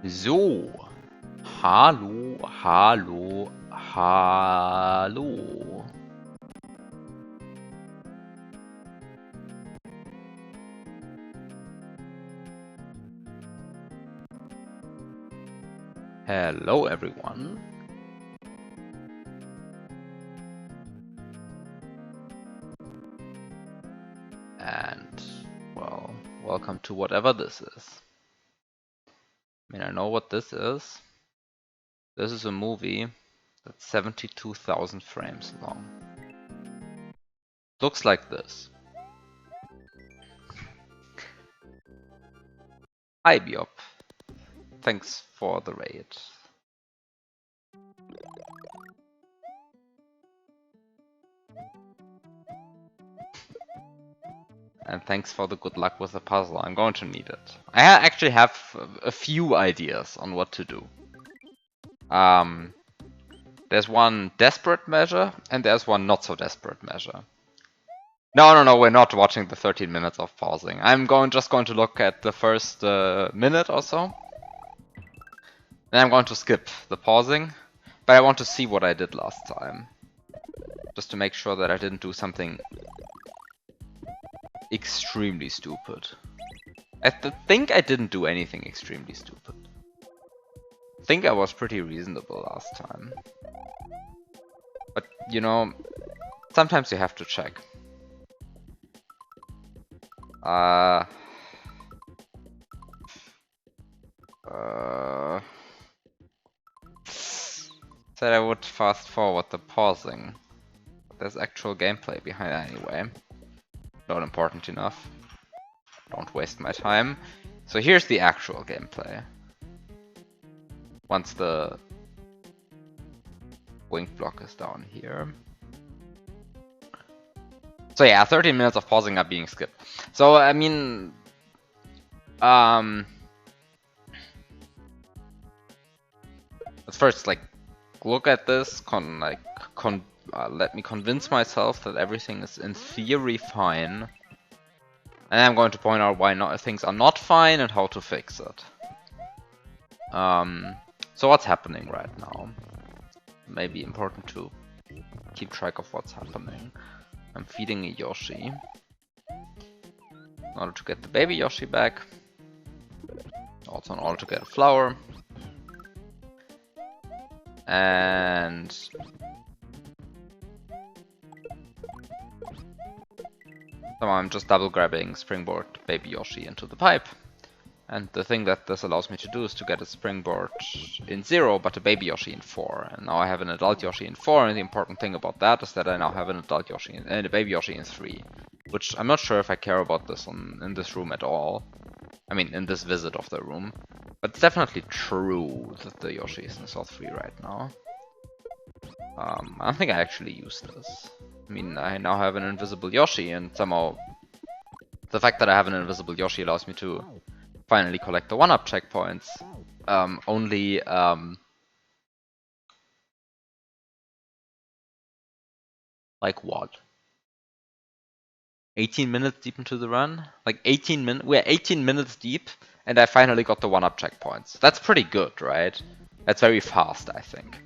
So. Hallo, hallo, hallo. Hello, everyone. And, well, welcome to whatever this is. I mean, I know what this is. This is a movie that's 72,000 frames long. Looks like this. Hi, Biop. Thanks for the raid. And thanks for the good luck with the puzzle. I'm going to need it. I actually have a few ideas on what to do. There's one desperate measure, and there's one not so desperate measure. No, we're not watching the 13 minutes of pausing. I'm just going to look at the first minute or so. Then I'm going to skip the pausing, but I want to see what I did last time. Just to make sure that I didn't do something extremely stupid. I think I didn't do anything extremely stupid. I think I was pretty reasonable last time. But, you know, sometimes you have to check. Said I would fast forward the pausing. But there's actual gameplay behind it anyway. Not important enough. Don't waste my time. So here's the actual gameplay. Once the wink block is down here. So yeah, 13 minutes of pausing are being skipped. So I mean, let's first like look at this. Let me convince myself that everything is in theory fine. And I'm going to point out why things are not fine and how to fix it. So what's happening right now? Maybe important to keep track of what's happening. I'm feeding a Yoshi in order to get the baby Yoshi back. Also in order to get a flower. And so I'm just double grabbing Springboard baby Yoshi into the pipe. And the thing that this allows me to do is to get a Springboard in 0, but a baby Yoshi in 4. And now I have an adult Yoshi in 4, and the important thing about that is that I now have an adult Yoshi and a baby Yoshi in 3. Which I'm not sure if I care about this in this room at all. I mean, in this visit of the room. But it's definitely true that the Yoshi is in slot 3 right now. I don't think I actually use this. I mean, I now have an invisible Yoshi, and somehow the fact that I have an invisible Yoshi allows me to finally collect the 1-up checkpoints. Like what? 18 minutes deep into the run? Like 18 minutes? We're 18 minutes deep, and I finally got the 1-up checkpoints. That's pretty good, right? That's very fast, I think.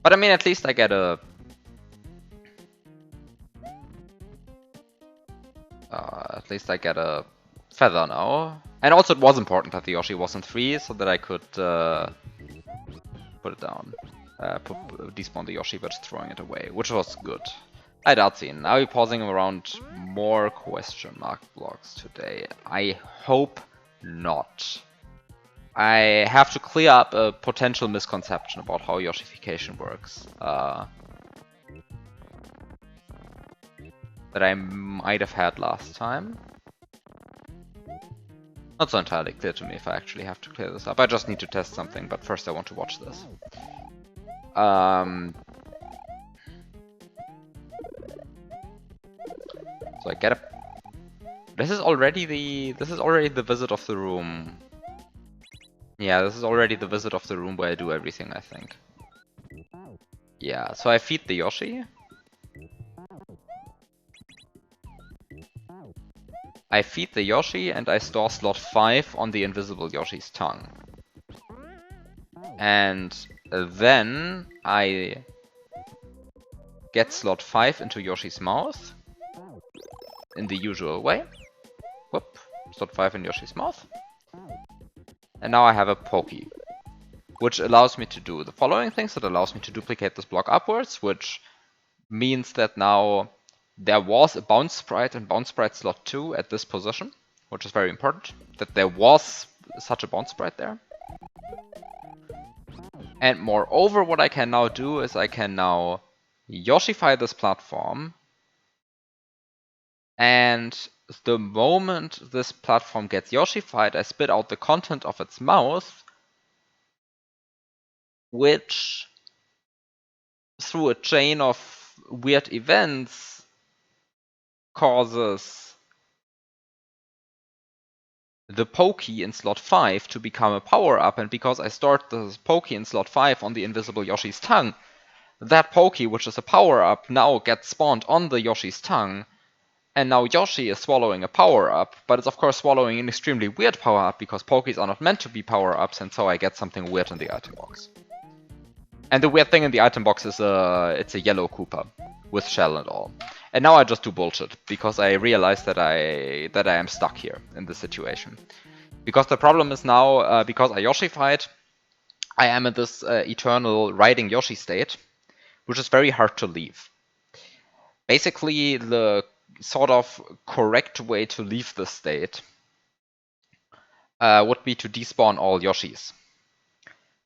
But I mean, at least I get a... at least I get a feather now. And also it was important that the Yoshi wasn't 3, so that I could put it down. Despawn the Yoshi by just throwing it away, which was good. Hi Dartsin, now we're pausing around more question mark blocks today. I hope not. I have to clear up a potential misconception about how Yoshification works. That I might have had last time. Not so entirely clear to me if I actually have to clear this up. I just need to test something, but first I want to watch this. So I get a... This is already the visit of the room. Yeah, this is already the visit of the room where I do everything, I think. Yeah, so I feed the Yoshi. I feed the Yoshi and I store slot 5 on the invisible Yoshi's tongue. And then I get slot 5 into Yoshi's mouth in the usual way. Whoop, slot 5 in Yoshi's mouth. And now I have a Pokey, which allows me to do the following things. It allows me to duplicate this block upwards, which means that now there was a bounce sprite in bounce sprite slot 2 at this position, which is very important, that there was such a bounce sprite there. And moreover, what I can now do is I can now Yoshify this platform, and the moment this platform gets Yoshified, I spit out the content of its mouth, which, through a chain of weird events, causes the Pokey in slot 5 to become a power-up, and because I stored the Pokey in slot 5 on the invisible Yoshi's tongue, that Pokey, which is a power-up, now gets spawned on the Yoshi's tongue, and now Yoshi is swallowing a power-up, but it's of course swallowing an extremely weird power-up because Pokeys are not meant to be power-ups, and so I get something weird in the item box. And the weird thing in the item box is it's a yellow Koopa with shell and all. And now I just do bullshit because I realize that I am stuck here in this situation. Because the problem is now, because I Yoshified, I am in this eternal riding Yoshi state, which is very hard to leave. Basically, the sort of correct way to leave this state would be to despawn all Yoshis.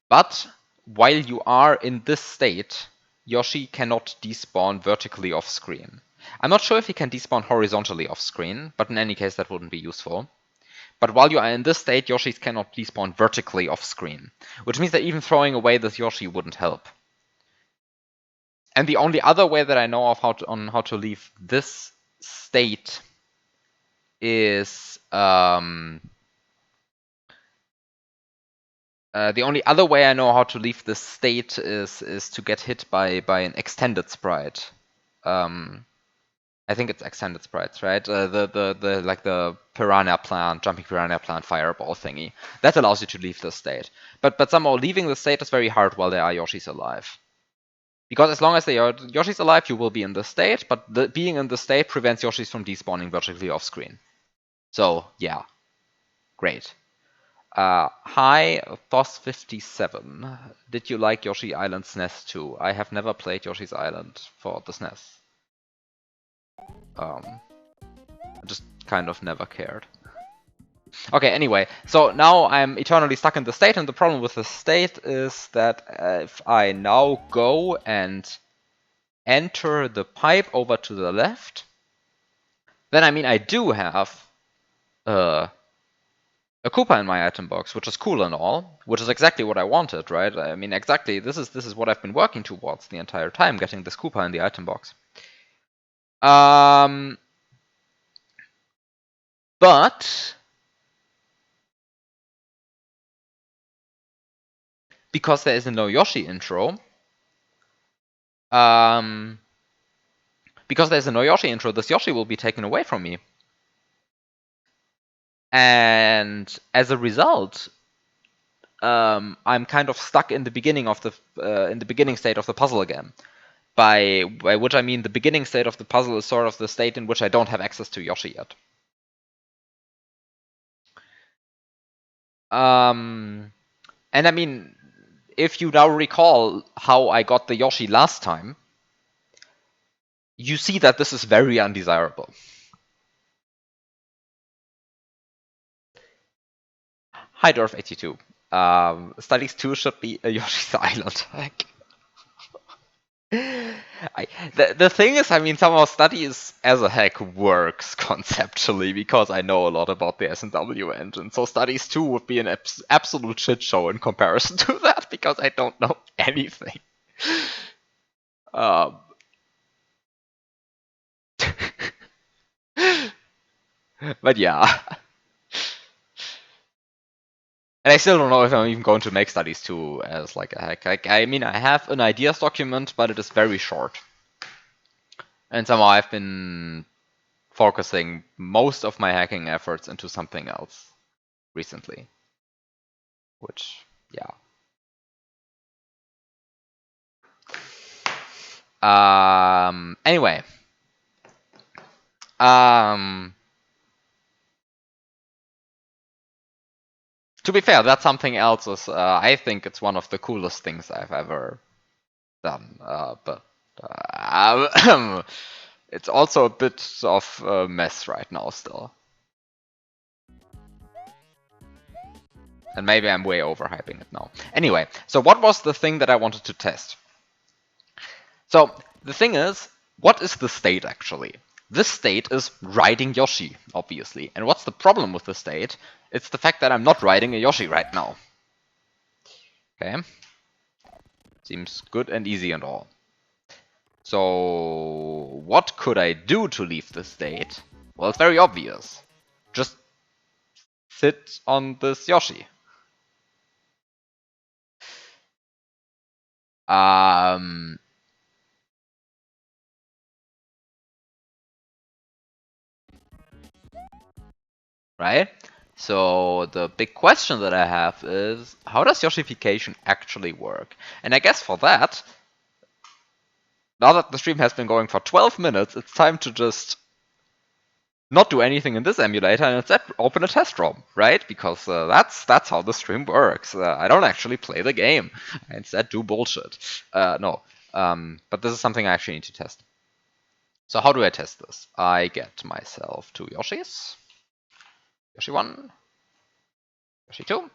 But while you are in this state, Yoshi cannot despawn vertically off screen. I'm not sure if he can despawn horizontally off screen, but in any case that wouldn't be useful. But while you are in this state, Yoshis cannot despawn vertically off screen, which means that even throwing away this Yoshi wouldn't help. And the only other way that I know of how to leave this state is the only other way I know how to leave this state is to get hit by an extended sprite. I think it's extended sprites, right? The like the piranha plant, jumping piranha plant fireball thingy. That allows you to leave the state. But somehow leaving the state is very hard while there are Yoshis alive. Because as long as there are Yoshis alive, you will be in the state, but being in the state prevents Yoshis from despawning vertically off screen. So yeah, great. Hi, Thos57. Did you like Yoshi Island SNES too? I have never played Yoshi's Island for the SNES. I just kind of never cared. Okay, anyway, so now I'm eternally stuck in the state, and the problem with the state is that if I now go and enter the pipe over to the left, then I mean I do have a Koopa in my item box, which is cool and all, which is exactly what I wanted, right? I mean, exactly, this is what I've been working towards the entire time, getting this Koopa in the item box. But because there is a no Yoshi intro, this Yoshi will be taken away from me. And as a result, I'm kind of stuck in the beginning of the beginning state of the puzzle again. By which I mean the beginning state of the puzzle is sort of the state in which I don't have access to Yoshi yet. And I mean, if you now recall how I got the Yoshi last time, you see that this is very undesirable. Hi, Dwarf82. Studies 2 should be a Yoshi's Island hack. The thing is, I mean, somehow Studies as a hack works conceptually because I know a lot about the S&W engine. So Studies 2 would be an absolute shit show in comparison to that because I don't know anything. But yeah. And I still don't know if I'm even going to make Studies 2 as like a hack. I mean, I have an ideas document, but it is very short. And somehow I've been focusing most of my hacking efforts into something else recently. Which, yeah. Anyway. To be fair, that something else is, I think it's one of the coolest things I've ever done. But it's also a bit of a mess right now still. And maybe I'm way overhyping it now. Anyway, so what was the thing that I wanted to test? So the thing is, what is the state actually? This state is riding Yoshi, obviously. And what's the problem with the state? It's the fact that I'm not riding a Yoshi right now. Okay. Seems good and easy and all. So what could I do to leave the state? Well, it's very obvious. Just sit on this Yoshi. Right? So the big question that I have is, how does Yoshification actually work? And I guess for that, now that the stream has been going for 12 minutes, it's time to just not do anything in this emulator and instead open a test ROM, right? Because that's how the stream works. I don't actually play the game. I instead do bullshit. No. But this is something I actually need to test. So how do I test this? I get myself 2 Yoshis. Yoshi 1. Yoshi 2.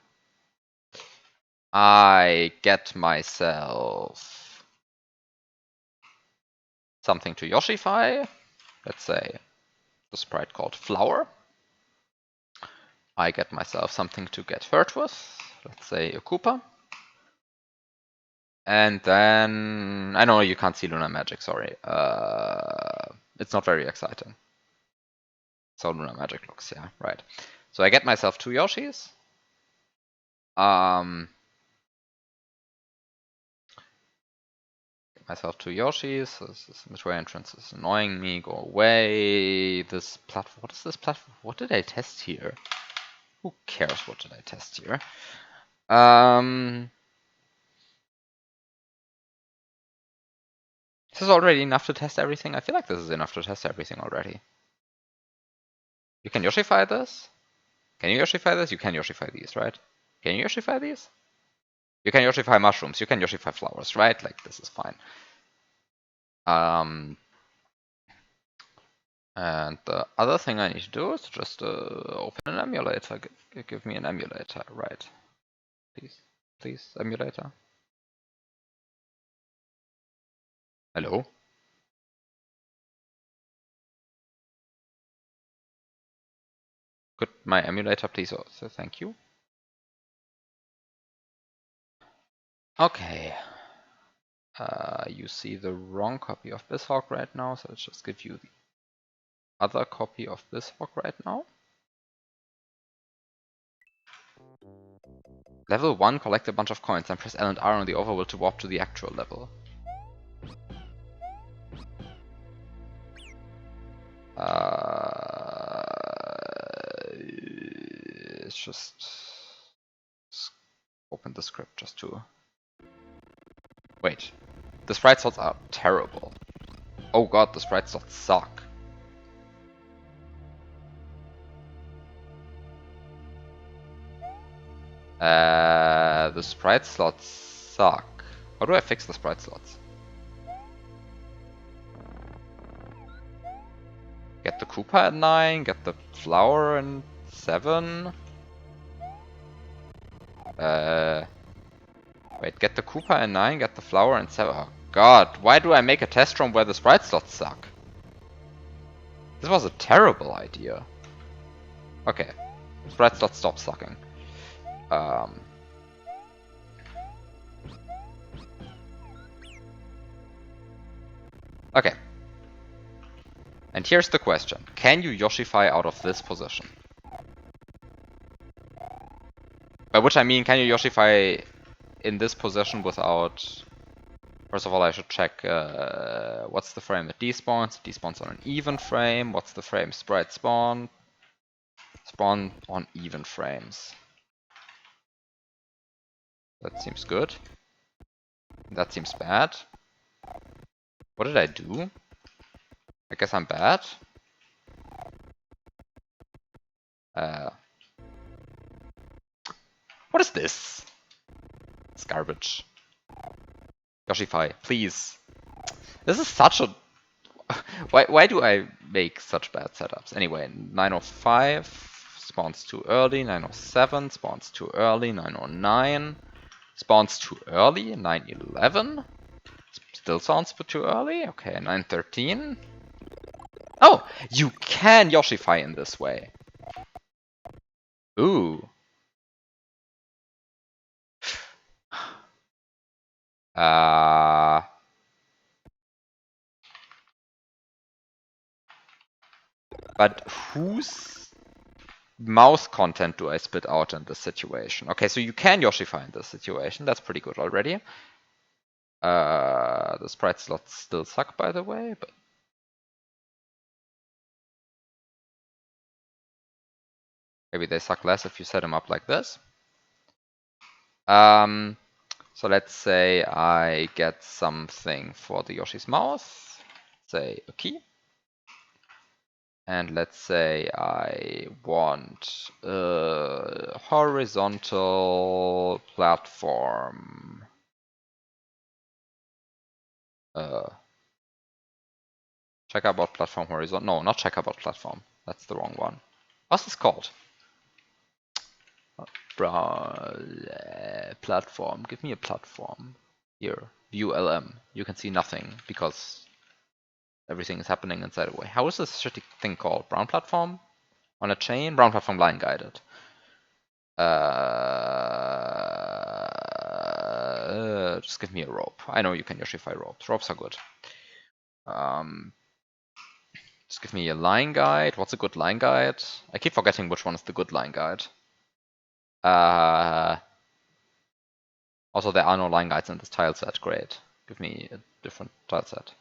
I get myself something to Yoshify. Let's say the sprite called Flower. I get myself something to get hurt with. Let's say a Koopa. And then I know you can't see Lunar Magic, sorry. It's not very exciting. So Lunar Magic looks, yeah, right. So I get myself 2 Yoshis. Get myself 2 Yoshis. This midway entrance is annoying me. Go away. This platform. What is this platform? What did I test here? Who cares what did I test here? Is this already enough to test everything? I feel like this is enough to test everything already. You can Yoshify this? Can you Yoshify this? You can Yoshify these, right? Can you Yoshify these? You can Yoshify mushrooms, you can Yoshify flowers, right? Like, this is fine. And the other thing I need to do is just open an emulator. Give me an emulator, right? Please, emulator. Hello? Could my emulator please also? Thank you. Okay. You see the wrong copy of BizHawk right now, so let's just give you the other copy of BizHawk right now. Level 1, collect a bunch of coins, and press L and R on the overworld to warp to the actual level. It's just open the script just to... Wait, the sprite slots are terrible. Oh god, the sprite slots suck. The sprite slots suck. How do I fix the sprite slots? Get the Koopa at 9, get the flower in 7. Wait, get the Koopa in 9, get the flower in 7. Oh god, why do I make a test room where the sprite slots suck? This was a terrible idea. Okay, sprite slots stop sucking. Okay. And here's the question. Can you Yoshify out of this position? By which I mean, can you Yoshify in this position without First of all, I should check what's the frame that despawns. It despawns on an even frame. What's the frame sprite spawn? Spawn on even frames. That seems good. That seems bad. What did I do? I guess I'm bad. What is this? It's garbage. Yoshify, please. This is such a... why do I make such bad setups? Anyway, 905 spawns too early, 907 spawns too early, 909 spawns too early, 911 still sounds too early. Okay, 913. Oh, you can Yoshify in this way. Ooh. But whose mouse content do I spit out in this situation? Okay, so you can Yoshify in this situation. That's pretty good already. The sprite slots still suck, by the way, but maybe they suck less if you set them up like this. So let's say I get something for the Yoshi's mouth, say a key. And let's say I want a horizontal platform. Checkerboard platform horizontal. No, not checkerboard platform. That's the wrong one. What's this called? Platform. Give me a platform. Here. View LM. You can see nothing because everything is happening inside a way. How is this shitty thing called? Brown platform? On a chain? Brown platform line guided. Just give me a rope. I know you can Yoshify ropes. Ropes are good. Just give me a line guide. What's a good line guide? I keep forgetting which one is the good line guide. Also, there are no line guides in this tile set. Great. Give me a different tile set.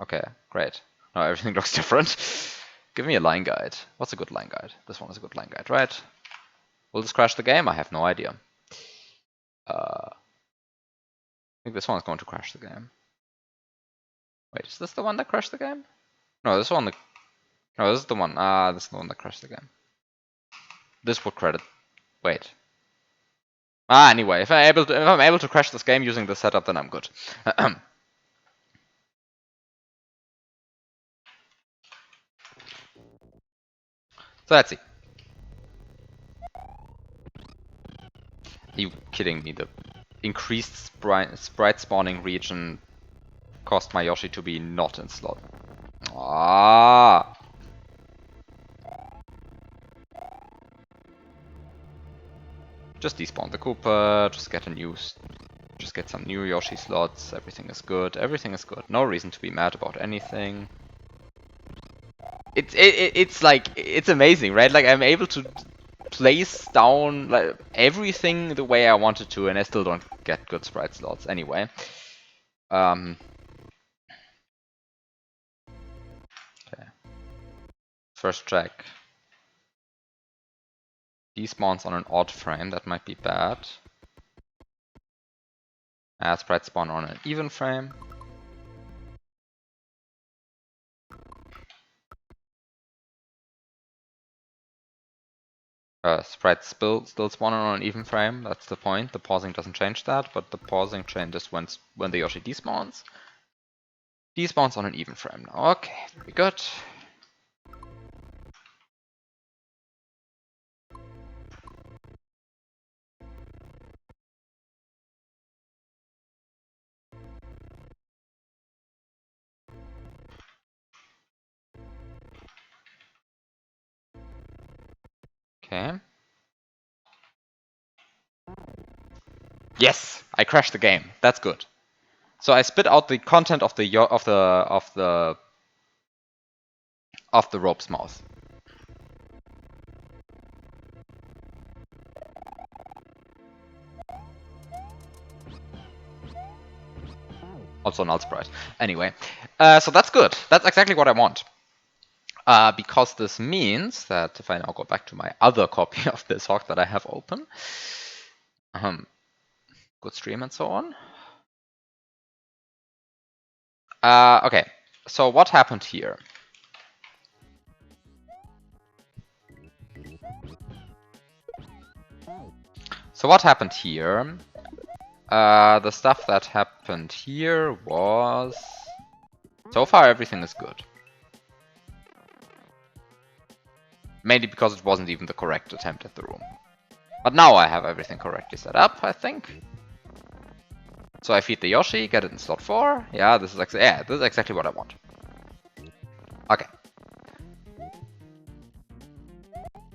Okay, great. Now everything looks different. Give me a line guide. What's a good line guide? This one is a good line guide, right? Will this crash the game? I have no idea. I think this one is going to crash the game. Wait, is this the one that crashed the game? No, this one. No, this is the one. This is the one that crashed the game. This would credit. Wait. Anyway, if I'm able to crash this game using this setup, then I'm good. So let's see. Are you kidding me? The increased sprite spawning region caused my Yoshi to be not in slot. Just despawn the Koopa, just get some new Yoshi slots, everything is good, everything is good. No reason to be mad about anything. It's like, it's amazing, right? Like, I'm able to place down like everything the way I wanted to, and I still don't get good sprite slots anyway. Okay. First check. Despawns on an odd frame, that might be bad. Sprite spawn on an even frame. Sprites still spawn on an even frame, that's the point. The pausing doesn't change that, but the pausing changes when the Yoshi despawns. Despawns on an even frame now. Okay, very good. Okay. Yes, I crashed the game. That's good. So I spit out the content of the rope's mouth. Also null sprite. Anyway, so that's good. That's exactly what I want. Because this means that if I now go back to my other copy of this hawk that I have open, good stream and so on. Okay, so what happened here? So what happened here? The stuff that happened here was... So far everything is good. Mainly because it wasn't even the correct attempt at the room. But now I have everything correctly set up, I think. So I feed the Yoshi, get it in slot 4. Yeah, this is exactly what I want. Okay.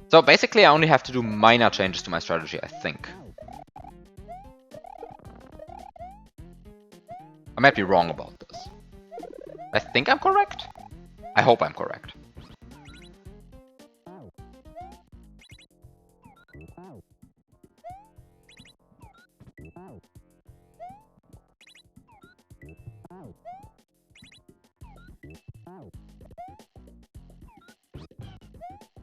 So basically I only have to do minor changes to my strategy, I think. I might be wrong about this. I think I'm correct? I hope I'm correct.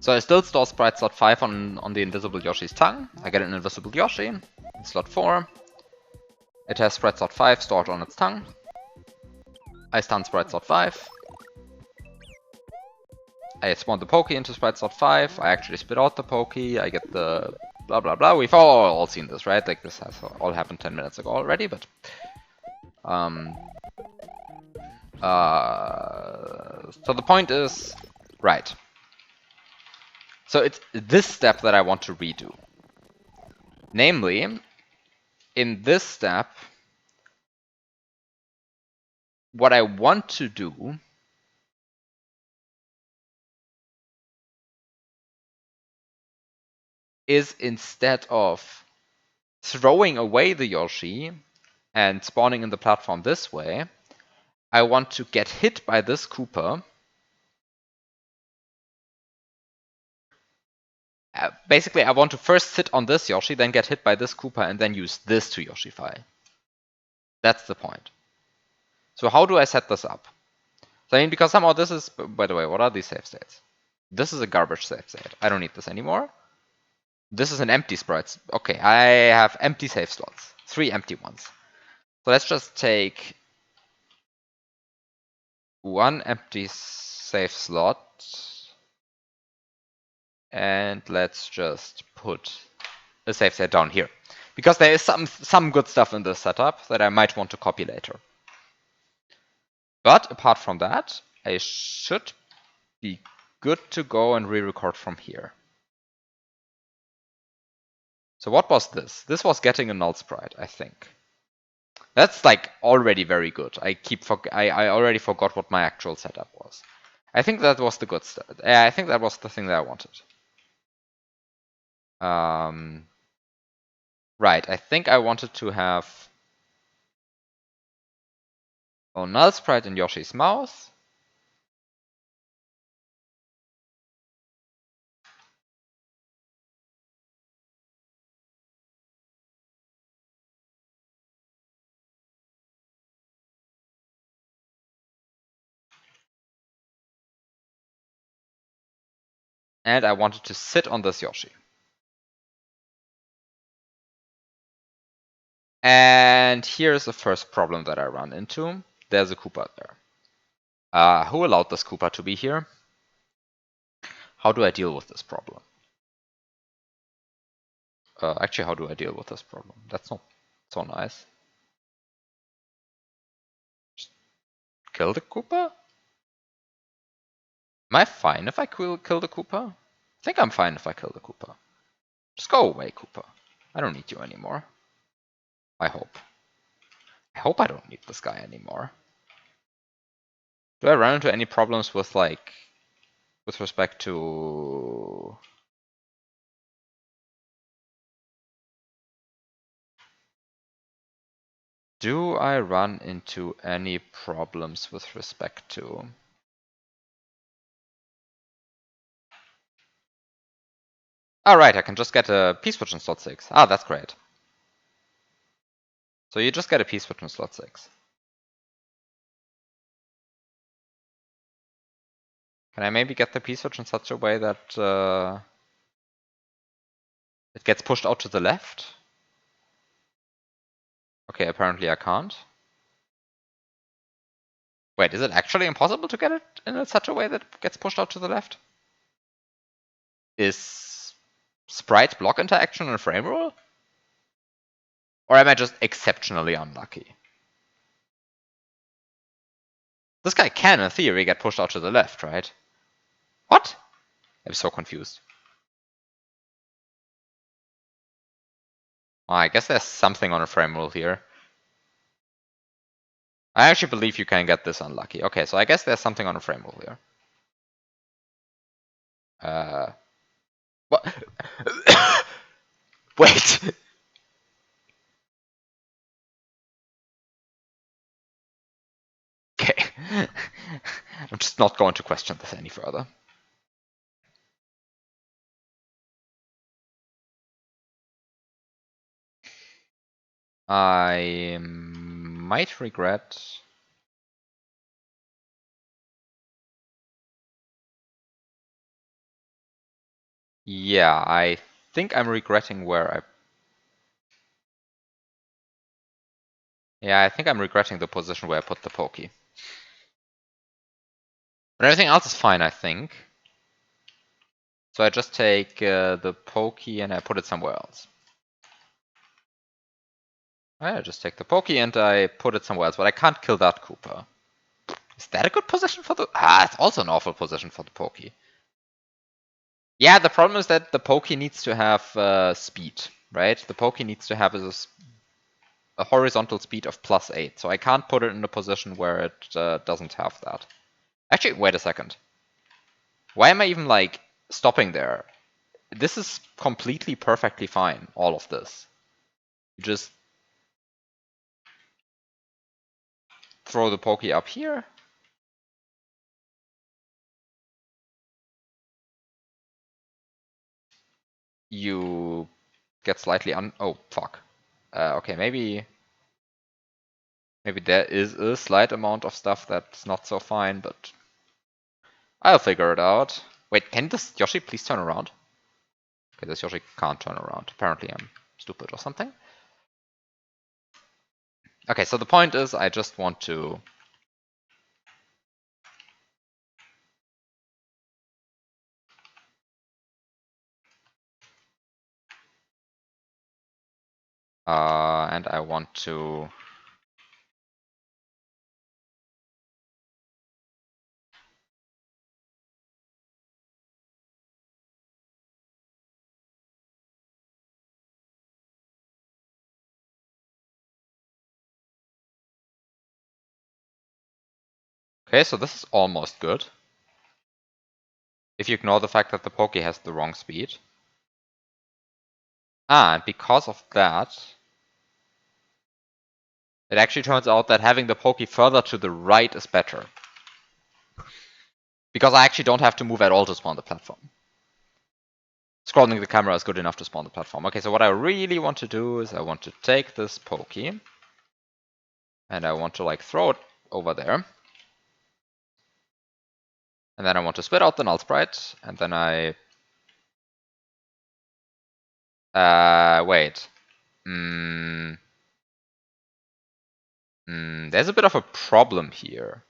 So I still store sprite slot 5 on the invisible Yoshi's tongue. I get an invisible Yoshi in slot 4. It has sprite slot 5 stored on its tongue. I stun sprite slot 5. I spawn the Pokey into sprite slot 5. I actually spit out the Pokey. I get the blah blah blah. We've all seen this, right? Like this has all happened 10 minutes ago already, but so the point is, right. So it's this step that I want to redo. Namely, in this step, what I want to do is, instead of throwing away the Yoshi and spawning in the platform this way, I want to get hit by this Koopa. Basically, I want to first sit on this Yoshi, then get hit by this Koopa, and then use this to Yoshify. That's the point. So how do I set this up? So I mean, because somehow this is... By the way, what are these save states? This is a garbage save state. I don't need this anymore. This is an empty sprite. Okay, I have empty save slots. 3 empty ones. So let's just take 1 empty save slot. And let's just put a save state down here. Because there is some good stuff in this setup that I might want to copy later. But apart from that, I should be good to go and re-record from here. So what was this? This was getting a null sprite, I think. That's like already very good. I already forgot what my actual setup was. I think that was the good stuff. I think that was the thing that I wanted. Right, I think I wanted to have a null sprite in Yoshi's mouth. And I wanted to sit on this Yoshi. And here's the first problem that I run into. There's a Koopa there. Who allowed this Koopa to be here? How do I deal with this problem? Actually, how do I deal with this problem? That's not so nice. Just kill the Koopa? Am I fine if I kill the Koopa? I think I'm fine if I kill the Koopa. Just go away, Koopa. I don't need you anymore. I hope. I hope I don't need this guy anymore. Do I run into any problems with, like, with respect to... Do I run into any problems with respect to... Alright, I can just get a P-switch in slot 6. Ah, that's great. So you just get a P-switch in slot 6. Can I maybe get the p-switch in such a way that it gets pushed out to the left? Okay, apparently I can't. Wait, is it actually impossible to get it in such a way that it gets pushed out to the left? Is sprite block interaction a frame rule? Or am I just exceptionally unlucky? This guy can, in theory, get pushed out to the left, right? What? I'm so confused. I guess there's something on a frame rule here. I actually believe you can get this unlucky. Okay, so I guess there's something on a frame rule here. What? Wait. Okay. I'm just not going to question this any further. I might regret. Yeah, I think I'm regretting where I. Yeah, I think I'm regretting the position where I put the pokey. But everything else is fine, I think. So I just take the pokey and I put it somewhere else. I just take the pokey and I put it somewhere else, but I can't kill that Koopa. Is that a good position for the... it's also an awful position for the pokey. Yeah, the problem is that the pokey needs to have speed, right? The pokey needs to have a horizontal speed of +8, so I can't put it in a position where it doesn't have that. Actually, wait a second. Why am I even, like, stopping there? This is completely perfectly fine, all of this. You just throw the pokey up here. You get slightly oh, fuck. Okay, maybe there is a slight amount of stuff that's not so fine, but I'll figure it out. Wait, can this Yoshi please turn around? Okay, this Yoshi can't turn around. Apparently I'm stupid or something. Okay, so the point is I just want to... and I want to... Okay, so this is almost good. If you ignore the fact that the pokey has the wrong speed. And because of that, it actually turns out that having the pokey further to the right is better. Because I actually don't have to move at all to spawn the platform. Scrolling the camera is good enough to spawn the platform. Okay, so what I really want to do is I want to take this pokey and I want to like throw it over there. And then I want to spit out the null sprite and then I... wait. There's a bit of a problem here.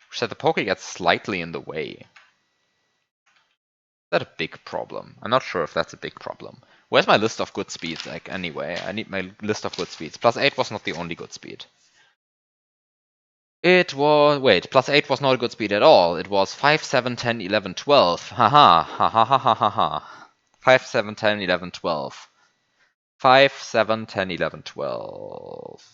Which is that the pokey gets slightly in the way. Is that a big problem? I'm not sure if that's a big problem. Where's my list of good speeds? Like, anyway, I need my list of good speeds. +8 was not the only good speed. It was... Wait, +8 was not a good speed at all. It was 5, 7, 10, 11, 12. Haha, ha ha ha ha ha ha. 5, 7, 10, 11, 12. 5, 7, 10, 11, 12.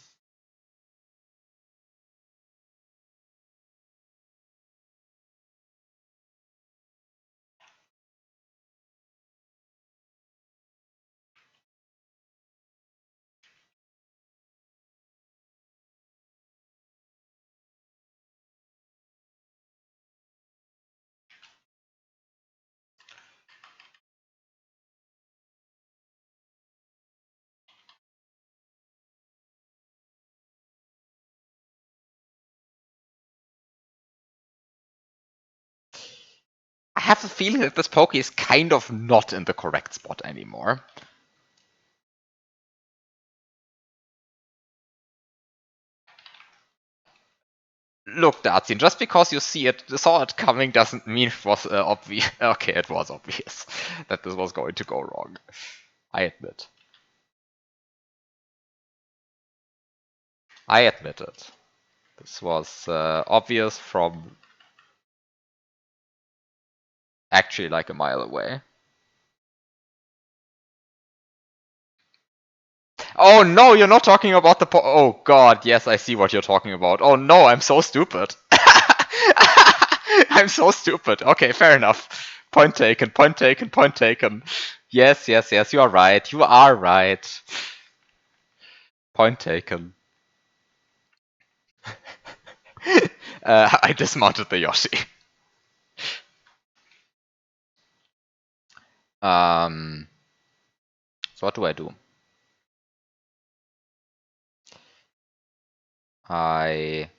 have the feeling that this Poke is kind of not in the correct spot anymore. Look, Dartsin, just because you saw it coming doesn't mean it was obvious. Okay, it was obvious that this was going to go wrong. I admit. I admit it. This was obvious from actually like a mile away. Oh no, you're not talking about the oh god, yes, I see what you're talking about. Oh no, I'm so stupid. I'm so stupid. Okay, fair enough. Point taken, point taken, point taken. Yes, yes, yes, you are right. You are right. Point taken. I dismounted the Yoshi. So what do I do? I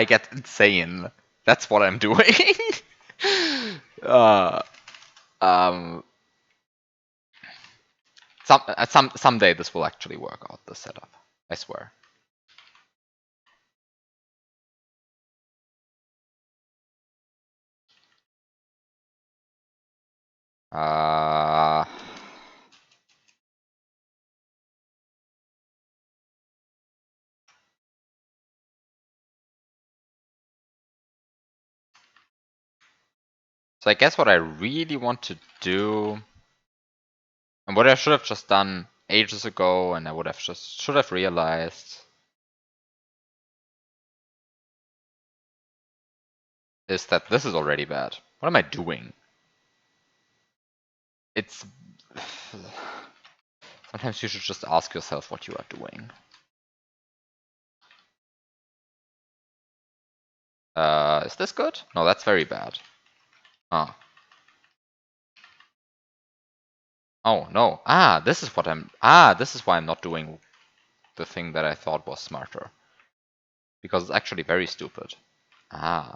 get insane. That's what I'm doing. uh, um, someday this will actually work out, the setup. I swear. Uh, so I guess what I really want to do, and what I should have just done ages ago, and I would have should have realized, is that this is already bad. What am I doing? It's sometimes you should just ask yourself what you are doing. Is this good? No, that's very bad. Ah. Oh no. This is what this is why I'm not doing the thing that I thought was smarter. Because it's actually very stupid. I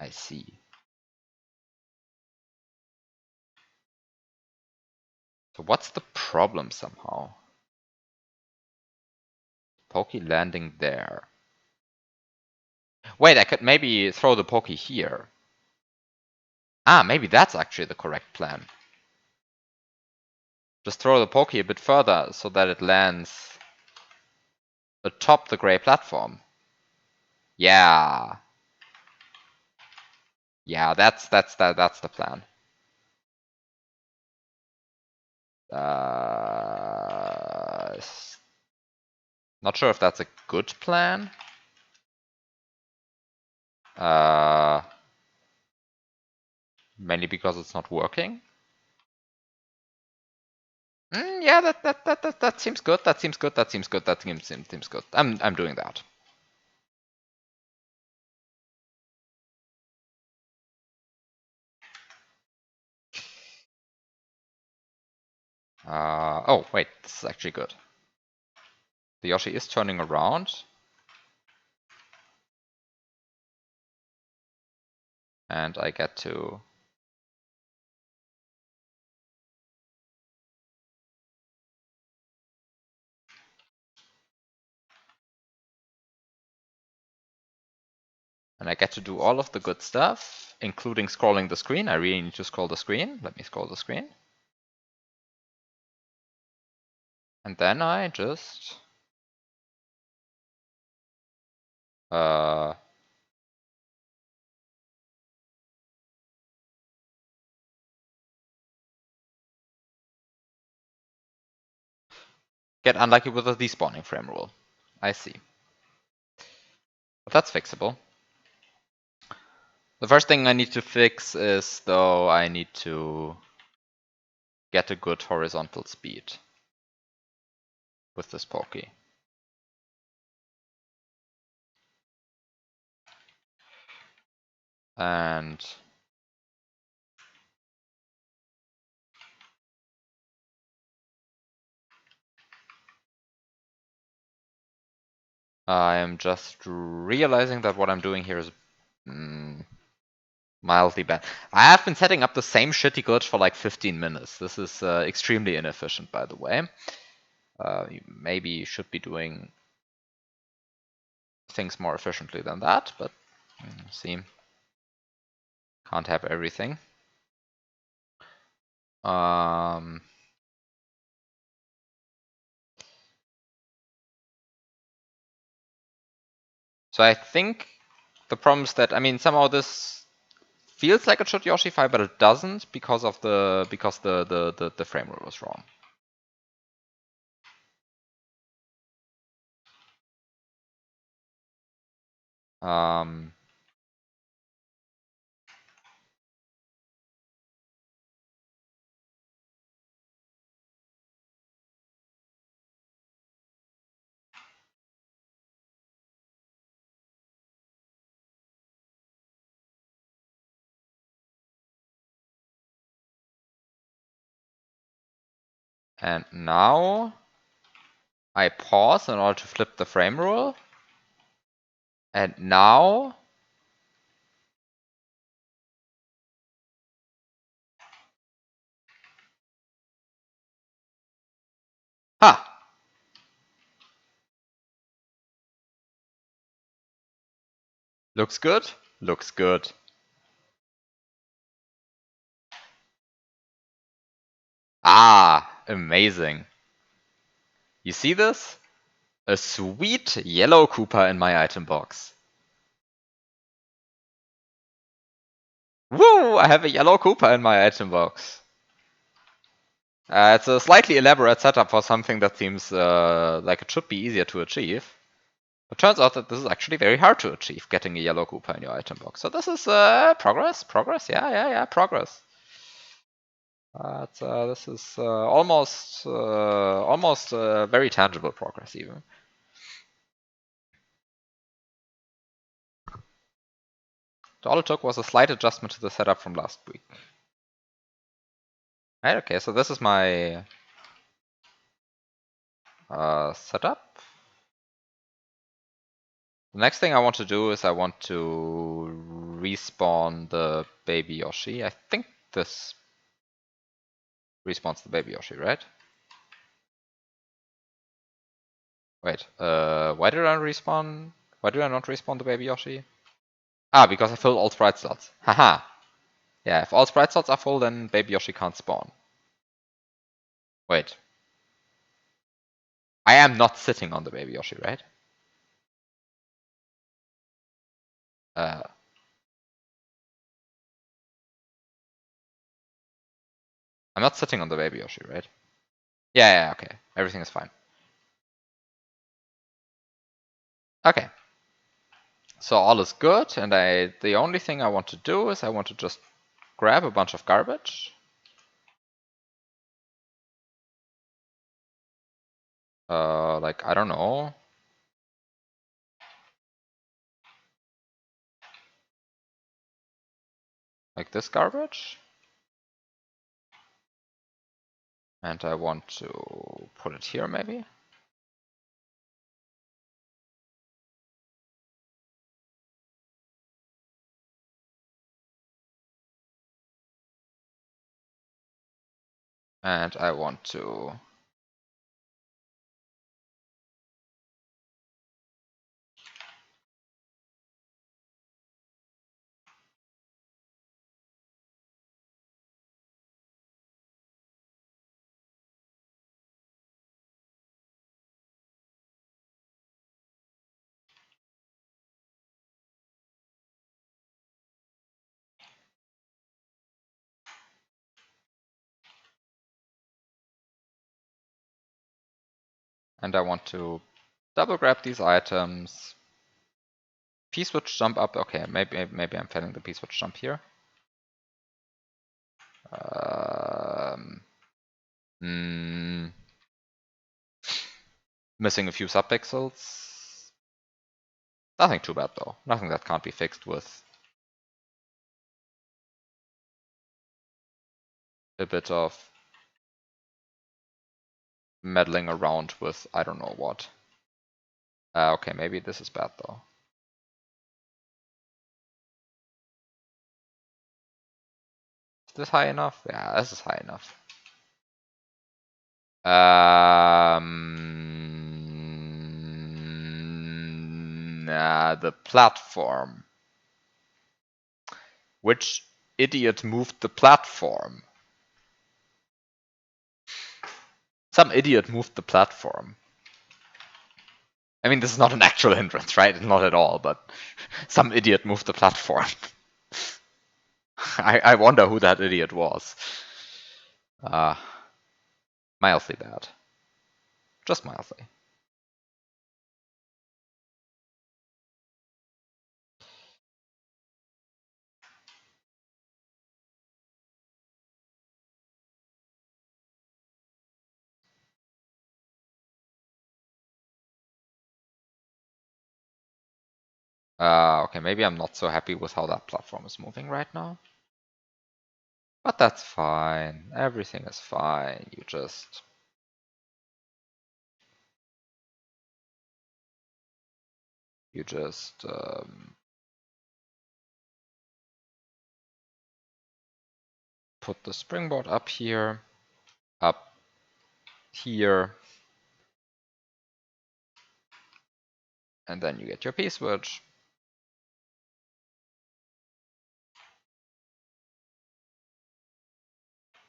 see. So what's the problem somehow? Pokey landing there. Wait, I could maybe throw the Pokey here. Maybe that's actually the correct plan. Just throw the Pokey a bit further so that it lands atop the gray platform. Yeah. Yeah, that's the plan. Not sure if that's a good plan. Mainly because it's not working. Yeah, that seems good. That seems good. That seems good. That seems good. I'm doing that. Oh wait, this is actually good. The Yoshi is turning around. And I get to... And I get to do all of the good stuff, including scrolling the screen. I really need to scroll the screen. Let me scroll the screen. And then I just... get unlucky with the despawning frame rule. I see. But that's fixable. The first thing I need to fix is, though, I need to get a good horizontal speed with this Pokey. And I am just realizing that what I'm doing here is Mildly bad. I have been setting up the same shitty glitch for like 15 minutes. This is extremely inefficient, by the way. Maybe you should be doing things more efficiently than that, but see, can't have everything. So I think the problem is that, I mean, somehow this feels like it should Yoshify, but it doesn't because of the frame rule was wrong. And now I pause in order to flip the frame rule. And now ha! Looks good? Looks good. Ah, amazing. You see this? A sweet yellow Koopa in my item box. Woo! I have a yellow Koopa in my item box. It's a slightly elaborate setup for something that seems like it should be easier to achieve. It turns out that this is actually very hard to achieve, getting a yellow Koopa in your item box. So this is progress, yeah, progress. This is almost very tangible progress even. All it took was a slight adjustment to the setup from last week. Right, okay, so this is my setup. The next thing I want to do is I want to respawn the baby Yoshi. I think this respawns the baby Yoshi, right? Wait, why did I respawn? Why did I not respawn the baby Yoshi? Ah, because I filled all sprite slots. Haha. Yeah, if all sprite slots are full, then baby Yoshi can't spawn. Wait. I am not sitting on the baby Yoshi, right? I'm not sitting on the baby Yoshi, right? Yeah, okay. Everything is fine. Okay. So all is good, and the only thing I want to do is I want to just grab a bunch of garbage. Like, I don't know. Like this garbage. And I want to put it here, maybe. And I want to double grab these items. P-switch jump up. Okay, maybe I'm failing the P-switch jump here. Missing a few subpixels. Nothing too bad though. Nothing that can't be fixed with a bit of meddling around with I don't know what. Okay, maybe this is bad though. this high enough? Yeah, this is high enough. The platform. Which idiot moved the platform? Some idiot moved the platform. I mean, this is not an actual hindrance, right? Not at all, but some idiot moved the platform. I wonder who that idiot was. Mildly bad. Just mildly. Okay, maybe I'm not so happy with how that platform is moving right now. But that's fine. Everything is fine. You just... put the springboard up here, up here, and then you get your P-switch.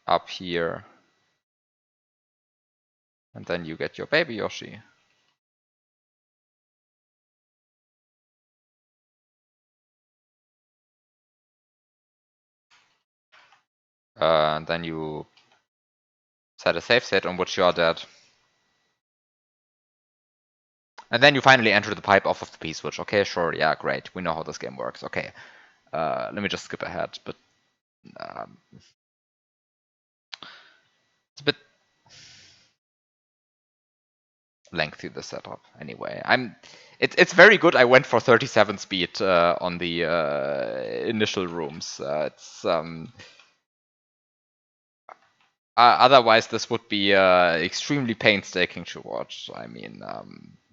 Up here, and then you get your baby Yoshi. And then you set a save state on which you are dead. And then you finally enter the pipe off of the P-switch. Okay, sure, yeah, great. We know how this game works. Okay, let me just skip ahead, but it's a bit lengthy, the setup. Anyway, it's very good. I went for 37 speed on the initial rooms. Otherwise, this would be extremely painstaking to watch. I mean,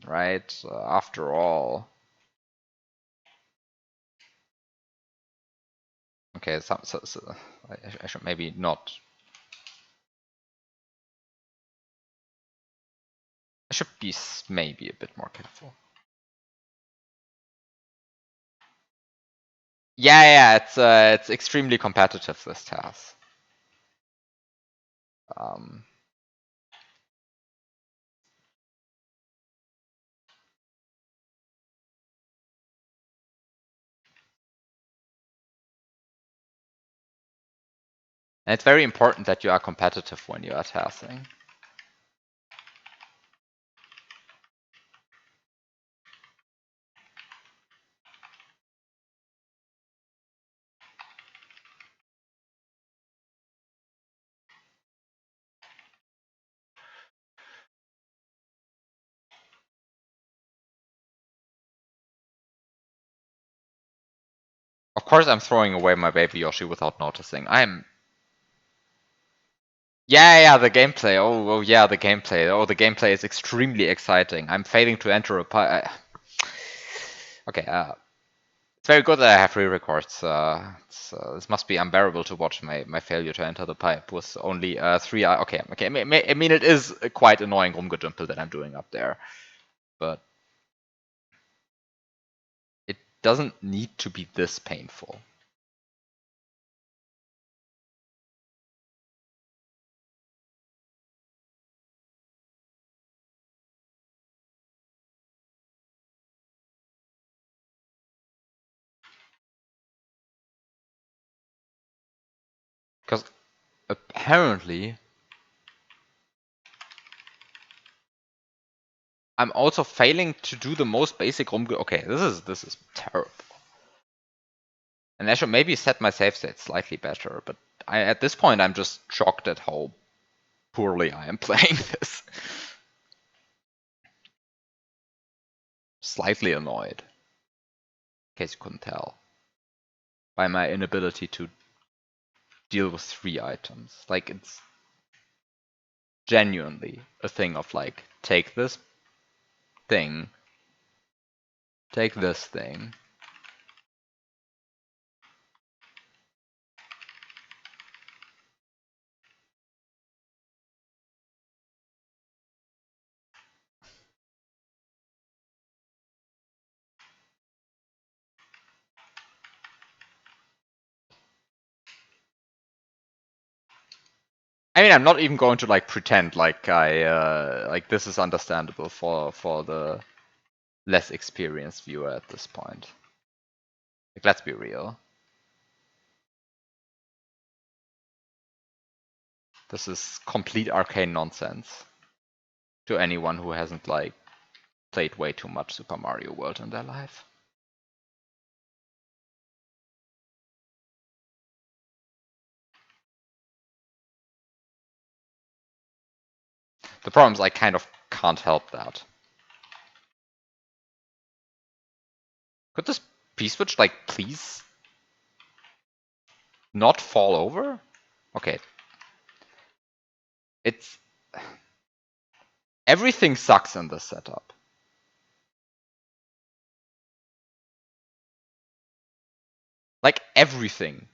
right? After all. Okay, so I should maybe not. I should be maybe a bit more careful. Yeah, it's extremely competitive, this task. And it's very important that you are competitive when you are tasking. Of course, I'm throwing away my baby Yoshi without noticing. Yeah, the gameplay. Oh, yeah, the gameplay. Oh, the gameplay is extremely exciting. I'm failing to enter a Okay, it's very good that I have re-records. This must be unbearable to watch my failure to enter the pipe with only 3. Okay. I mean, it is quite annoying rumgedümpel that I'm doing up there, but it doesn't need to be this painful. Because apparently I'm also failing to do the most basic Okay, this is terrible. And I should maybe set my save state slightly better, but at this point I'm just shocked at how poorly I am playing this. Slightly annoyed, in case you couldn't tell, by my inability to deal with 3 items. Like, it's genuinely a thing of like, take this thing, take this thing, I mean, I'm not even going to like pretend like like this is understandable for the less experienced viewer at this point. Like, let's be real. This is complete arcane nonsense to anyone who hasn't like played way too much Super Mario World in their life. The problem is I kind of can't help that. Could this P-switch like please not fall over? Okay. It's everything sucks in this setup. Like everything.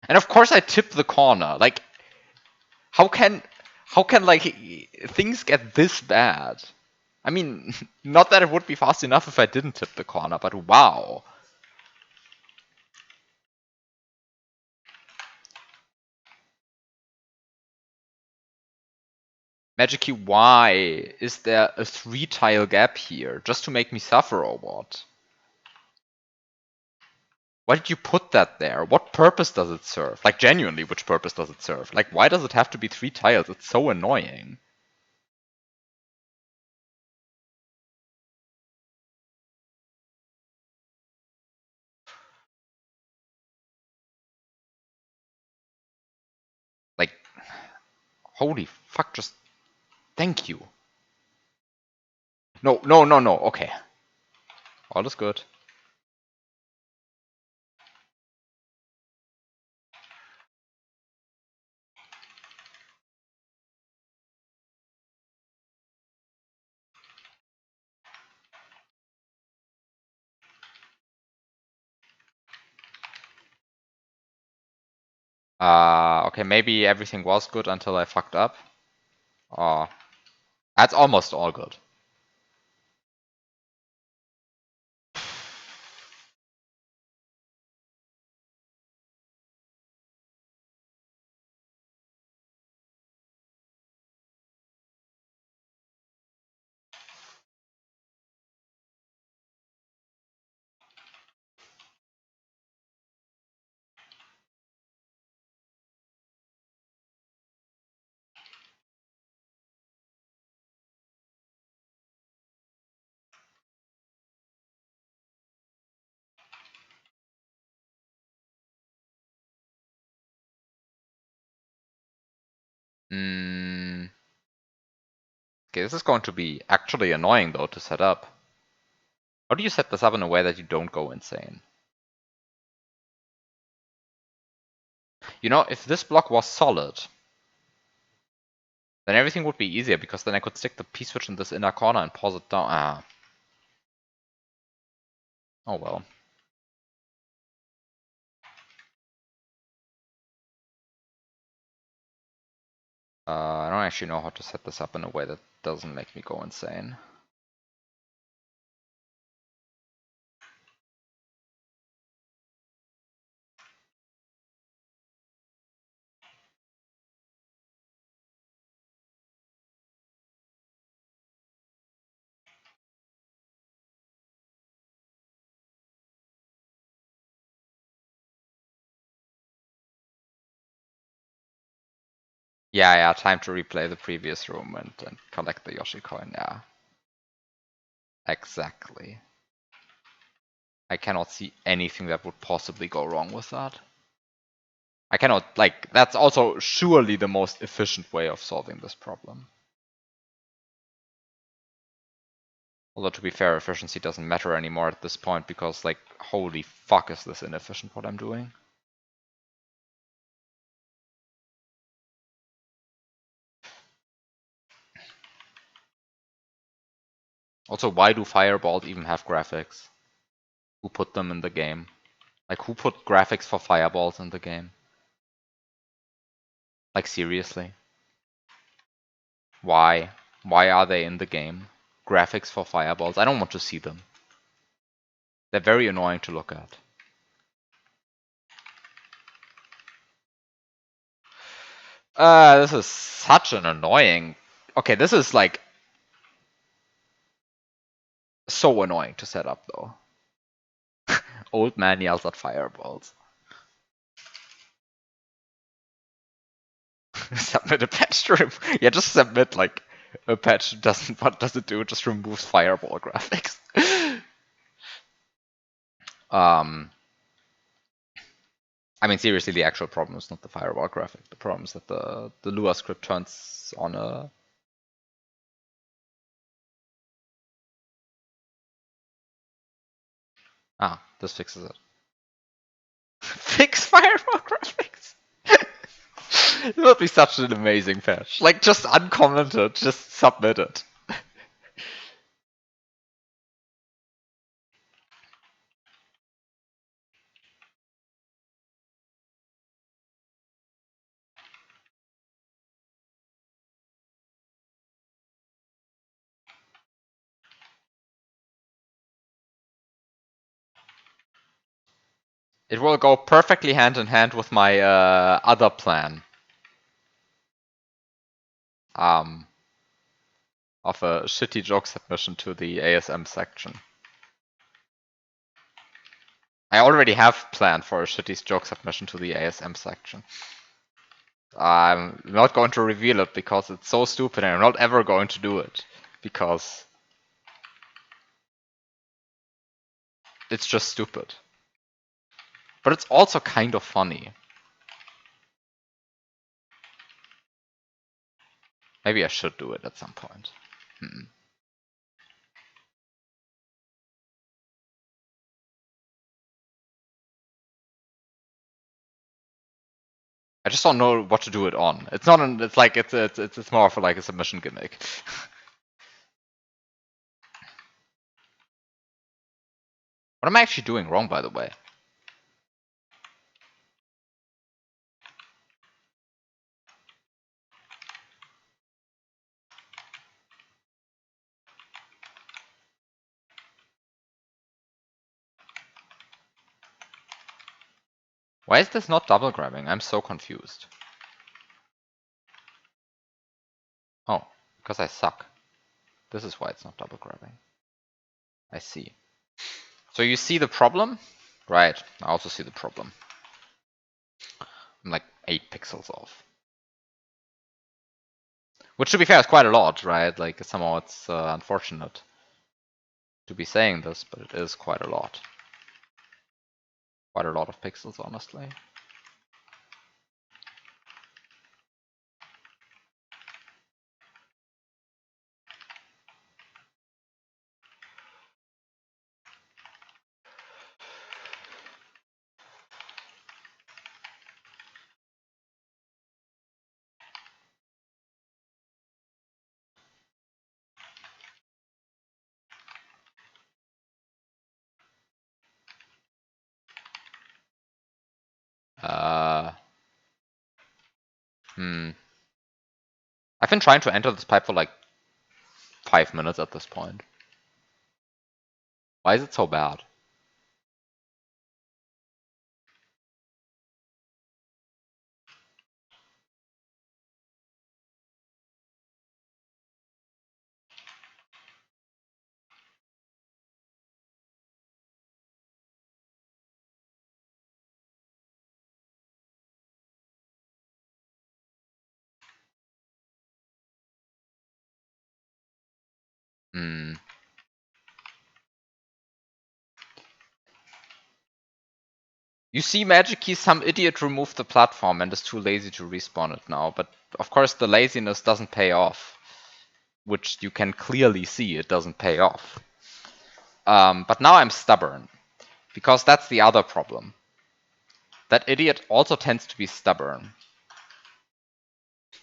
And of course I tip the corner. Like how can like things get this bad? I mean, not that it would be fast enough if I didn't tip the corner, but wow. Magikey, why is there a 3-tile gap here? Just to make me suffer or what? Why did you put that there? What purpose does it serve? Like, genuinely, which purpose does it serve? Like, why does it have to be 3 tiles? It's so annoying. Like, holy fuck, just thank you. No, no, no, no, okay. All is good. Okay, maybe everything was good until I fucked up. Oh, that's almost all good. Mm. Okay, this is going to be actually annoying though to set up. How do you set this up in a way that you don't go insane? You know, if this block was solid, then everything would be easier because then I could stick the P-switch in this inner corner and pause it down. Ah. Oh well. I don't actually know how to set this up in a way that doesn't make me go insane. Yeah, time to replay the previous room and collect the Yoshi coin, yeah. Exactly. I cannot see anything that would possibly go wrong with that. I cannot, like, that's also surely the most efficient way of solving this problem. Although, to be fair, efficiency doesn't matter anymore at this point because, like, holy fuck is this inefficient what I'm doing. Also, why do fireballs even have graphics? Who put them in the game? Like, who put graphics for fireballs in the game? Like, seriously? Why? Why are they in the game? Graphics for fireballs? I don't want to see them. They're very annoying to look at. This is such an annoying... Okay, this is like... so annoying to set up, though. Old man yells at fireballs. Submit a patch to remove... Yeah, just submit, like, a patch doesn't... What does it do? It just removes fireball graphics. I mean, seriously, the actual problem is not the firewall graphic. The problem is that the Lua script turns on a... Ah, this fixes it. Fix firewall graphics? It would be such an amazing patch. Like, just uncommented, just submit it. It will go perfectly hand in hand with my other plan. Of a shitty joke submission to the ASM section. I already have planned for a shitty joke submission to the ASM section. I'm not going to reveal it because it's so stupid and I'm not ever going to do it. Because it's just stupid. But it's also kind of funny. Maybe I should do it at some point. I just don't know what to do it on. It's not an, it's like it's more of like a submission gimmick. What am I actually doing wrong, by the way? Why is this not double grabbing? I'm so confused. Oh, because I suck. This is why it's not double grabbing. I see. So you see the problem? Right, I also see the problem. I'm like 8 pixels off. Which, to be fair, is quite a lot, right? Like, somehow it's unfortunate to be saying this, but it is quite a lot. Quite a lot of pixels, honestly. I've been trying to enter this pipe for like 5 minutes at this point. Why is it so bad? You see Magikey, some idiot removed the platform and is too lazy to respawn it now, but of course the laziness doesn't pay off. Which you can clearly see it doesn't pay off. But now I'm stubborn. Because that's the other problem. That idiot also tends to be stubborn.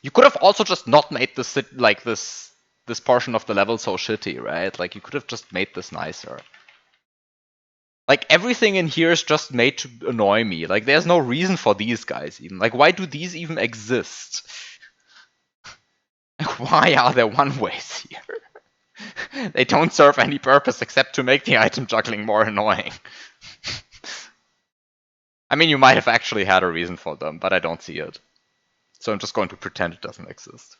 You could have also just not made this like this portion of the level so shitty, right? Like you could have just made this nicer. Like everything in here is just made to annoy me. Like there's no reason for these guys even. Like why do these even exist? Like why are there one-ways here? They don't serve any purpose except to make the item juggling more annoying. I mean, you might have actually had a reason for them, but I don't see it. So I'm just going to pretend it doesn't exist.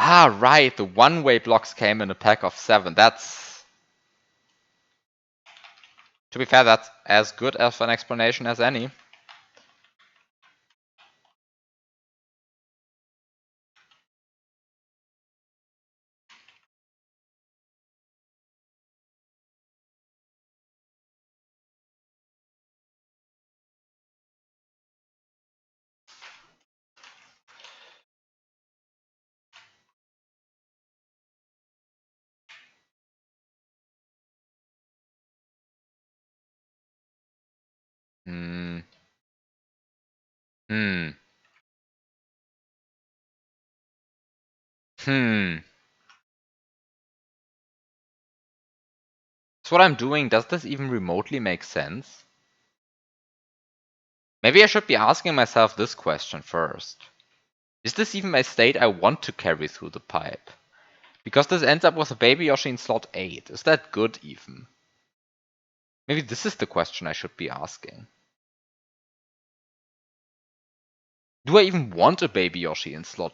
Ah, right, the one-way blocks came in a pack of 7. That's... To be fair, that's as good of an explanation as any. Hmm. Hmm. Hmm. So what I'm doing, does this even remotely make sense? Maybe I should be asking myself this question first. Is this even my state I want to carry through the pipe? Because this ends up with a baby Yoshi in slot 8. Is that good even? Maybe this is the question I should be asking. Do I even want a baby Yoshi in slot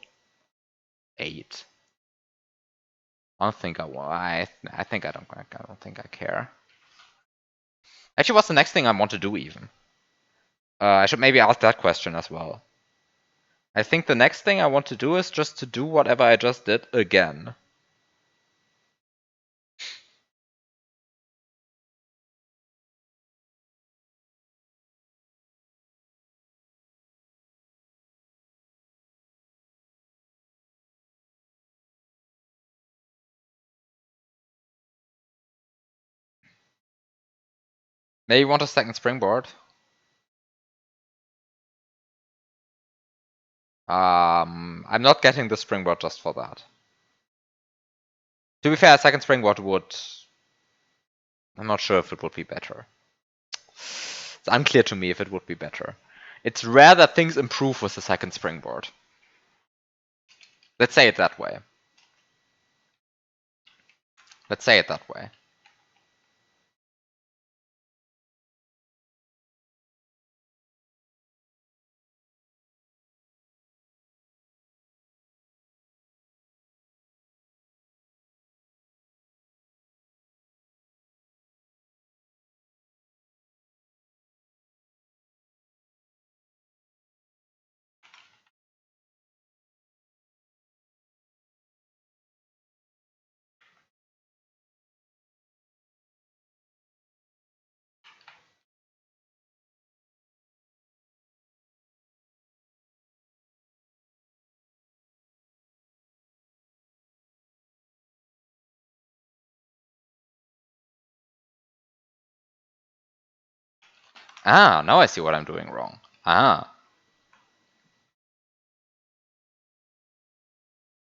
8? I don't think I want. I think I don't think I care. Actually, what's the next thing I want to do even? I should maybe ask that question as well. I think the next thing I want to do is just to do whatever I just did again. Maybe you want a second springboard? I'm not getting the springboard just for that. To be fair, a second springboard would... I'm not sure if it would be better. It's unclear to me if it would be better. It's rare that things improve with the second springboard. Let's say it that way. Let's say it that way. Ah, now I see what I'm doing wrong. Ah.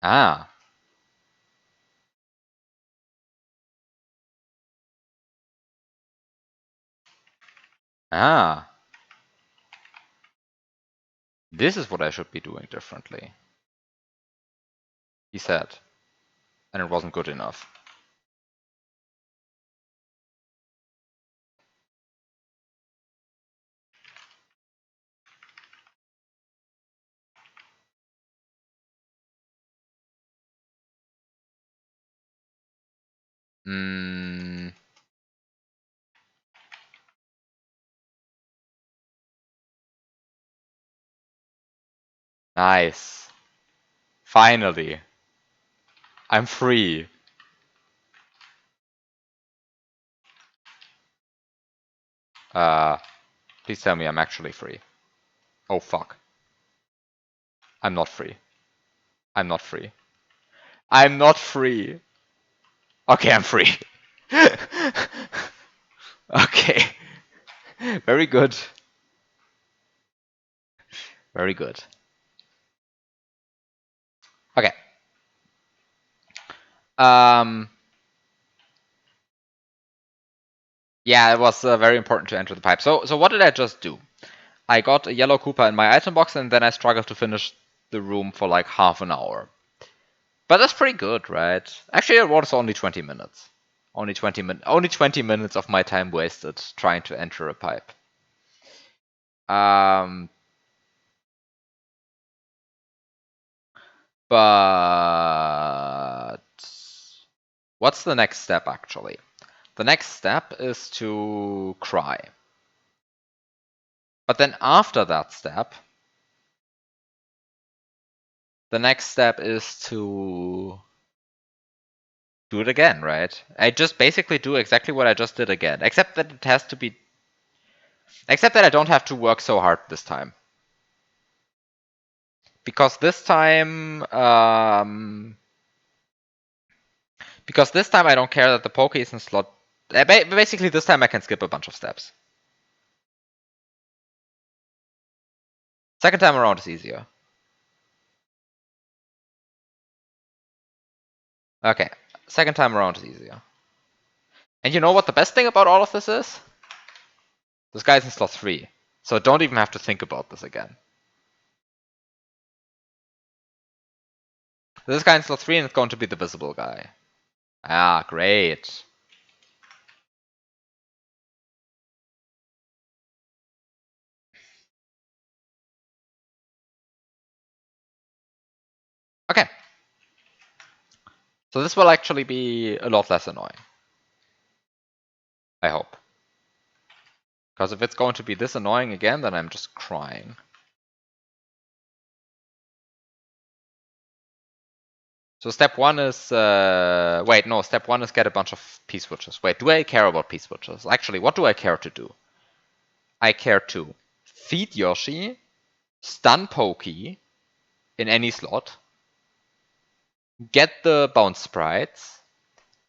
Ah. Ah. This is what I should be doing differently, he said. And it wasn't good enough. Hmm. Nice. Finally. I'm free. Please tell me I'm actually free. Oh, fuck. I'm not free. I'm not free. I'm not free. Okay, I'm free. Okay. Very good. Very good. Okay. Um. Yeah, it was very important to enter the pipe. So what did I just do? I got a yellow Koopa in my item box, and then I struggled to finish the room for like half an hour. But that's pretty good, right? Actually, it was only 20 minutes. Only 20 minutes of my time wasted trying to enter a pipe. But what's the next step actually? The next step is to cry. But then after that step, the next step is to do it again, right? I just basically do exactly what I just did again, except that it has to be. Except that I don't have to work so hard this time. Because this time. Because this time I don't care that the poke is in slot. Basically, this time I can skip a bunch of steps. Second time around is easier. Okay, second time around is easier. And you know what the best thing about all of this is? This guy's in slot 3, so don't even have to think about this again. This guy in slot 3 and it's going to be the visible guy. Ah, great. Okay. So this will actually be a lot less annoying. I hope. Because if it's going to be this annoying again, then I'm just crying. So step 1 is... wait, no, step 1 is get a bunch of P-switches. Wait, do I care about P-switches? Actually, what do I care to do? I care to feed Yoshi, stun Pokey in any slot, get the bounce sprites,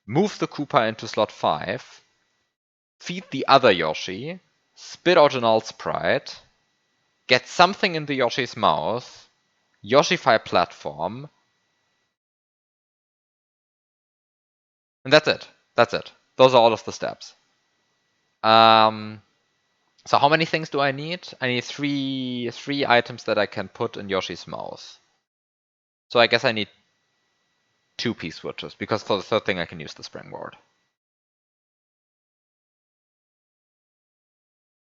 move the Koopa into slot 5, feed the other Yoshi, spit out an alt sprite, get something in the Yoshi's mouth, Yoshify platform, and that's it. That's it. Those are all of the steps. So how many things do I need? I need three items that I can put in Yoshi's mouth. So I guess I need 2 P-switches, because for the third thing I can use the springboard.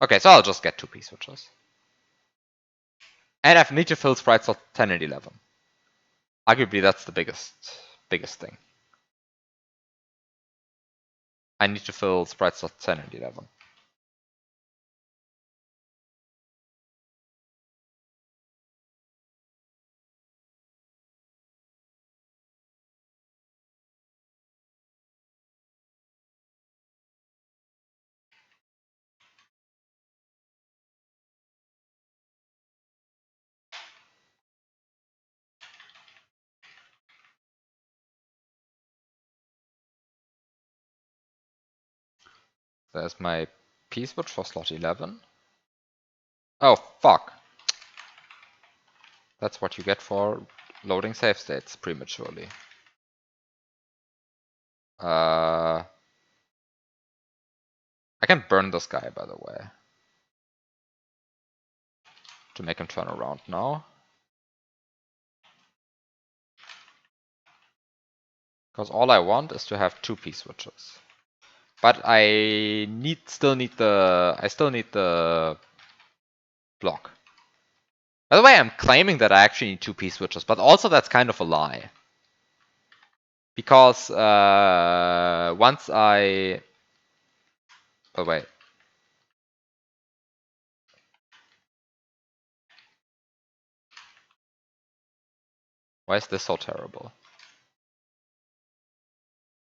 Okay, so I'll just get 2 P-switches. And I need to fill sprite slot 10 and 11. Arguably that's the biggest thing. I need to fill sprite slot 10 and 11. There's my P-switch for slot 11. Oh, fuck. That's what you get for loading save states prematurely. I can burn this guy, by the way, to make him turn around now. Because all I want is to have 2 P-switches. But I still need the block. By the way, I'm claiming that I actually need 2 P-switches, but also that's kind of a lie. Because once I... Oh, wait. Why is this so terrible?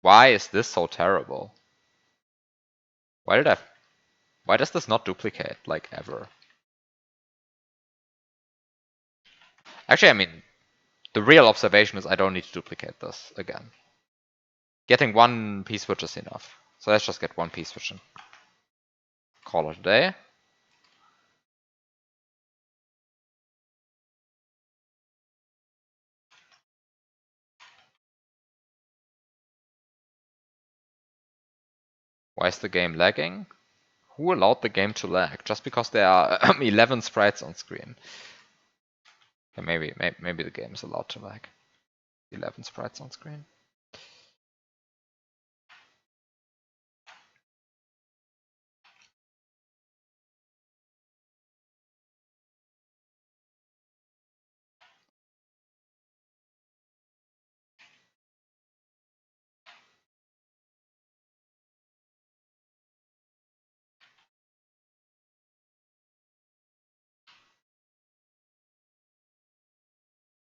Why is this so terrible? Why does this not duplicate, like, ever? Actually, I mean, the real observation is I don't need to duplicate this again. Getting 1 P-switch is enough. So let's just get 1 P-switch and call it a day. Why is the game lagging? Who allowed the game to lag? Just because there are 11 sprites on screen. Okay, maybe the game is allowed to lag. 11 sprites on screen.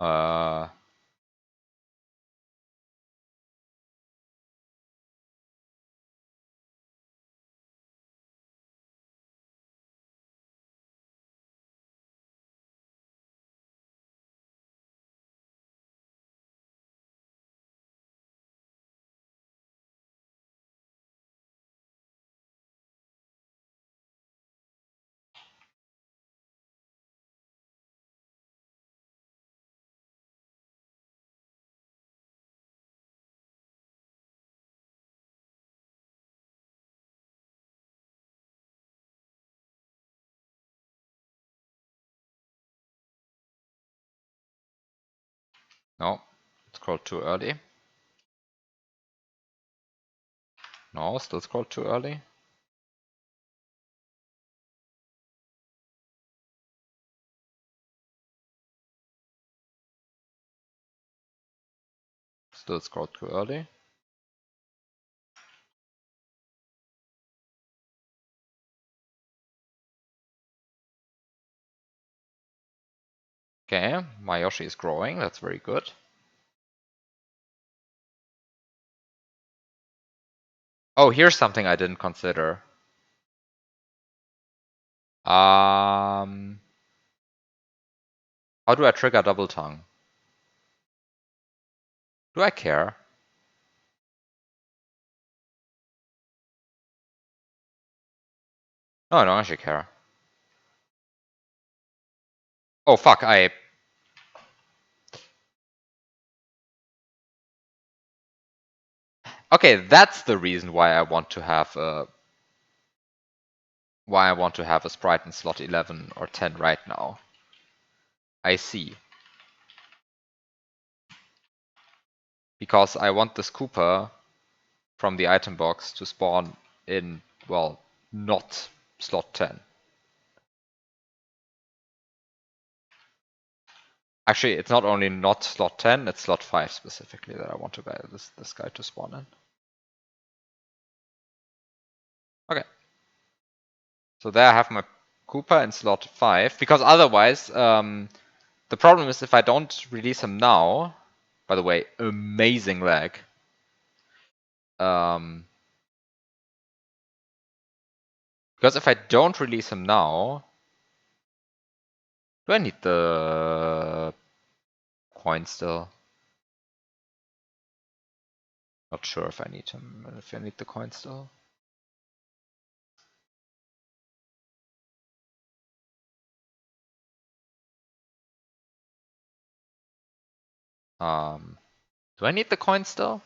Uh, no, scrolled too early. No, still scrolled too early. Still scrolled too early. Okay, my Yoshi is growing, that's very good. Oh, here's something I didn't consider. How do I trigger double tongue? Do I care? No, I don't actually care. Oh fuck, Okay, that's the reason why I want to have a sprite in slot 11 or 10 right now. I see. Because I want this Koopa from the item box to spawn in, well, not slot 10. Actually, it's not only not slot 10, it's slot 5 specifically that I want to get this guy to spawn in. Okay. So there I have my Koopa in slot 5, because otherwise, the problem is if I don't release him now, by the way, amazing lag. Because if I don't release him now, do I need the coin still? Not sure if I need him, if I need the coin still. Do I need the coin still?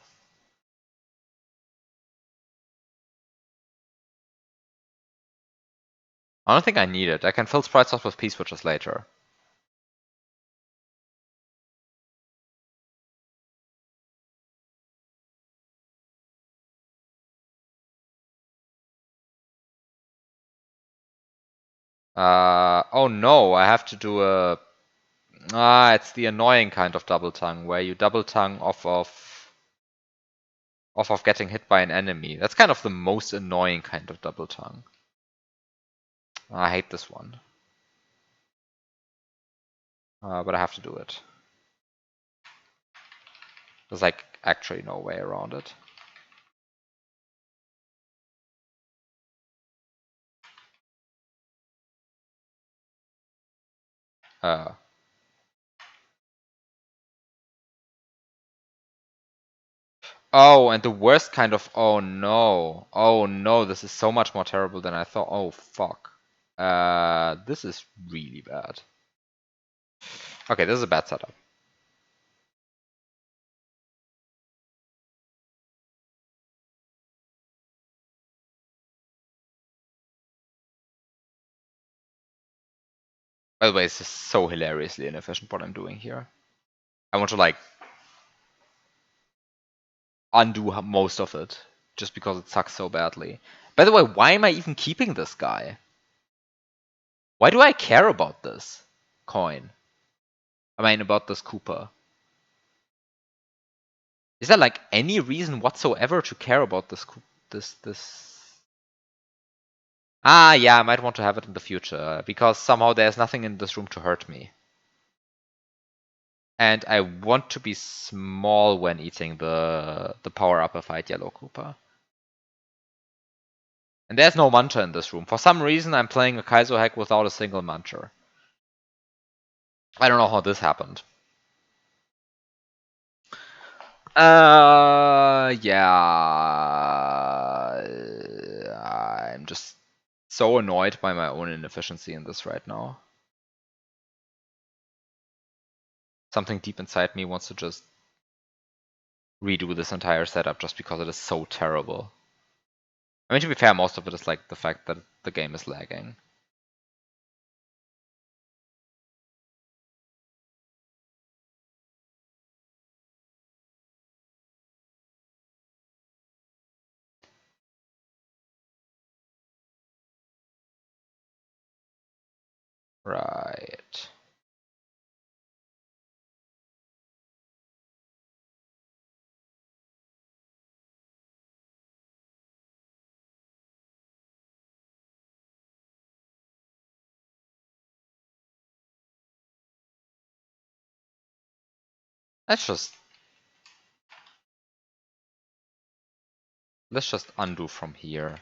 I don't think I need it. I can fill sprite slots with P-switches later. Oh no, I have to do a... it's the annoying kind of double tongue, where you double tongue off of getting hit by an enemy. That's kind of the most annoying kind of double tongue. I hate this one. But I have to do it. There's like actually no way around it. Oh, and the worst kind of... Oh no. Oh no, this is so much more terrible than I thought. Oh fuck. This is really bad. Okay, this is a bad setup. By the way, this is so hilariously inefficient what I'm doing here. I want to like undo most of it just because it sucks so badly. By the way, why am I even keeping this guy? Why do I care about this coin? I mean, about this Cooper. Is there like any reason whatsoever to care about this? Ah, yeah, I might want to have it in the future because somehow there's nothing in this room to hurt me. And I want to be small when eating the power-up of fight yellow Koopa. And there's no mantra in this room. For some reason, I'm playing a Kaizo hack without a single mantra. I don't know how this happened. Yeah. I'm just so annoyed by my own inefficiency in this right now. Something deep inside me wants to just redo this entire setup just because it is so terrible. I mean, to be fair, most of it is like the fact that the game is lagging. Right. Let's just undo from here.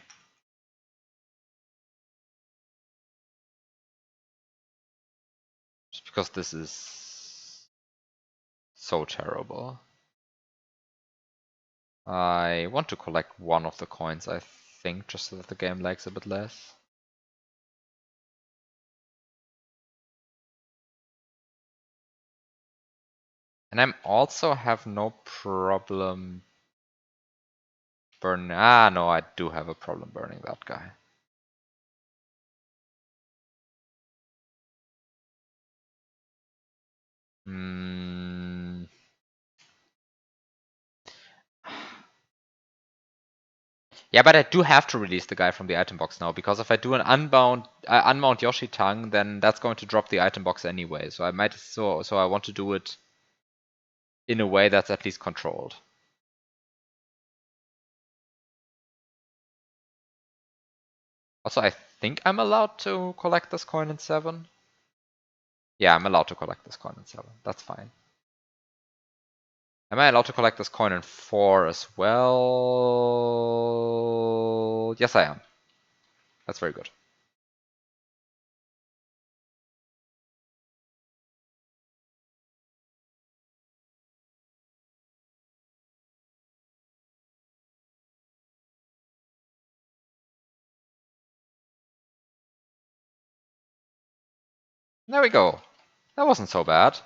Just because this is so terrible. I want to collect one of the coins, I think, just so that the game lags a bit less. And I'm also have no problem burning. Ah, no, I do have a problem burning that guy. Hmm. Yeah, but I do have to release the guy from the item box now, because if I do an unmount Yoshi Tongue, then that's going to drop the item box anyway. So I might so I want to do it in a way that's at least controlled. Also, I think I'm allowed to collect this coin in 7. Yeah, I'm allowed to collect this coin in 7. That's fine. Am I allowed to collect this coin in 4 as well? Yes, I am. That's very good. There we go. That wasn't so bad.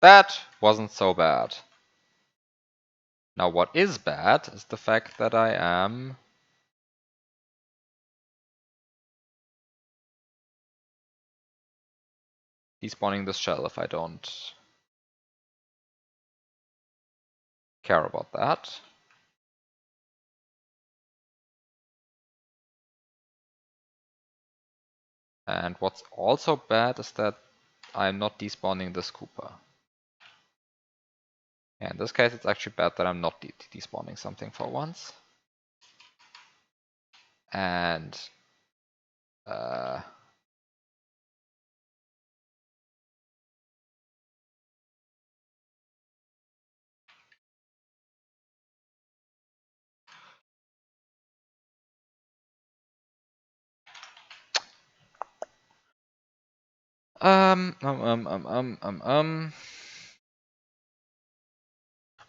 That wasn't so bad. Now, what is bad is the fact that I am despawning this shell if I don't care about that. And what's also bad is that I'm not despawning this Koopa. Yeah, in this case, it's actually bad that I'm not despawning something for once. And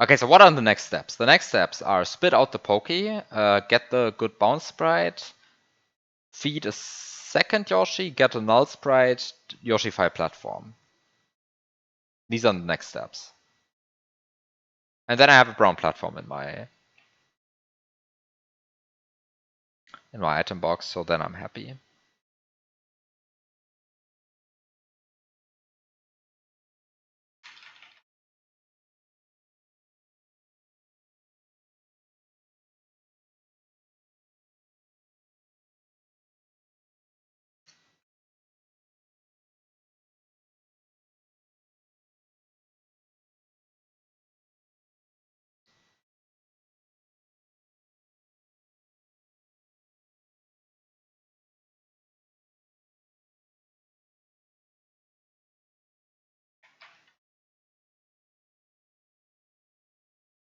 Okay, so what are the next steps? The next steps are spit out the Pokey, get the good bounce sprite, feed a second Yoshi, get a null sprite, Yoshi-fi platform. These are the next steps. And then I have a brown platform in my in my item box, so then I'm happy.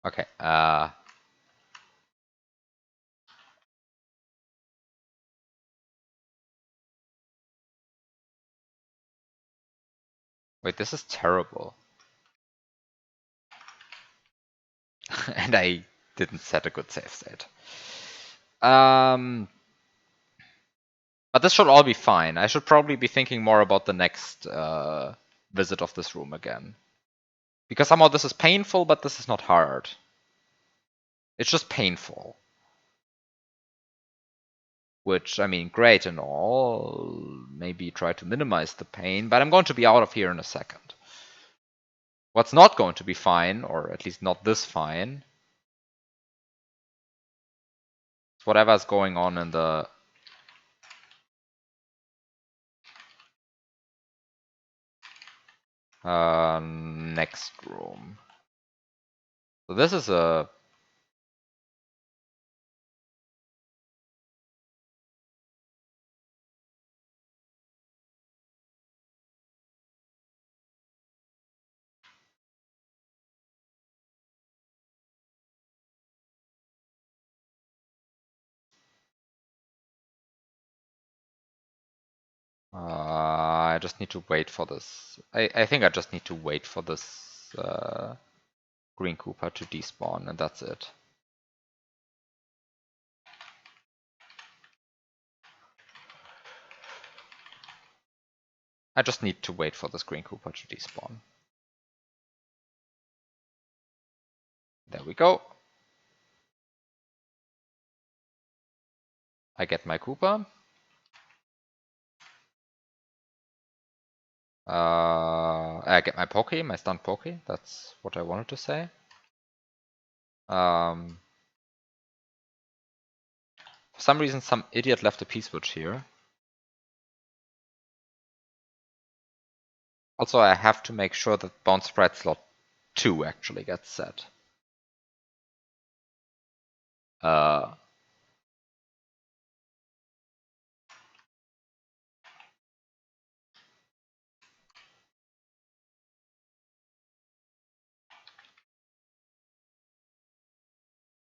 Okay, wait, this is terrible. And I didn't set a good save state. But this should all be fine. I should probably be thinking more about the next visit of this room again. Because somehow this is painful, but this is not hard. It's just painful. Which, I mean, great and all. Maybe try to minimize the pain, but I'm going to be out of here in a second. What's not going to be fine, or at least not this fine, is whatever's going on in the next room. So this is a... I just need to wait for this. I think I just need to wait for this Green Cooper to despawn, and that's it. I just need to wait for this Green Cooper to despawn. There we go. I get my Cooper. I get my Poke, my stunned Poke. That's what I wanted to say. For some reason, some idiot left a P-switch here. Also, I have to make sure that Bounce Sprite slot 2 actually gets set.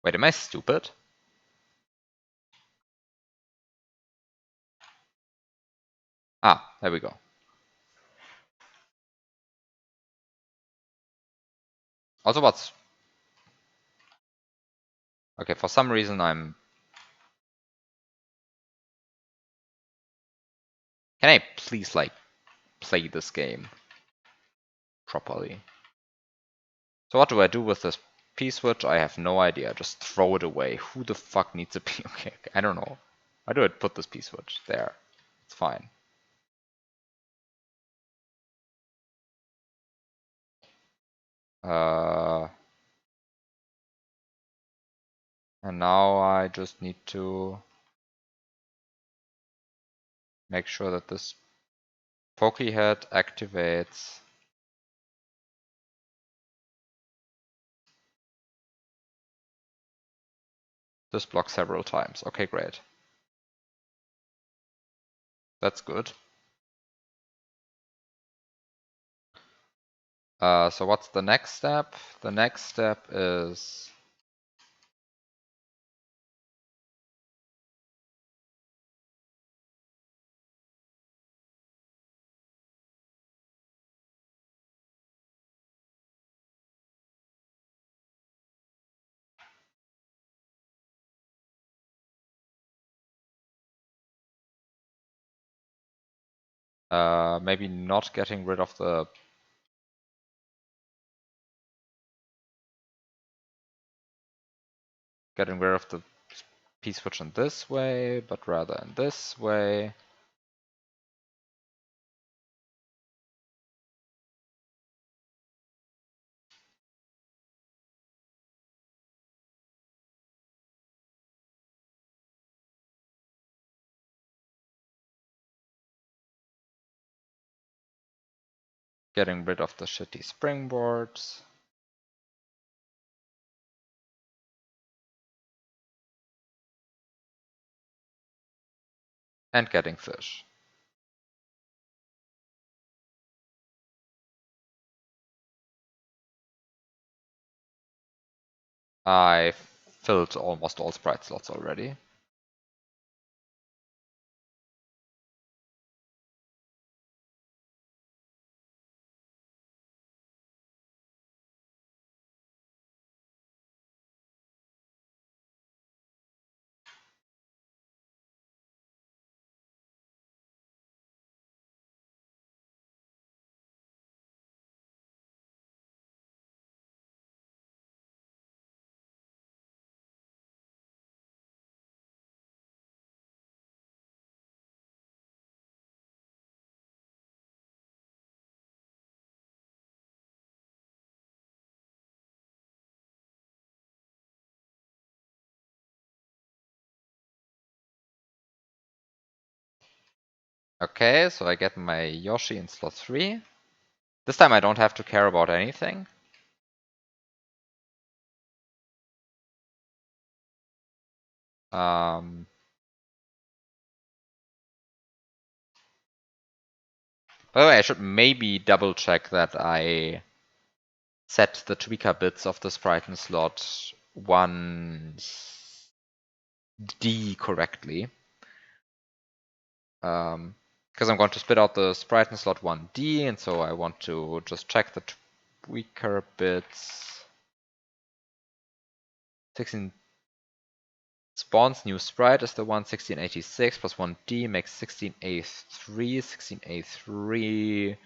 Wait, am I stupid? Ah, there we go. Also, what's... Okay, for some reason I'm... Can I please, like, play this game properly? So what do I do with this P-switch? I have no idea. Just throw it away. Who the fuck needs a P? Okay, I don't know. Why do I put this P-switch there? It's fine. And now I just need to make sure that this Pokehead activates. This block several times. Okay, great. That's good. So what's the next step? The next step is... maybe not getting rid of the... P-switch in this way, but rather in this way. Getting rid of the shitty springboards. And getting fish. I filled almost all sprite slots already. Okay, so I get my Yoshi in slot 3. This time I don't have to care about anything. By the way, I should maybe double check that I set the tweaker bits of the sprite in slot 1D correctly. Because I'm going to spit out the sprite in slot 1D, and so I want to just check the tweaker bits. 16 spawns new sprite is the one 1686 plus 1D makes 16A3. 16A3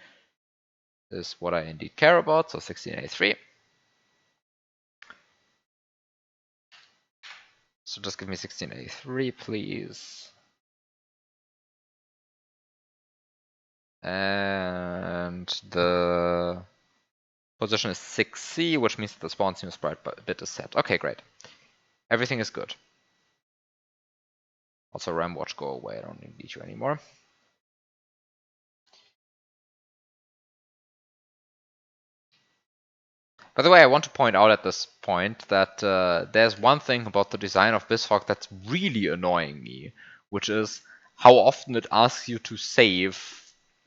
is what I indeed care about, so 16A3. So just give me 16A3, please. And the position is 6C, which means that the spawn's new sprite bit is set. Okay, great. Everything is good. Also, Ramwatch, go away. I don't need you anymore. By the way, I want to point out at this point that there's one thing about the design of BizHawk that's really annoying me, which is how often it asks you to save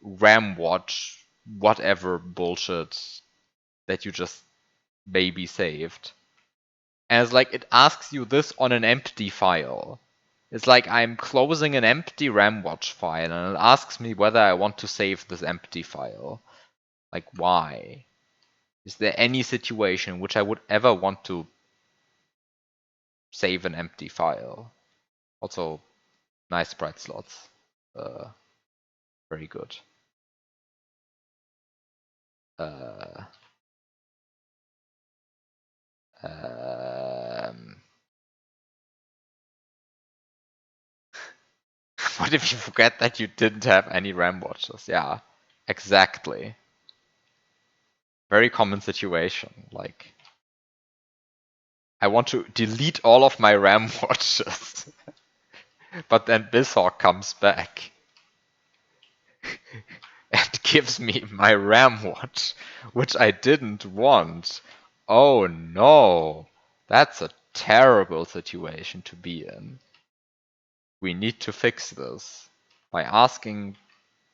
Ramwatch whatever bullshit that you just maybe saved. And it's like it asks you this on an empty file. It's like I'm closing an empty Ramwatch file and it asks me whether I want to save this empty file. Like, why? Is there any situation in which I would ever want to save an empty file? Also, nice sprite slots. Very good. What if you forget that you didn't have any RAM watches? Yeah, exactly. Very common situation. Like, I want to delete all of my RAM watches, but then BizHawk comes back and gives me my RAM watch, which I didn't want. Oh no, that's a terrible situation to be in. We need to fix this by asking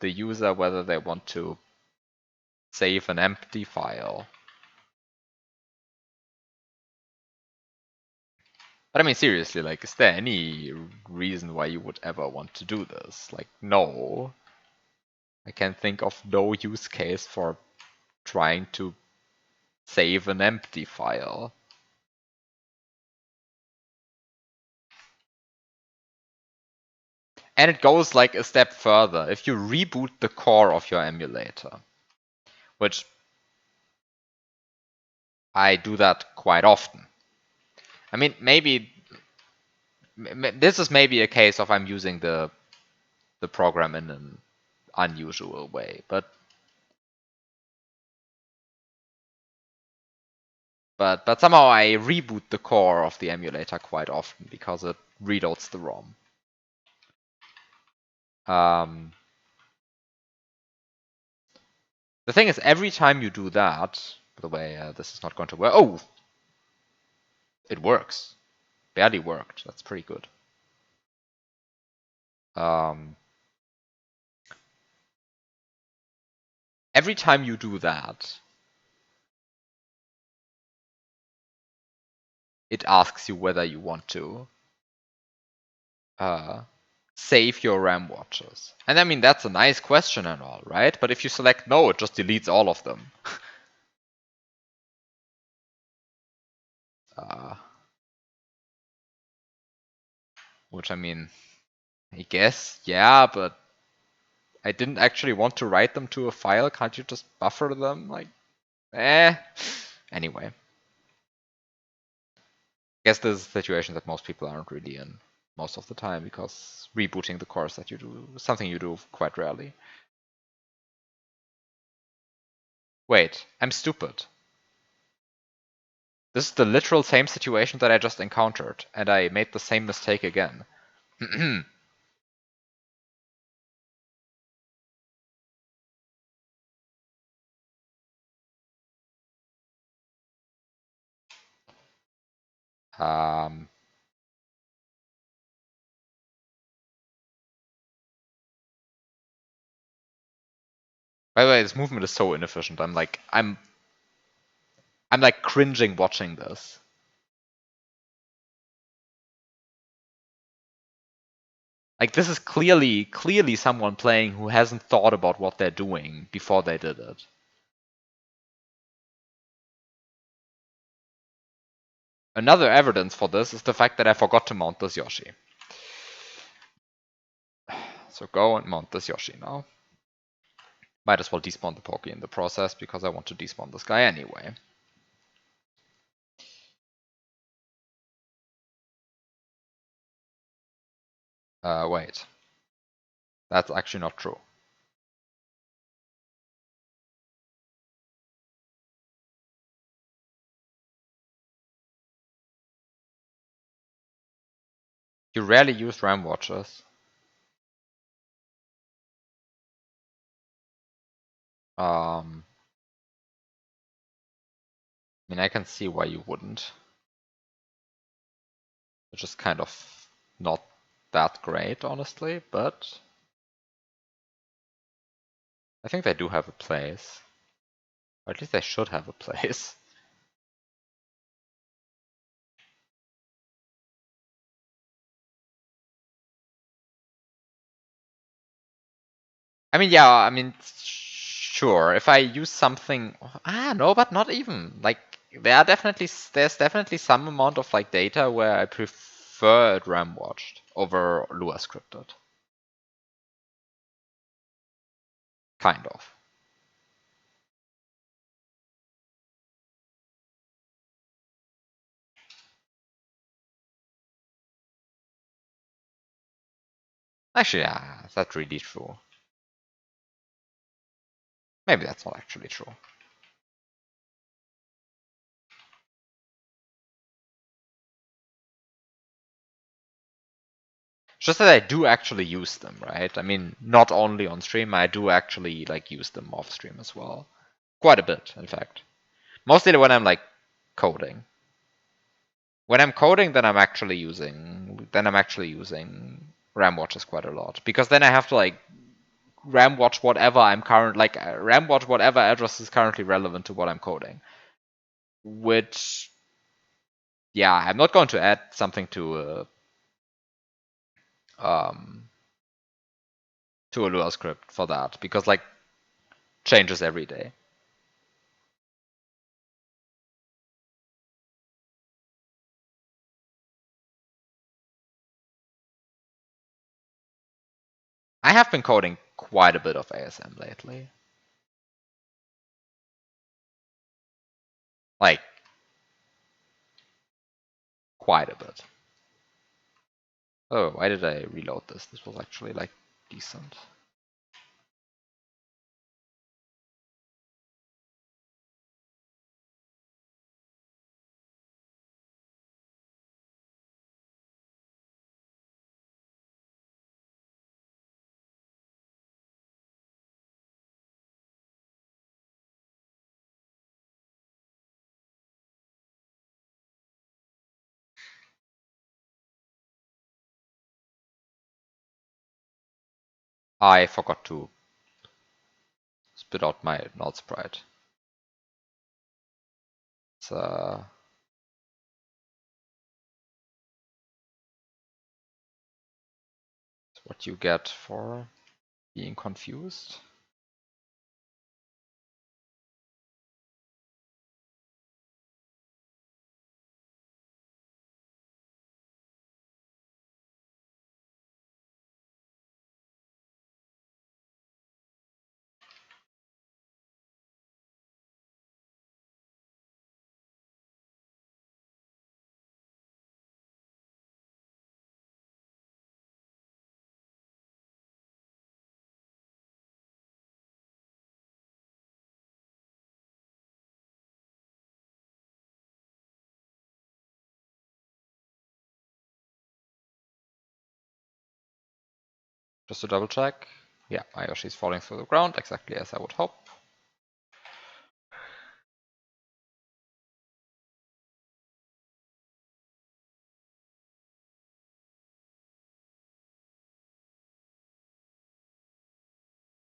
the user whether they want to save an empty file. But I mean, seriously, like, is there any reason why you would ever want to do this? Like, no. I can think of no use case for trying to save an empty file. And it goes like a step further. If you reboot the core of your emulator, which I do that quite often. I mean, maybe This is maybe a case of I'm using the program in an unusual way, but somehow I reboot the core of the emulator quite often because it reloads the ROM. The thing is, every time you do that, by the way, this is not going to work. Oh, it works. Barely worked. That's pretty good. Every time you do that, it asks you whether you want to save your RAM watches. And I mean, that's a nice question and all, right? But if you select no, it just deletes all of them. Which I mean, I guess, yeah, but I didn't actually want to write them to a file. Can't you just buffer them? Like, eh. Anyway, I guess this is a situation that most people aren't really in most of the time because rebooting the cores that you do is something you do quite rarely. Wait, I'm stupid. This is the literal same situation that I just encountered, and I made the same mistake again. um, by the way, this movement is so inefficient. I'm like cringing watching this. Like this is clearly someone playing who hasn't thought about what they're doing before they did it. Another evidence for this is the fact that I forgot to mount this Yoshi. So go and mount this Yoshi now. Might as well despawn the Poke in the process because I want to despawn this guy anyway. Wait. That's actually not true. You rarely use RAM watches. I mean, I can see why you wouldn't. It's just kind of not that great, honestly, but I think they do have a place. Or at least they should have a place. I mean, yeah, I mean, sure. If I use something, no, but not even. Like, there's definitely some amount of like data where I prefer it RAM watched over Lua scripted. Kind of. Actually, yeah, that's really true. Maybe that's not actually true. It's just that I do actually use them, right? I mean, not only on stream, I do actually like use them off stream as well. Quite a bit, in fact. Mostly when I'm like coding. When I'm coding, then I'm actually using RAM watches quite a lot because then I have to like RAM watch whatever I'm current like RAM watch whatever address is currently relevant to what I'm coding. Which, yeah, I'm not going to add something to a Lua script for that because like changes every day. I have been coding quite a bit of ASM lately. Like quite a bit. Oh, why did I reload this? This was actually like decent. I forgot to spit out my null sprite. It's what you get for being confused. Just to double check. Yeah, my Yoshi's falling through the ground, exactly as I would hope.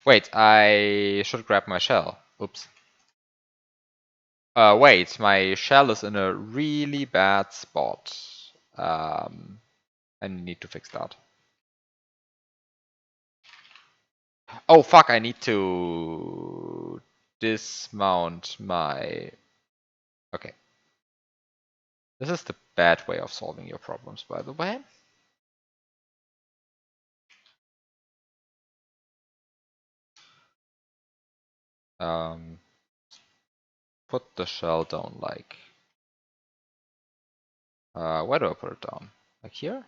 Wait, I should grab my shell. Oops. Wait, my shell is in a really bad spot. I need to fix that. Oh fuck, I need to dismount my... Okay. This is the bad way of solving your problems, by the way. Put the shell down like... where do I put it down? Like here?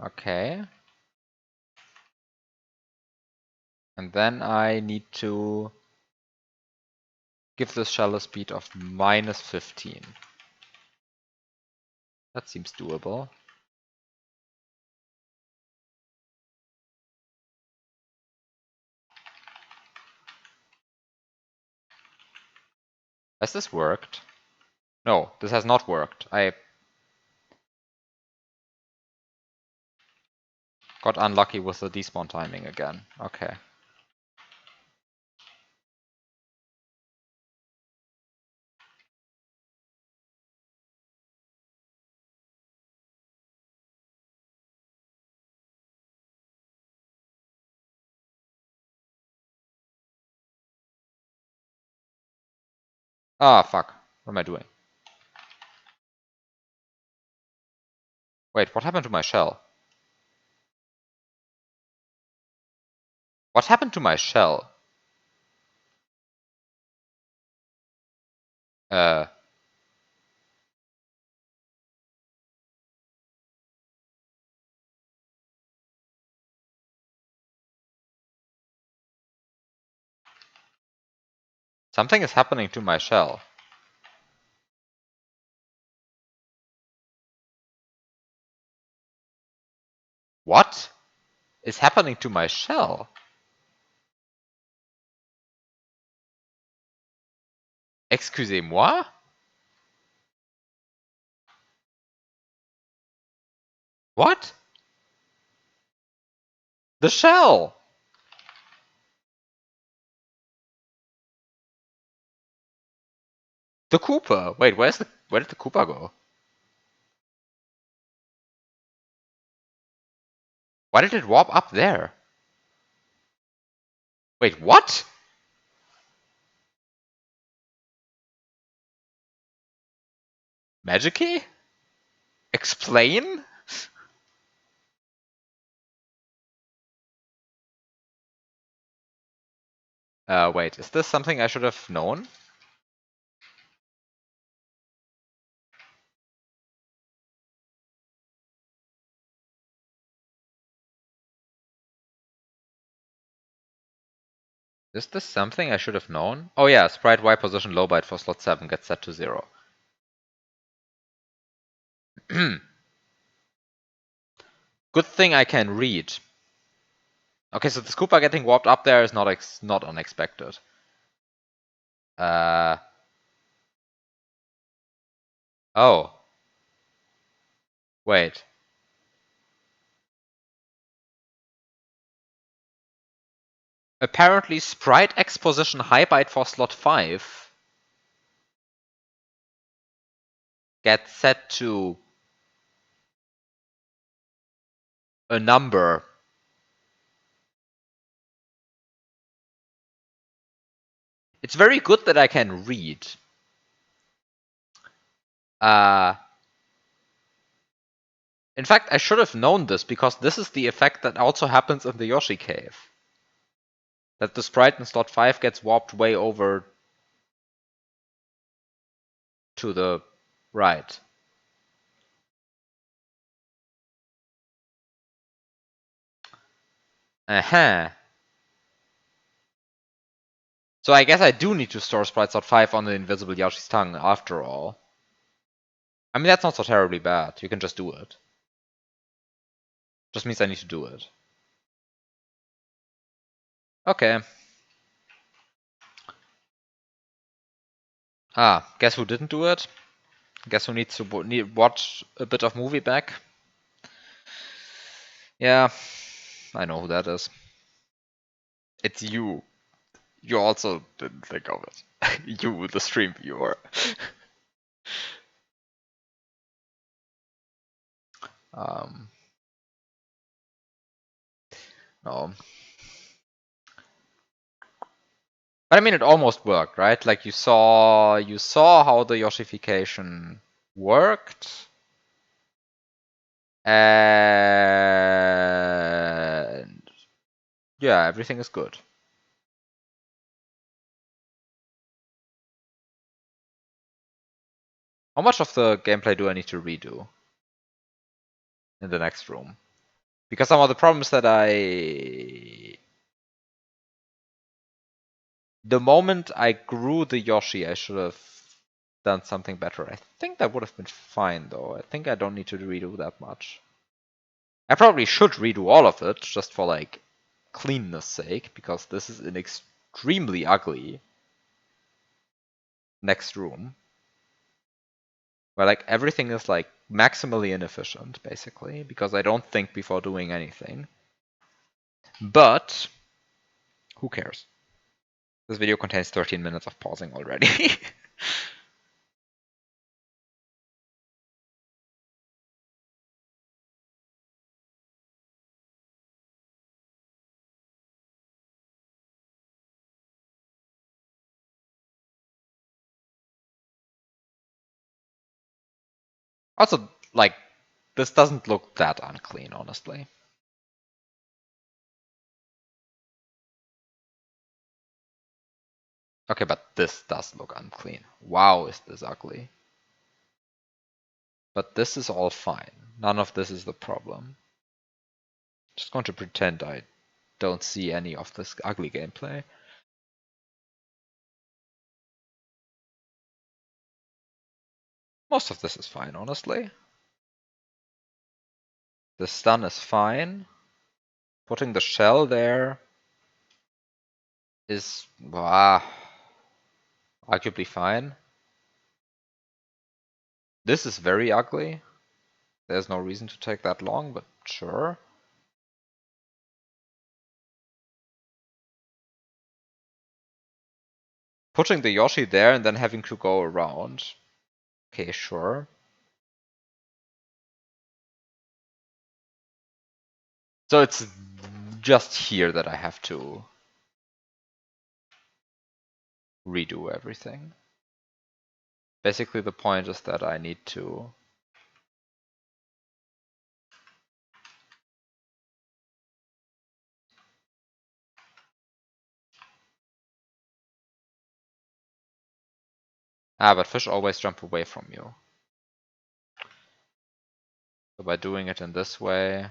Okay. And then I need to give this shell a speed of -15. That seems doable. Has this worked? No, this has not worked. I got unlucky with the despawn timing again. Okay. Ah, fuck. What am I doing? Wait, what happened to my shell? What happened to my shell? Uh, something is happening to my shell. What is happening to my shell? Excusez-moi? What? The shell! The Koopa! Wait, where did the Koopa go? Why did it warp up there? Wait, what? Magikey? Explain? Wait, is this something I should have known? Is this something I should have known? Oh yeah, sprite Y position low byte for slot 7 gets set to 0. Good thing I can read. Okay, so the Koopa getting warped up there is not unexpected. Oh. Wait. Apparently sprite X position high byte for slot 5 gets set to a number. It's very good that I can read. In fact, I should have known this because this is the effect that also happens in the Yoshi cave. That the sprite in slot 5 gets warped way over to the right. So I guess I do need to store sprite slot 5 on the invisible Yoshi's tongue after all. I mean, that's not so terribly bad. You can just do it. Just means I need to do it. Okay. Guess who didn't do it? Guess who needs to watch a bit of movie back? Yeah, I know who that is. It's you. You also didn't think of it. You, the stream viewer. No. But I mean, it almost worked, right? Like you saw how the Yoshification worked. And yeah, everything is good. How much of the gameplay do I need to redo in the next room? Because some of the problems that the moment I grew the Yoshi, I should have done something better. I think that would have been fine, though. I think I don't need to redo that much. I probably should redo all of it, just for, like, cleanness sake, because this is an extremely ugly next room. Where, like, everything is, like, maximally inefficient, basically, because I don't think before doing anything. But, who cares? This video contains 13 minutes of pausing already. Also, like, this doesn't look that unclean, honestly. Okay, but this does look unclean. Wow, is this ugly. But this is all fine. None of this is the problem. Just going to pretend I don't see any of this ugly gameplay. Most of this is fine, honestly. The stun is fine. Putting the shell there is arguably fine. This is very ugly. There's no reason to take that long, but sure. Putting the Yoshi there and then having to go around. Okay, sure. So it's just here that I have to redo everything. Basically, the point is that I need to but fish always jump away from you. So by doing it in this way,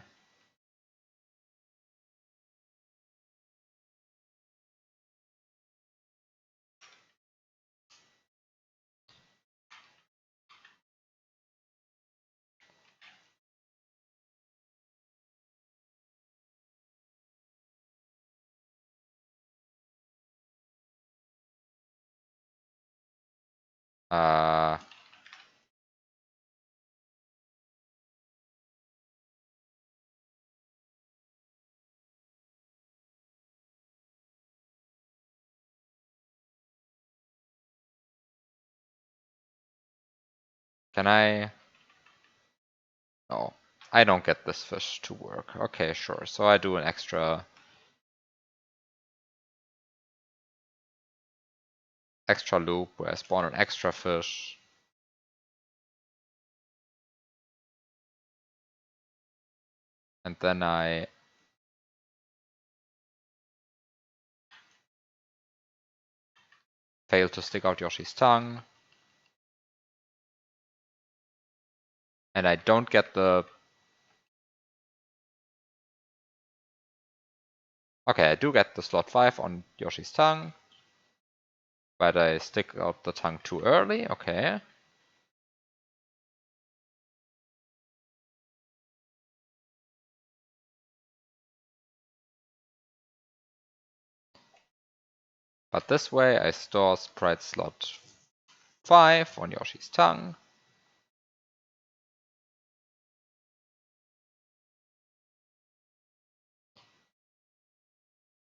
uh, can I? No, I don't get this fish to work. Okay, sure. So I do an extra loop where I spawn an extra fish. And then I fail to stick out Yoshi's tongue. And I don't get the... Okay, I do get the slot 5 on Yoshi's tongue. But I stick out the tongue too early. Okay. But this way I store sprite slot 5 on Yoshi's tongue.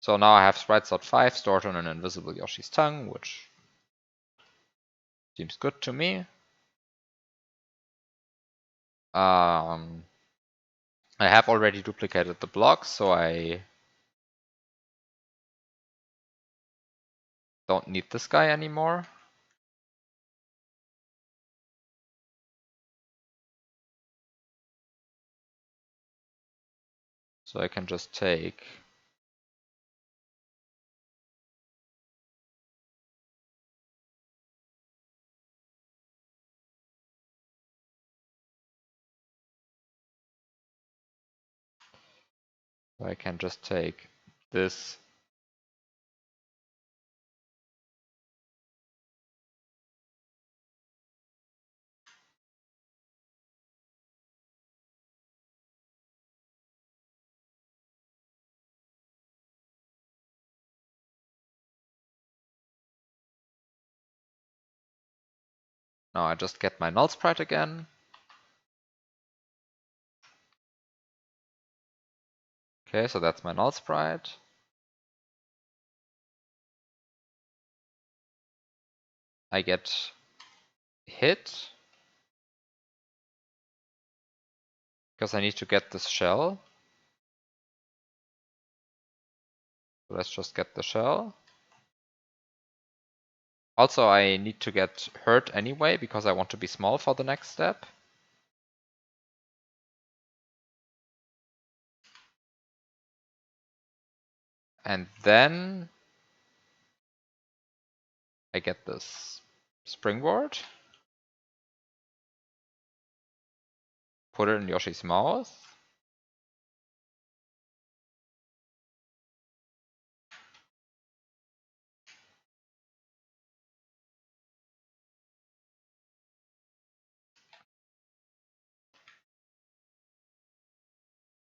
So now I have sprite slot 5 stored on an invisible Yoshi's tongue, which seems good to me. I have already duplicated the blocks, so I don't need this guy anymore. So I can just take this. Now I just get my null sprite again. Okay, so that's my null sprite. I get hit because I need to get this shell. So let's just get the shell. Also, I need to get hurt anyway because I want to be small for the next step. And then I get this springboard. Put it in Yoshi's mouth.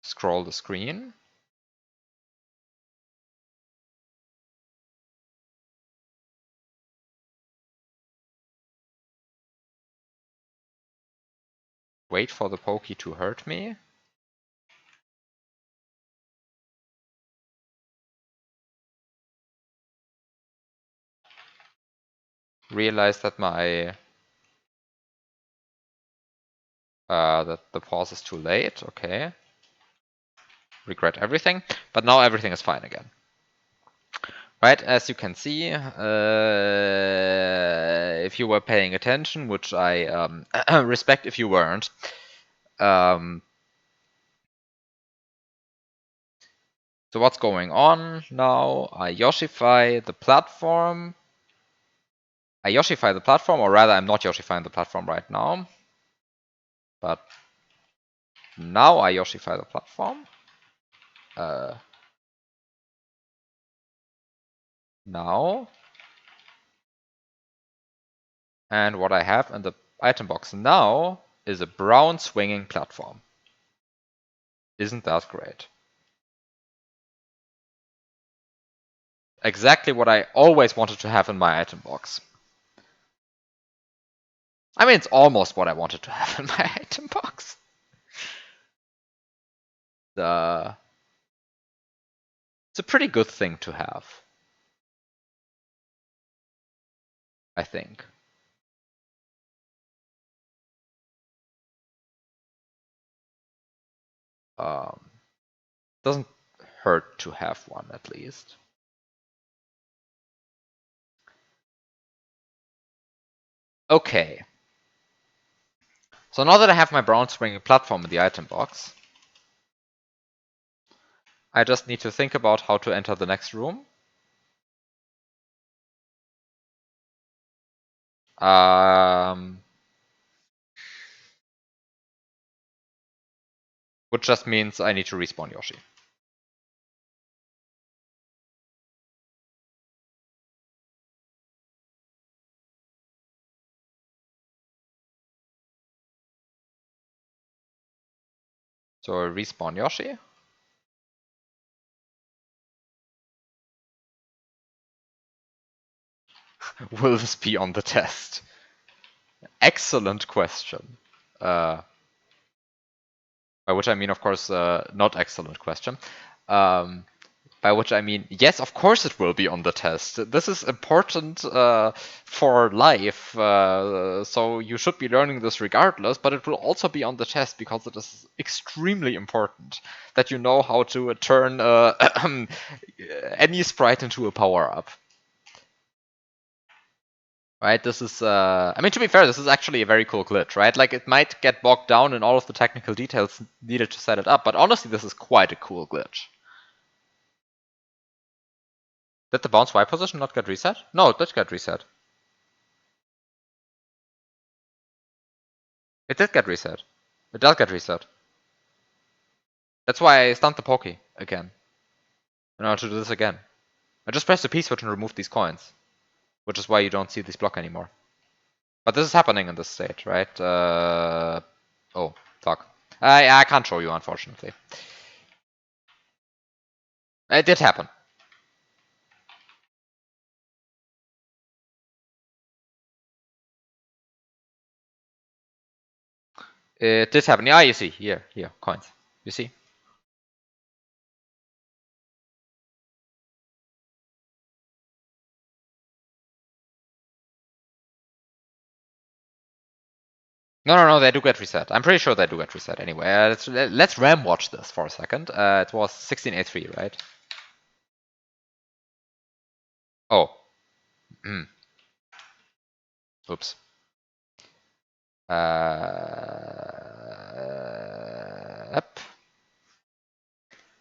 Scroll the screen. Wait for the Pokey to hurt me. realize that my that the pause is too late. Okay. Regret everything, but now everything is fine again. Right, as you can see, if you were paying attention, which I respect if you weren't, so what's going on now? I Yoshify the platform. Or rather, I'm not Yoshifying the platform right now. But now I Yoshify the platform. Now. And what I have in the item box now is a brown swinging platform. Isn't that great? Exactly what I always wanted to have in my item box. I mean, it's almost what I wanted to have in my item box. It's a pretty good thing to have, I think. Doesn't hurt to have one, at least. Okay. So now that I have my brown swinging platform in the item box, I just need to think about how to enter the next room. Which just means I need to respawn Yoshi. So I respawn Yoshi. Will this be on the test? Excellent question. By which I mean, of course, not excellent question. By which I mean, yes, of course it will be on the test. This is important for life, so you should be learning this regardless, but it will also be on the test because it is extremely important that you know how to turn any sprite into a power-up. Right, this is, I mean, to be fair, this is actually a very cool glitch, right? Like, it might get bogged down in all of the technical details needed to set it up, but honestly, this is quite a cool glitch. Did the bounce Y position not get reset? No, it did get reset. It did get reset. It does get reset. That's why I stunned the Pokey again. In order to do this again. I just pressed the P switch and removed these coins. Which is why you don't see this block anymore. But this is happening in this state, right? Oh, fuck. I can't show you, unfortunately. It did happen. It did happen. Yeah, you see. Here, coins. You see? No, they do get reset. I'm pretty sure they do get reset anyway. Let's RAM watch this for a second. It was 1683, right? Oh. Hmm. Oops. Yep.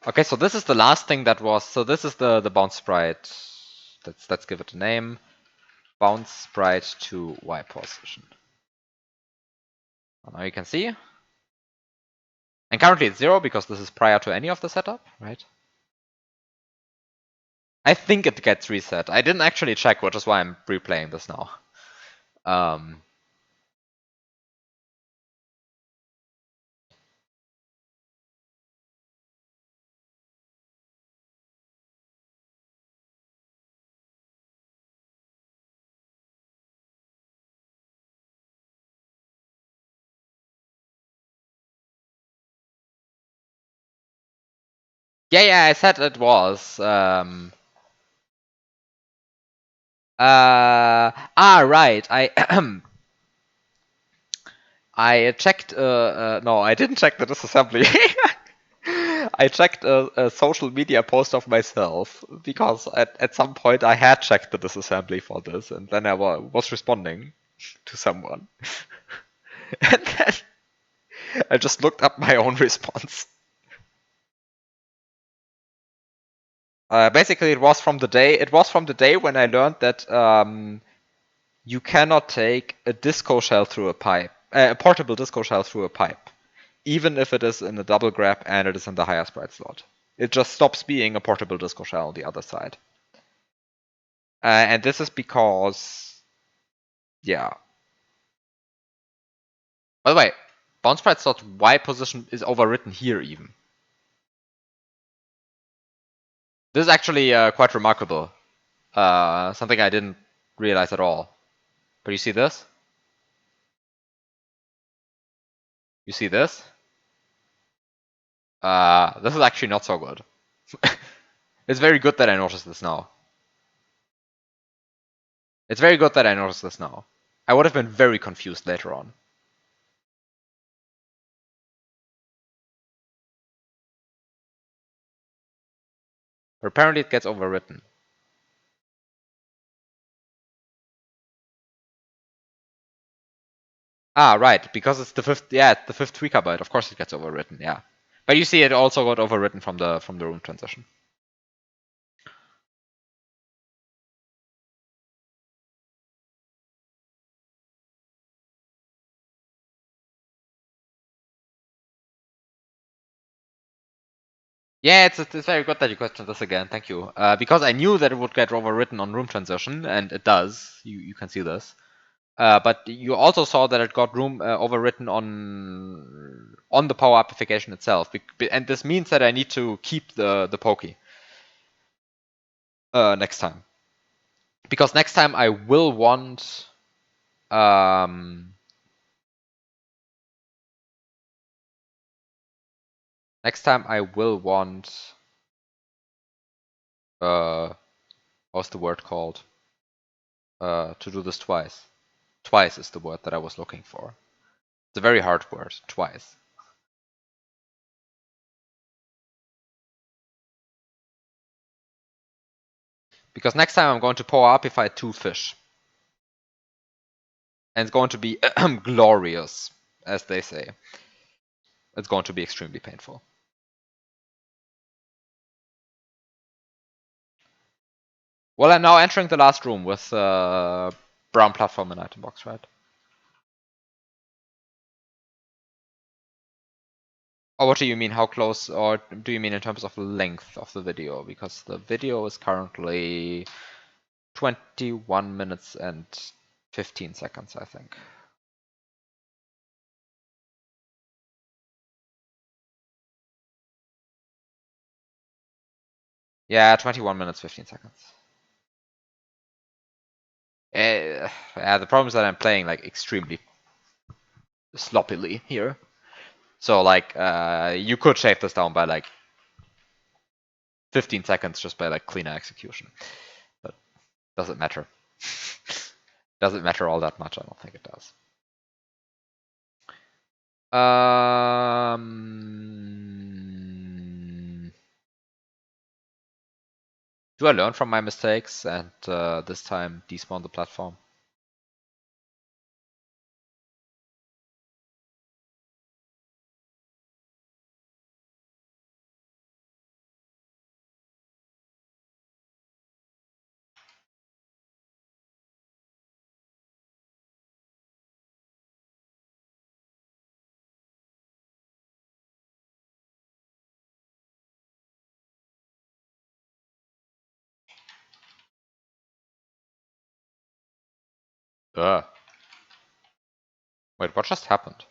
Okay, so this is the last thing that was. So this is the bounce sprite. Let's give it a name. Bounce sprite to Y position. Now you can see. And currently it's 0 because this is prior to any of the setup, right? I think it gets reset. I didn't actually check, which is why I'm replaying this now. Yeah, I said it was. Right. I checked. No, I didn't check the disassembly. I checked a social media post of myself because at some point I had checked the disassembly for this, and then I was responding to someone, and then I just looked up my own response. Basically, it was from the day. It was from the day when I learned that you cannot take a disco shell through a pipe, a portable disco shell through a pipe, even if it is in a double grab and it is in the higher sprite slot. It just stops being a portable disco shell on the other side. And this is because, yeah. By the way, bounce sprite slot Y position is overwritten here even. This is actually quite remarkable. Something I didn't realize at all. But you see this? You see this? This is actually not so good. It's very good that I noticed this now. It's very good that I noticed this now. I would have been very confused later on. But apparently it gets overwritten. Right, because it's the fifth. Yeah, it's the fifth 3 byte. Of course, it gets overwritten. Yeah, but you see, it also got overwritten from the room transition. Yeah, it's very good that you questioned this again. Thank you. Because I knew that it would get overwritten on room transition, and it does. You can see this. But you also saw that it got room overwritten on the power amplification itself, and this means that I need to keep the pokey next time, because next time I will want next time I will want what's the word called? To do this twice. Twice is the word that I was looking for. It's a very hard word. Twice. Because next time I'm going to power upify 2 fish. And it's going to be glorious, as they say. It's going to be extremely painful. Well, I'm now entering the last room with brown platform and item box, right? Or what do you mean, how close, or do you mean in terms of length of the video? Because the video is currently 21 minutes and 15 seconds, I think. Yeah, 21 minutes, 15 seconds. Yeah, the problem is that I'm playing like extremely sloppily here. So like, you could shave this down by like 15 seconds just by like cleaner execution. But doesn't matter. Doesn't matter all that much, I don't think it does. Do I learn from my mistakes and this time despawn the platform? Ugh. Wait, what just happened?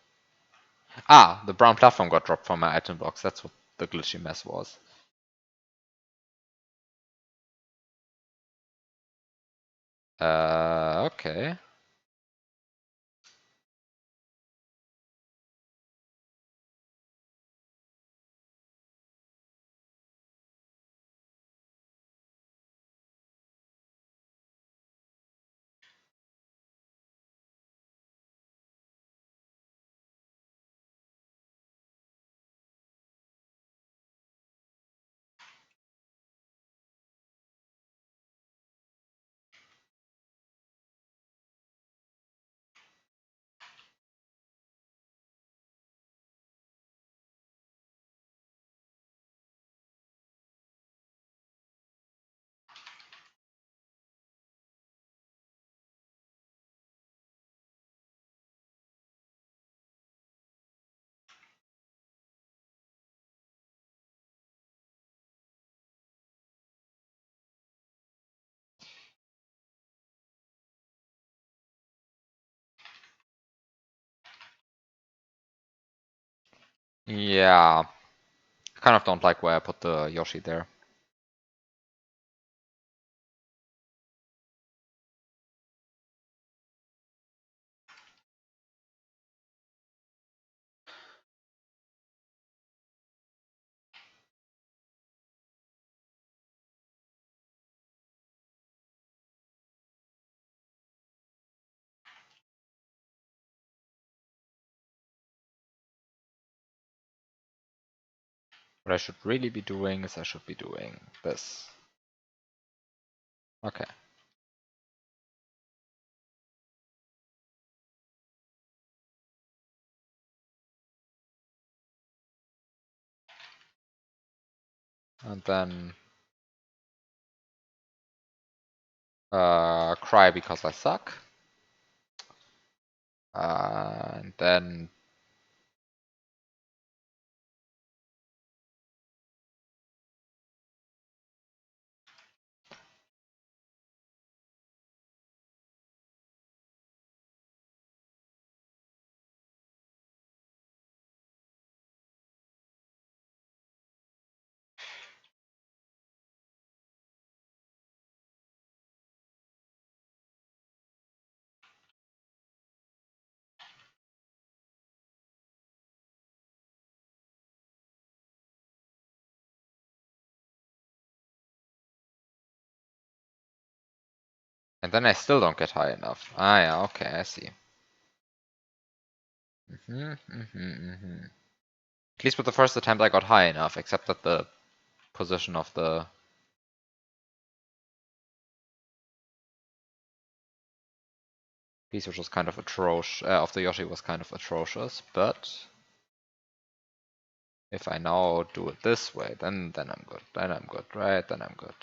The brown platform got dropped from my item box. That's what the glitchy mess was. Okay. Yeah. I kind of don't like where I put the Yoshi there. What I should really be doing is I should be doing this. Okay. And then cry because I suck. And then I still don't get high enough. Ah yeah, okay, I see. At least with the first attempt I got high enough, except that the position of the piece which was kind of atrocious, of the Yoshi was kind of atrocious, but if I now do it this way, then I'm good. Then I'm good, right? Then I'm good.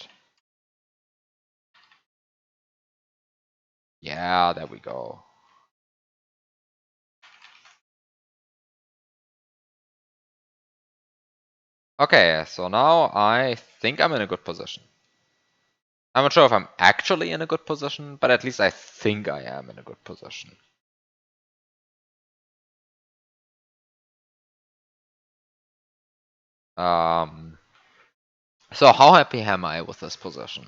Yeah, there we go. Okay, so now I think I'm in a good position. I'm not sure if I'm actually in a good position, but at least I think I am in a good position. So how happy am I with this position?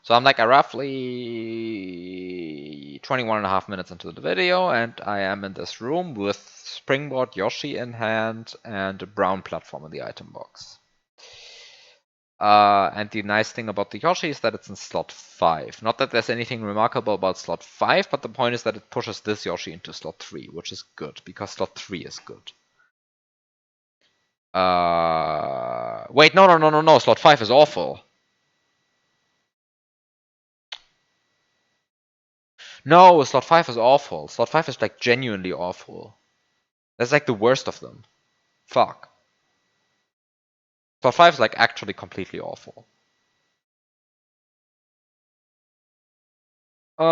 So I'm like a roughly 21 and a half minutes into the video, and I am in this room with Springboard Yoshi in hand and a brown platform in the item box. And the nice thing about the Yoshi is that it's in slot 5. Not that there's anything remarkable about slot 5, but the point is that it pushes this Yoshi into slot 3, which is good, because slot 3 is good. Wait, no, slot 5 is awful. No, slot 5 is awful. Slot 5 is like genuinely awful. That's like the worst of them. Fuck. Slot 5 is like actually completely awful. How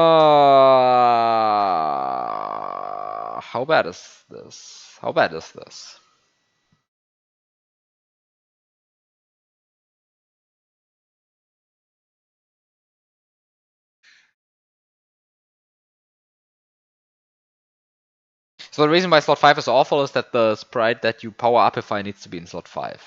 bad is this? How bad is this? So the reason why slot 5 is awful is that the sprite that you power upify needs to be in slot 5.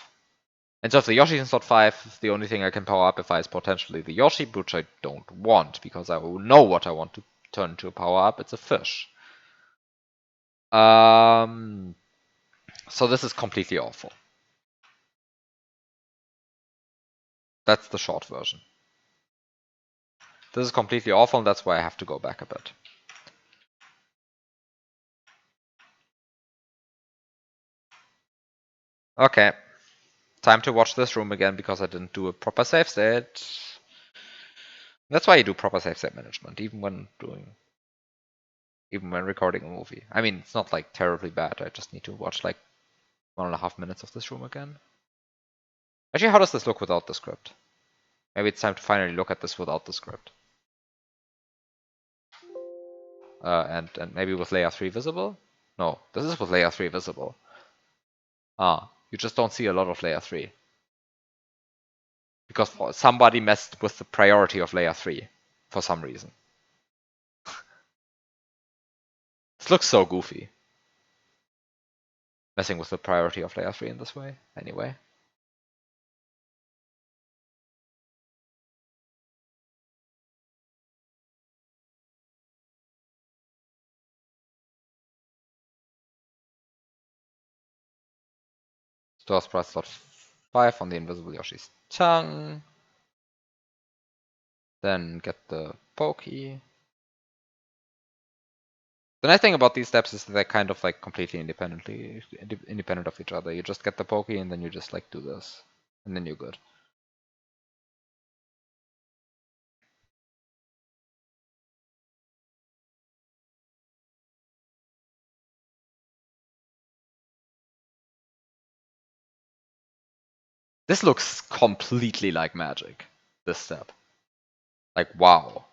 And so if the Yoshi's in slot 5, the only thing I can power upify is potentially the Yoshi, which I don't want, because I will know what I want to turn into a power up. It's a fish. So this is completely awful. That's the short version. This is completely awful, and that's why I have to go back a bit. Okay. Time to watch this room again because I didn't do a proper save state. That's why you do proper save state management, even when recording a movie. I mean, it's not like terribly bad. I just need to watch like 1.5 minutes of this room again. Actually, how does this look without the script? Maybe it's time to finally look at this without the script. And maybe with layer 3 visible? No, this is with layer 3 visible. You just don't see a lot of layer 3. Because somebody messed with the priority of layer 3 for some reason. This looks so goofy. messing with the priority of layer 3 in this way, anyway. Store sprite slot 5 on the invisible Yoshi's tongue. Then get the pokey. The nice thing about these steps is that they're kind of like completely independent of each other. You just get the pokey and then you just like do this. And then you're good. This looks completely like magic, this step. Like, wow.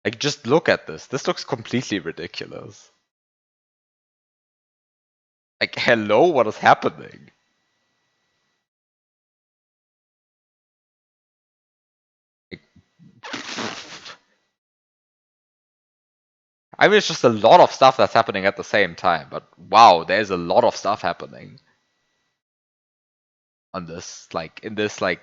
Like, just look at this. This looks completely ridiculous. Like, hello, what is happening? Like, I mean, it's just a lot of stuff that's happening at the same time, but wow, there's a lot of stuff happening on this, like, in this, like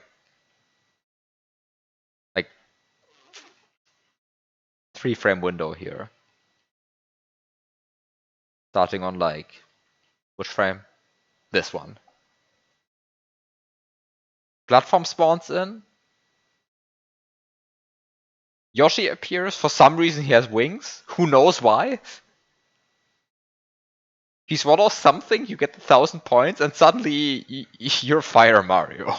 3-frame window here. Starting on, like, which frame? This one. Platform spawns in. Yoshi appears. For some reason, he has wings. Who knows why? He swallows something, you get 1,000 points, and suddenly you're Fire Mario.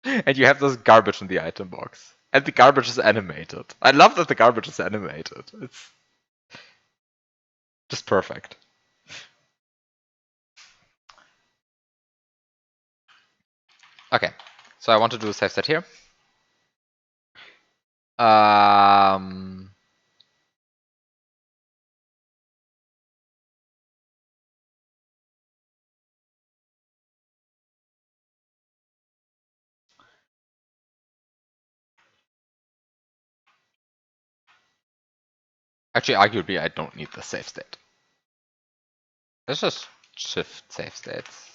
And you have this garbage in the item box. And the garbage is animated. I love that the garbage is animated. It's just perfect. Okay, so I want to do a save set here. Actually, arguably, I don't need the save state. Let's just shift save states.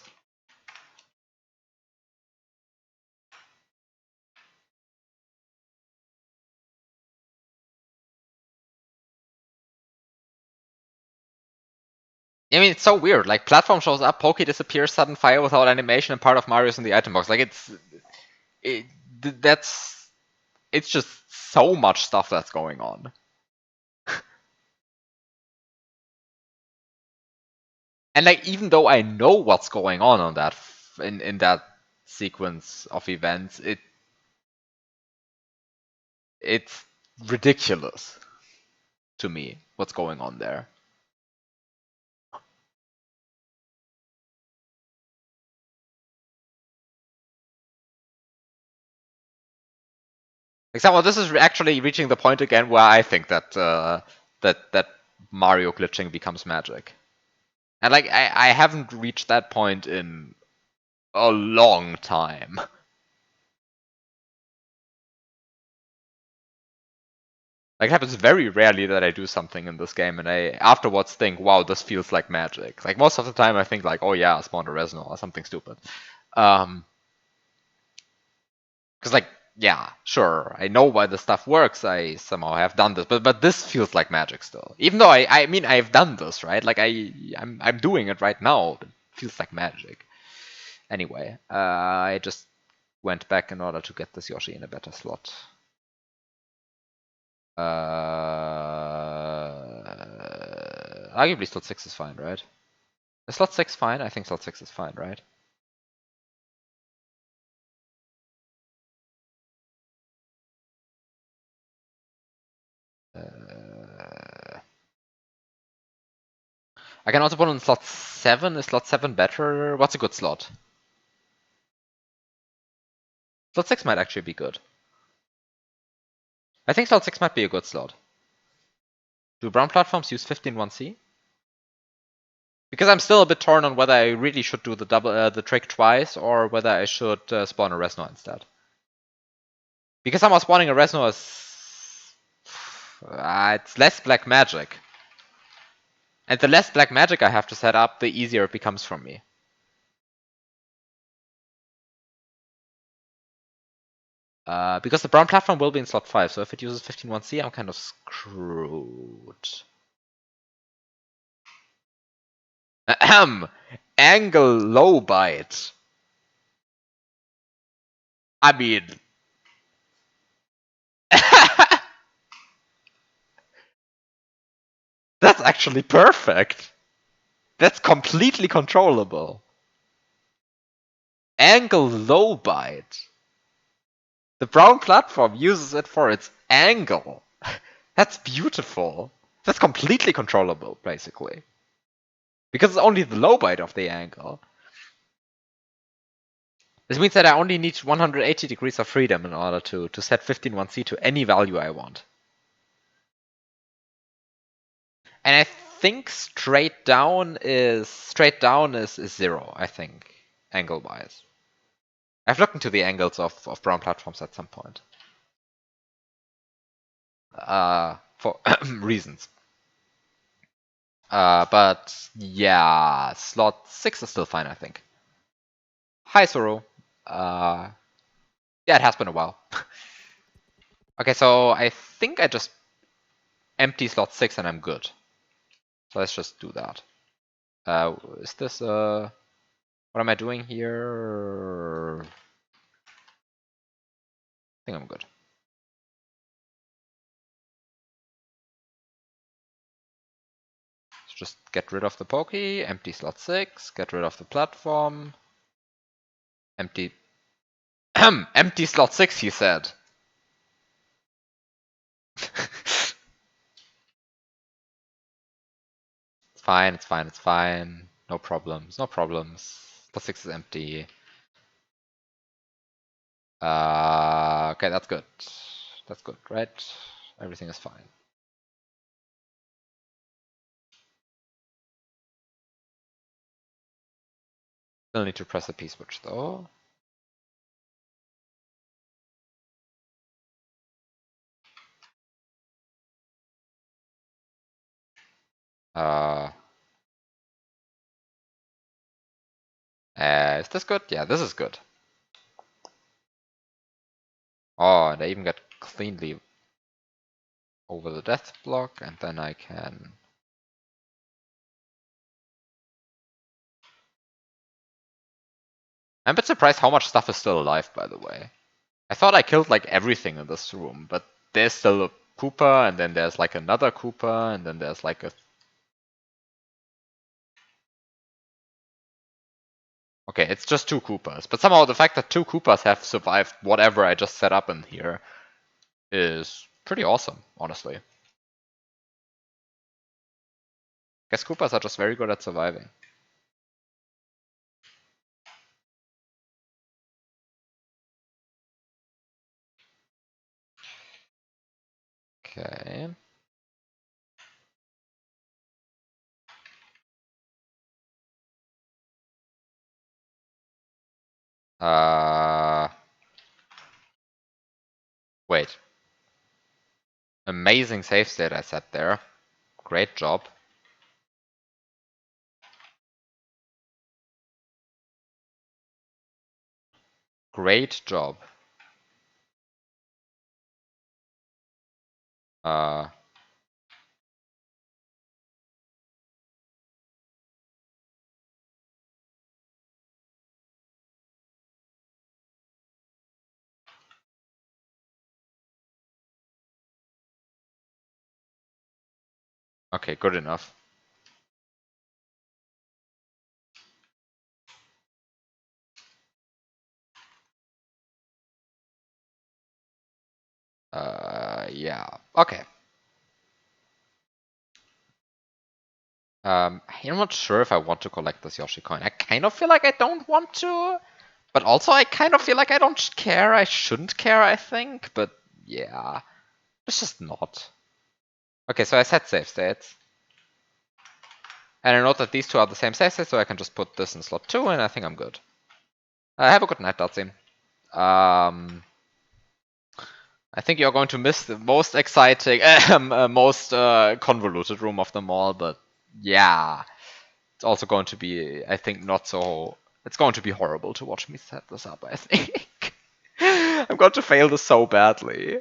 I mean, it's so weird. Like, platform shows up, Pokey disappears, sudden fire without animation, and part of Mario's in the item box. Like, it's just so much stuff that's going on. And like, even though I know what's going on that in that sequence of events, it's ridiculous to me what's going on there. Example, this is actually reaching the point again where I think that that Mario glitching becomes magic. And like, I haven't reached that point in a long time. Like, it happens very rarely that I do something in this game and I afterwards think, wow, this feels like magic. Like, most of the time I think like, oh yeah, I spawned a Resno or something stupid. Because like, yeah, sure, I know why the stuff works. I somehow have done this, but this feels like magic still. Even though I mean I've done this, right? Like I'm doing it right now. But it feels like magic. Anyway, I just went back in order to get this Yoshi in a better slot. Arguably slot 6 is fine, right? Is slot 6 fine? I think slot 6 is fine, right? I can also put on slot 7. Is slot 7 better? What's a good slot? Slot 6 might actually be good. I think slot 6 might be a good slot. Do brown platforms use 15-1C? Because I'm still a bit torn on whether I really should do the trick twice or whether I should spawn a Resno instead. Because somehow spawning a Resno is... it's less black magic. And the less black magic I have to set up, the easier it becomes for me. Because the brown platform will be in slot 5, so if it uses 15-1C, I'm kind of screwed. Ahem! Angle low bite. I mean... That's actually perfect. That's completely controllable. Angle low bite. The brown platform uses it for its angle. That's beautiful. That's completely controllable, basically. Because it's only the low bite of the angle. This means that I only need 180 degrees of freedom in order to set 15-1C to any value I want. And I think straight down is 0, I think, angle-wise. I've looked into the angles of brown platforms at some point. For reasons. But yeah, slot 6 is still fine, I think. Hi, Soro. Yeah, it has been a while. Okay, so I think I just empty slot 6 and I'm good. So let's just do that. Is this, what am I doing here? I think I'm good. Let's just get rid of the pokey, empty slot 6, get rid of the platform. Empty. Empty slot 6, he said. It's fine, it's fine, it's fine. No problems, no problems. Slot 6 is empty. Okay, that's good. That's good, right? Everything is fine. Still need to press a P-switch though. Is this good? Yeah, this is good. Oh, and I even get cleanly over the death block, and then I can... I'm a bit surprised how much stuff is still alive, by the way. I thought I killed like everything in this room, but there's still a Koopa, and then there's like another Koopa, and then there's like a... Okay, it's just 2 Koopas, but somehow the fact that 2 Koopas have survived whatever I just set up in here is pretty awesome, honestly. Guess Koopas are just very good at surviving. Okay. Wait. Amazing save state I set there. Great job. Great job. Okay, good enough. Yeah. Okay. I'm not sure if I want to collect this Yoshi coin. I kind of feel like I don't want to, but also I kind of feel like I don't care. I shouldn't care, I think, but yeah. It's just not. Okay, so I set save states. And I note that these two are the same save states, so I can just put this in slot 2, and I think I'm good. Have a good night, Dalsim. I think you're going to miss the most exciting, most convoluted room of them all, but Yeah. It's also going to be, I think, not so. It's going to be horrible to watch me set this up, I think. I'm going to fail this so badly.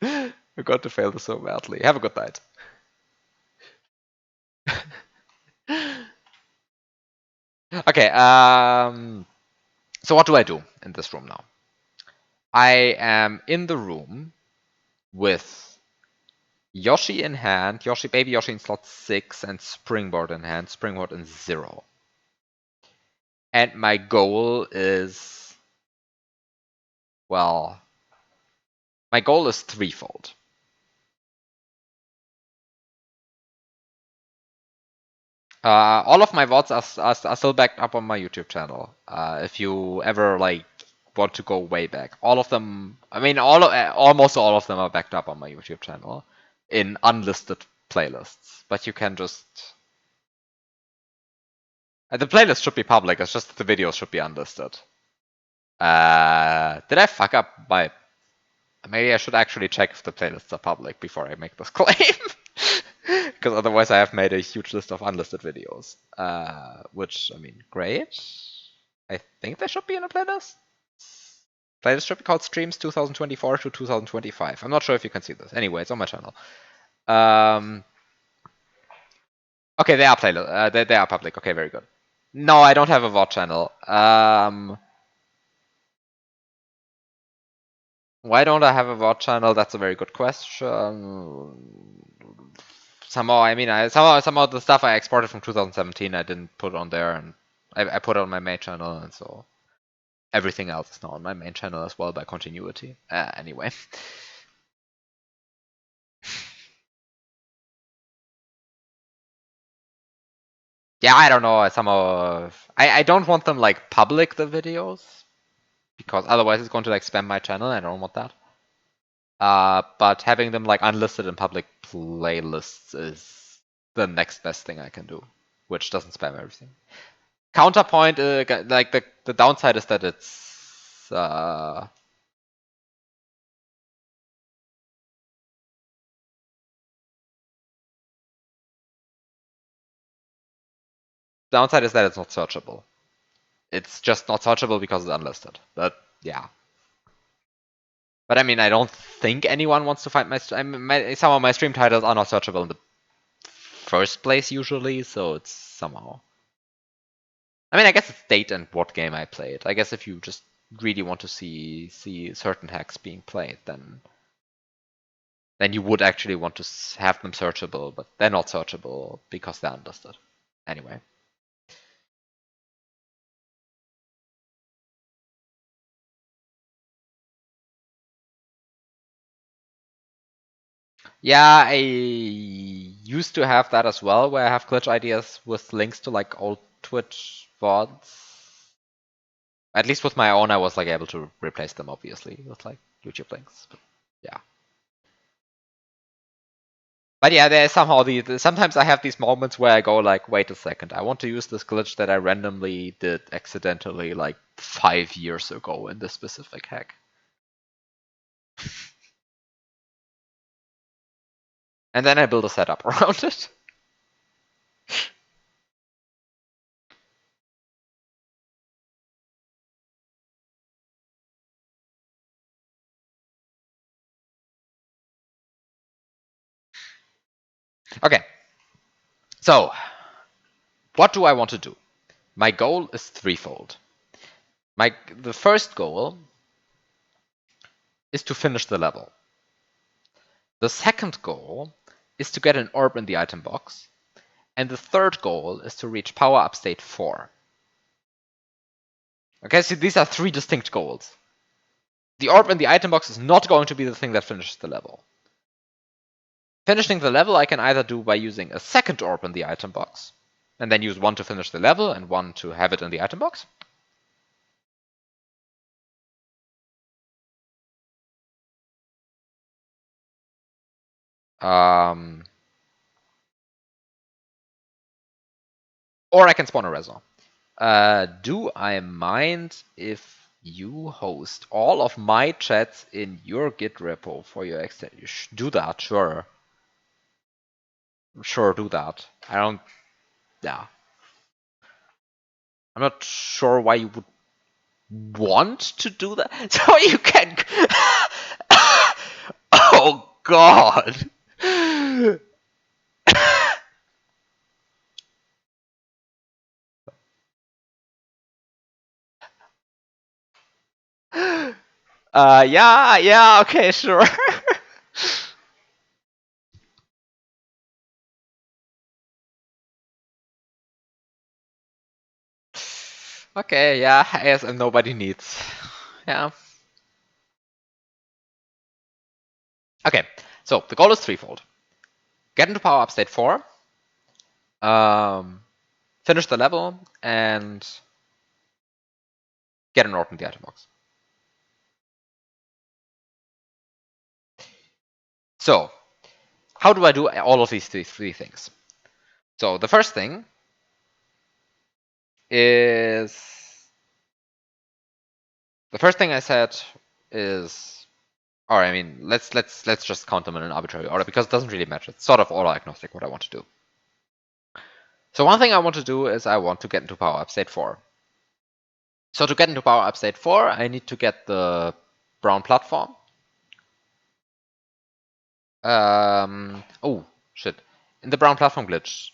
I'm going to fail this so badly. Have a good night. Okay, so what do I do in this room now? I am in the room with Yoshi in hand, Baby Yoshi in slot 6, and Springboard in hand, Springboard in 0. And my goal is, well, my goal is threefold. All of my VODs are still backed up on my YouTube channel. If you ever like want to go way back, all of them. I mean, almost all of them are backed up on my YouTube channel in unlisted playlists. But you can just the playlist should be public. It's just that the videos should be unlisted. Did I fuck up my? Maybe I should actually check if the playlists are public before I make this claim. Because otherwise I have made a huge list of unlisted videos. Which, I mean, great. I think they should be in a playlist. Playlist should be called Streams 2024 to 2025. I'm not sure if you can see this. Anyway, it's on my channel. Okay, they are playlist. They are public. Okay, very good. No, I don't have a VOD channel. Why don't I have a VOD channel? That's a very good question. Somehow, I mean, somehow the stuff I exported from 2017 I didn't put on there, and I put it on my main channel, and so everything else is now on my main channel as well by continuity. Anyway. Yeah, I don't know. Somehow, I don't want them like public the videos because otherwise it's going to like spam my channel. I don't want that. But having them like unlisted in public playlists is the next best thing I can do, which doesn't spam everything. Counterpoint, like the downside is that it's downside is that it's not searchable. It's just not searchable because it's unlisted. But yeah. But I mean, I don't think anyone wants to find some of my stream titles are not searchable in the first place usually, so it's somehow. I mean, I guess it's date and what game I played. I guess if you just really want to see certain hacks being played, then you would actually want to have them searchable, but they're not searchable because they're unlisted. Anyway. Yeah, I used to have that as well, where I have glitch ideas with links to like old Twitch VODs. At least with my own, I was like able to replace them, obviously, with like YouTube links. But, yeah. But yeah, there's somehow sometimes I have these moments where I go like, wait a second, I want to use this glitch that I randomly did accidentally like 5 years ago in this specific hack. And then I build a setup around it. Okay. So, what do I want to do? My goal is threefold. The first goal is to finish the level. The second goal is to get an orb in the item box. And the third goal is to reach power up state 4. Okay, so these are 3 distinct goals. The orb in the item box is not going to be the thing that finishes the level. Finishing the level I can either do by using a second orb in the item box, and then use 1 to finish the level and 1 to have it in the item box. Or I can spawn a Resor. Do I mind if you host all of my chats in your Git repo for your extent? You do that, sure. sure do that. I don't. Yeah. I'm not sure why you would want to do that. So you can. Oh God. Yeah, yeah, okay, sure. Okay, yeah, ASM nobody needs. Yeah. Okay, so the goal is threefold. Get into power up state 4, finish the level, and get an orb in the item box. So, how do I do all of these three things? So the first thing is I said is, or I mean, let's just count them in an arbitrary order because it doesn't really matter. It's sort of order agnostic what I want to do. So one thing I want to do is I want to get into power up state 4. So to get into power up state 4, I need to get the brown platform. Oh shit! In the brown platform glitch.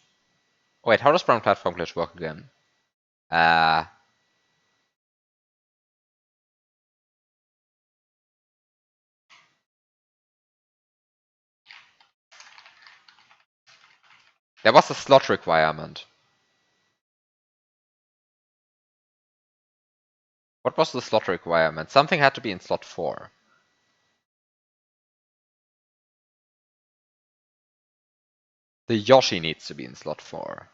Wait, how does brown platform glitch work again? Uh, there was a slot requirement. What was the slot requirement? Something had to be in slot 4. The Yoshi needs to be in slot 4.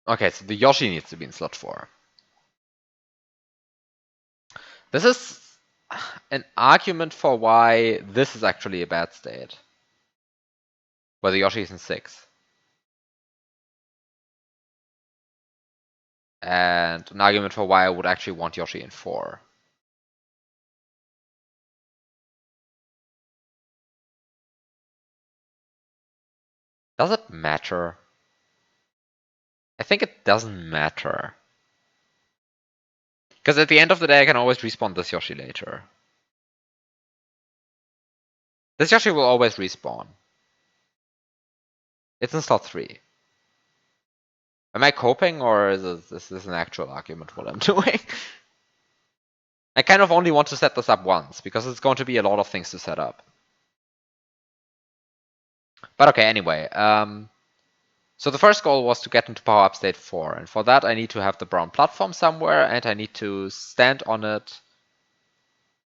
Okay, so the Yoshi needs to be in slot 4. This is an argument for why this is actually a bad state. Where the Yoshi is in 6. And an argument for why I would actually want Yoshi in 4. Does it matter? I think it doesn't matter. Because at the end of the day, I can always respawn this Yoshi later. This Yoshi will always respawn. It's in slot 3. Am I coping, or is this an actual argument what I'm doing? I kind of only want to set this up once, because it's going to be a lot of things to set up. But okay, anyway. So the first goal was to get into power up state 4, and for that I need to have the brown platform somewhere, and I need to stand on it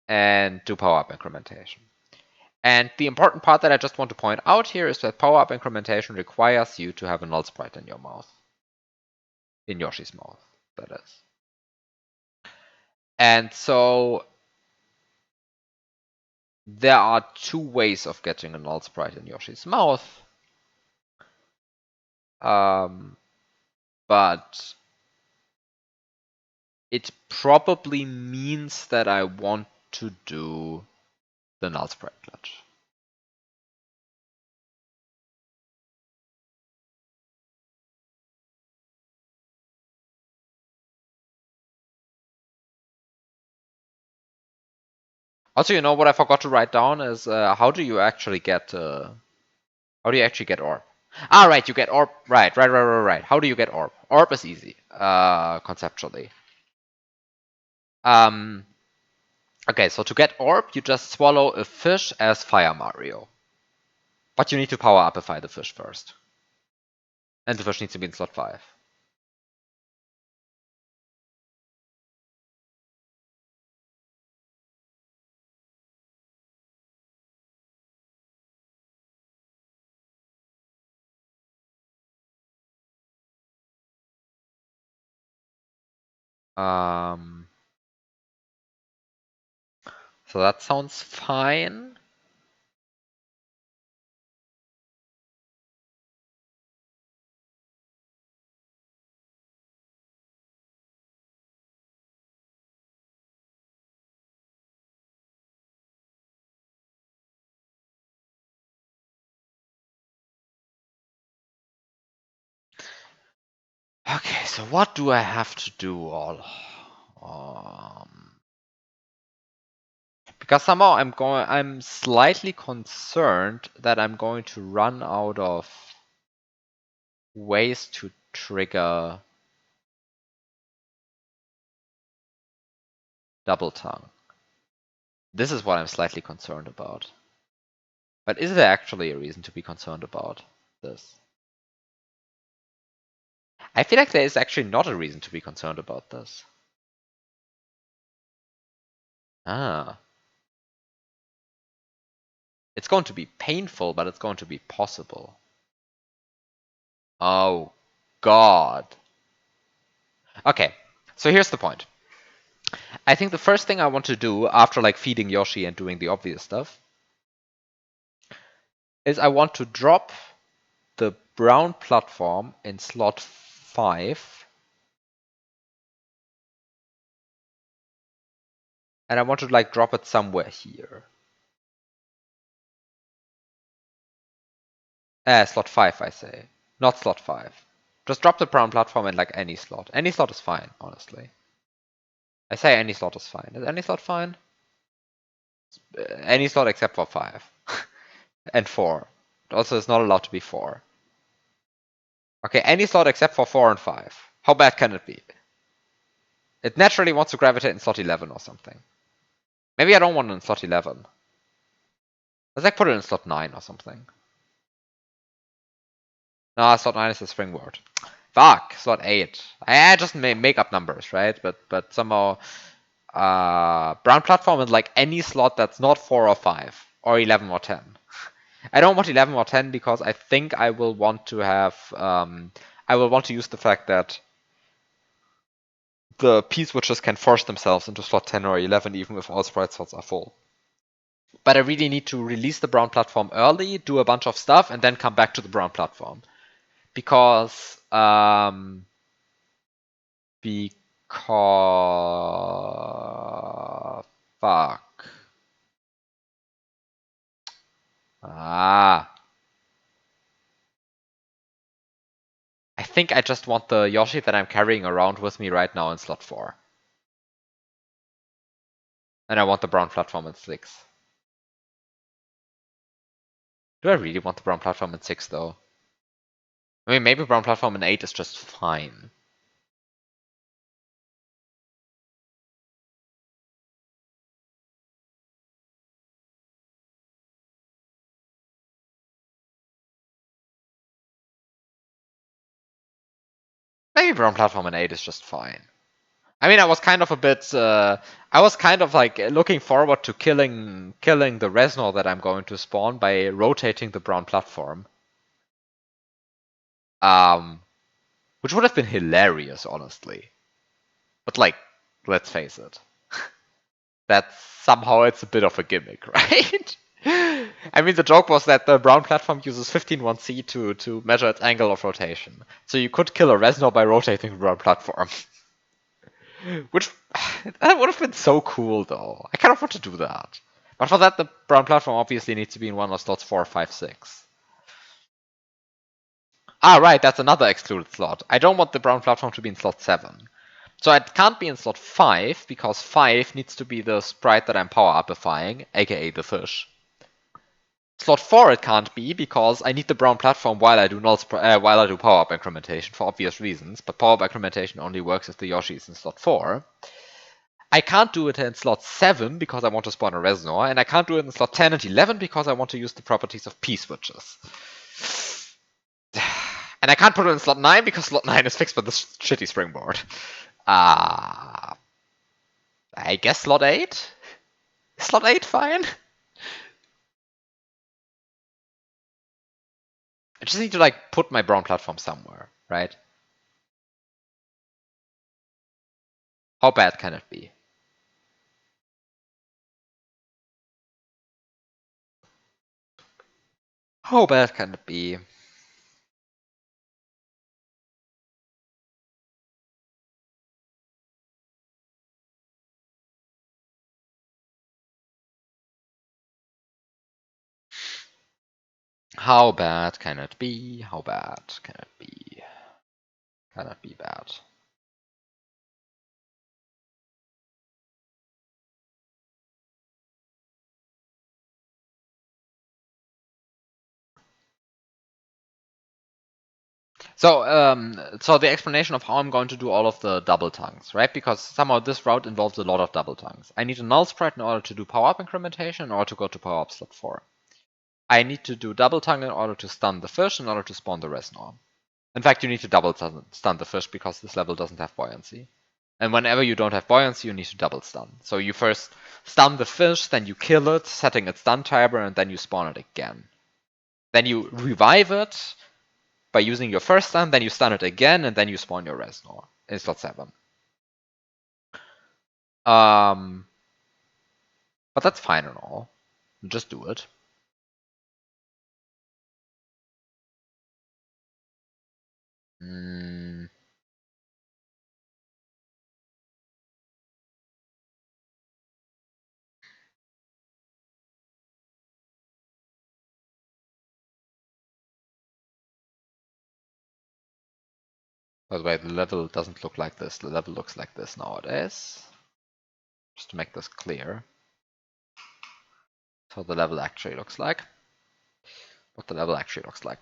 and do power up incrementation. And the important part that I just want to point out here is that power up incrementation requires you to have a null sprite in your mouth. In Yoshi's mouth, that is. And so there are two ways of getting a null sprite in Yoshi's mouth. But it probably means that I want to do the null sprite glitch. Also, you know what I forgot to write down is how do you actually get orb? Ah, right, you get orb. Right. How do you get orb? Orb is easy, conceptually. Okay, so to get orb, you just swallow a fish as Fire Mario. But you need to power upify the fish first. And the fish needs to be in slot 5. So that sounds fine. Okay, so what do I have to do all? Because somehow I'm slightly concerned that I'm going to run out of ways to trigger double tongue. This is what I'm slightly concerned about. But is there actually a reason to be concerned about this? I feel like there is actually not a reason to be concerned about this. Ah. It's going to be painful, but it's going to be possible. Oh, God. Okay, so here's the point. I think the first thing I want to do after like feeding Yoshi and doing the obvious stuff is I want to drop the brown platform in slot 5. And I want to like drop it somewhere here. Slot 5, I say. Not slot 5. Just drop the brown platform in like any slot. Any slot is fine, honestly. I say any slot is fine. Is any slot fine? Any slot except for 5. And 4. Also, it's not allowed to be 4. Okay, any slot except for 4 and 5. How bad can it be? It naturally wants to gravitate in slot 11 or something. Maybe I don't want it in slot 11. Let's like put it in slot 9 or something. No, slot 9 is the springboard. Fuck, slot 8. I just make up numbers, right? But somehow brown platform in like any slot that's not 4 or 5 or 11 or 10. I don't want 11 or 10 because I think I will want to have I will want to use the fact that the P-switches can force themselves into slot 10 or 11 even if all sprite slots are full. But I really need to release the brown platform early, do a bunch of stuff, and then come back to the brown platform. Because fuck. I think I just want the Yoshi that I'm carrying around with me right now in slot 4. And I want the brown platform in 6. Do I really want the brown platform in 6 though? I mean, maybe brown platform in 8 is just fine. Maybe brown platform in 8 is just fine. I mean, I was kind of a bit. I was kind of like looking forward to killing the Reznor that I'm going to spawn by rotating the brown platform. Which would have been hilarious, honestly. But like, let's face it, that somehow it's a bit of a gimmick, right? I mean, the joke was that the brown platform uses 15.1c to measure its angle of rotation. So you could kill a Reznor by rotating the brown platform. Which that would have been so cool, though. I kind of want to do that. But for that, the brown platform obviously needs to be in one of slots 4, 5, 6. Ah, right, that's another excluded slot. I don't want the brown platform to be in slot 7. So it can't be in slot 5, because 5 needs to be the sprite that I'm power-upifying, aka the fish. Slot 4 it can't be, because I need the brown platform while I do power-up incrementation, for obvious reasons, but power-up incrementation only works if the Yoshi is in slot 4. I can't do it in slot 7 because I want to spawn a Reznor, and I can't do it in slot 10 and 11 because I want to use the properties of P-switches. And I can't put it in slot 9 because slot 9 is fixed by this shitty springboard. I guess slot 8? Is slot 8 fine? I just need to like put my brown platform somewhere, right? How bad can it be? How bad can it be? How bad can it be? How bad can it be? Cannot be bad. So the explanation of how I'm going to do all of the double tongues, right? Because somehow this route involves a lot of double tongues. I need a null sprite in order to do power-up incrementation, in order to go to power-up slot 4. I need to do double tongue in order to stun the fish, in order to spawn the Resnor. In fact, you need to double stun the fish because this level doesn't have buoyancy. And whenever you don't have buoyancy, you need to double stun. So you first stun the fish, then you kill it, setting its stun timer, and then you spawn it again. Then you revive it by using your first stun, then you stun it again, and then you spawn your Resnor in slot 7. But that's fine and all. Just do it. By the way, the level doesn't look like this. The level looks like this nowadays. Just to make this clear. So the level actually looks like. What the level actually looks like.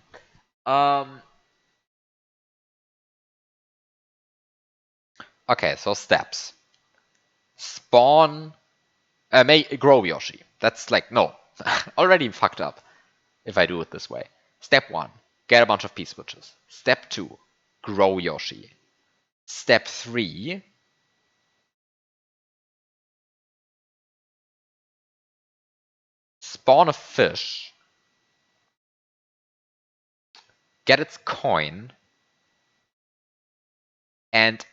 Okay, so steps. Spawn. Grow Yoshi. That's like, no. Already fucked up if I do it this way. Step 1. Get a bunch of P-switches. Step 2. Grow Yoshi. Step 3. Spawn a fish. Get its coin. And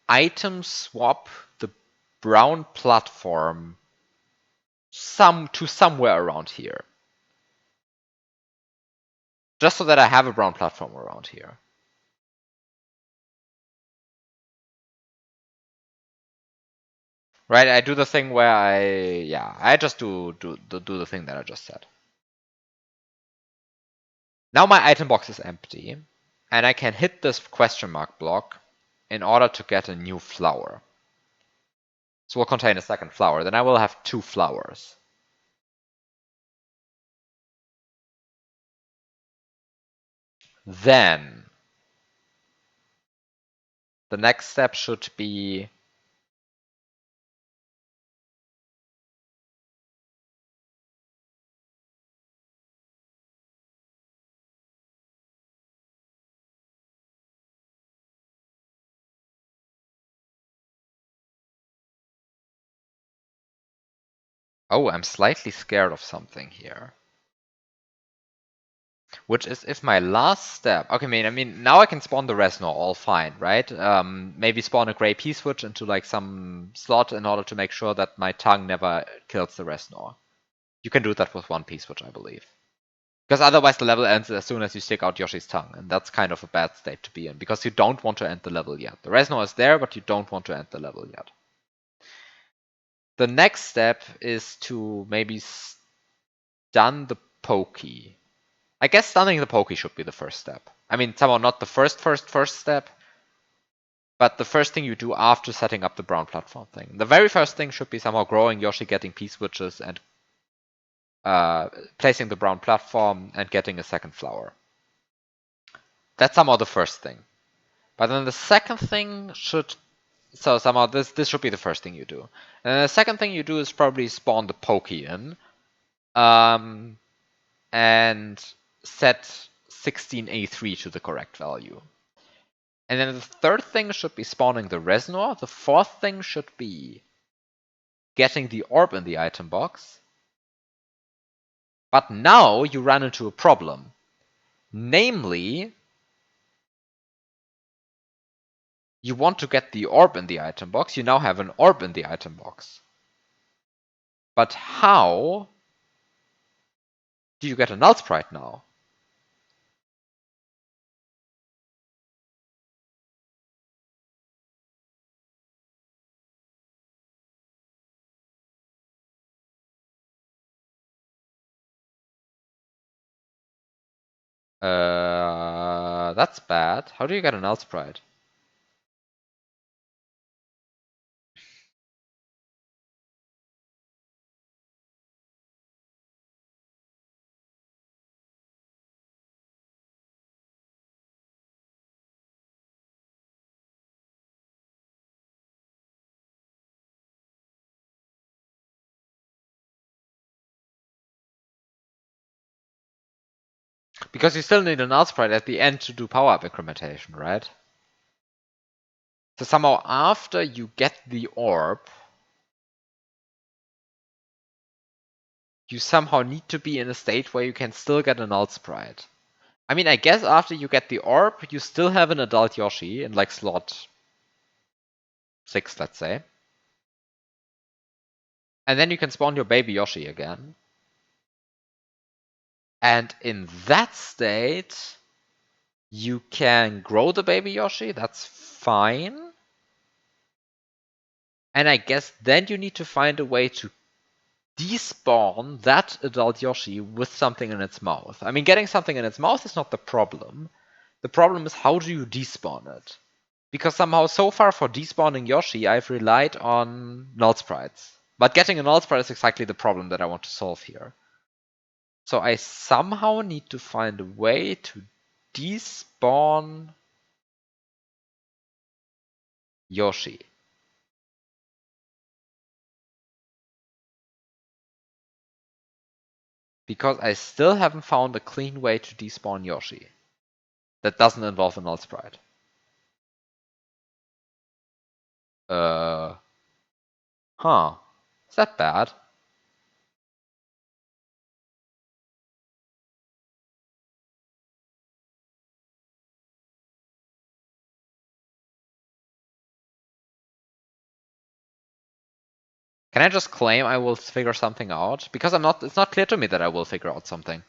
item swap the brown platform to somewhere around here. Just so that I have a brown platform around here. Right, I do the thing where I just do the thing that I just said. Now my item box is empty, and I can hit this question mark block in order to get a new flower. So we'll contain a second flower, then I will have 2 flowers. Then the next step should be oh, I'm slightly scared of something here. Which is if my last step... Okay, I mean, now I can spawn the Resnor, all fine, right? Maybe spawn a gray P-switch into like some slot in order to make sure that my tongue never kills the Resnor. You can do that with 1 P-switch, I believe. Because otherwise the level ends as soon as you stick out Yoshi's tongue, and that's kind of a bad state to be in, because you don't want to end the level yet. The Resnor is there, but you don't want to end the level yet. The next step is to maybe stun the Pokey. I guess stunning the Pokey should be the first step. I mean, somehow not the first step, but the first thing you do after setting up the brown platform thing. The very first thing should be somehow growing Yoshi, getting P-switches, and placing the brown platform and getting a second flower. That's somehow the first thing. But then the second thing should... So somehow this should be the first thing you do. And the second thing you do is probably spawn the Pokey in. And set 16A3 to the correct value. And then the third thing should be spawning the Resnor. The fourth thing should be getting the orb in the item box. But now you run into a problem. Namely, you want to get the orb in the item box. You now have an orb in the item box. But how do you get a null sprite now? That's bad. How do you get a null sprite? Because you still need a null sprite at the end to do power-up incrementation, right? So somehow after you get the orb, you somehow need to be in a state where you can still get a null sprite. I mean, I guess after you get the orb, you still have an adult Yoshi in like slot 6, let's say. And then you can spawn your baby Yoshi again. And in that state, you can grow the baby Yoshi, that's fine. And I guess then you need to find a way to despawn that adult Yoshi with something in its mouth. I mean, getting something in its mouth is not the problem. The problem is how do you despawn it? Because somehow so far for despawning Yoshi, I've relied on null sprites. But getting a null sprite is exactly the problem that I want to solve here. So I somehow need to find a way to despawn Yoshi. Because I still haven't found a clean way to despawn Yoshi that doesn't involve a null sprite. Huh. Is that bad? Can I just claim I will figure something out? Because it's not clear to me that I will figure out something.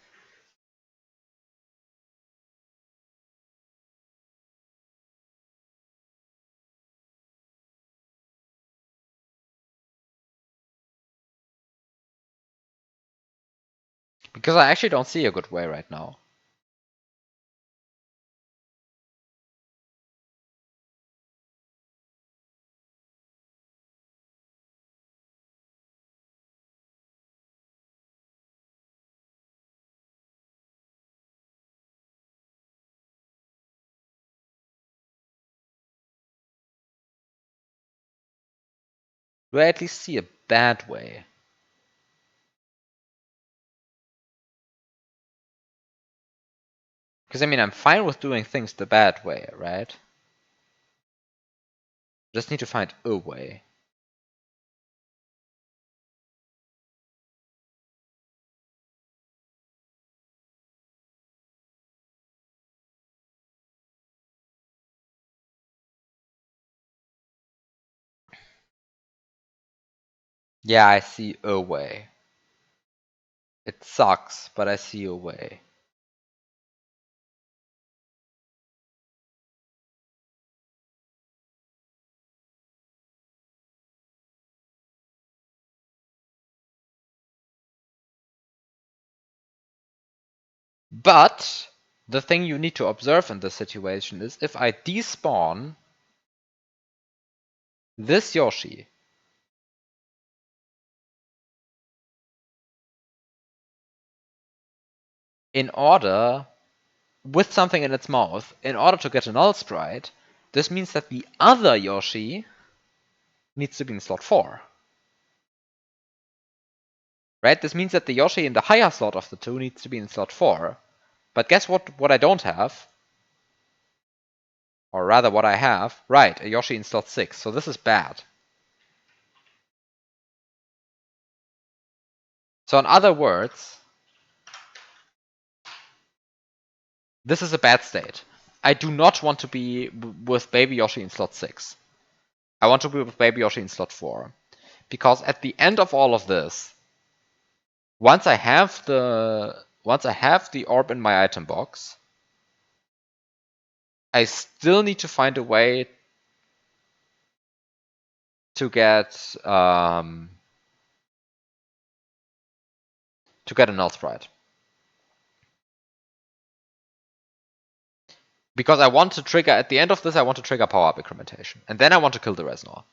Because I actually don't see a good way right now. Do I at least see a bad way? Because I mean, I'm fine with doing things the bad way, right? Just need to find a way. Yeah, I see a way. It sucks, but I see a way. But the thing you need to observe in this situation is if I despawn this Yoshi, in order, with something in its mouth, in order to get a null sprite, this means that the other Yoshi needs to be in slot 4. Right? This means that the Yoshi in the higher slot of the two needs to be in slot 4. But guess what I don't have? Or rather what I have. Right, a Yoshi in slot 6. So this is bad. So in other words, this is a bad state. I do not want to be with Baby Yoshi in slot 6. I want to be with Baby Yoshi in slot 4. Because at the end of all of this, once I have the orb in my item box, I still need to find a way to get a null sprite. Because I want to trigger, at the end of this, I want to trigger power-up incrementation. And then I want to kill the Reznor.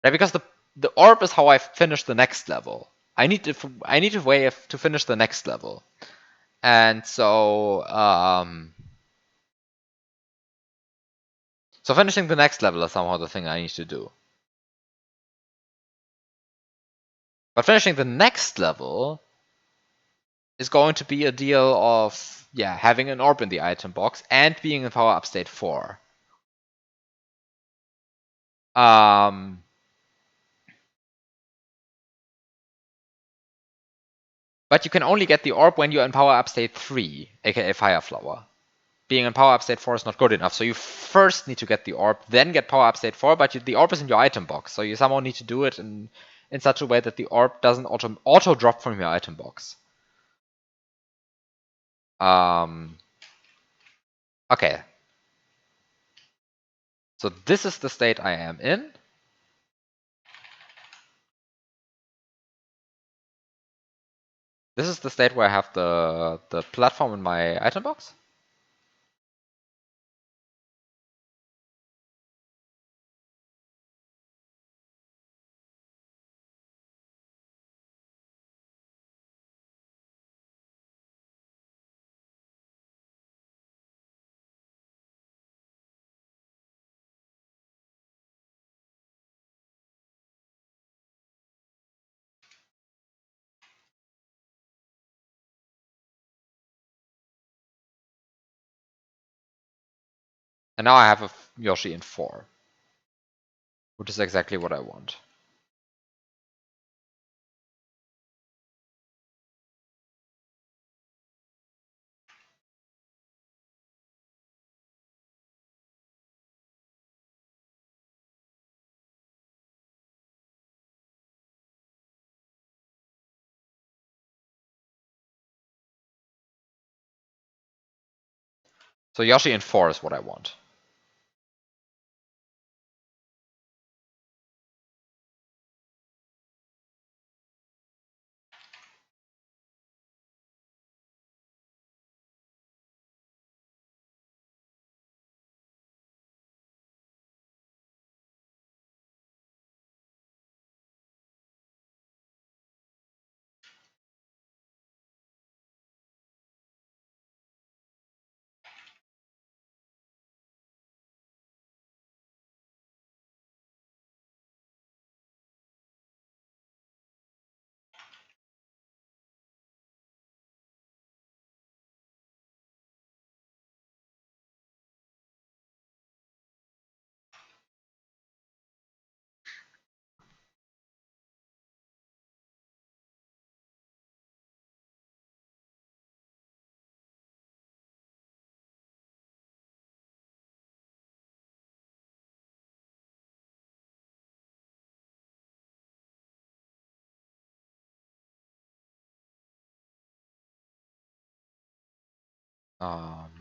Right? Because the orb is how I finish the next level. I need a way to finish the next level. And so finishing the next level is somehow the thing I need to do. But finishing the next level is going to be a deal of, yeah, having an orb in the item box and being in power up state 4. Um, but you can only get the orb when you're in power up state 3, aka Fire Flower. Being in power up state 4 is not good enough, so you first need to get the orb, then get power up state 4, but the orb is in your item box, so you somehow need to do it in such a way that the orb doesn't auto drop from your item box. Okay. So this is the state I am in. This is the state where I have the platform in my item box. And now I have a Yoshi in 4, which is exactly what I want. So Yoshi in 4 is what I want. Um,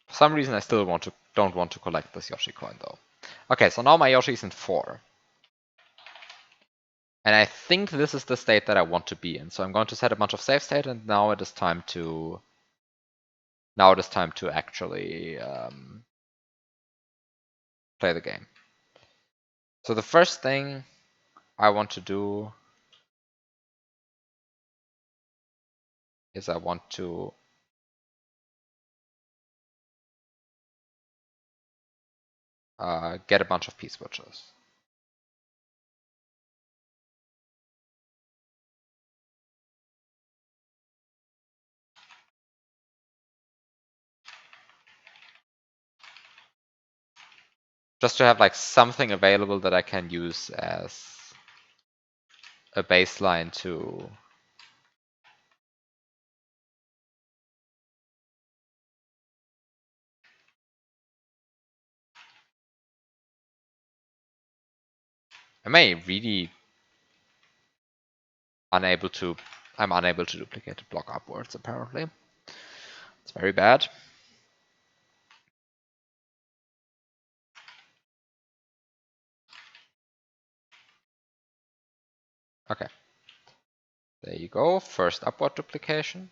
For some reason, I still don't want to collect this Yoshi coin though. Okay, so now my Yoshi is in 4. And I think this is the state that I want to be in. So I'm going to set a bunch of save state, and now it is time to actually play the game. So the first thing I want to do is I want to get a bunch of P-switches. Just to have like something available that I can use as a baseline to I may really unable to I'm unable to duplicate the block upwards apparently. It's very bad. Okay. There you go, first upward duplication.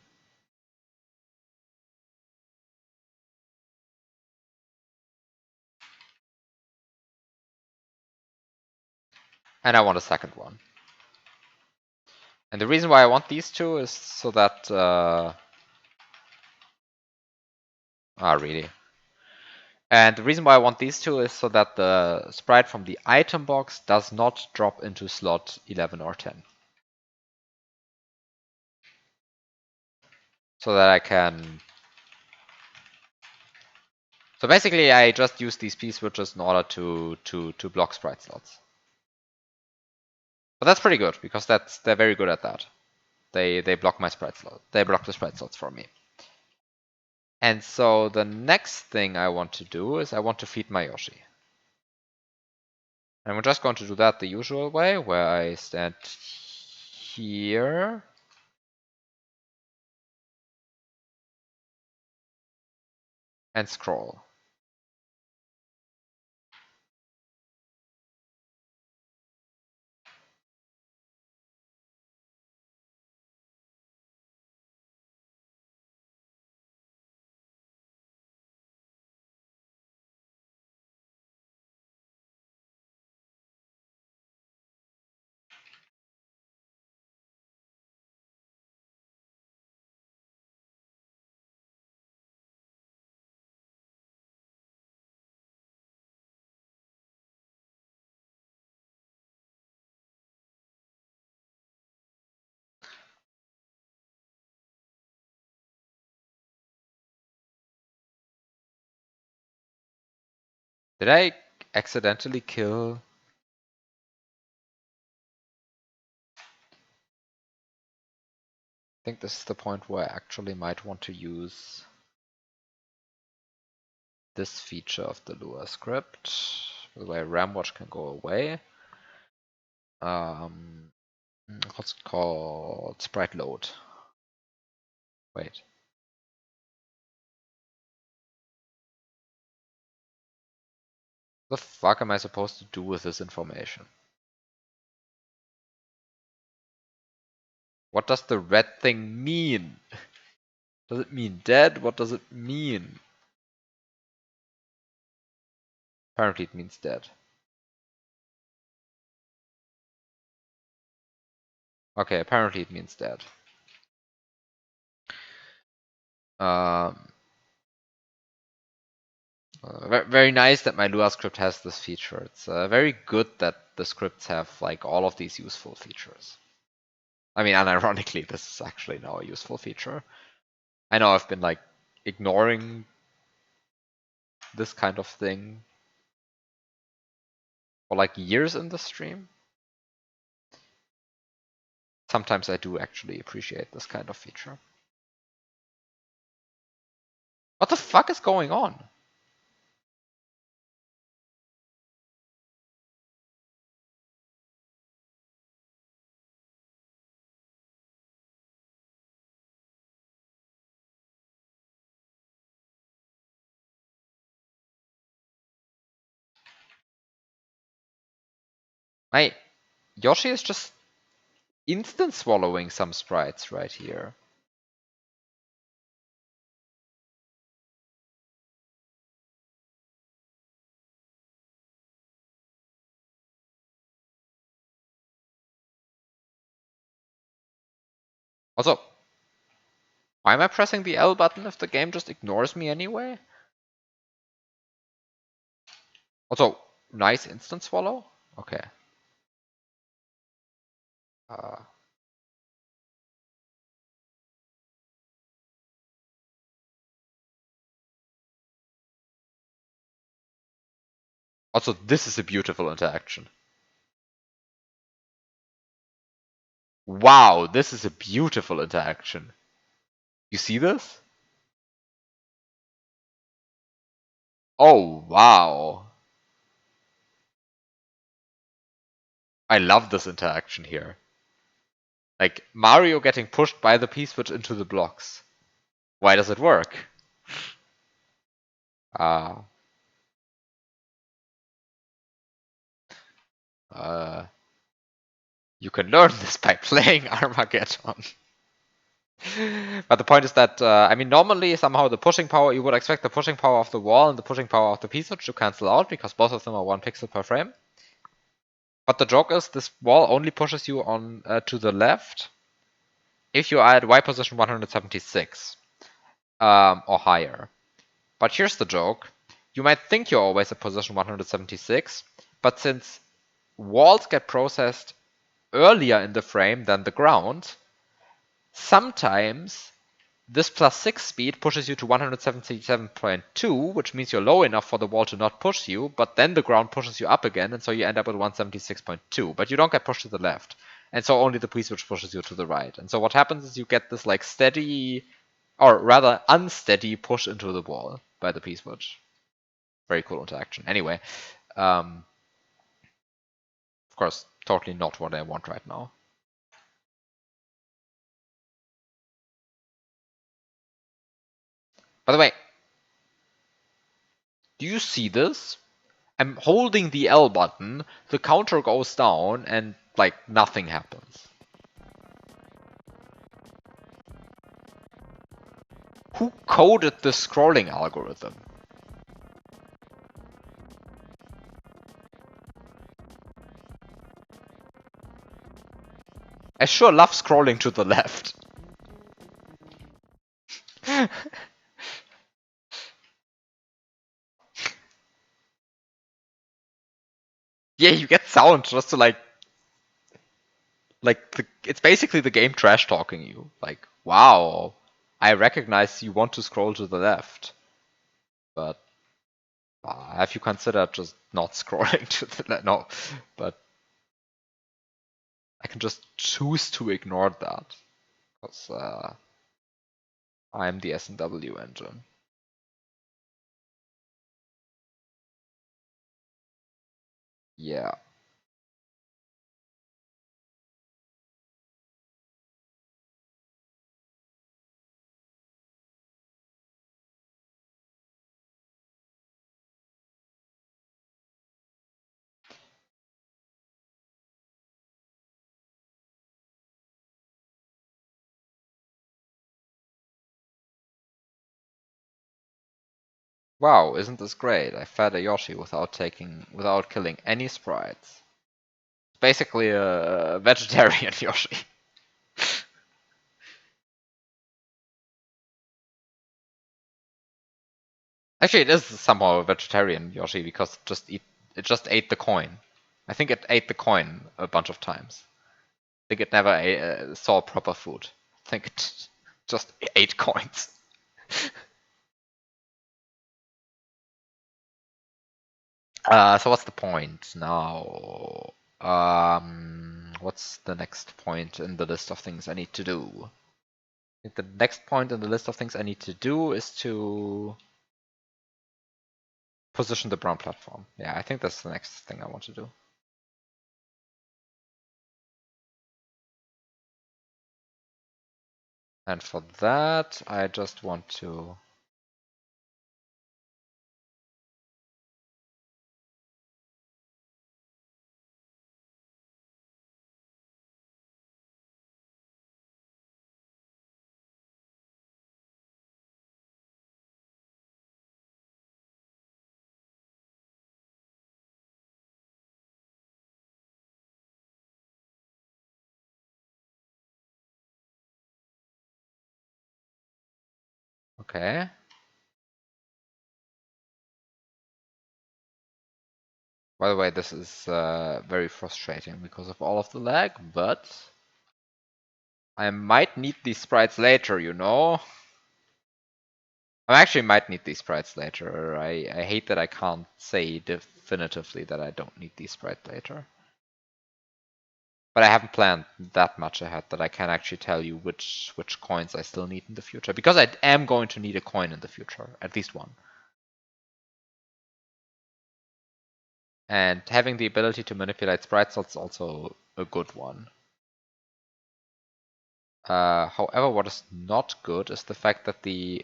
And I want a second one. And the reason why I want these two is so that... really? And the reason why I want these two is so that the sprite from the item box does not drop into slot 11 or 10. So that I can... So basically I just use these P-switches in order to block sprite slots. But that's pretty good, because they're very good at that. They block my sprite slot. They block the sprite slots for me. And so the next thing I want to do is I want to feed my Yoshi. And we're just going to do that the usual way, where I stand here. And scroll. Did I accidentally kill? I think this is the point where I actually might want to use this feature of the Lua script. By the way, RamWatch can go away. What's it called? Sprite load. Wait. What the fuck am I supposed to do with this information? What does the red thing mean? Does it mean dead? What does it mean? Apparently it means dead. Okay, apparently it means dead. Very nice that my Lua script has this feature. It's very good that the scripts have like all of these useful features. I mean, unironically, this is actually now a useful feature. I know I've been like ignoring this kind of thing for like years in the stream. Sometimes I do actually appreciate this kind of feature. What the fuck is going on? My Yoshi is just instant swallowing some sprites right here. Also, why am I pressing the L button if the game just ignores me anyway? Also, nice instant swallow? Okay. Uh, Also, this is a beautiful interaction. Wow, this is a beautiful interaction. You see this? Oh, wow. I love this interaction here. Like, Mario getting pushed by the P-switch into the blocks. Why does it work? Uh, uh, You can learn this by playing Armageddon. But the point is that, I mean, normally somehow the pushing power, you would expect the pushing power of the wall and the pushing power of the pieces to cancel out because both of them are 1 pixel per frame. But the joke is this wall only pushes you on to the left if you are at Y position 176 or higher. But here's the joke. You might think you're always at position 176, but since walls get processed earlier in the frame than the ground, sometimes this +6 speed pushes you to 177.2, which means you're low enough for the wall to not push you, but then the ground pushes you up again, and so you end up at 176.2, but you don't get pushed to the left. And so only the P-switch pushes you to the right. And so what happens is you get this like steady, or rather unsteady push into the wall by the P-switch. Very cool interaction. Anyway, of course, totally not what I want right now. By the way, do you see this? I'm holding the L button, the counter goes down, and like nothing happens. Who coded this scrolling algorithm? I sure love scrolling to the left. Yeah, you get sound just to it's basically the game trash talking you. Like, wow, I recognize you want to scroll to the left, but have you considered just not scrolling to the left? No, but I can just choose to ignore that because I'm the S&W engine. Yeah. Wow, isn't this great? I fed a Yoshi without killing any sprites. It's basically a vegetarian Yoshi. Actually, it is somehow a vegetarian Yoshi because it just ate the coin. I think it ate the coin a bunch of times. I think it never saw proper food. I think it just ate coins. So what's the point now? What's the next point in the list of things I need to do? I think the next point in the list of things I need to do is to position the brown platform. Yeah, I think that's the next thing I want to do. And for that, I just want to okay. By the way, this is very frustrating because of all of the lag, but I might need these sprites later, you know? I actually might need these sprites later. I hate that I can't say definitively that I don't need these sprites later. But I haven't planned that much ahead that I can actually tell you which coins I still need in the future. Because I am going to need a coin in the future, at least one. And having the ability to manipulate sprites is also a good one. However, what is not good is the fact that there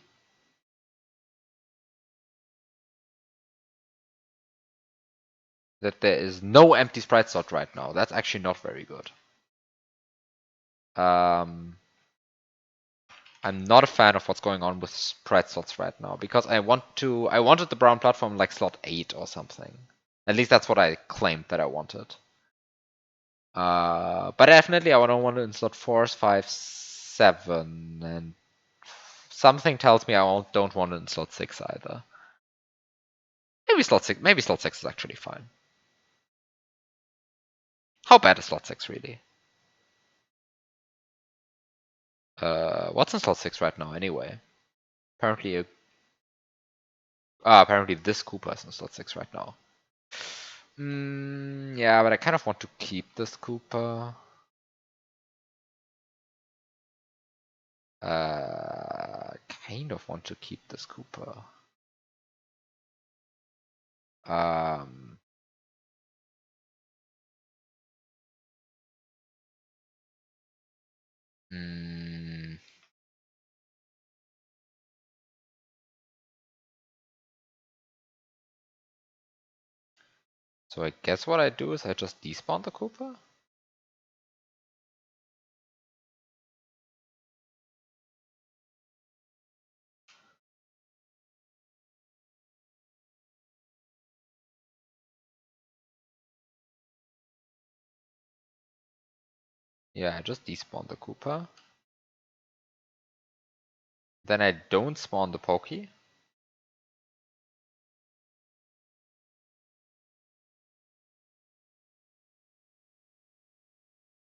is no empty sprite slot right now. That's actually not very good. I'm not a fan of what's going on with spread slots right now because I wanted the brown platform like slot 8 or something. At least that's what I claimed that I wanted. But definitely I don't want it in slot 4, 5, 7, and something tells me I don't want it in slot 6 either. Maybe slot 6 is actually fine. How bad is slot 6 really? What's in slot 6 right now anyway? Apparently apparently this Cooper is in slot 6 right now. Yeah, but I kind of want to keep this Cooper. Kind of want to keep this Cooper. Um, mm, so I guess what I do is I just despawn the Cooper? Yeah, I just despawn the Cooper. Then I don't spawn the Pokey.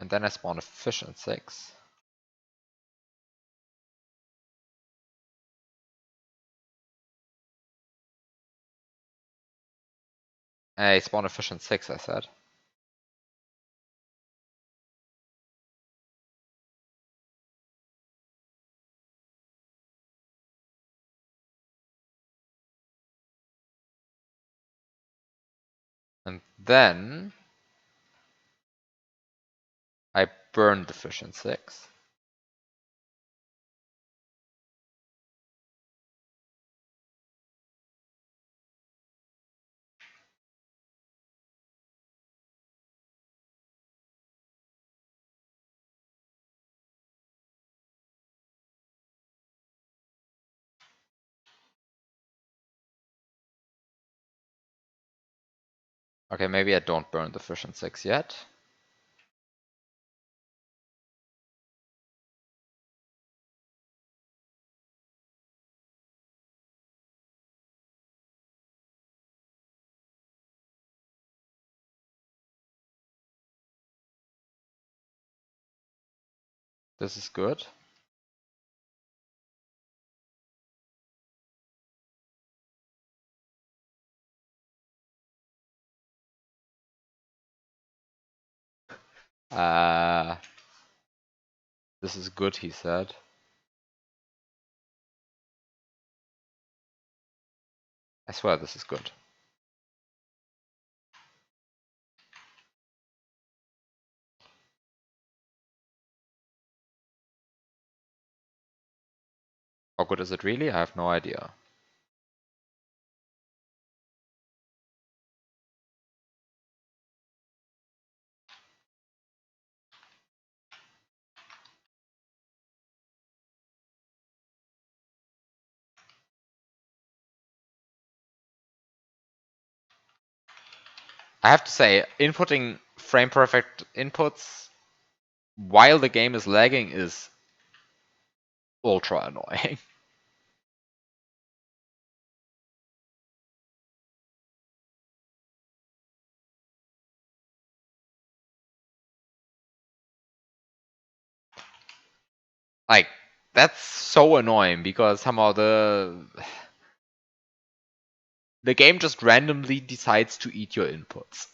And then I spawn a fish in 6. I spawn a fish in 6, I said. And then I burn the fish in 6. Okay, maybe I don't burn the fish in 6 yet. This is good. This is good, he said. I swear this is good. How good is it really? I have no idea. I have to say, inputting frame perfect inputs while the game is lagging is ultra annoying. Like, that's so annoying because somehow the game just randomly decides to eat your inputs.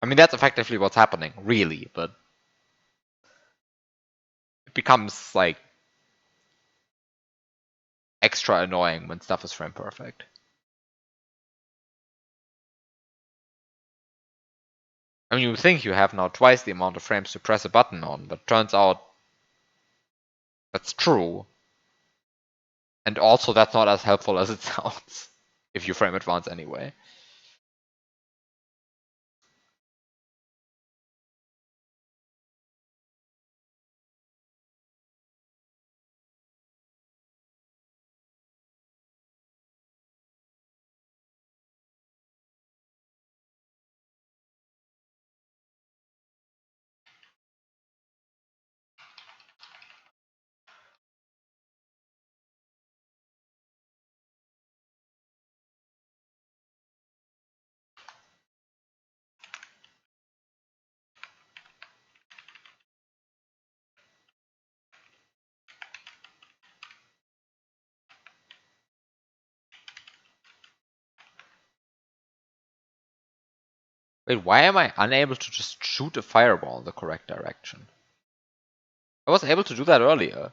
I mean, that's effectively what's happening, really, but it becomes like extra annoying when stuff is frame perfect. I mean, you think you have now twice the amount of frames to press a button on, but turns out that's true. And also, that's not as helpful as it sounds, if you frame advance anyway. Wait, why am I unable to just shoot a fireball in the correct direction? I was able to do that earlier.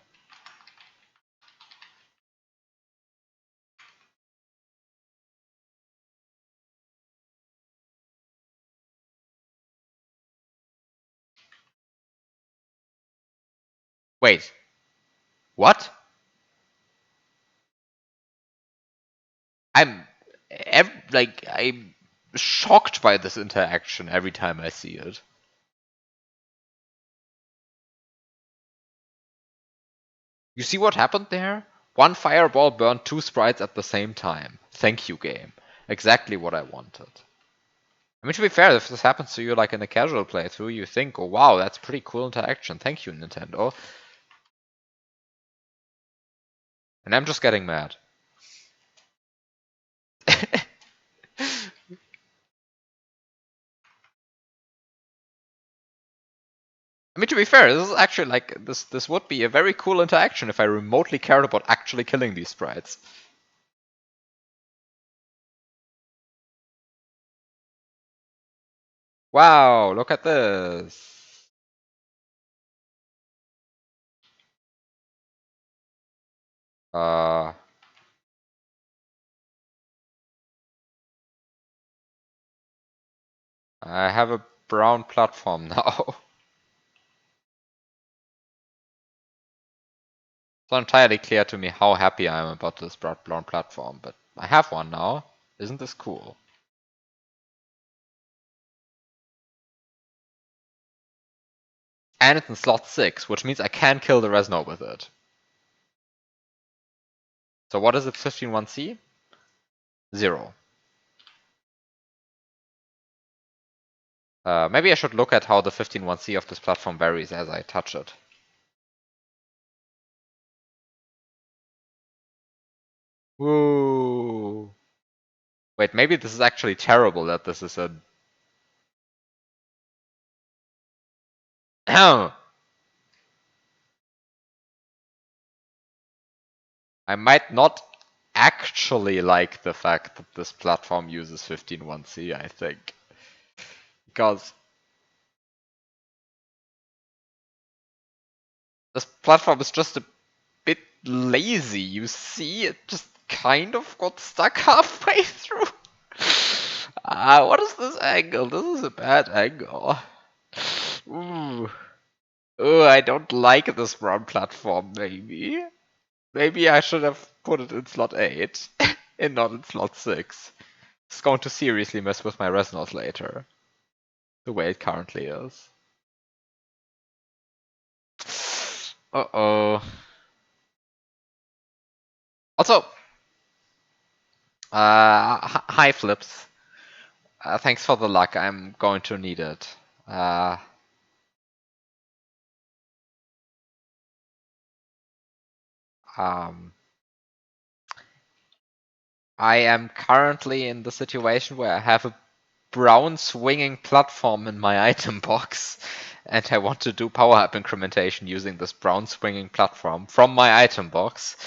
Wait, what? I'm shocked by this interaction every time I see it. You see what happened there? One fireball burned two sprites at the same time. Thank you, game. Exactly what I wanted. I mean, to be fair, if this happens to you like in a casual playthrough, you think, oh wow, that's pretty cool interaction. Thank you, Nintendo. And I'm just getting mad. I mean, to be fair, this is actually like this would be a very cool interaction if I remotely cared about actually killing these sprites. Wow, look at this. Uh, I have a brown platform now. It's not entirely clear to me how happy I am about this brown platform, but I have one now. Isn't this cool? And it's in slot 6, which means I can kill the Resno with it. So what is it, 15-1C? 0. Maybe I should look at how the 15-1C of this platform varies as I touch it. Whoa. Wait, maybe this is actually terrible that this is a... I might not actually like the fact that this platform uses 15-1C, I think. Because this platform is just a bit lazy, you see? It just kind of got stuck halfway through. What is this angle? This is a bad angle. Ooh. Oh, I don't like this brown platform, maybe. Maybe I should have put it in slot 8 and not in slot 6. It's going to seriously mess with my resonance later. The way it currently is. Uh-oh. Also, high flips. Thanks for the luck. I'm going to need it. Um, I am currently in the situation where I have a brown swinging platform in my item box, and I want to do power up incrementation using this brown swinging platform from my item box.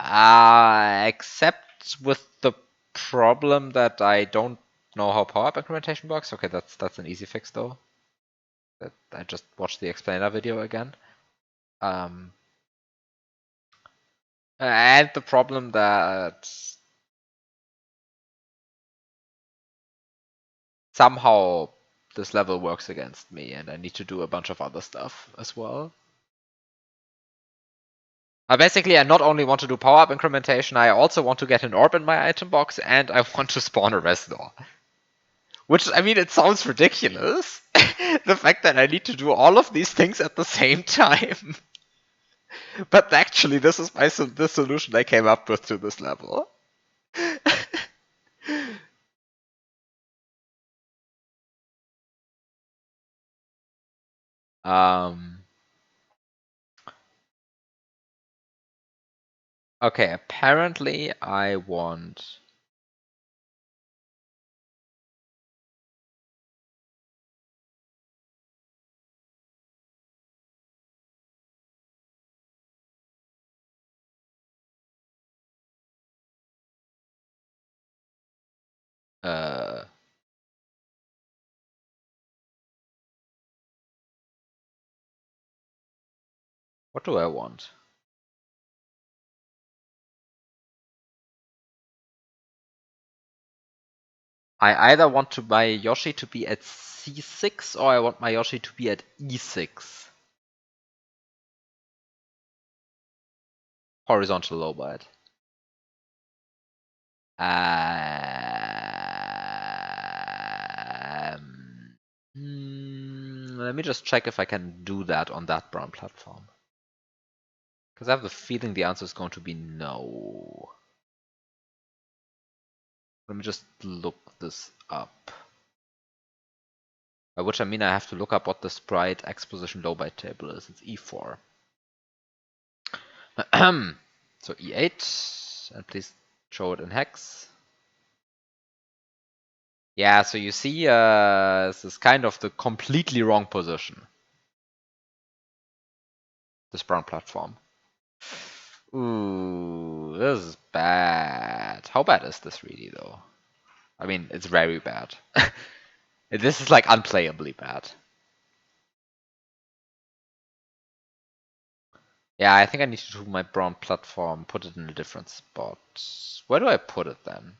Except with the problem that I don't know how power up incrementation works. Okay, that's an easy fix though. I just watched the explainer video again. Um, and the problem that somehow this level works against me and I need to do a bunch of other stuff as well. Basically, I not only want to do power-up incrementation, I also want to get an orb in my item box and I want to spawn a Reznor. Which, I mean, it sounds ridiculous. The fact that I need to do all of these things at the same time. But actually, this is the solution I came up with to this level. um, okay, apparently I want... What do I want? I either want to my Yoshi to be at c6 or I want my Yoshi to be at e6. Horizontal low byte. Let me just check if I can do that on that brown platform. Because I have the feeling the answer is going to be no. Let me just look this up. By which I mean I have to look up what the sprite X position low byte table is. It's E4. So E8, and please show it in hex. Yeah, so you see, this is kind of the completely wrong position. This brown platform. Ooh, this is bad. How bad is this really, though? I mean, it's very bad. This is like unplayably bad. Yeah, I think I need to do my brown platform, put it in a different spot. Where do I put it then?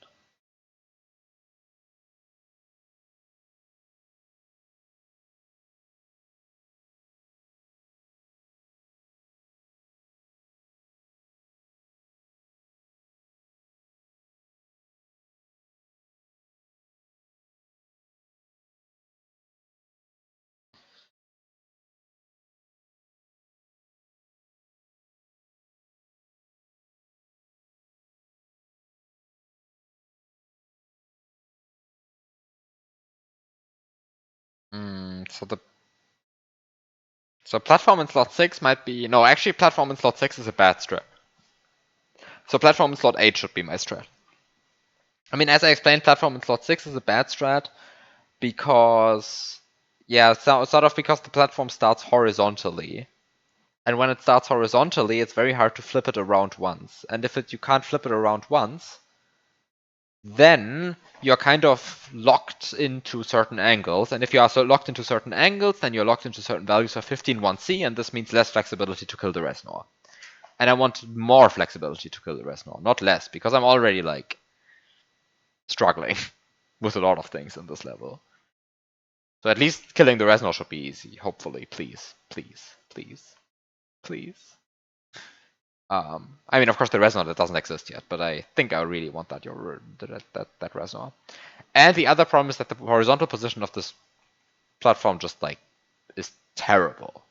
So platform in slot 6 might be... No, actually platform in slot 6 is a bad strat. So platform in slot 8 should be my strat. I mean, as I explained, platform in slot 6 is a bad strat because... Yeah, sort of because the platform starts horizontally. And when it starts horizontally, it's very hard to flip it around once. And if you can't flip it around once, then you're kind of locked into certain angles. And if you are so locked into certain angles, then you're locked into certain values of 15-1C, and this means less flexibility to kill the Reznor. And I want more flexibility to kill the Reznor, not less, because I'm already like struggling with a lot of things in this level. So at least killing the Reznor should be easy, hopefully. Please, please, please, please. I mean, of course, the Reznor that doesn't exist yet, but I think I really want that that Reznor. And the other problem is that the horizontal position of this platform just like is terrible.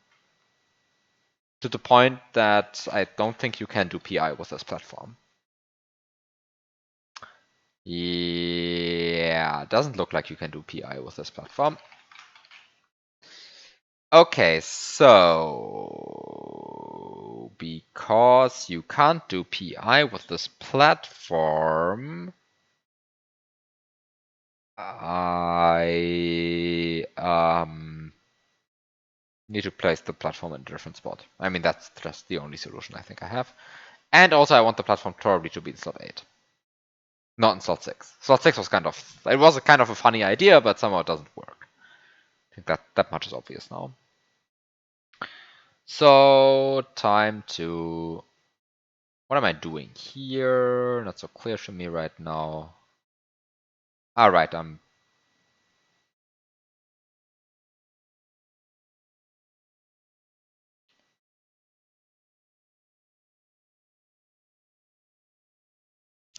To the point that I don't think you can do PI with this platform. Yeah, it doesn't look like you can do PI with this platform. Okay, so because you can't do PI with this platform, I need to place the platform in a different spot. I mean, that's just the only solution I think I have. And also I want the platform probably to be in slot 8. Not in slot 6. Slot 6 was kind of... It was a kind of a funny idea, but somehow it doesn't work. I think that much is obvious now. So, time to... What am I doing here? Not so clear to me right now. Alright,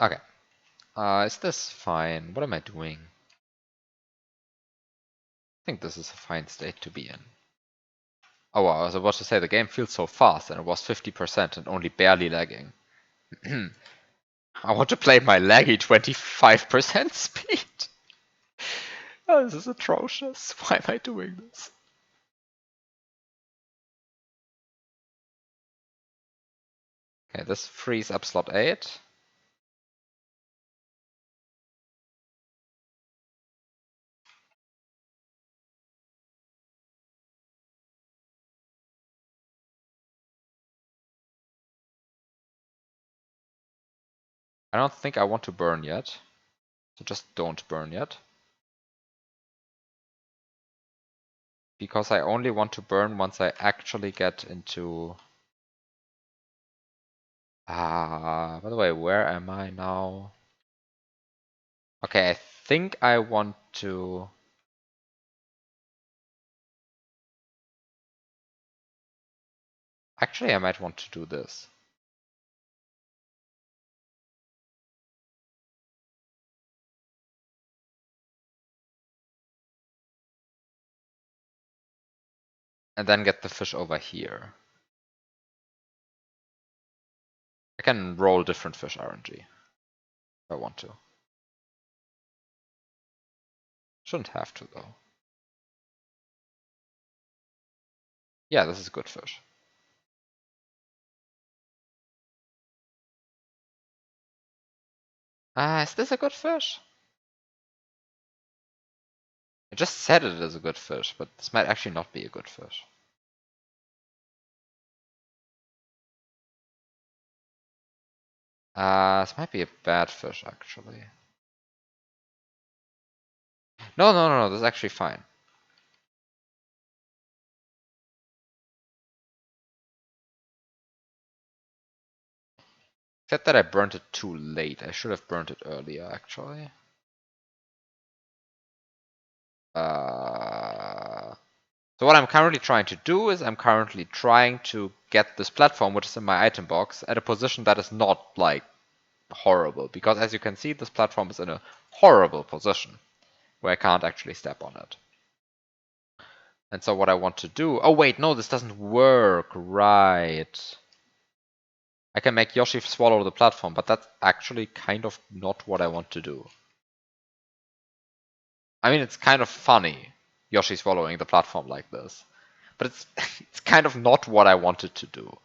Okay. Is this fine? What am I doing? I think this is a fine state to be in. Oh wow, I was about to say the game feels so fast and it was 50% and only barely lagging. I want to play my laggy 25% speed. Oh, this is atrocious. Why am I doing this? Okay, this frees up slot 8. I don't think I want to burn yet. So just don't burn yet. Because I only want to burn once I actually get into By the way, where am I now? Okay, I think I want to... Actually, I might want to do this. And then get the fish over here. I can roll different fish RNG if I want to. Shouldn't have to, though. Yeah, this is good fish. Is this a good fish? I just said it is a good fish, but this might actually not be a good fish. This might be a bad fish, actually. No, this is actually fine. Except that I burnt it too late. I should have burnt it earlier, actually. So what I'm currently trying to do is I'm currently trying to get this platform, which is in my item box, at a position that is not, like, horrible. Because as you can see, this platform is in a horrible position, where I can't actually step on it. And so what I want to do... Oh wait, no, this doesn't work. Right. I can make Yoshi swallow the platform, but that's actually kind of not what I want to do. I mean, it's kind of funny, Yoshi swallowing the platform like this. But it's it's kind of not what I wanted to do.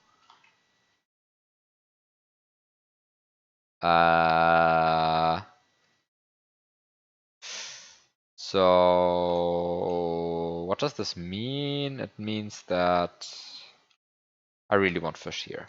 So what does this mean? It means that I really want fish here.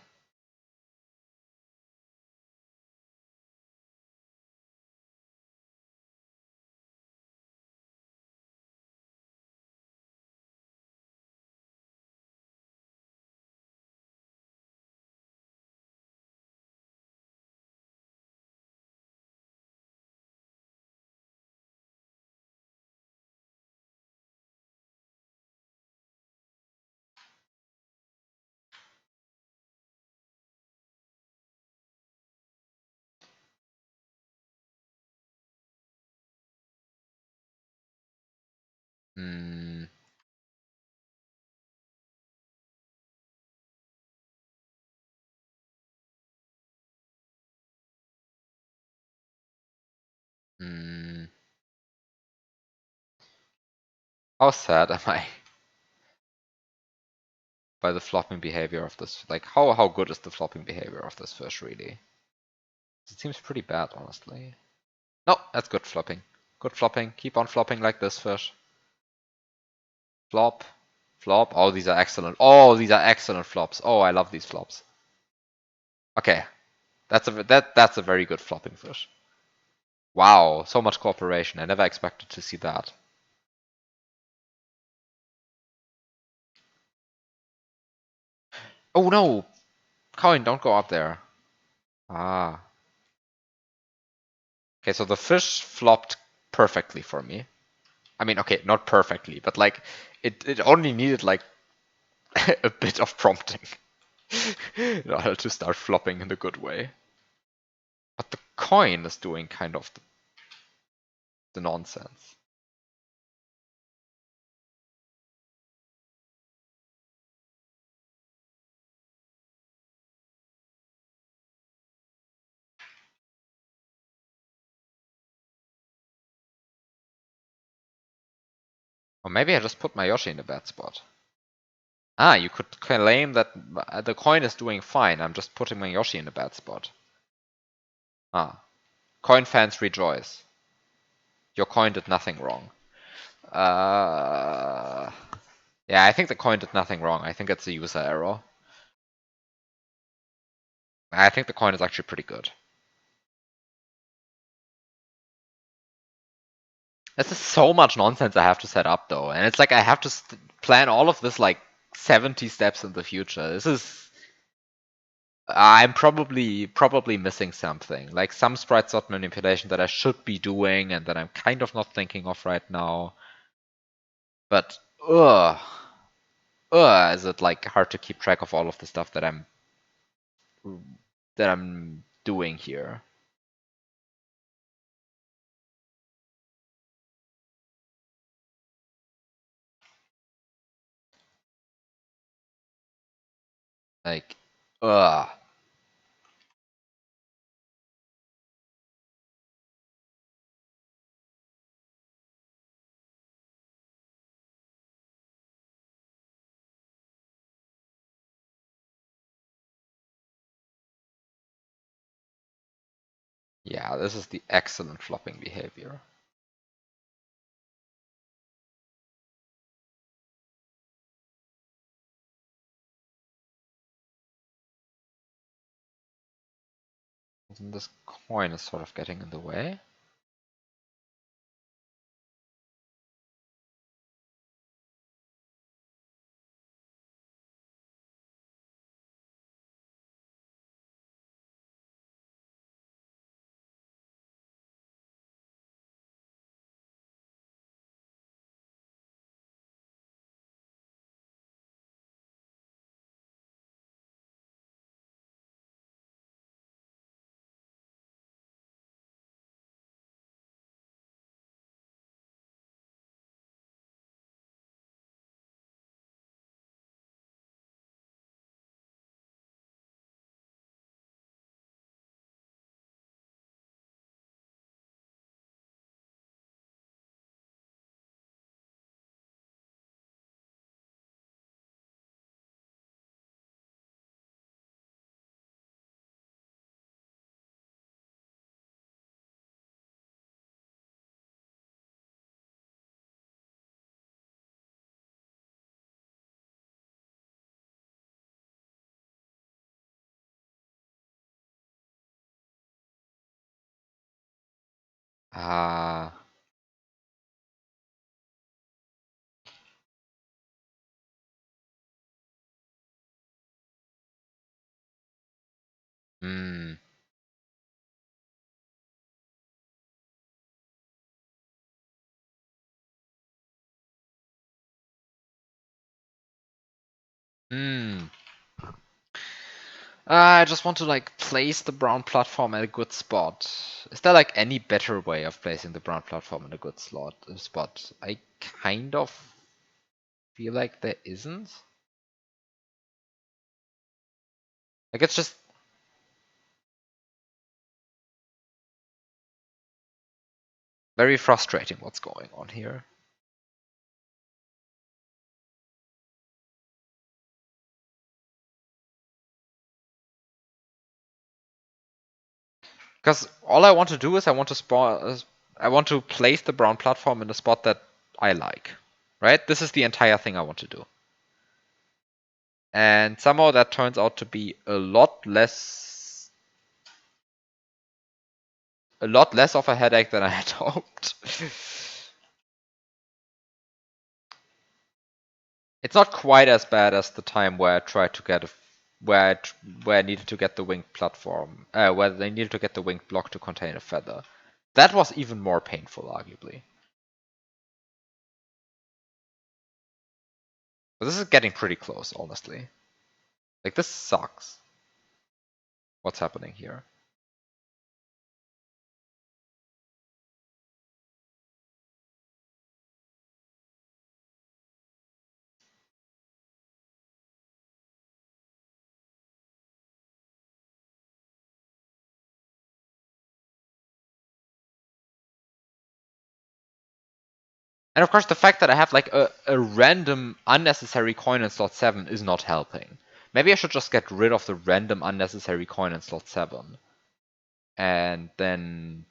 Hmm. Hmm. How sad am I by the flopping behavior of this? Like, how good is the flopping behavior of this fish, really? It seems pretty bad, honestly. No, that's good flopping. Good flopping. Keep on flopping like this, fish. Flop. Flop. Oh, these are excellent. Oh, these are excellent flops. Oh, I love these flops. Okay. That's a very good flopping fish. Wow, so much cooperation. I never expected to see that. Oh no! Coin, don't go up there. Ah. Okay, so the fish flopped perfectly for me. I mean, okay, not perfectly, but like it only needed like a bit of prompting in order to start flopping in the good way. But the coin is doing kind of the nonsense. Or maybe I just put my Yoshi in a bad spot. Ah, you could claim that the coin is doing fine. I'm just putting my Yoshi in a bad spot. Ah. Coin fans rejoice. Your coin did nothing wrong. Uh, yeah, I think the coin did nothing wrong. I think it's a user error. I think the coin is actually pretty good. This is so much nonsense I have to set up though, and it's like I have to plan all of this like 70 steps in the future. This is I'm probably missing something, like some sprite sort manipulation that I should be doing and that I'm kind of not thinking of right now. But is it like hard to keep track of all of the stuff that I'm doing here? Like, ugh. Yeah, this is the excellent flopping behavior. And this coin is sort of getting in the way. Ah. Hmm. Hmm. I just want to like place the brown platform at a good spot. Is there like any better way of placing the brown platform in a good spot? I kind of feel like there isn't. Like it's just very frustrating what's going on here. Because all I want to do is I want to place the brown platform in a spot that I like. Right? This is the entire thing I want to do. And somehow that turns out to be a lot less of a headache than I had hoped. It's not quite as bad as the time where I tried to get where I needed to get the winged platform, where they needed to get the winged block to contain a feather. That was even more painful, arguably. But this is getting pretty close, honestly. Like this sucks. What's happening here? And of course, the fact that I have like a random unnecessary coin in slot 7 is not helping. Maybe I should just get rid of the random unnecessary coin in slot 7. And then.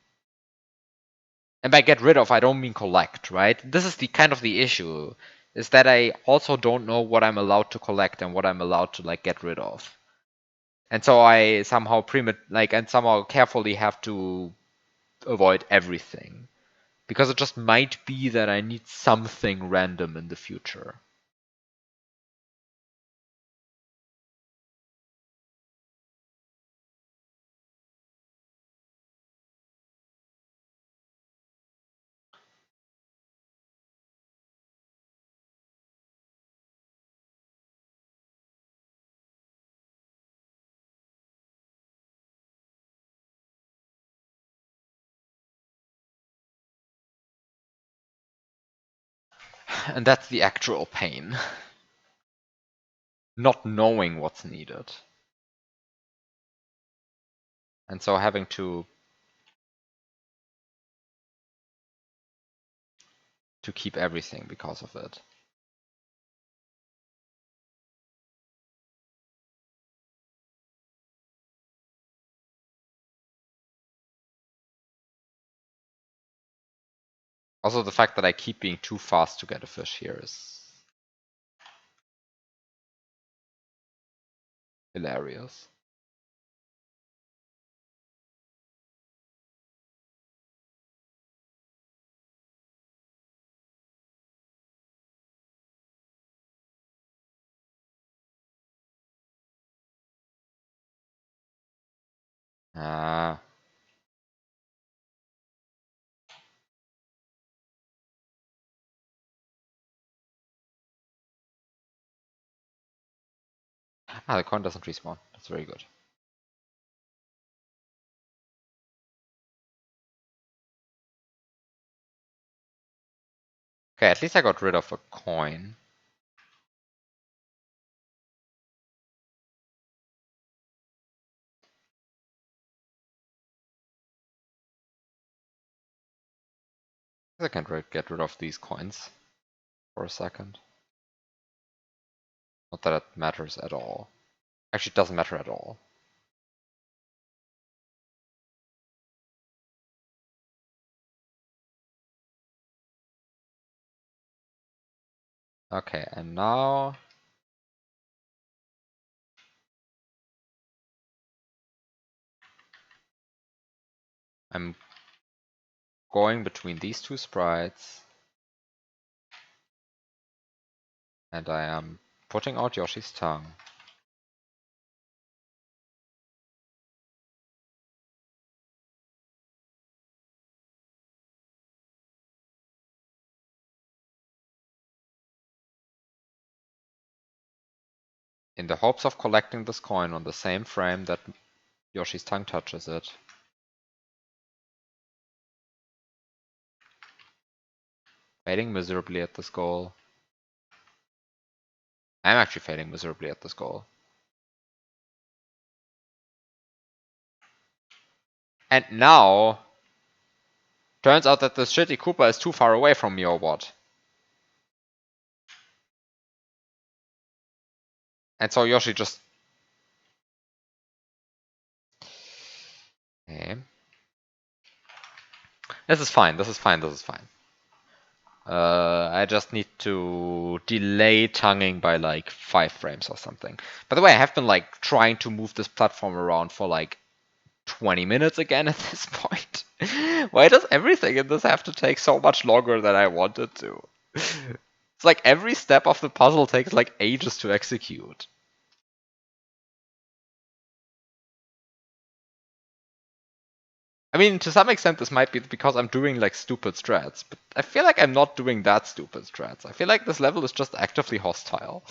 And by get rid of, I don't mean collect, right? This is the kind of the issue, is that I also don't know what I'm allowed to collect and what I'm allowed to like get rid of. And so I somehow and somehow carefully have to avoid everything. Because it just might be that I need something random in the future. And that's the actual pain. Not knowing what's needed. And so having to keep everything because of it. Also, the fact that I keep being too fast to get a fish here is hilarious. Ah. The coin doesn't respawn. That's very good. Okay, at least I got rid of a coin. I can get rid of these coins for a second. Not that it matters at all. Actually, it doesn't matter at all. Okay, and now I'm going between these two sprites, and I am putting out Yoshi's tongue. In the hopes of collecting this coin on the same frame that Yoshi's tongue touches it. Failing miserably at this goal. I'm actually failing miserably at this goal. And now, turns out that this shitty Koopa is too far away from me or what? And so Yoshi just... Okay. This is fine, this is fine, this is fine. I just need to delay tonguing by like 5 frames or something. By the way, I have been like trying to move this platform around for like 20 minutes again at this point. Why does everything in this have to take so much longer than I wanted to? It's like every step of the puzzle takes like ages to execute. I mean, to some extent, this might be because I'm doing like stupid strats, but I feel like I'm not doing that stupid strats. I feel like this level is just actively hostile.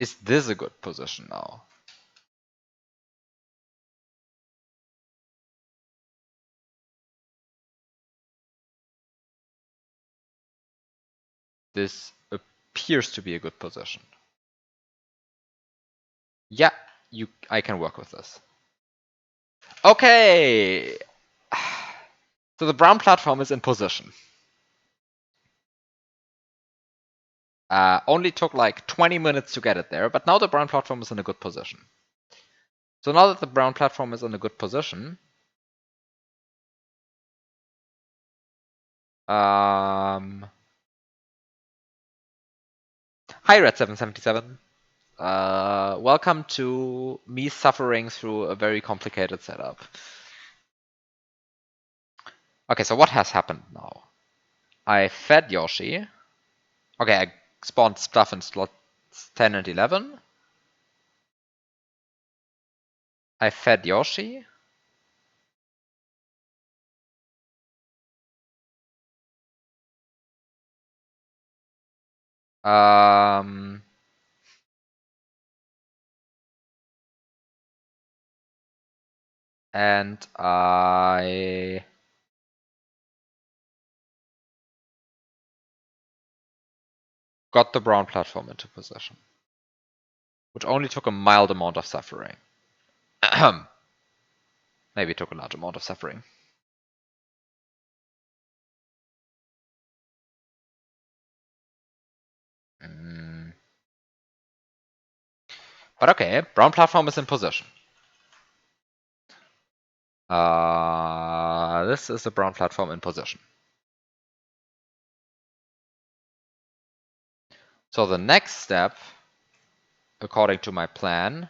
Is this a good position now? This appears to be a good position. Yeah, I can work with this. Okay! So the brown platform is in position. Only took like 20 minutes to get it there, but now the brown platform is in a good position. So now that the brown platform is in a good position, hi Red777. Welcome to me suffering through a very complicated setup. Okay, so what has happened now? I fed Yoshi. Okay, I spawned stuff in slots 10 and 11. I fed Yoshi. Um, and I got the brown platform into possession, which only took a mild amount of suffering. Maybe it took a large amount of suffering. But okay, brown platform is in position. This is the brown platform in position. So the next step, according to my plan,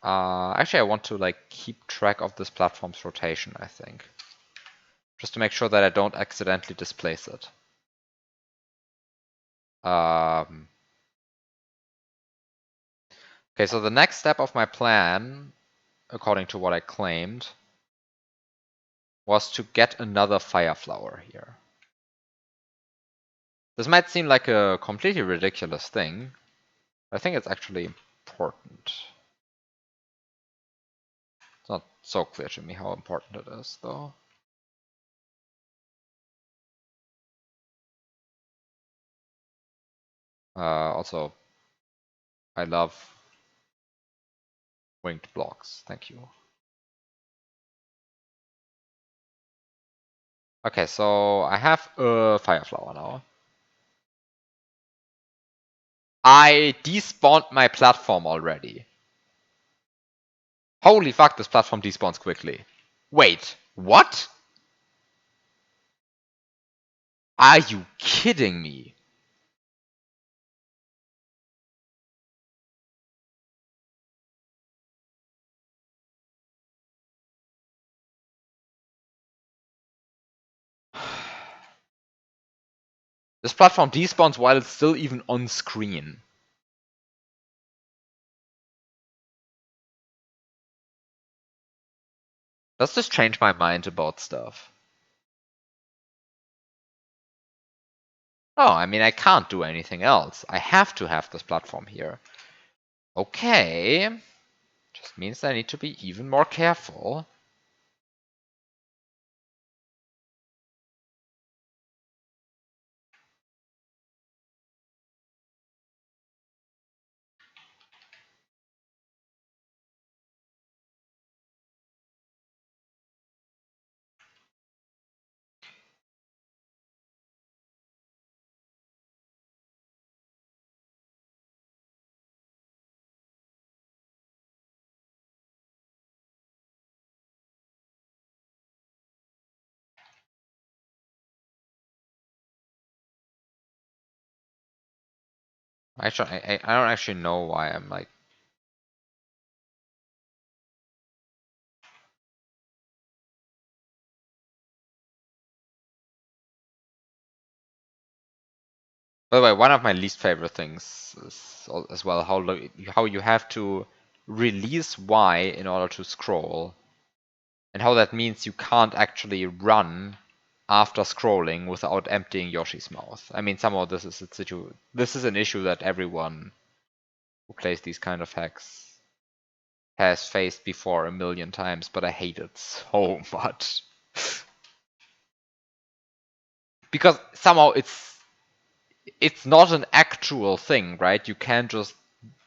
actually I want to like keep track of this platform's rotation, I think. Just to make sure that I don't accidentally displace it. Okay, so the next step of my plan, according to what I claimed, was to get another fire flower here. This might seem like a completely ridiculous thing, but I think it's actually important. It's not so clear to me how important it is, though. Also, I love winged blocks. Thank you. Okay, so I have a fire flower now. I despawned my platform already. Holy fuck, this platform despawns quickly. Wait, what? Are you kidding me? This platform despawns while it's still even on screen. Does this change my mind about stuff? Oh, I mean, I can't do anything else. I have to have this platform here. Okay. Just means I need to be even more careful. Actually, I don't actually know why I'm like. By the way, one of my least favorite things is as well how you have to release Y in order to scroll, and how that means you can't actually run after scrolling without emptying Yoshi's mouth. I mean, somehow this is an issue that everyone who plays these kind of hacks has faced before a million times, but I hate it so much. Because somehow it's not an actual thing, right? You can't just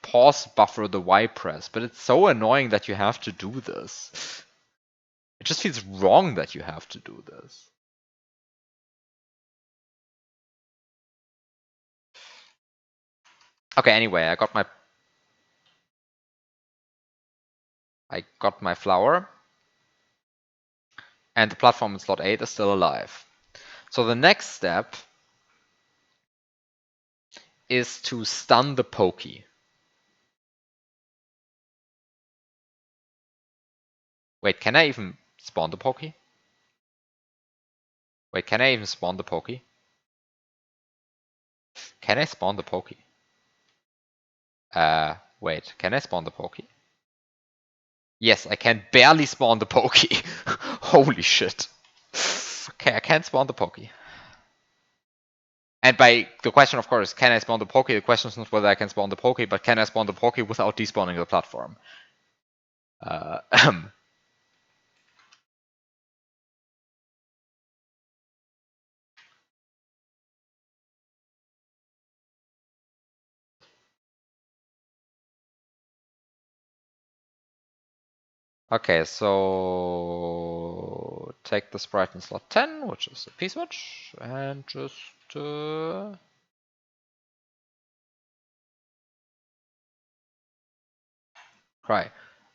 pause buffer the Y press, but it's so annoying that you have to do this. It just feels wrong that you have to do this. Okay, anyway, I got my flower, and the platform in slot 8 is still alive. So the next step is to stun the Pokey. Wait, can I even spawn the Pokey? Wait, can I even spawn the Pokey? Can I spawn the Pokey? Wait, can I spawn the Pokey? Yes, I can barely spawn the Pokey. Holy shit. Okay, I can spawn the Pokey. And by the question, of course, can I spawn the Pokey? The question is not whether I can spawn the Pokey, but can I spawn the Pokey without despawning the platform? Uh, okay, so take the sprite in slot 10, which is a P-switch, and just cry.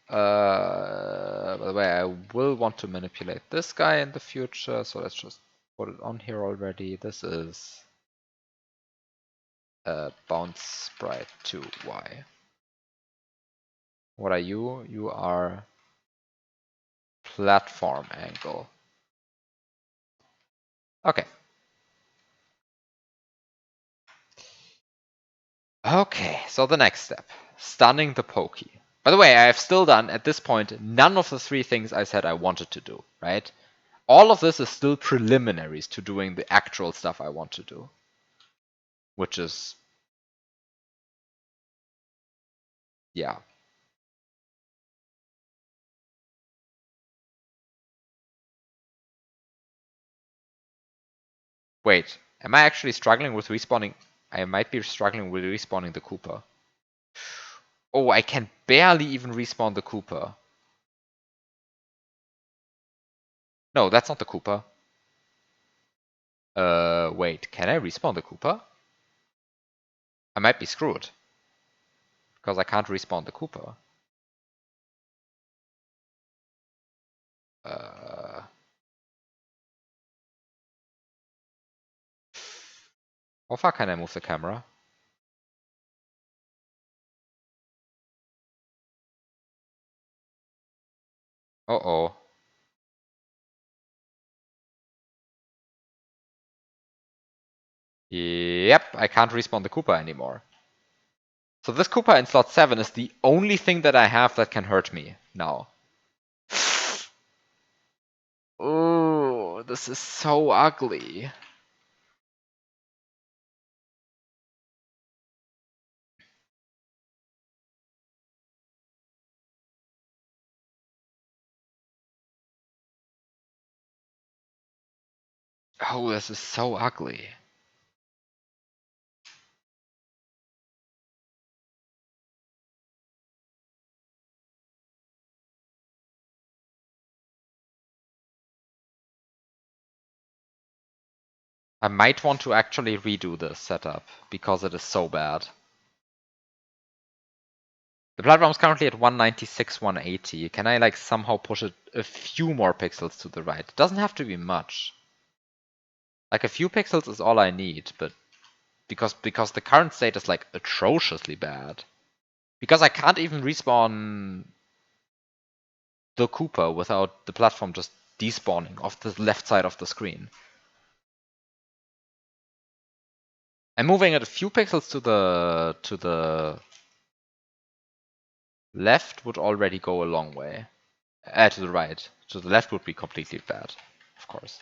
By the way, I will want to manipulate this guy in the future, so let's just put it on here already. This is bounce sprite to Y. What are you? You are platform angle. Okay. Okay, so the next step. Stunning the Pokey. By the way, I have still done, at this point, none of the 3 things I said I wanted to do, right? All of this is still preliminaries to doing the actual stuff I want to do. Which is... yeah. Wait, am I actually struggling with respawning? I might be struggling with respawning the Cooper. Oh, I can barely even respawn the Cooper. No, that's not the Cooper. Wait, can I respawn the Cooper? I might be screwed. Because I can't respawn the Cooper. How far can I move the camera? Uh-oh. Yep, I can't respawn the Koopa anymore. So this Koopa in slot 7 is the only thing that I have that can hurt me now. Oh, this is so ugly. Oh, this is so ugly. I might want to actually redo this setup because it is so bad. The platform is currently at 196, 180. Can I like somehow push it a few more pixels to the right? It doesn't have to be much. Like a few pixels is all I need, but because the current state is like atrociously bad. Because I can't even respawn the Koopa without the platform just despawning off the left side of the screen. And moving it a few pixels to the left would already go a long way. To the right. To the left would be completely bad, of course.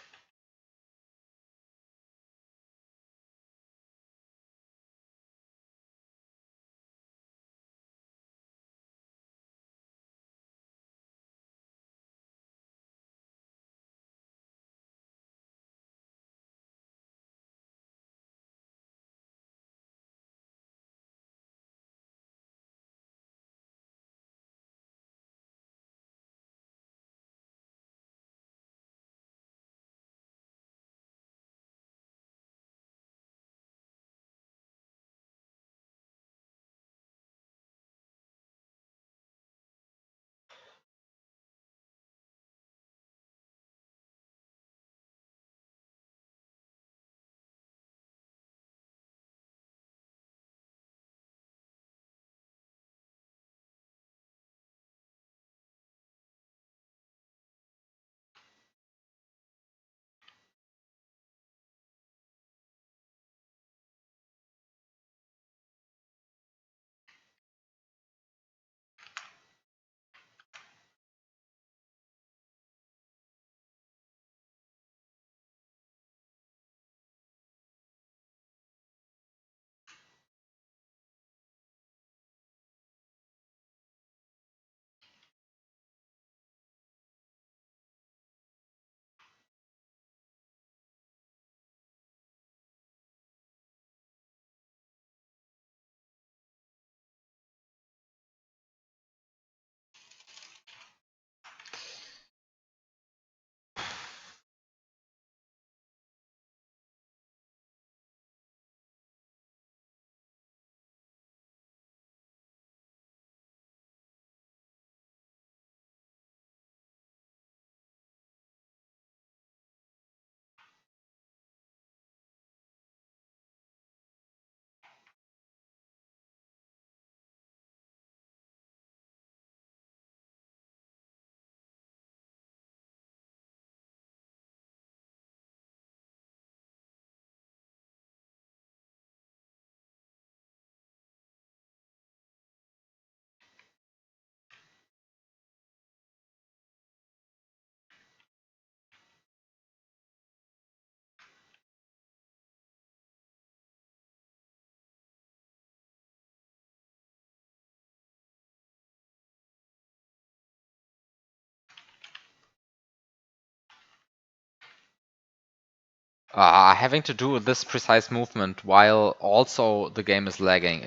Having to do this precise movement while also the game is lagging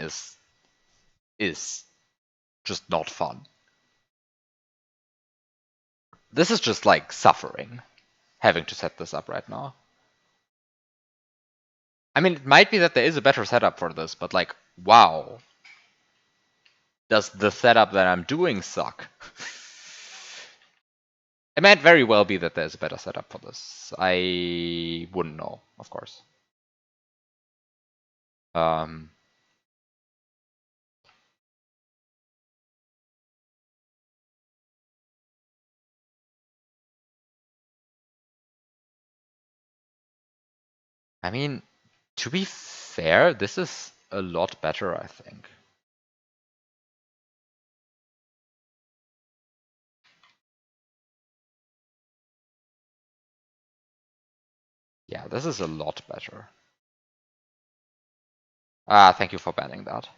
is just not fun. This is just like suffering, having to set this up right now. I mean, it might be that there is a better setup for this, but like, wow. Does the setup that I'm doing suck? It might very well be that there's a better setup for this. I wouldn't know, of course. Um, I mean, to be fair, this is a lot better, I think. Yeah, this is a lot better. Thank you for banning that.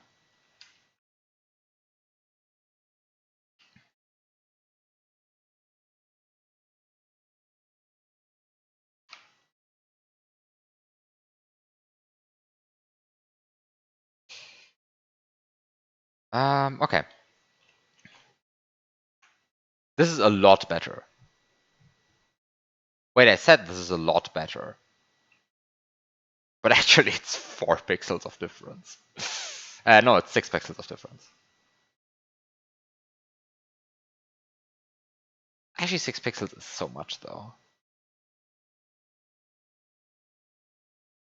Okay. This is a lot better. Wait, I said this is a lot better. But actually, it's 4 pixels of difference. No, it's 6 pixels of difference. Actually, 6 pixels is so much, though.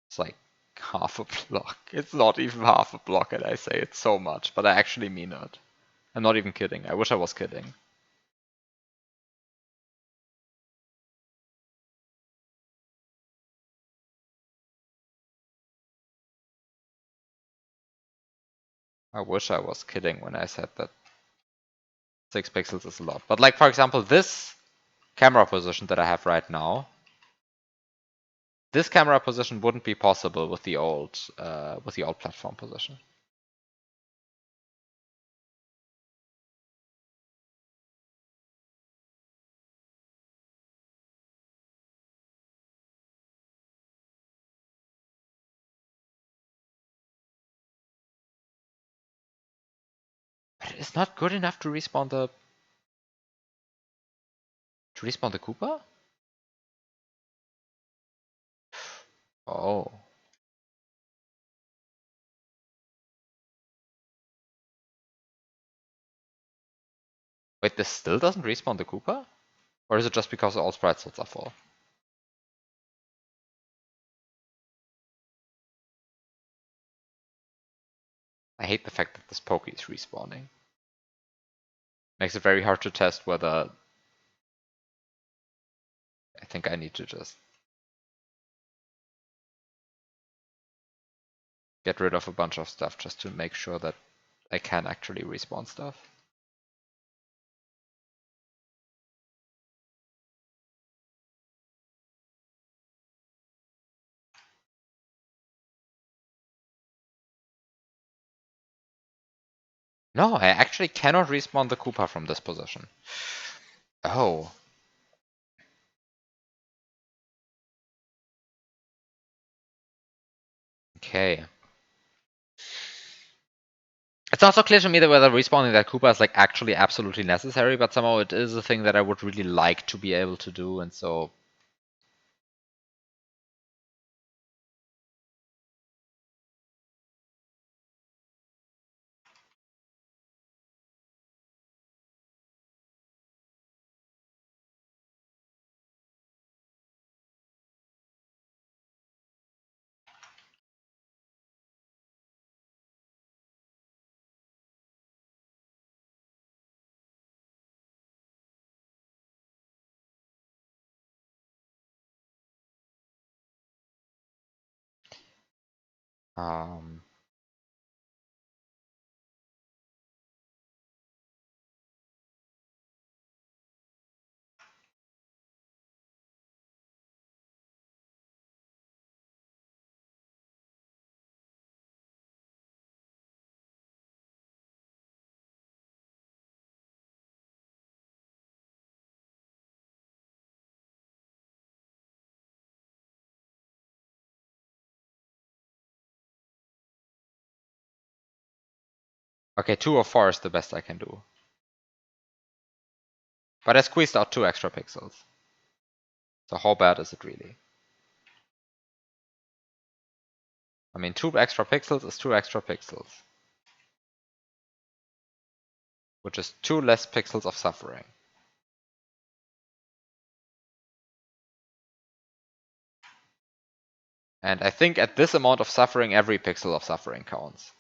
It's like half a block. It's not even half a block, and I say it's so much, but I actually mean it. I'm not even kidding. I wish I was kidding. I wish I was kidding when I said that 6 pixels is a lot. But like, for example, this camera position that I have right now, this camera position wouldn't be possible with the old platform position. But it's not good enough to respawn the Koopa? Oh. Wait, this still doesn't respawn the Koopa? Or is it just because all sprite slots are full? I hate the fact that this Pokey is respawning. Makes it very hard to test whether... I think I need to just get rid of a bunch of stuff just to make sure that I can actually respawn stuff. No, I actually cannot respawn the Koopa from this position. Oh. Okay. It's not so clear to me that whether respawning that Koopa is like actually absolutely necessary, but somehow it is a thing that I would really like to be able to do, and so... Um, Okay, 2 or 4 is the best I can do. But I squeezed out 2 extra pixels. So how bad is it really? I mean, 2 extra pixels is 2 extra pixels. Which is 2 less pixels of suffering. And I think at this amount of suffering, every pixel of suffering counts.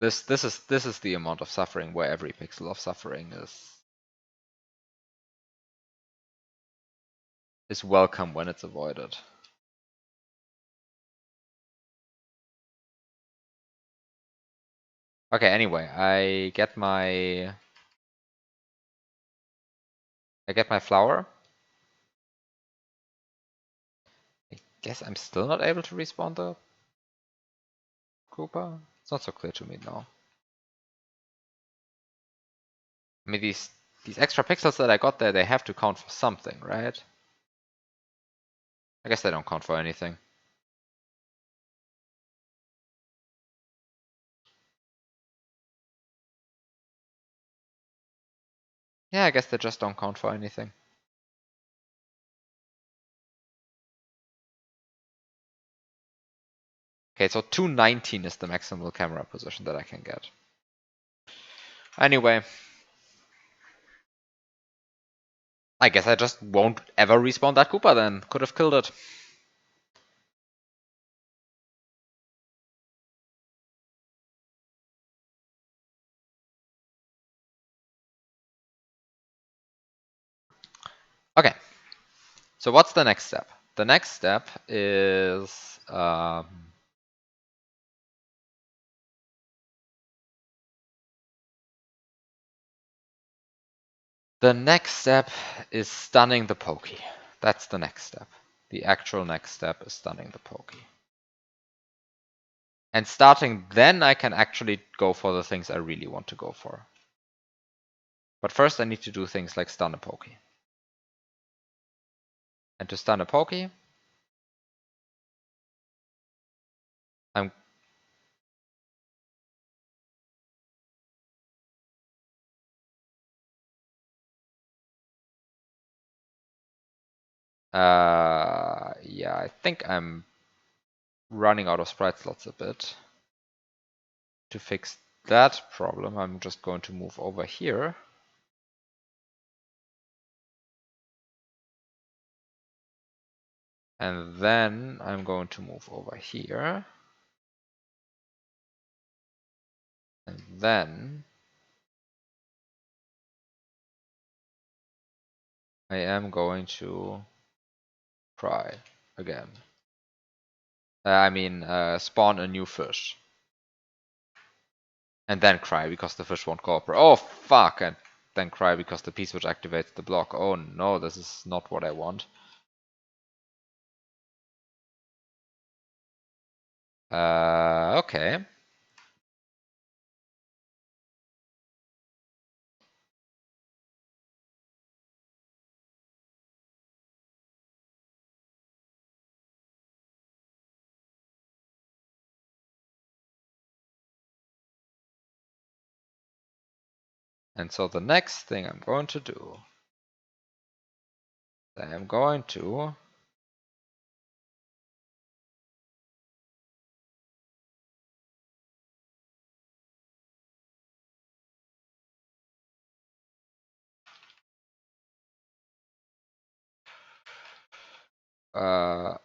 This is the amount of suffering where every pixel of suffering is welcome when it's avoided. Okay, anyway, I get my flower. I guess I'm still not able to respawn the Koopa. It's not so clear to me now. I mean, these extra pixels that I got there, they have to count for something, right? I guess they don't count for anything. Yeah, I guess they just don't count for anything. Okay, so 219 is the maximal camera position that I can get. Anyway, I guess I just won't ever respawn that Koopa then. Could have killed it. Okay, so what's the next step? The next step is stunning the Pokey. That's the next step. The actual next step is stunning the Pokey. And starting then, I can actually go for the things I really want to go for. But first, I need to do things like stun a Pokey. And to stun a Pokey, I'm yeah, I think I'm running out of sprite slots a bit. To fix that problem, I'm just going to move over here. And then I'm going to move over here. And then I am going to cry again. Spawn a new fish. And then cry because the fish won't cooperate. Oh, fuck! And then cry because the P-switch activates the block. Oh no, this is not what I want. Okay. And so the next thing I'm going to do, I am going to uh,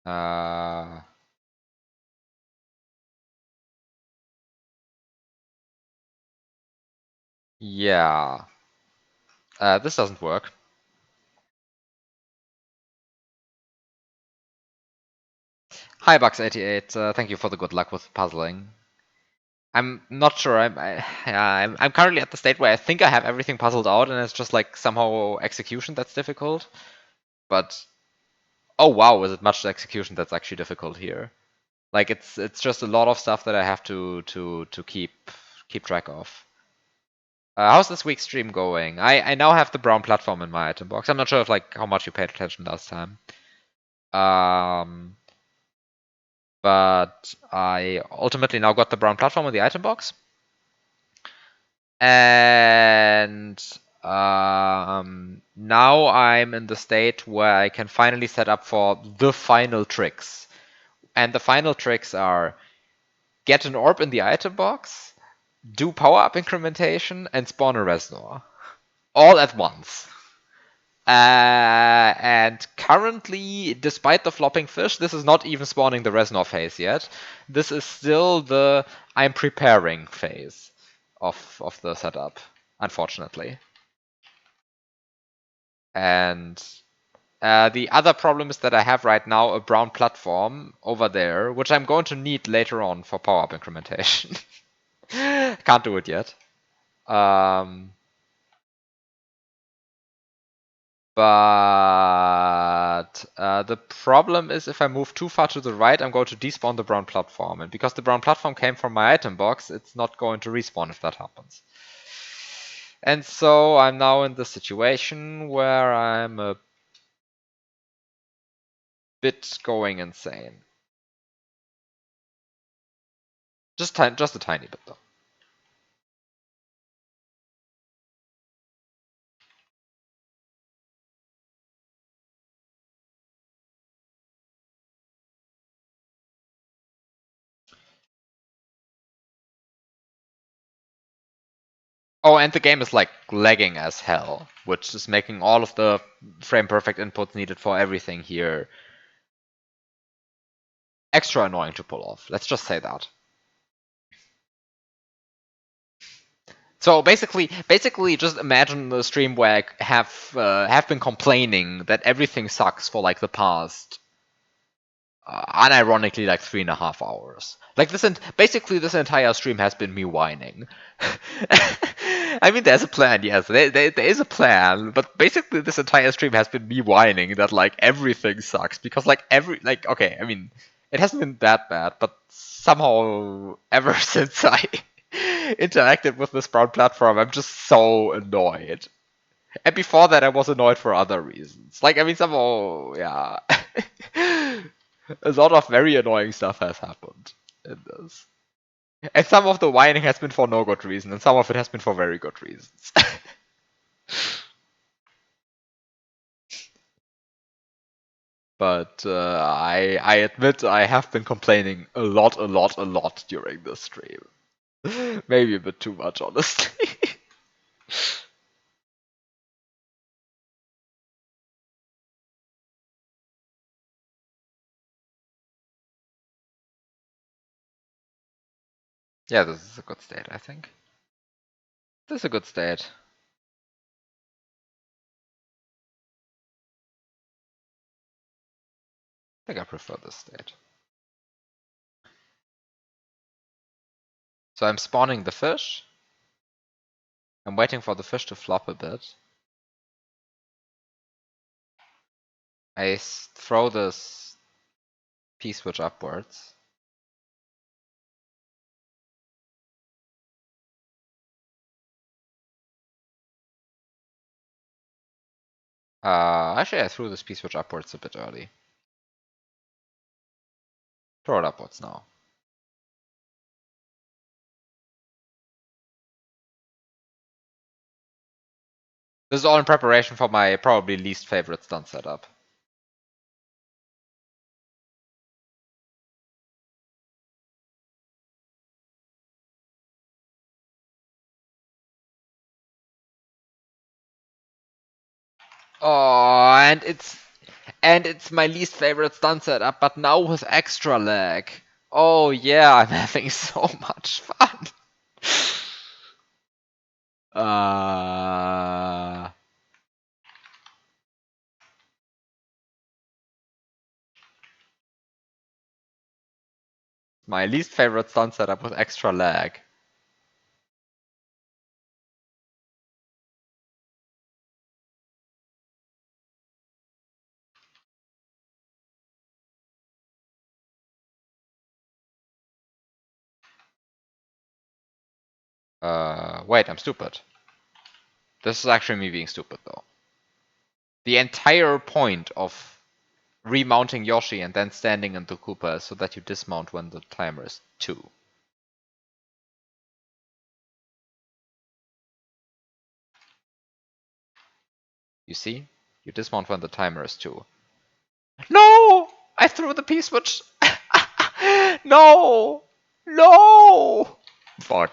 Uh, yeah. This doesn't work. Hi, Bucks88. Thank you for the good luck with puzzling. I'm not sure. Yeah, I'm currently at the state where I think I have everything puzzled out, and it's just like somehow execution that's difficult. But oh wow, is it much execution that's actually difficult here? Like it's just a lot of stuff that I have to keep track of. How's this week's stream going? I now have the brown platform in my item box. I'm not sure if like how much you paid attention last time. Um, but I ultimately now got the brown platform in the item box. And now I'm in the state where I can finally set up for the final tricks. And the final tricks are get an orb in the item box, do power-up incrementation, and spawn a Reznor. All at once. And currently, despite the flopping fish, this is not even spawning the Reznor phase yet. This is still the I'm preparing phase of the setup, unfortunately. And the other problem is that I have right now a brown platform over there, which I'm going to need later on for power-up incrementation. Can't do it yet. But the problem is if I move too far to the right, I'm going to despawn the brown platform. And because the brown platform came from my item box, it's not going to respawn if that happens. And so I'm now in the situation where I'm a bit going insane. Just a tiny bit though. Oh, and the game is like lagging as hell, which is making all of the frame perfect inputs needed for everything here extra annoying to pull off. Let's just say that. So basically, just imagine the stream where I have been complaining that everything sucks for like the past, unironically, like 3.5 hours. Like basically this entire stream has been me whining. I mean, there's a plan, yes, there is a plan, but basically this entire stream has been me whining that like everything sucks because okay, I mean, it hasn't been that bad, but somehow ever since I interacted with this brown platform, I'm just so annoyed. And before that, I was annoyed for other reasons. Like, I mean, somehow, yeah. A lot of very annoying stuff has happened in this. And some of the whining has been for no good reason, and some of it has been for very good reasons. But I admit I have been complaining a lot during this stream. Maybe a bit too much, honestly. Yeah, this is a good state, I think. This is a good state. I think I prefer this state. So I'm spawning the fish. I'm waiting for the fish to flop a bit. I throw this P-switch upwards. Actually, I threw this P-switch upwards a bit early. Throw it upwards now. This is all in preparation for my probably least favorite stun setup. Oh, and And it's my least favorite stun setup, but now with extra lag. Oh yeah, I'm having so much fun. Uh, my least favorite stun setup with extra lag. Wait, I'm stupid. This is actually me being stupid, though. The entire point of remounting Yoshi and then standing into Koopa is so that you dismount when the timer is 2. You see? You dismount when the timer is 2. No! I threw the P-switch! No! No! Fuck.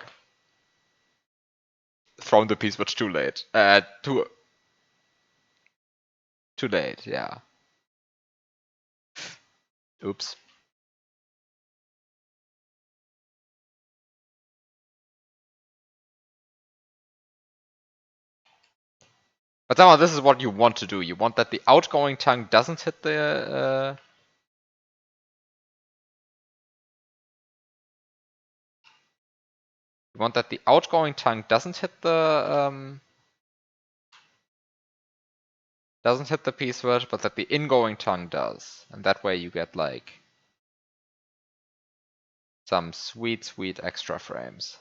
Thrown the P-switch too late. Too late, yeah. Oops. But somehow this is what you want to do. You want that the outgoing tongue doesn't hit the... You want that the outgoing tongue doesn't hit the... doesn't hit the P-switch, but that the ingoing tongue does. And that way you get, like... some sweet, sweet extra frames.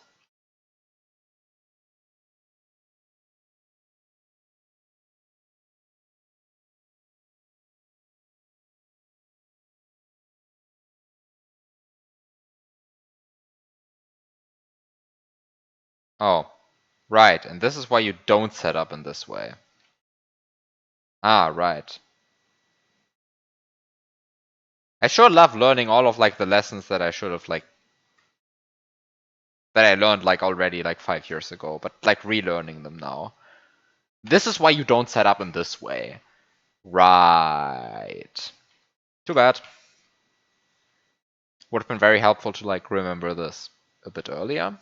Oh, right. And this is why you don't set up in this way. Ah, right. I sure love learning all of like the lessons that I should have like that I learned like already like 5 years ago, but like relearning them now. This is why you don't set up in this way. Right. Too bad. Would have been very helpful to like remember this a bit earlier.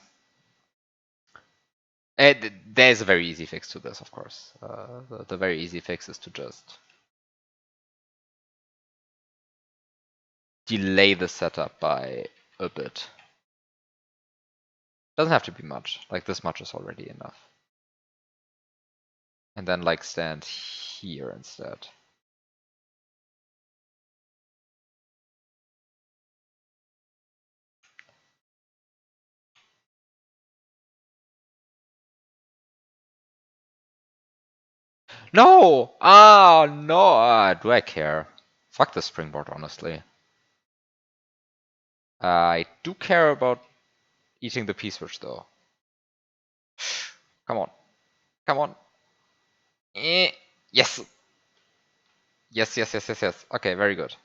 There's a very easy fix to this, of course. The very easy fix is to just delay the setup by a bit. Doesn't have to be much. Like this much is already enough. And then like stand here instead. No! Ah, no! Do I care? Fuck the springboard, honestly. I do care about eating the P-switch, though. Come on. Come on. Yes! Yes, yes, yes, yes, yes. Okay, very good.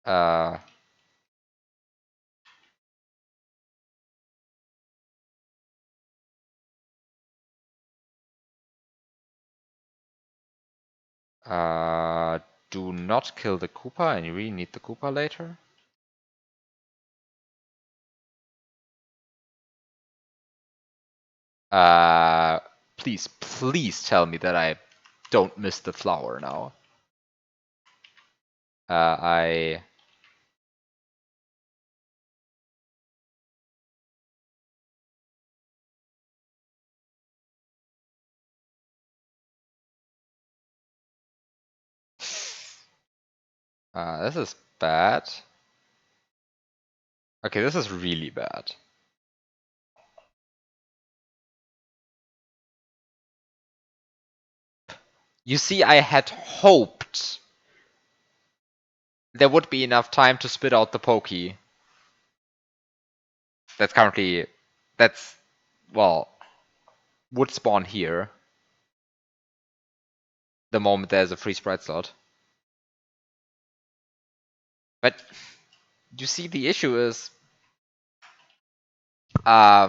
Uh... Do not kill the Koopa, and you really need the Koopa later. Please, please tell me that I don't miss the flower now. I... this is bad. Okay, this is really bad. You see, I had hoped there would be enough time to spit out the Pokey. That's currently... That's... Well... Would spawn here. The moment there's a free sprite slot. But... You see, the issue is... I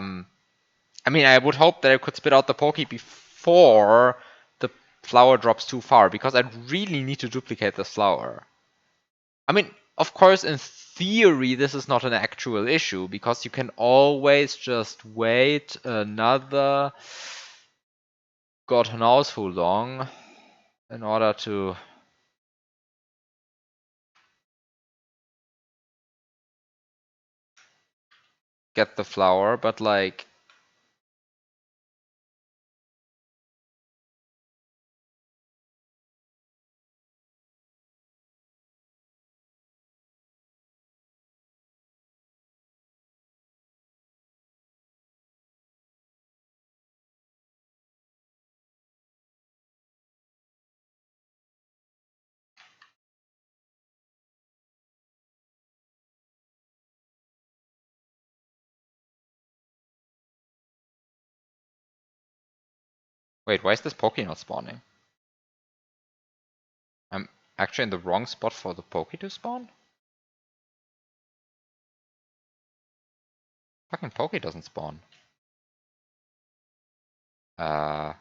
mean, I would hope that I could spit out the Pokey before the flower drops too far, because I really need to duplicate this flower. I mean, of course, in theory, this is not an actual issue, because you can always just wait another God knows how long in order to get the flower, but like, wait, why is this Poke not spawning? I'm actually in the wrong spot for the Poke to spawn? Fucking Poke doesn't spawn. I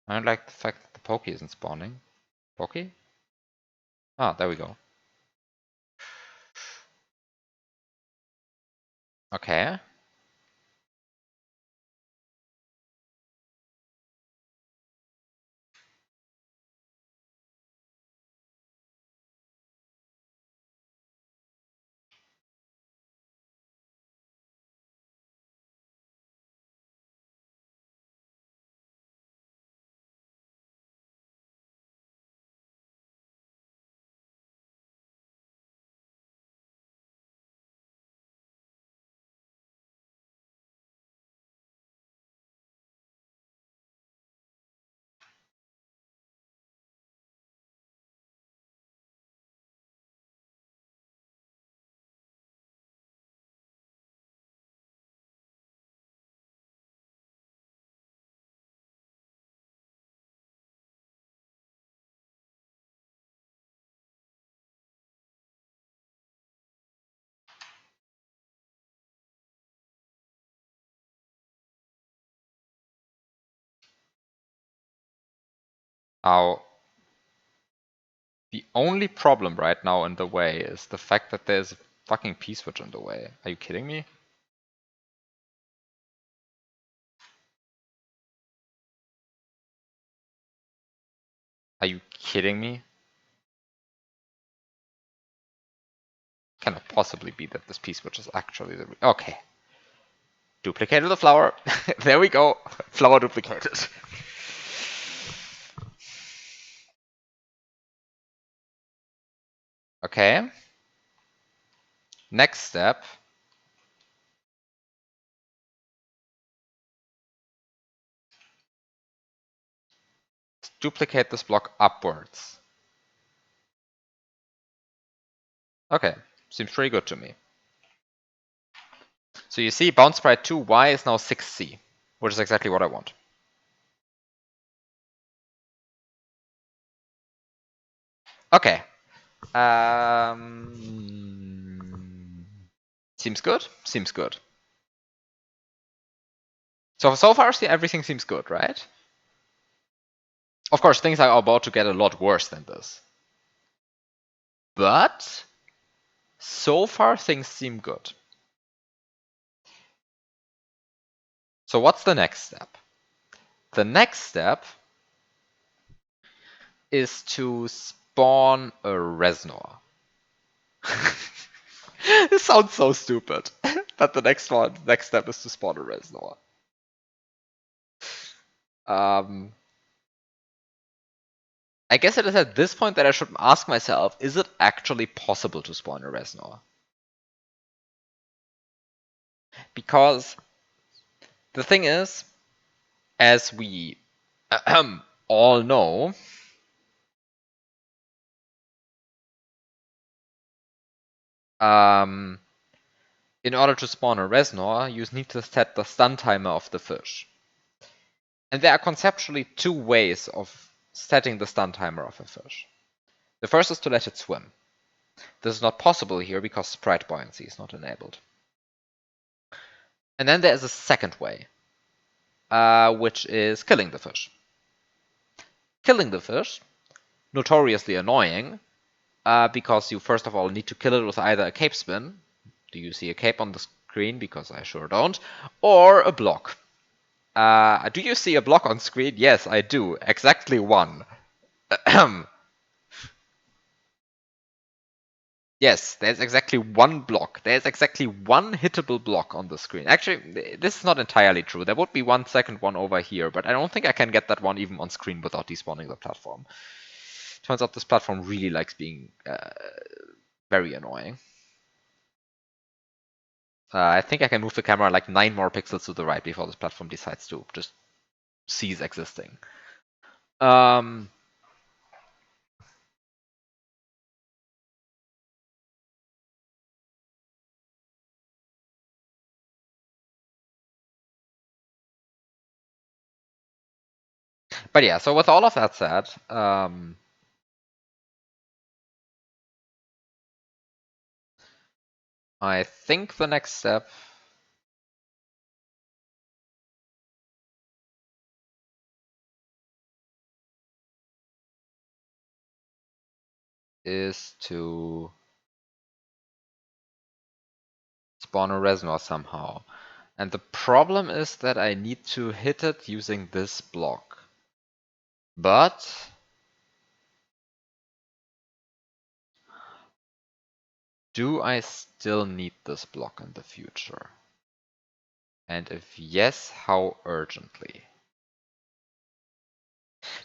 don't like the fact that the Poke isn't spawning. Poke? Ah, there we go. Okay. Now, the only problem right now in the way is the fact that there's a fucking P-switch in the way. Are you kidding me? Are you kidding me? Cannot possibly be that this P-switch is actually the... Okay. Duplicated the flower. There we go. Flower duplicated. Okay. Next step. Duplicate this block upwards. Okay. Seems pretty good to me. So you see, bounce sprite 2y is now 6c, which is exactly what I want. Okay. Seems good. Seems good. So far, everything seems good, right? Of course, things are about to get a lot worse than this. But so far, things seem good. So what's the next step? The next step is to spawn a Reznor. This sounds so stupid. But the next step is to spawn a Reznor. I guess it is at this point that I should ask myself, is it actually possible to spawn a Reznor? Because the thing is, as we all know, in order to spawn a Reznor, you need to set the stun timer of the fish. And there are conceptually two ways of setting the stun timer of a fish. The first is to let it swim. This is not possible here because sprite buoyancy is not enabled. And then there is a second way. which is killing the fish. Killing the fish, notoriously annoying, because you first of all need to kill it with either a cape spin. Do you see a cape on the screen? Because I sure don't. Or a block. Do you see a block on screen? Yes, I do. Exactly one. Yes, there's exactly one block. There's exactly one hittable block on the screen. Actually, this is not entirely true. There would be one second one over here, but I don't think I can get that one even on screen without despawning the platform. Turns out this platform really likes being very annoying. I think I can move the camera like 9 more pixels to the right before this platform decides to just cease existing. Um, but yeah, so with all of that said, I think the next step is to spawn a reservoir somehow. And the problem is that I need to hit it using this block. But do I still need this block in the future? And if yes, how urgently?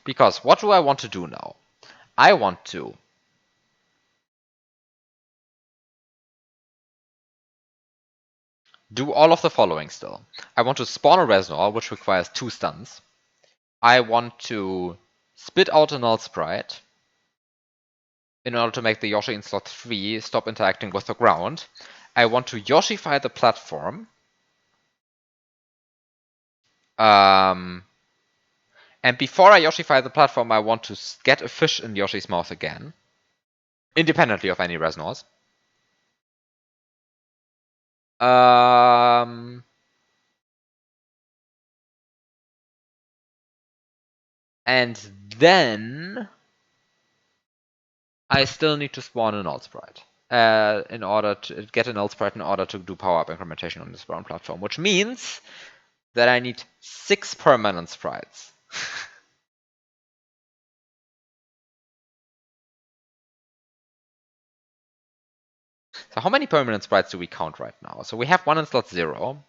Because what do I want to do now? I want to do all of the following still. I want to spawn a reservoir, which requires 2 stuns. I want to spit out a null sprite in order to make the Yoshi in slot 3 stop interacting with the ground. I want to Yoshify the platform. And before I Yoshify the platform, I want to get a fish in Yoshi's mouth again, independently of any resonors. And then I still need to spawn an alt sprite in order to get an alt sprite in order to do power up incrementation on this brown platform, which means that I need 6 permanent sprites. So how many permanent sprites do we count right now? So we have one in slot 0.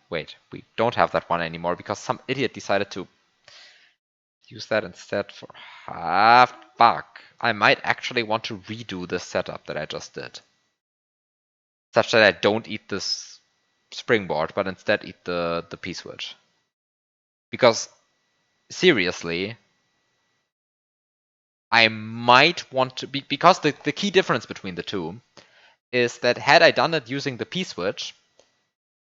Wait, we don't have that one anymore because some idiot decided to use that instead for... fuck. I might actually want to redo this setup that I just did. Such that I don't eat this springboard, but instead eat the P-switch. Because, seriously, I might want to... because the key difference between the two is that had I done it using the P-switch,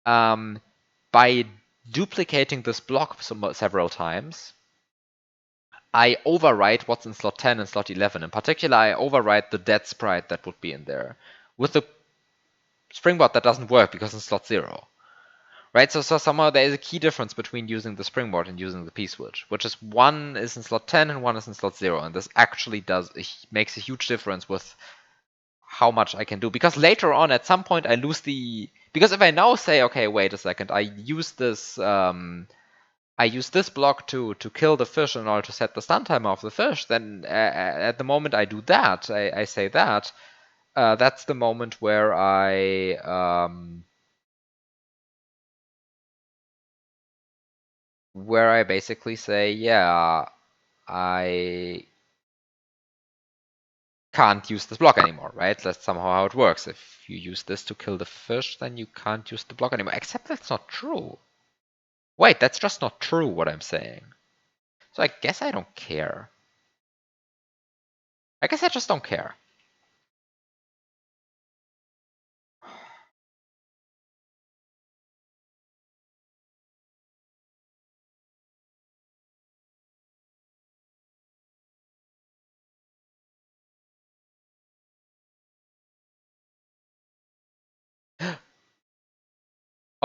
by duplicating this block several times, I overwrite what's in slot 10 and slot 11. In particular, I overwrite the dead sprite that would be in there with the springboard that doesn't work because in slot 0. Right, so somehow there is a key difference between using the springboard and using the P-switch, which is one is in slot 10 and one is in slot 0, and this actually makes a huge difference with how much I can do. Because later on, at some point, I lose the... Because if I now say, okay, wait a second, I use this block to kill the fish in order to set the stun timer of the fish, then at the moment I do that, I say that, that's the moment where I basically say, yeah, I can't use this block anymore, right? That's somehow how it works. If you use this to kill the fish, then you can't use the block anymore. Except that's not true. Wait, that's just not true what I'm saying. So I guess I don't care. I guess I just don't care.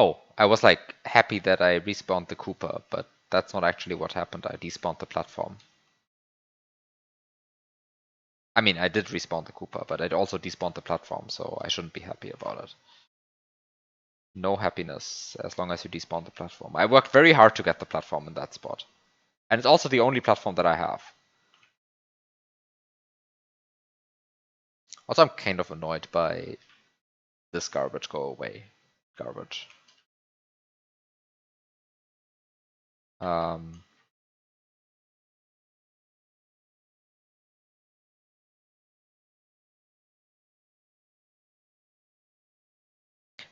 Oh, I was like happy that I respawned the Cooper, but that's not actually what happened. I despawned the platform. I mean, I did respawn the Cooper, but I also despawned the platform, so I shouldn't be happy about it. No happiness as long as you despawn the platform. I worked very hard to get the platform in that spot. And it's also the only platform that I have. Also, I'm kind of annoyed by this garbage. Go away. Garbage. Um,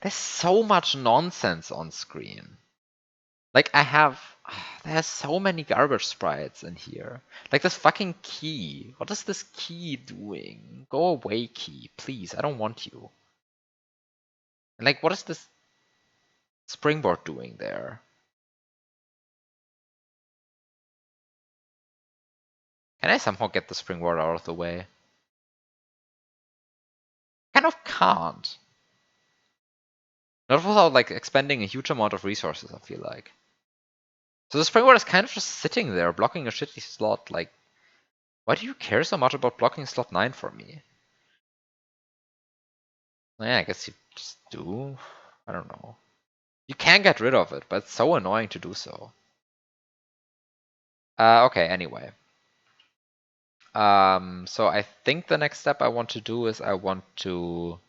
there's so much nonsense on screen. Like, there's so many garbage sprites in here. Like this fucking key. What is this key doing? Go away, key. Please, I don't want you. And like, what is this springboard doing there? Can I somehow get the springboard out of the way? Kind of can't. Not without like expending a huge amount of resources, I feel like. So the springboard is kind of just sitting there, blocking a shitty slot. Like, why do you care so much about blocking slot 9 for me? Yeah, I guess you just do. I don't know. You can get rid of it, but it's so annoying to do so. Okay, anyway. So I think the next step I want to do is I want to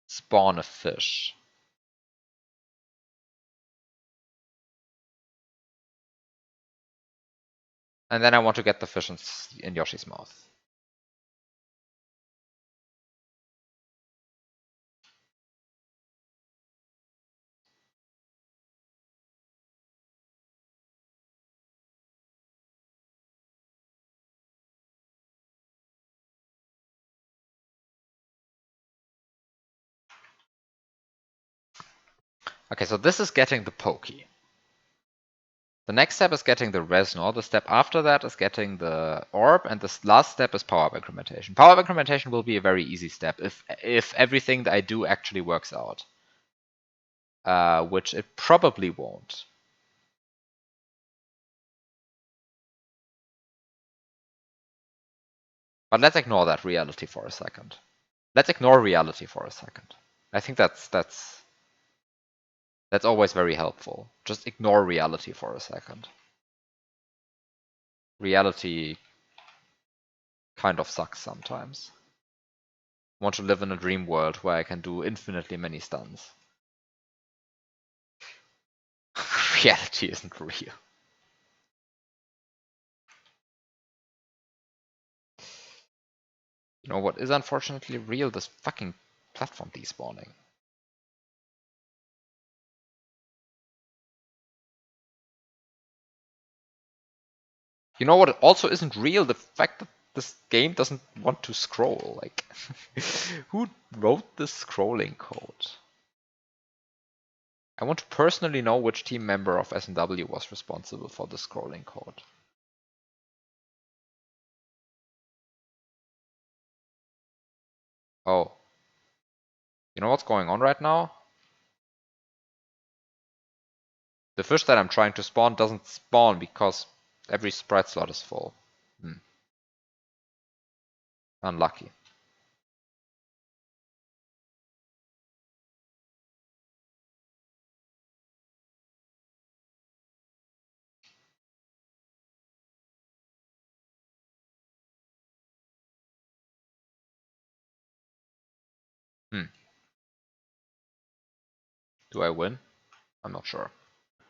spawn a fish. And then I want to get the fish in Yoshi's mouth. Okay, so this is getting the Pokey. The next step is getting the Resnor. The step after that is getting the Orb, and the last step is Power-Up Incrementation. Power-Up Incrementation will be a very easy step if everything that I do actually works out. Which it probably won't. But let's ignore that reality for a second. Let's ignore reality for a second. I think that's always very helpful. Just ignore reality for a second. Reality kind of sucks sometimes. I want to live in a dream world where I can do infinitely many stuns. Reality isn't real. You know what is unfortunately real? This fucking platform despawning. You know what also isn't real? The fact that this game doesn't want to scroll. Like, who wrote this scrolling code? I want to personally know which team member of S&W was responsible for the scrolling code. Oh. You know what's going on right now? The fish that I'm trying to spawn doesn't spawn because every sprite slot is full. Unlucky. Do I win? I'm not sure. I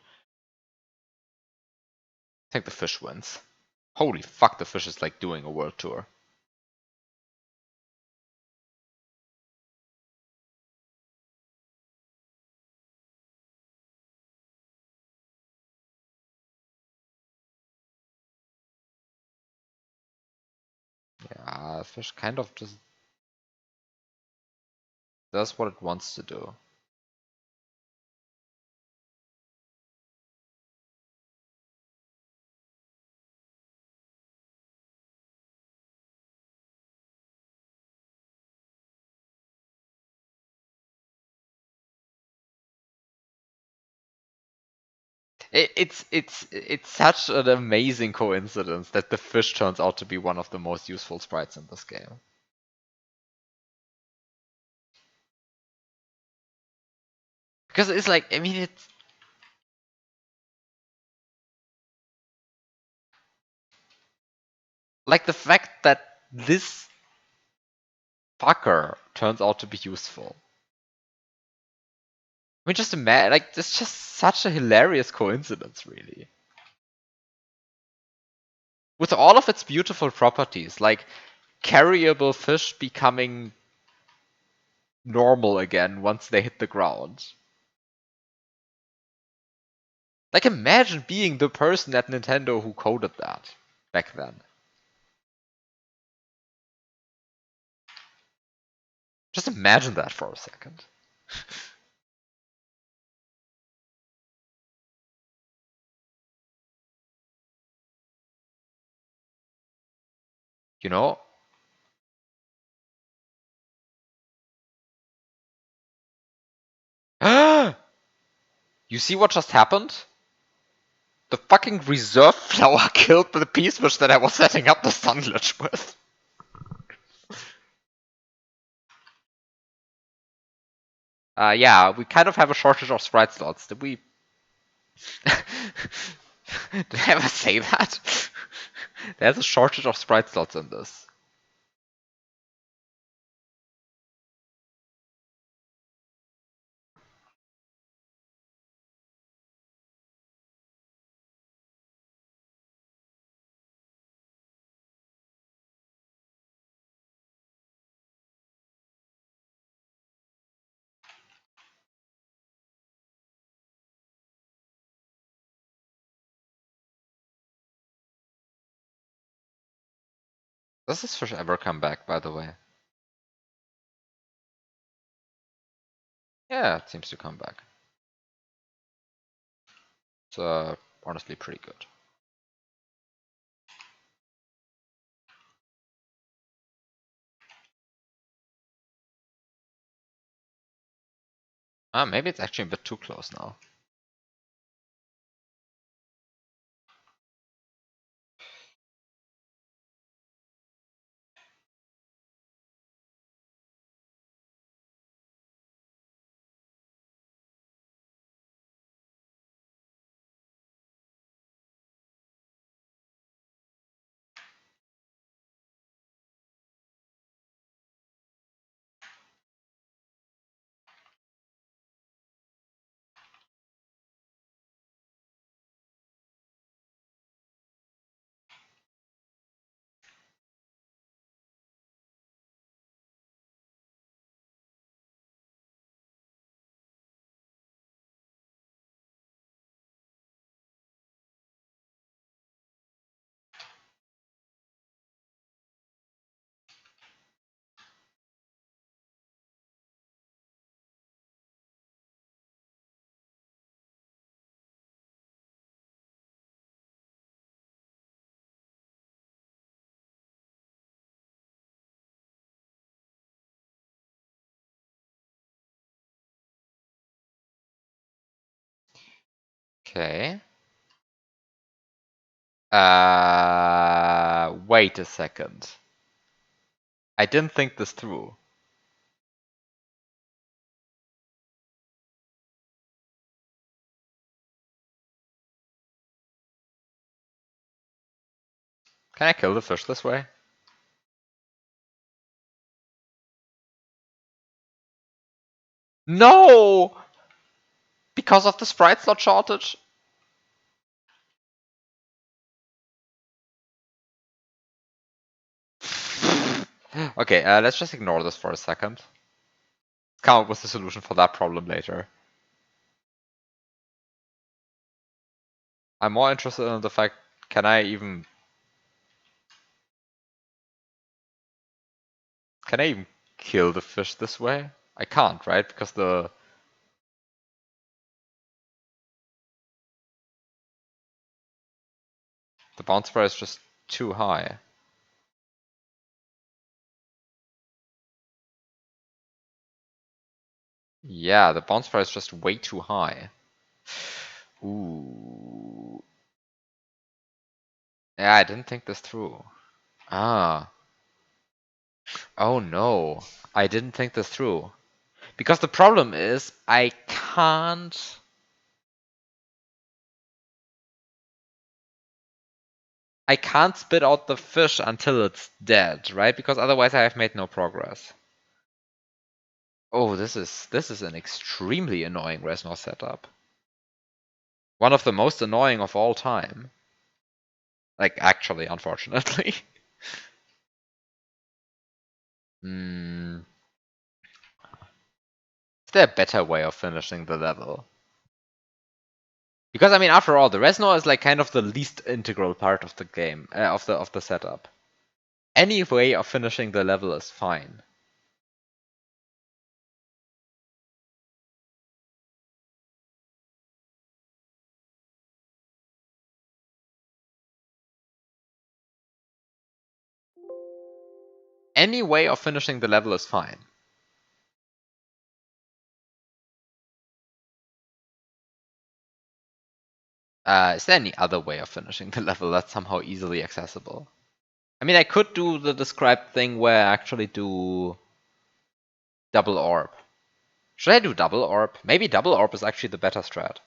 think the fish wins. Holy fuck, the fish is like doing a world tour. Yeah, the fish kind of just does what it wants to do. It's such an amazing coincidence that the fish turns out to be one of the most useful sprites in this game. Because it's like, I mean, it's like the fact that this fucker turns out to be useful. I mean, just imagine, like, it's just such a hilarious coincidence, really. With all of its beautiful properties, like carryable fish becoming normal again once they hit the ground. Like, imagine being the person at Nintendo who coded that back then. Just imagine that for a second. You know? You see what just happened? The fucking reserve flower killed the peace fish that I was setting up the sun glitch with. Yeah, we kind of have a shortage of sprite slots. Did we? Did I ever say that? There's a shortage of sprite slots in this. Does this fish ever come back, by the way? Yeah, it seems to come back. It's honestly pretty good. Maybe it's actually a bit too close now. Okay. Wait a second. I didn't think this through. Can I kill the fish this way? No! Because of the sprite slot shortage? Okay, let's just ignore this for a second. Come up with a solution for that problem later. I'm more interested in the fact, can I even kill the fish this way? I can't, right? Because the bounce bar is just too high. Yeah, the bounce bar is just way too high. Ooh. Yeah, I didn't think this through. Ah. Oh no. I didn't think this through. Because the problem is, I can't spit out the fish until it's dead, right? Because otherwise I have made no progress. Oh, this is an extremely annoying Resnor setup. One of the most annoying of all time. Like, actually, unfortunately. Hmm. Is there a better way of finishing the level? Because I mean, after all, the Resnor is like kind of the least integral part of the game, of the setup. Any way of finishing the level is fine. Any way of finishing the level is fine. Is there any other way of finishing the level that's somehow easily accessible? I mean, I could do the described thing where I actually do double orb. Should I do double orb? Maybe double orb is actually the better strat.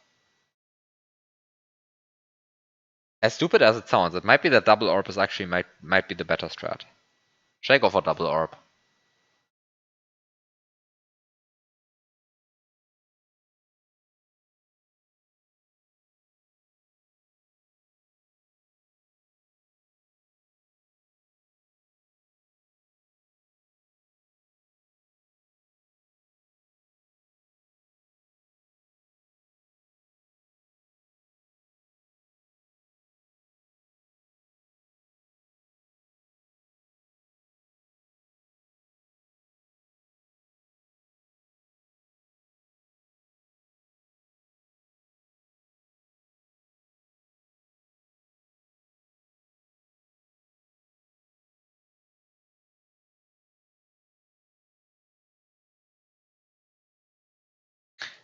As stupid as it sounds, it might be that double orb is actually might be the better strat. Should I go for double orb?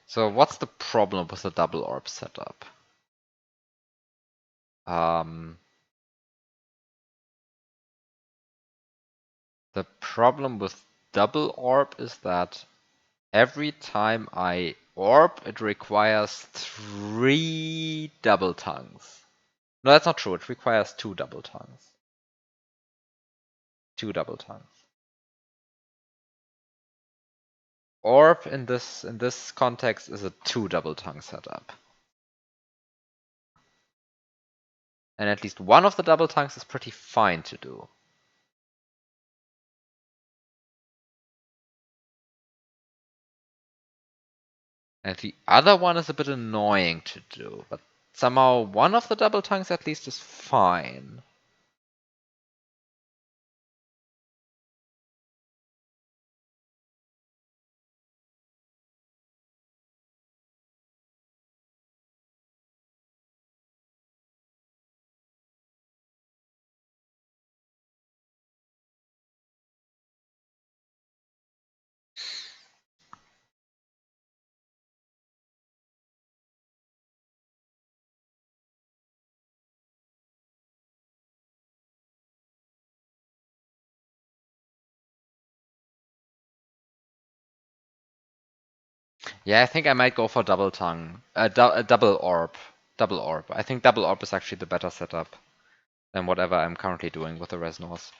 So what's the problem with the double orb setup? The problem with double orb is that every time I orb, it requires 3 double tongues. No, that's not true. It requires 2 double tongues. 2 double tongues. Orb in this context is a 2 double tongue setup. And at least one of the double tongues is pretty fine to do. And the other one is a bit annoying to do, but somehow one of the double tongues at least is fine. Yeah, I think I might go for double tongue. Double orb. Double orb. I think double orb is actually the better setup than whatever I'm currently doing with the Resnors.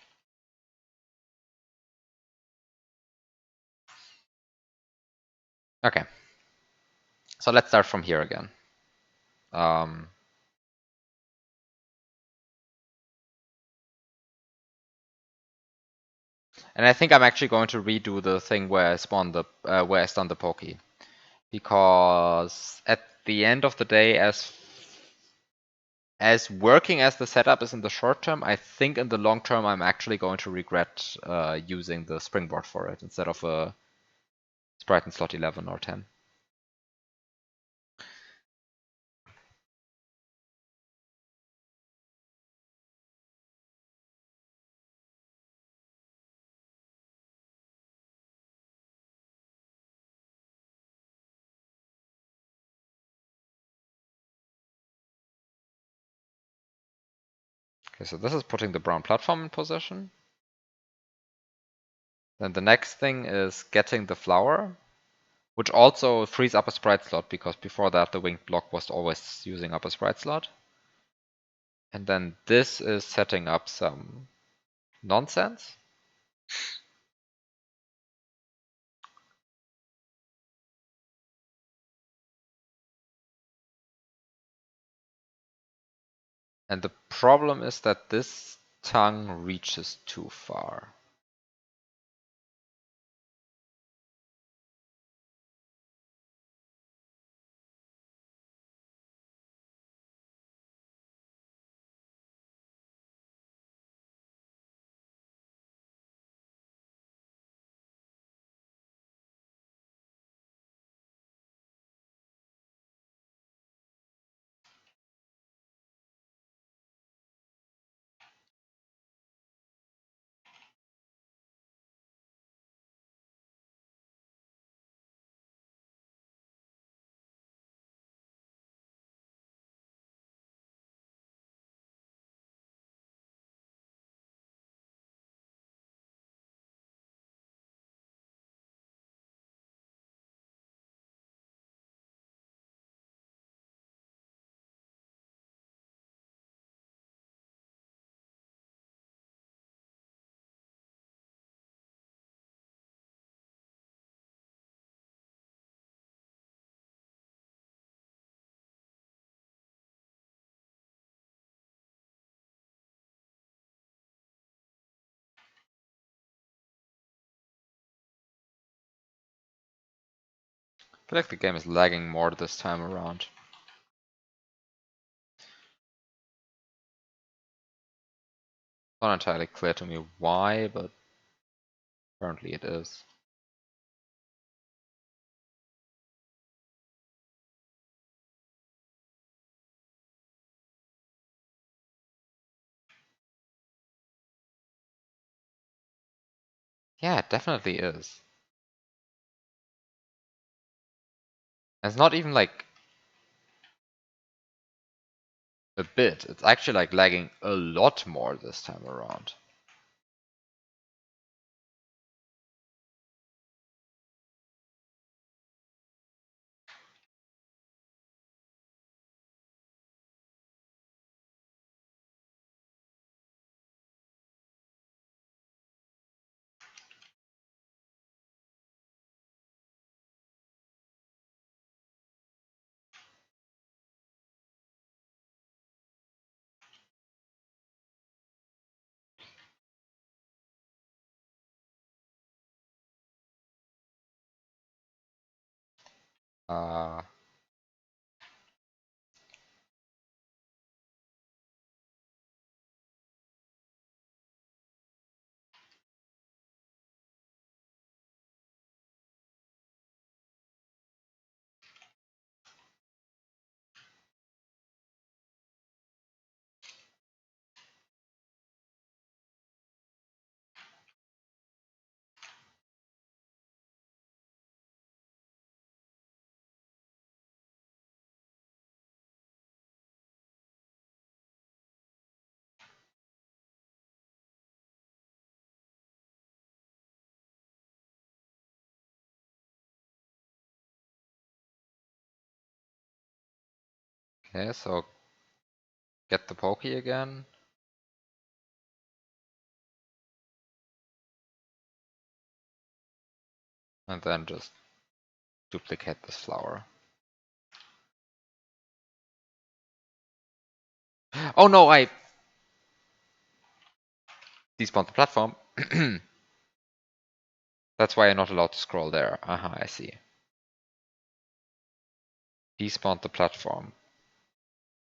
Okay. So let's start from here again. Um, and I think I'm actually going to redo the thing where I spawn the where I stun the Pokey. Because at the end of the day, as working as the setup is in the short term, I think in the long term I'm actually going to regret using the springboard for it instead of a sprite in slot 11 or 10. Okay, so this is putting the brown platform in position. Then the next thing is getting the flower, which also frees up a sprite slot, because before that the winged block was always using up a sprite slot. And then this is setting up some nonsense. And the problem is that this tongue reaches too far. I feel like the game is lagging more this time around. Not entirely clear to me why, but apparently it is. Yeah, it definitely is. And it's not even like a bit. It's actually like lagging a lot more this time around. Uh, okay, so get the pokey again. And then just duplicate this flower. Oh no, I despawned the platform. That's why I'm not allowed to scroll there. I see. Despawned the platform.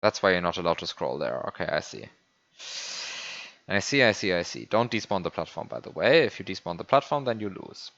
That's why you're not allowed to scroll there. Okay, I see. I see. Don't despawn the platform, by the way. If you despawn the platform, then you lose.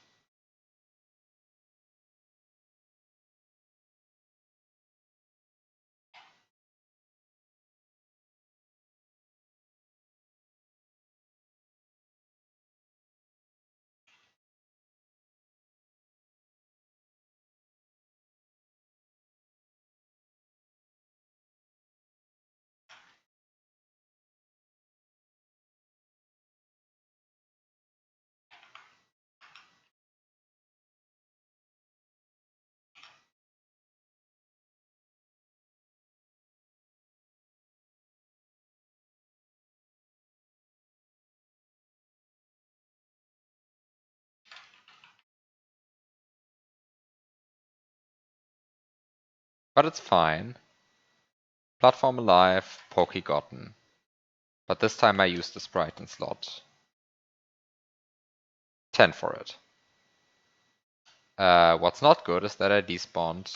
But it's fine. Platform alive, Pokey gotten. But this time I used the sprite in slot 10 for it. What's not good is that I despawned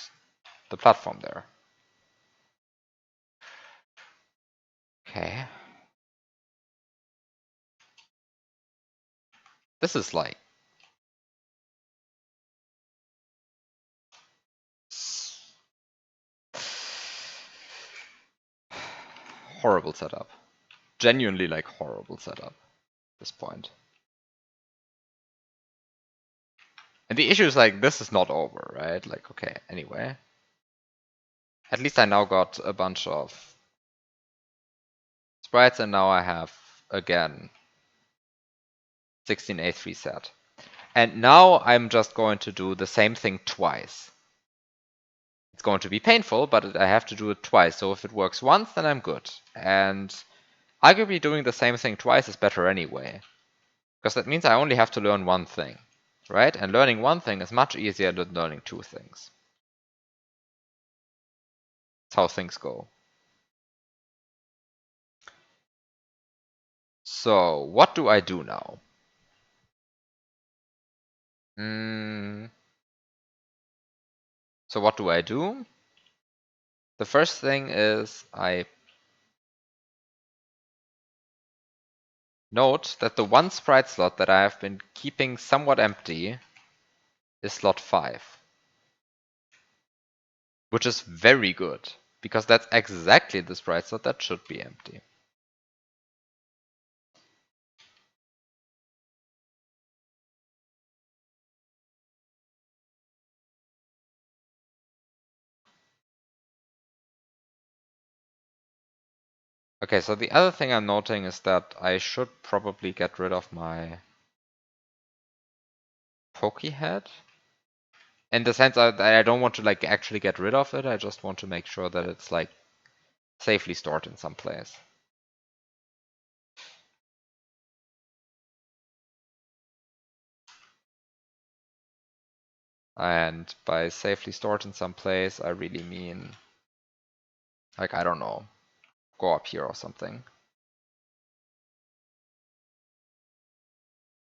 the platform there. Okay. This is like horrible setup. Genuinely like horrible setup at this point. And the issue is like this is not over, right? Like, okay, anyway. At least I now got a bunch of sprites and now I have again 16A3 set. And now I'm just going to do the same thing twice. It's going to be painful, but I have to do it twice. So if it works once, then I'm good. And arguably doing the same thing twice is better anyway. Because that means I only have to learn one thing, right? And learning one thing is much easier than learning two things. That's how things go. So what do I do now? So what do I do? The first thing is I note that the one sprite slot that I have been keeping somewhat empty is slot 5. Which is very good, because that's exactly the sprite slot that should be empty. Okay, so the other thing I'm noting is that I should probably get rid of my Pokey head. In the sense that I don't want to like actually get rid of it, I just want to make sure that it's like safely stored in some place. And by safely stored in some place, I really mean, like, I don't know, go up here or something.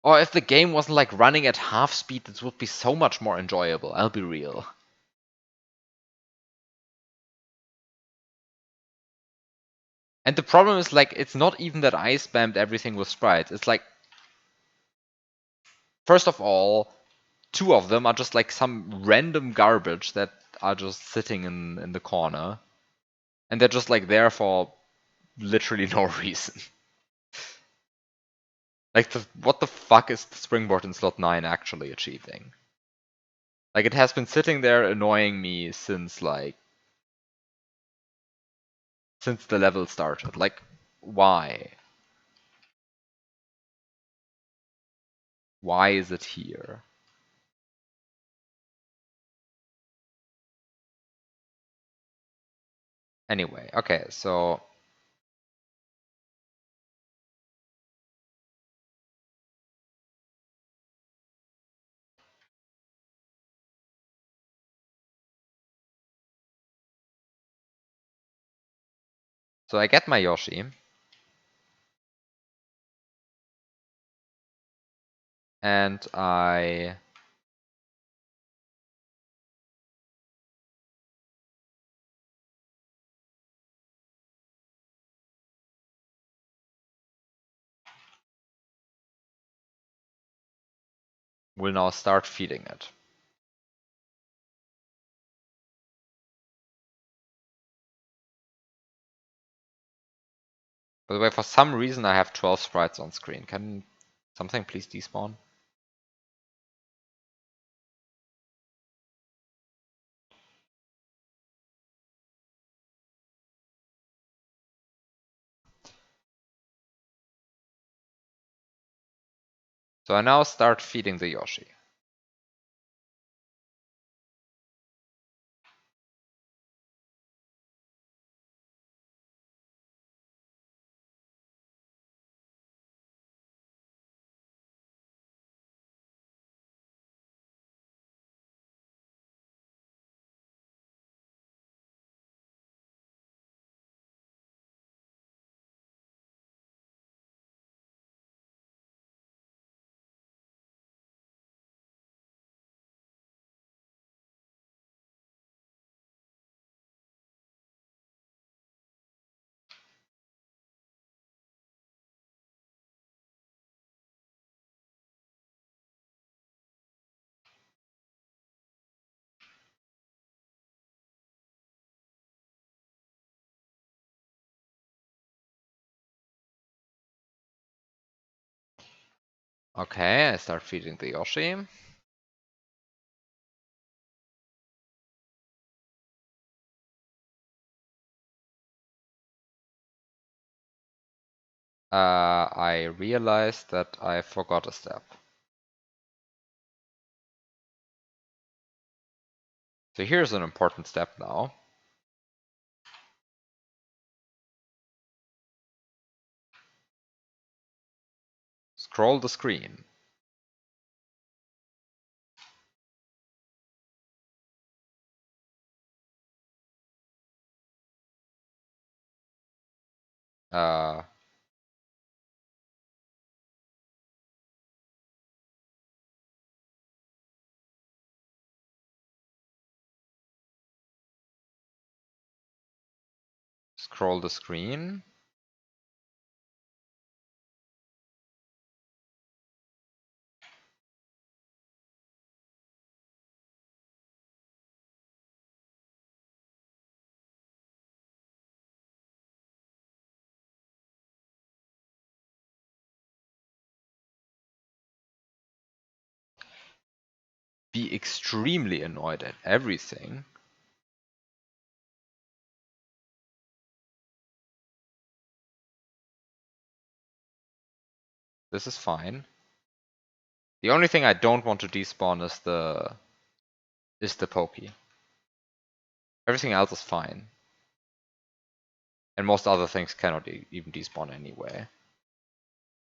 Or if the game wasn't like running at half speed, this would be so much more enjoyable, I'll be real. And the problem is like, it's not even that I spammed everything with sprites. It's like, first of all, 2 of them are just like some random garbage that are just sitting in the corner. And they're just like there for literally no reason. Like, what the fuck is the springboard in slot 9 actually achieving? Like, it has been sitting there annoying me since, like, since the level started. Like, why? Why is it here? Anyway, okay, so I get my Yoshi. And I will now start feeding it. By the way, for some reason I have 12 sprites on screen. Can something please despawn? So I now start feeding the Yoshi. Okay, I start feeding the Yoshi. I realized that I forgot a step. So here's an important step now. Scroll the screen. Uh, Scroll the screen. Be extremely annoyed at everything. This is fine. The only thing I don't want to despawn is the Pokey. Everything else is fine. And most other things cannot even despawn anyway.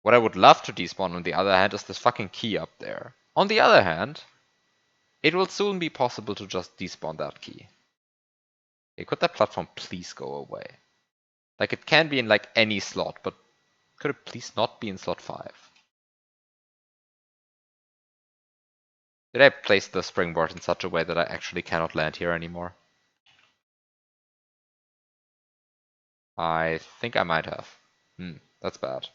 What I would love to despawn on the other hand is this fucking key up there. On the other hand, it will soon be possible to just despawn that key. Okay, could that platform please go away? Like it can be in like any slot, but could it please not be in slot 5? Did I place the springboard in such a way that I actually cannot land here anymore? I think I might have. That's bad.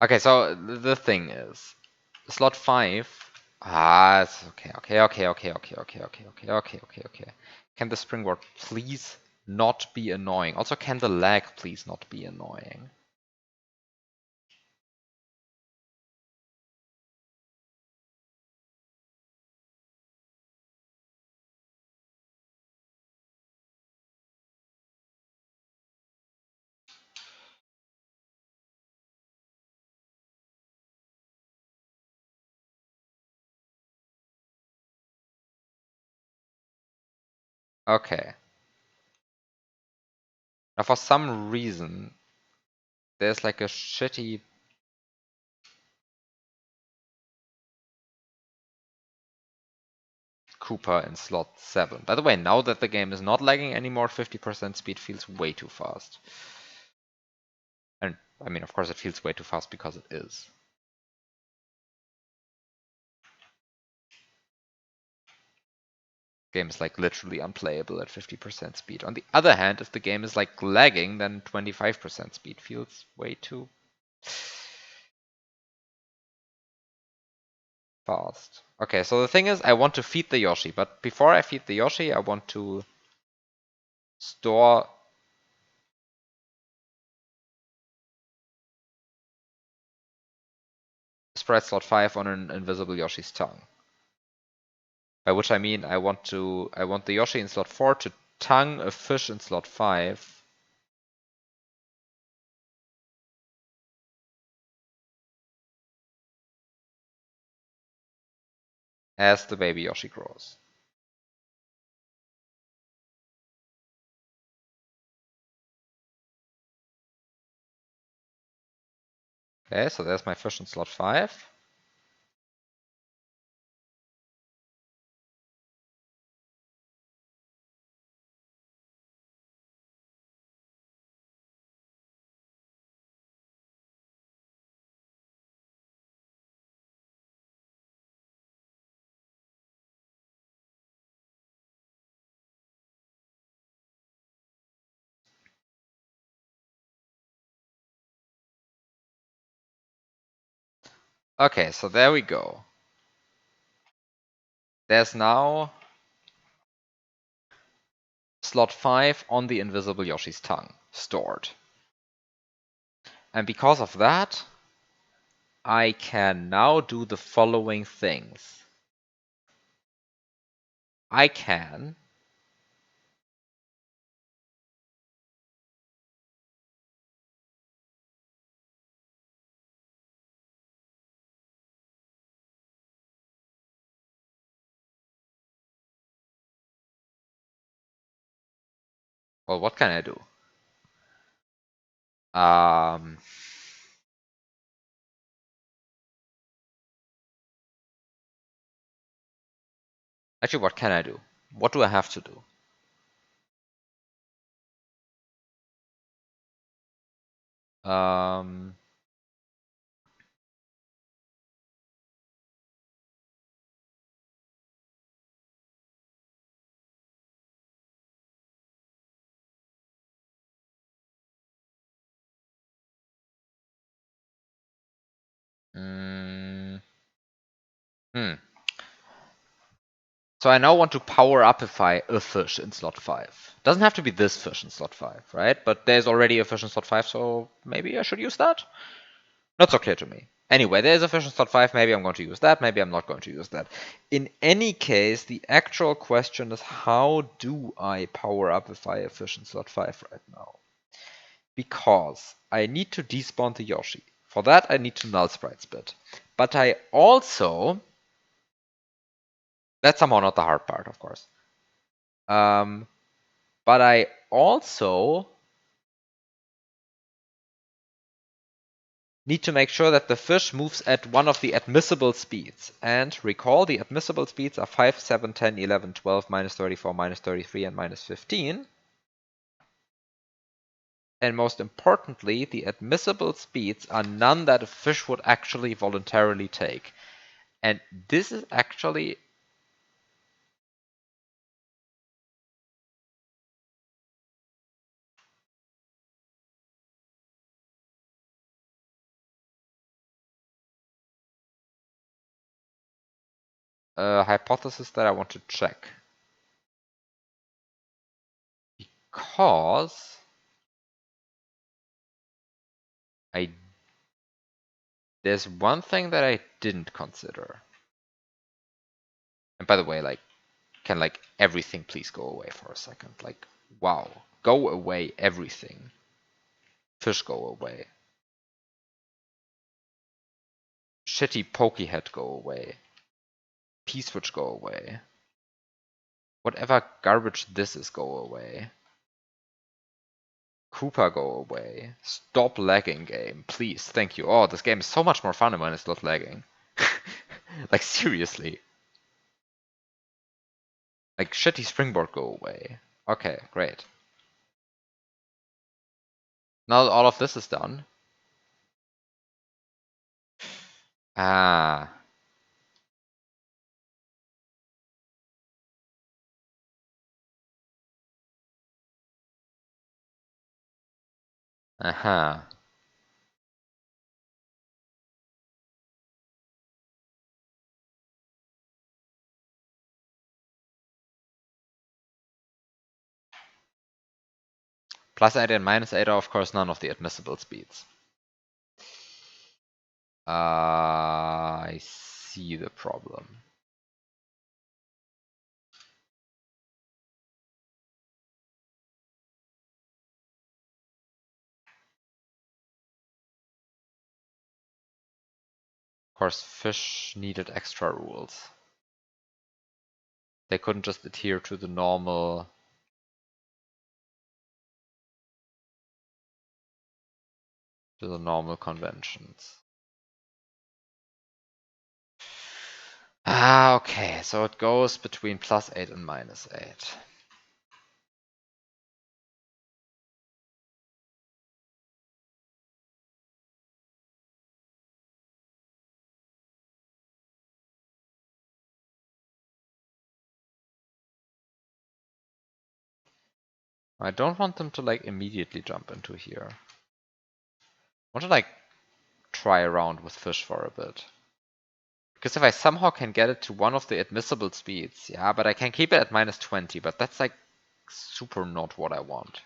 Okay, so the thing is, slot 5. It's okay, okay. Can the springboard please not be annoying? Also, can the lag please not be annoying? Okay. Now, for some reason, there's like a shitty Koopa in slot 7. By the way, now that the game is not lagging anymore, 50% speed feels way too fast. And I mean, of course, it feels way too fast because it is. Game is like literally unplayable at 50% speed. On the other hand, if the game is like lagging, then 25% speed feels way too fast. Okay, so the thing is, I want to feed the Yoshi, but before I feed the Yoshi, I want to store spread slot 5 on an invisible Yoshi's tongue. By which I mean I want the Yoshi in slot 4 to tongue a fish in slot 5. As the baby Yoshi grows. Okay, so there's my fish in slot 5. Okay, so there we go. There's now slot 5 on the invisible Yoshi's tongue stored. And because of that, I can now do the following things. I can well, what can I do? Actually, what can I do? What do I have to do? Um, mm, hmm. So I now want to power upify a fish in slot 5. Doesn't have to be this fish in slot 5, right? But there's already a fish in slot 5, so maybe I should use that? Not so clear to me. Anyway, there's a fish in slot 5, maybe I'm going to use that, maybe I'm not going to use that. In any case, the actual question is how do I power upify a fish in slot 5 right now? Because I need to despawn the Yoshi. For that, I need to null sprites bit. But I also... That's somehow not the hard part, of course. But I also need to make sure that the fish moves at one of the admissible speeds. And recall the admissible speeds are 5, 7, 10, 11, 12, minus 34, minus 33, and minus 15. And most importantly, the admissible speeds are none that a fish would actually voluntarily take. And this is actually... a hypothesis that I want to check. Because there's one thing that I didn't consider. And by the way, like, can like everything please go away for a second? Like, wow, go away everything. Fish go away. Shitty Pokehead go away. P-switch go away. Whatever garbage this is go away. Koopa go away. Stop lagging, game, please, thank you. Oh, this game is so much more fun when it's not lagging. Like, seriously. Like, shitty springboard go away. Okay, great. Now that all of this is done. Ah. Uh-huh. Plus 8 and minus 8 are, of course, none of the admissible speeds. I see the problem. Of course, fish needed extra rules. They couldn't just adhere to the normal conventions. Ah, okay, so it goes between plus 8 and minus 8. I don't want them to like immediately jump into here. I want to like try around with fish for a bit. Because if I somehow can get it to one of the admissible speeds, yeah, but I can keep it at -20, but that's like super not what I want.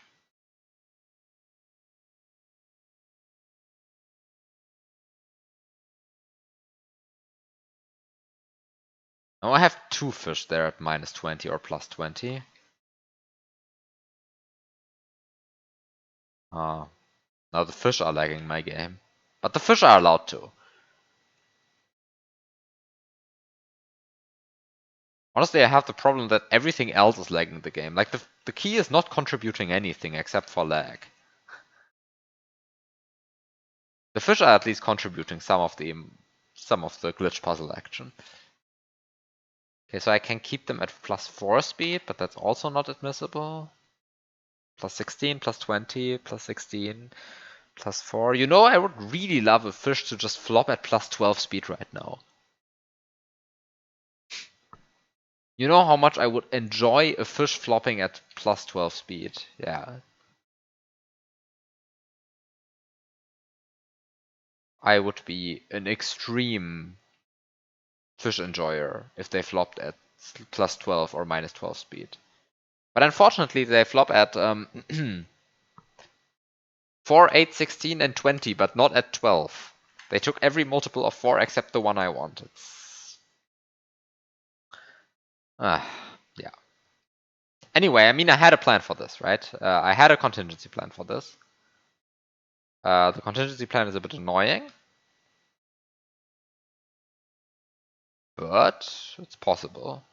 Now I have two fish there at -20 or +20. Now the fish are lagging my game. But the fish are allowed to. Honestly, I have the problem that everything else is lagging the game. Like the key is not contributing anything except for lag. The fish are at least contributing some of the glitch puzzle action. Okay, so I can keep them at +4 speed, but that's also not admissible. +16, +20, +16, +4. You know, I would really love a fish to just flop at +12 speed right now. You know how much I would enjoy a fish flopping at +12 speed? Yeah. I would be an extreme fish enjoyer if they flopped at +12 or -12 speed. But unfortunately, they flop at 4, 8, 16, and 20, but not at 12. They took every multiple of 4 except the one I want. Yeah. Anyway, I mean, I had a plan for this, right? I had a contingency plan for this. The contingency plan is a bit annoying, but it's possible.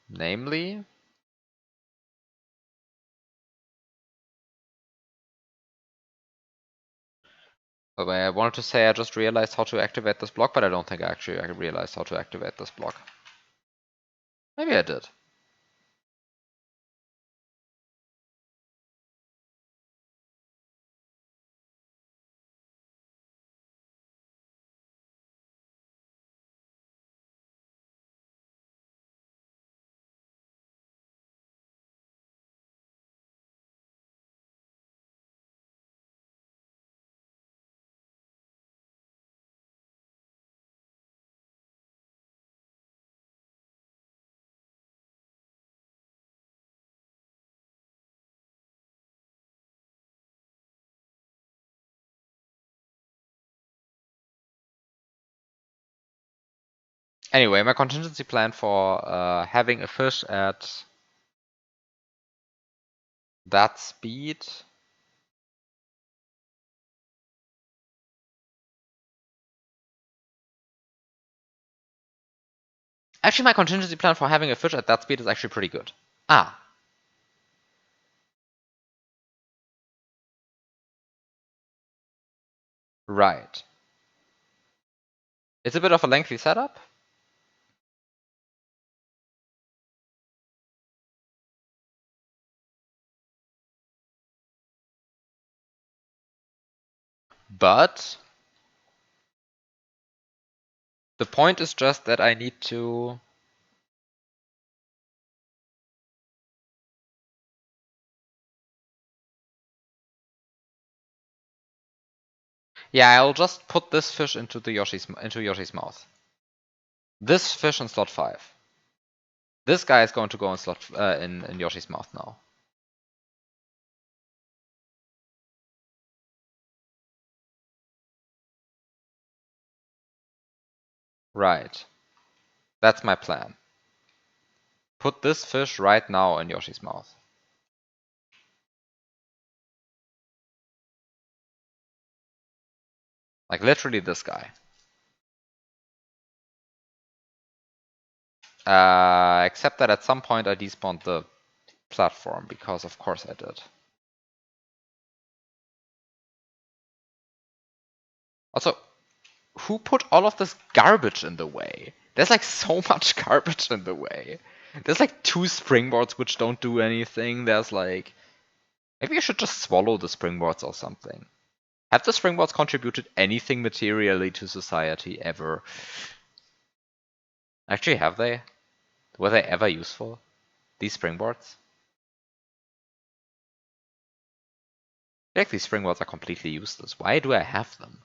Namely, by the way, I wanted to say I just realized how to activate this block, but I don't think I realized how to activate this block. Maybe I did. Anyway, my contingency plan for having a fish at that speed. Actually, my contingency plan for having a fish at that speed is actually pretty good. Right. It's a bit of a lengthy setup. But the point is just that I need to... Yeah, I'll just put this fish into Yoshi's mouth. This fish in slot 5. This guy is going to go in slot in Yoshi's mouth now. Right. That's my plan. Put this fish right now in Yoshi's mouth. Like literally this guy. Except that at some point I despawned the platform, because of course I did. Also, who put all of this garbage in the way? There's like so much garbage in the way. There's like 2 springboards which don't do anything. There's like... Maybe I should just swallow the springboards or something. Have the springboards contributed anything materially to society ever? Actually, have they? Were they ever useful? These springboards? I feel like these springboards are completely useless. Why do I have them?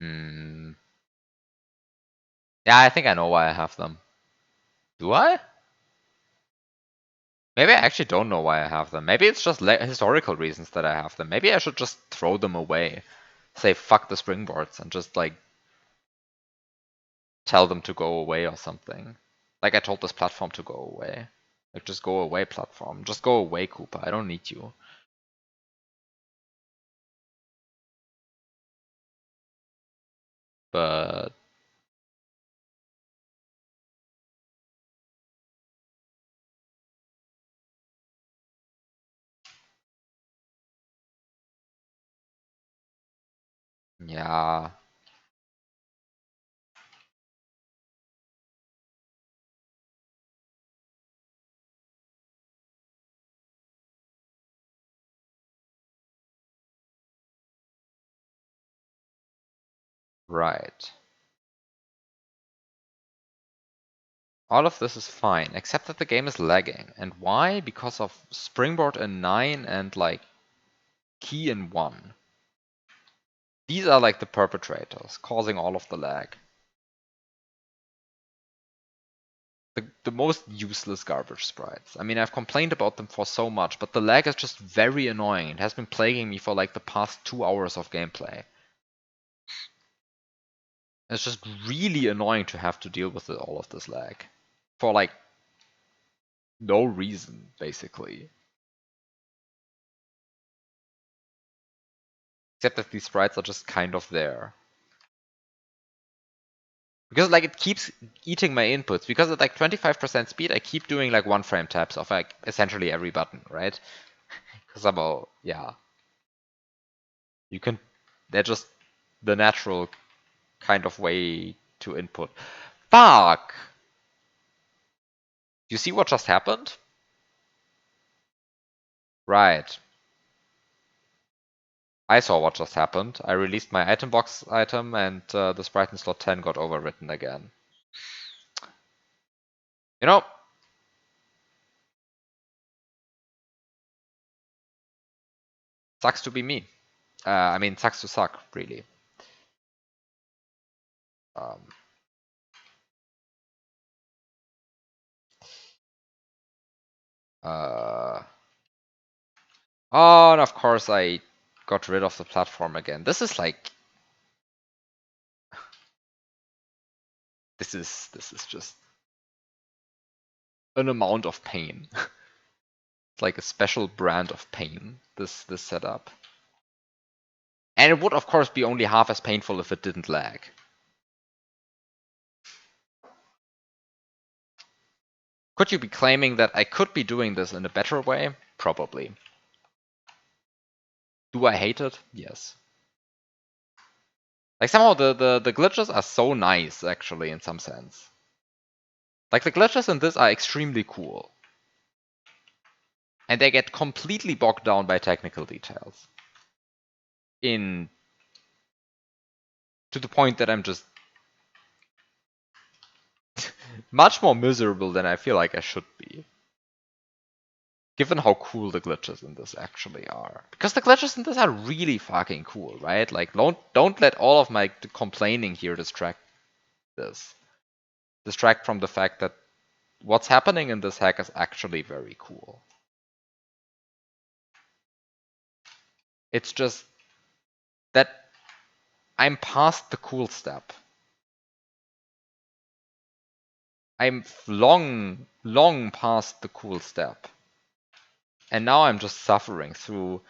Hmm. Yeah, I think I know why I have them. Do I? Maybe I actually don't know why I have them. Maybe it's just historical reasons that I have them. Maybe I should just throw them away. Say fuck the springboards and just like tell them to go away or something. Like I told this platform to go away. Like just go away, platform. Just go away, Cooper. I don't need you. But yeah, right. All of this is fine, except that the game is lagging. And why? Because of Springboard in 9 and like Key in 1. These are like the perpetrators, causing all of the lag. The most useless garbage sprites. I mean, I've complained about them for so much, but the lag is just very annoying. It has been plaguing me for like the past 2 hours of gameplay. It's just really annoying to have to deal with all of this lag. For like no reason, basically. Except that these sprites are just kind of there. Because like it keeps eating my inputs. Because at like 25% speed, I keep doing like 1 frame taps of like essentially every button, right? Because I'm all, yeah. You can, they're just the natural kind of way to input. Fuck! You see what just happened? Right. I saw what just happened. I released my item box item and the sprite in slot 10 got overwritten again. You know, sucks to be me. I mean, sucks to suck, really. Um, uh, oh, and of course I got rid of the platform again. This is like, this is just an amount of pain. It's like a special brand of pain. This setup, and it would of course be only half as painful if it didn't lag. Could you be claiming that I could be doing this in a better way? Probably. Do I hate it? Yes. Like somehow the glitches are so nice, actually, in some sense. Like the glitches in this are extremely cool. And they get completely bogged down by technical details. In to the point that I'm just much more miserable than I feel like I should be. Given how cool the glitches in this actually are. Because the glitches in this are really fucking cool, right? Like don't let all of my complaining here distract this. Distract from the fact that what's happening in this hack is actually very cool. It's just that I'm past the cool step. I'm long past the cool step. And now I'm just suffering through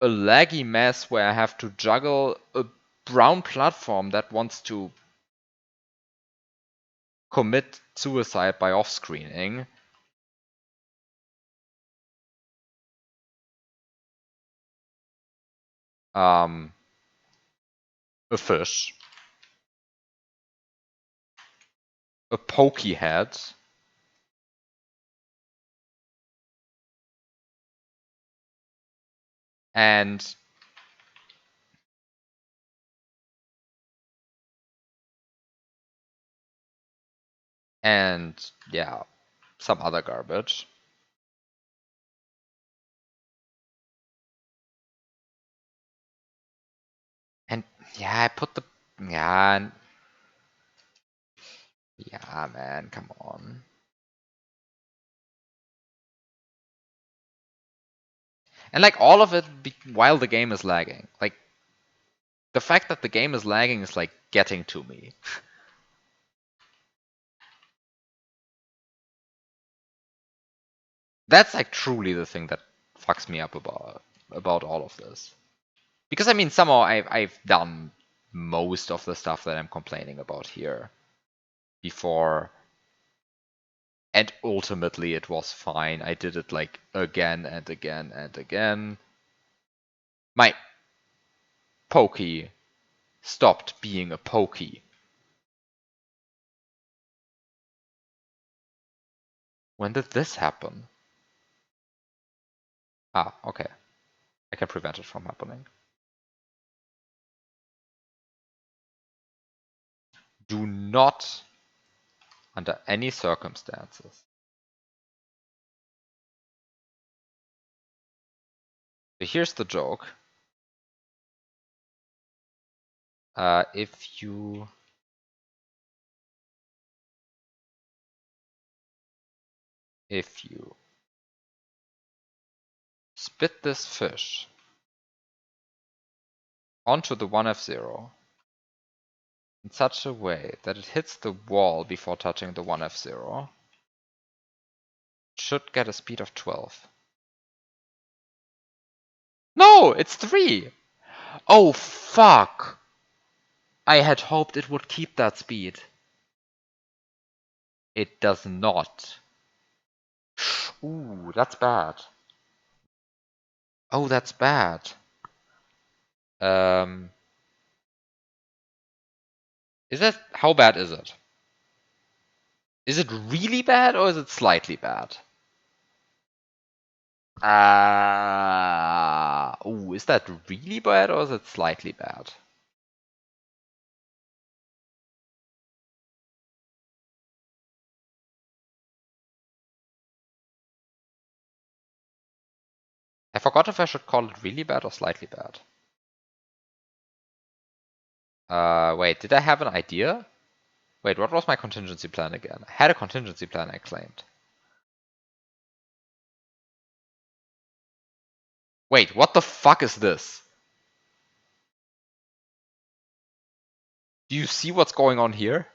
a laggy mess where I have to juggle a brown platform that wants to commit suicide by off-screening. Um, a fish, a pokey head, and yeah, some other garbage. And yeah, I put the yeah, yeah, man, come on. And like all of it while the game is lagging. Like the fact that the game is lagging is like getting to me. That's like truly the thing that fucks me up about all of this. Because I mean, somehow I've done most of the stuff that I'm complaining about here before, and ultimately it was fine. I did it like again and again and again. My pokey stopped being a pokey. When did this happen? Ah, okay. I can prevent it from happening. Do not, under any circumstances. So here's the joke. If you spit this fish onto the 1F0 in such a way that it hits the wall before touching the 1F0, it should get a speed of 12. No, it's 3! Oh, fuck! I had hoped it would keep that speed. It does not. Ooh, that's bad. Oh, that's bad. Is that, how bad is it? Is it really bad or is it slightly bad? Ooh, is that really bad or is it slightly bad? I forgot if I should call it really bad or slightly bad. Wait, did I have an idea? Wait, what was my contingency plan again? I had a contingency plan I claimed. Wait, what the fuck is this? Do you see what's going on here?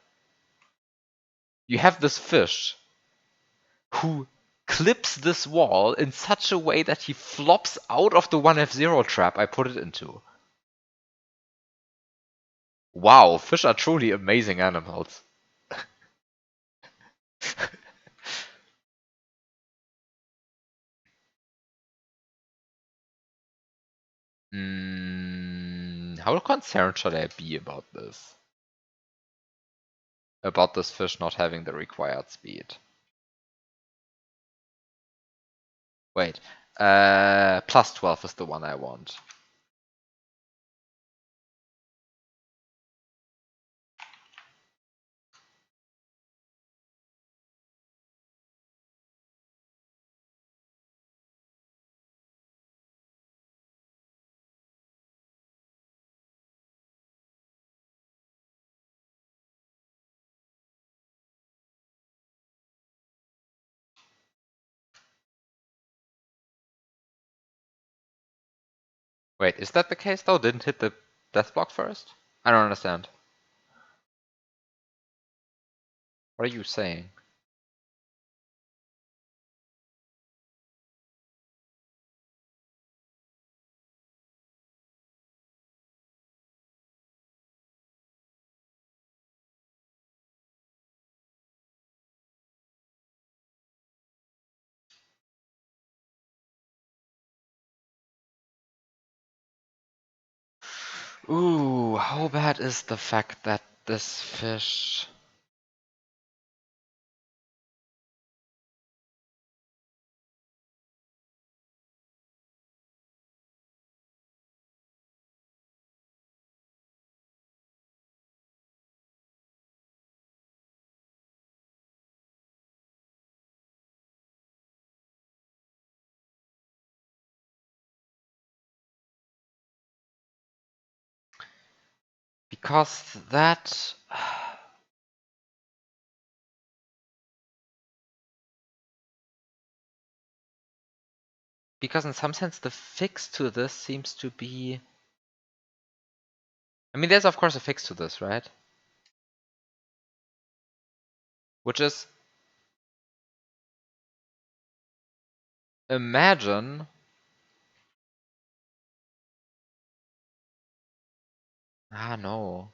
You have this fish who clips this wall in such a way that he flops out of the 1F0 trap I put it into. Wow, fish are truly amazing animals. How concerned should I be about this? About this fish not having the required speed. Wait, plus 12 is the one I want. Wait, is that the case though? Didn't hit the death block first? I don't understand. What are you saying? Ooh, how bad is the fact that this fish... Because that... Because in some sense the fix to this seems to be... I mean, there's of course a fix to this, right? Which is... Imagine... Ah, no.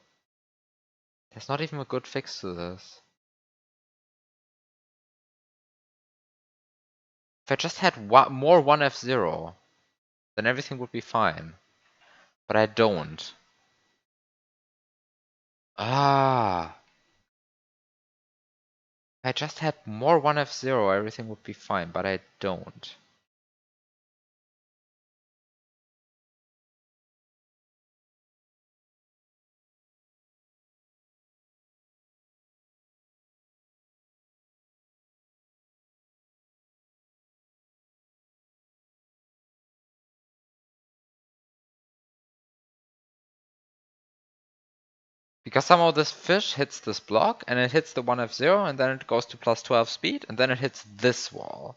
There's not even a good fix to this. If I just had more 1F0, then everything would be fine. But I don't. Ah. If I just had more 1F0, everything would be fine, but I don't. Because somehow this fish hits this block, and it hits the 1F0, and then it goes to plus 12 speed, and then it hits this wall.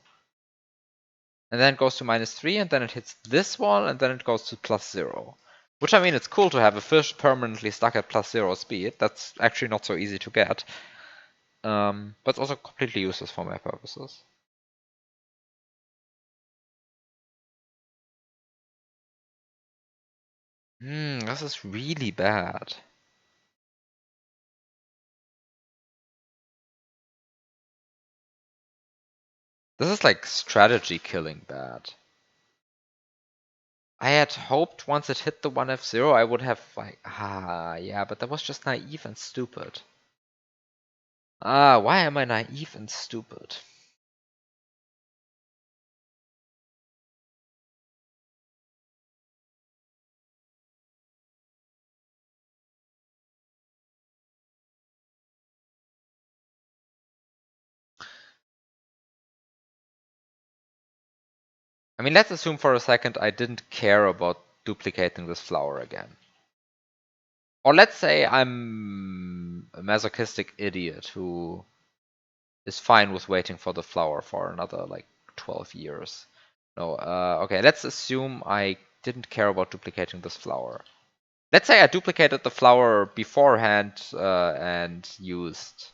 And then it goes to -3, and then it hits this wall, and then it goes to +0. Which, I mean, it's cool to have a fish permanently stuck at +0 speed. That's actually not so easy to get. But it's also completely useless for my purposes. This is really bad. This is like strategy killing bad. I had hoped once it hit the 1F0, I would have like, yeah, but that was just naive and stupid. Why am I naive and stupid? I mean, let's assume for a second I didn't care about duplicating this flower again. Or let's say I'm a masochistic idiot who is fine with waiting for the flower for another like 12 years. No, okay, let's assume I didn't care about duplicating this flower. Let's say I duplicated the flower beforehand and used...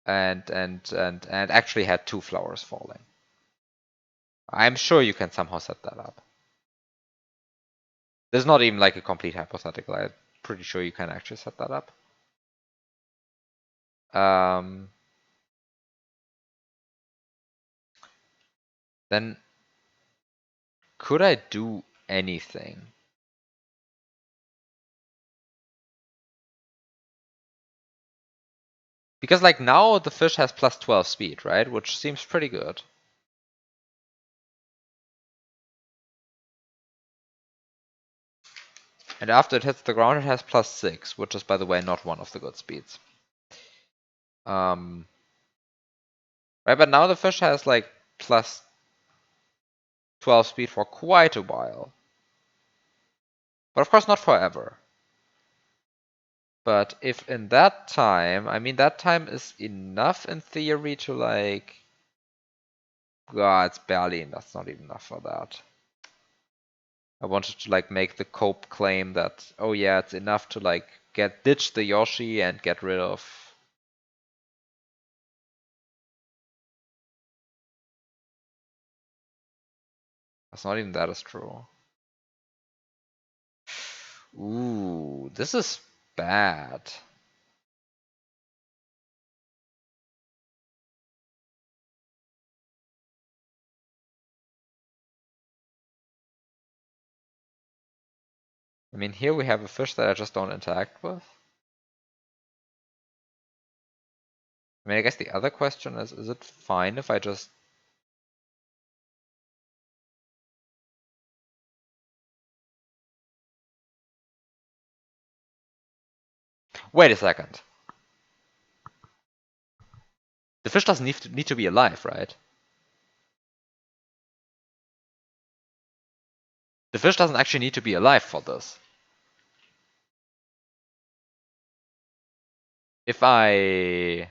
and actually had 2 flowers falling. I'm sure you can somehow set that up. There's not even like a complete hypothetical. I'm pretty sure you can actually set that up. Then could I do anything? Because like now the fish has plus 12 speed, right? Which seems pretty good. And after it hits the ground, it has plus 6, which is, by the way, not one of the good speeds. Right, but now the fish has like plus 12 speed for quite a while. But of course not forever. But if in that time, I mean that time is enough in theory to like... it's barely, that's not even enough for that. I wanted to like make the cope claim that, oh yeah, it's enough to like ditch the Yoshi and get rid of... That's not even that is true. Ooh, this is bad. I mean, here we have a fish that I just don't interact with. I mean, I guess the other question is it fine if I just... Wait a second. The fish doesn't need to be alive, right? The fish doesn't actually need to be alive for this. If I...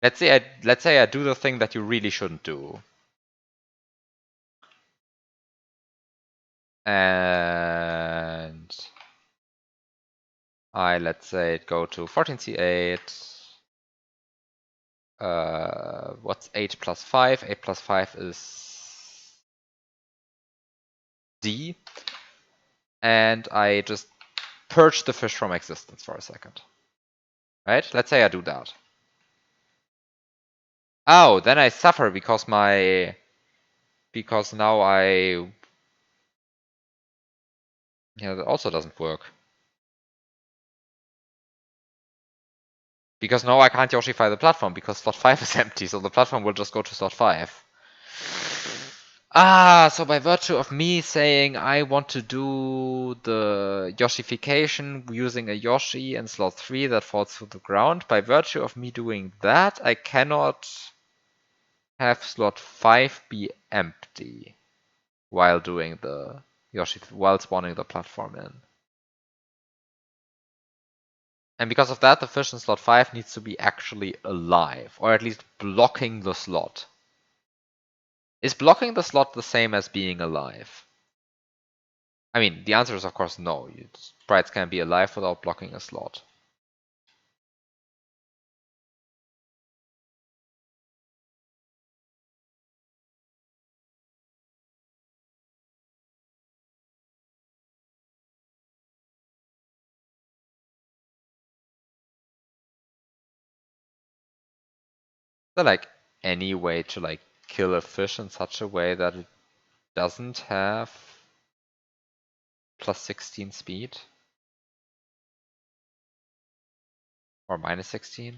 let's say I do the thing that you really shouldn't do. And let's say go to 14c8. What's 8 plus 5? 8 plus 5 is D. And I just purge the fish from existence for a second. Right? Let's say I do that. Oh, then I suffer because now that also doesn't work. Because now I can't Yoshify the platform because slot 5 is empty, so the platform will just go to slot 5. So by virtue of me saying I want to do the Yoshification using a Yoshi in slot 3 that falls to the ground, by virtue of me doing that, I cannot have slot 5 be empty while doing the while spawning the platform in. And because of that, the fish in slot 5 needs to be actually alive, or at least blocking the slot. Is blocking the slot the same as being alive? I mean, the answer is of course no. Sprites can be alive without blocking a slot. Is there like any way to like kill a fish in such a way that it doesn't have plus 16 speed? Or minus 16?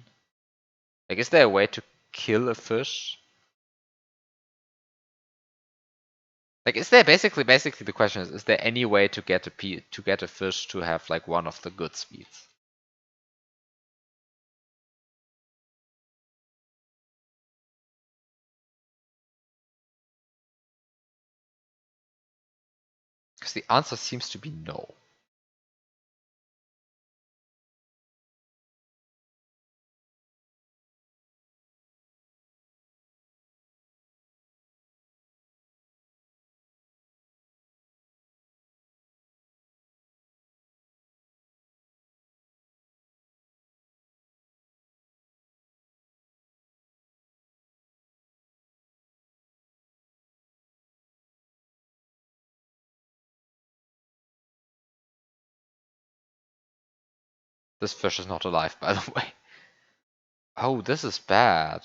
Like, is there a way to kill a fish? Like, is there basically the question is there any way to get a fish to have like one of the good speeds? Because the answer seems to be no. This fish is not alive, by the way. Oh, this is bad.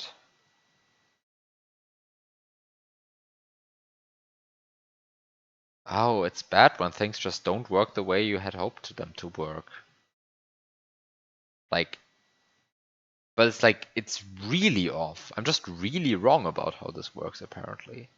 Oh, it's bad when things just don't work the way you had hoped them to work. Like, but it's like, it's really off. I'm just really wrong about how this works, apparently.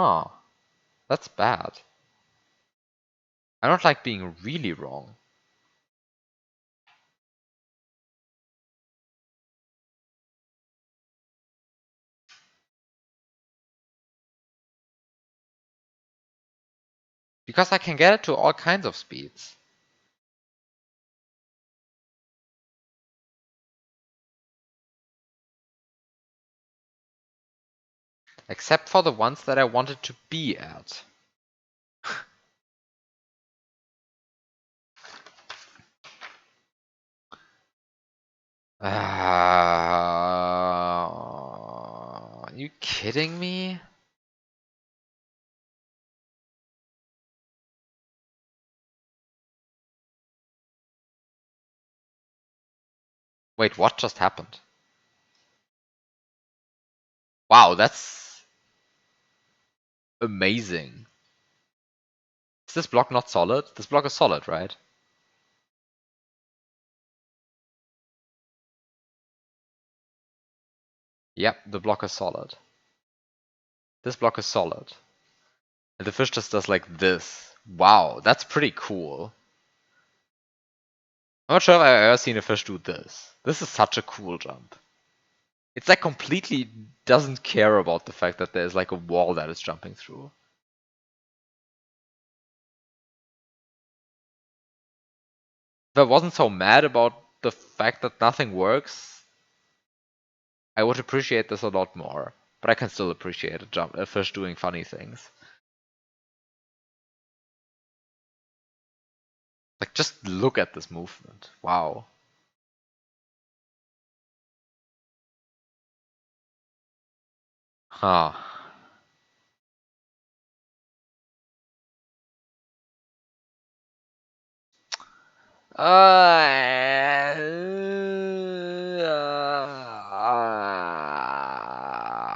Oh, that's bad. I don't like being really wrong. Because I can get it to all kinds of speeds. Except for the ones that I wanted to be at. you kidding me? Wait, what just happened? Wow, that's amazing. Is this block not solid? This block is solid, right? Yep, the block is solid. This block is solid. And the fish just does like this. Wow, that's pretty cool. I'm not sure if I've ever seen a fish do this. This is such a cool jump. It's like completely doesn't care about the fact that there's like a wall that it's jumping through. If I wasn't so mad about the fact that nothing works, I would appreciate this a lot more. But I can still appreciate a fish doing funny things. Like, just look at this movement. Wow. Huh.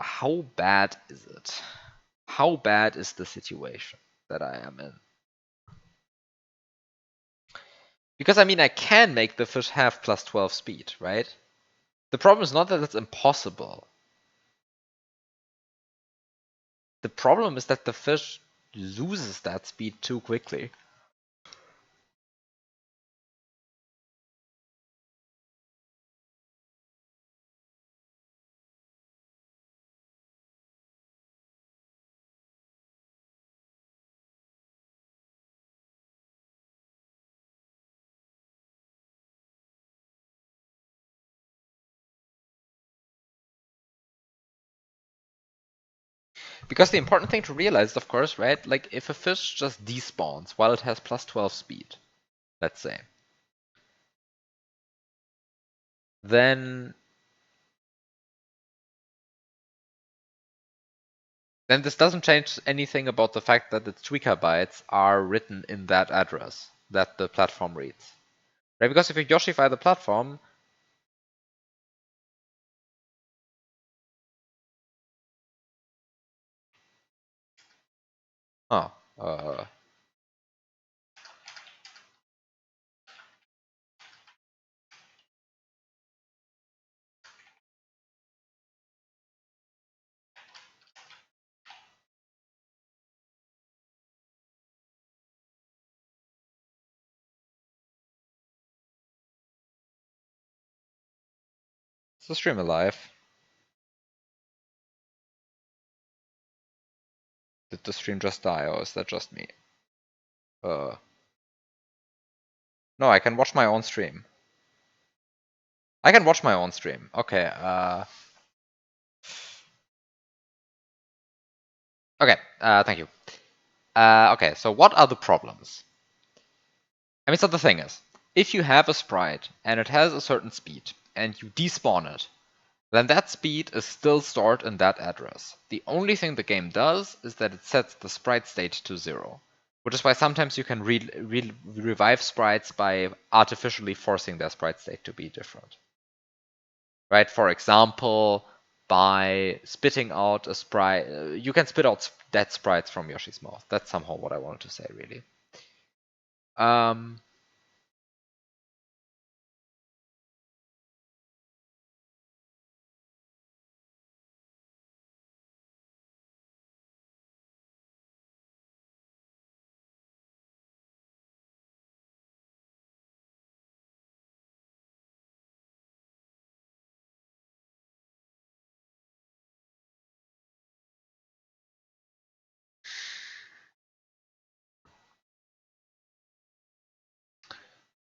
How bad is it? How bad is the situation that I am in? Because I mean, I can make the fish have plus 12 speed, right? The problem is not that it's impossible. The problem is that the fish loses that speed too quickly. Because the important thing to realize, of course, right? Like, if a fish just despawns while it has plus 12 speed, let's say, then this doesn't change anything about the fact that its tweaker bytes are written in that address that the platform reads. Right? Because if you Yoshify the platform, oh, is the stream alive? Did the stream just die, or is that just me? No, I can watch my own stream. I can watch my own stream. Okay, okay, thank you. Okay, so what are the problems? I mean, so the thing is, if you have a sprite and it has a certain speed and you despawn it, then that speed is still stored in that address. The only thing the game does is that it sets the sprite state to 0, which is why sometimes you can revive sprites by artificially forcing their sprite state to be different. Right? For example, by spitting out a sprite, you can spit out dead sprites from Yoshi's mouth. That's somehow what I wanted to say, really.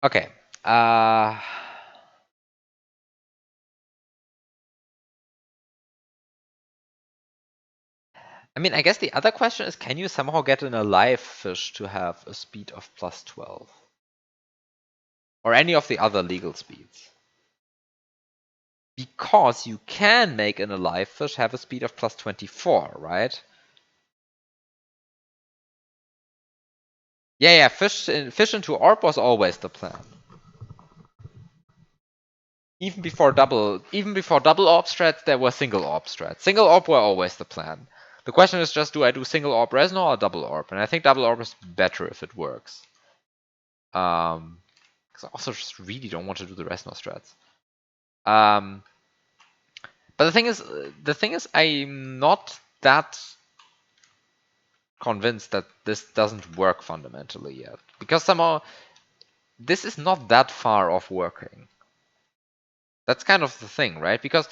Okay. I mean, I guess the other question is, can you somehow get an alive fish to have a speed of plus 12? Or any of the other legal speeds? Because you can make an alive fish have a speed of plus 24, right? Yeah, fish into orb was always the plan. Even before double orb strats, there were single orb strats. Single orb were always the plan. The question is just, do I do single orb Resno or double orb? And I think double orb is better if it works. Because I also just really don't want to do the Resno strats. But the thing is, I'm not that convinced that this doesn't work fundamentally yet, because somehow this is not that far off working. That's kind of the thing, right? Because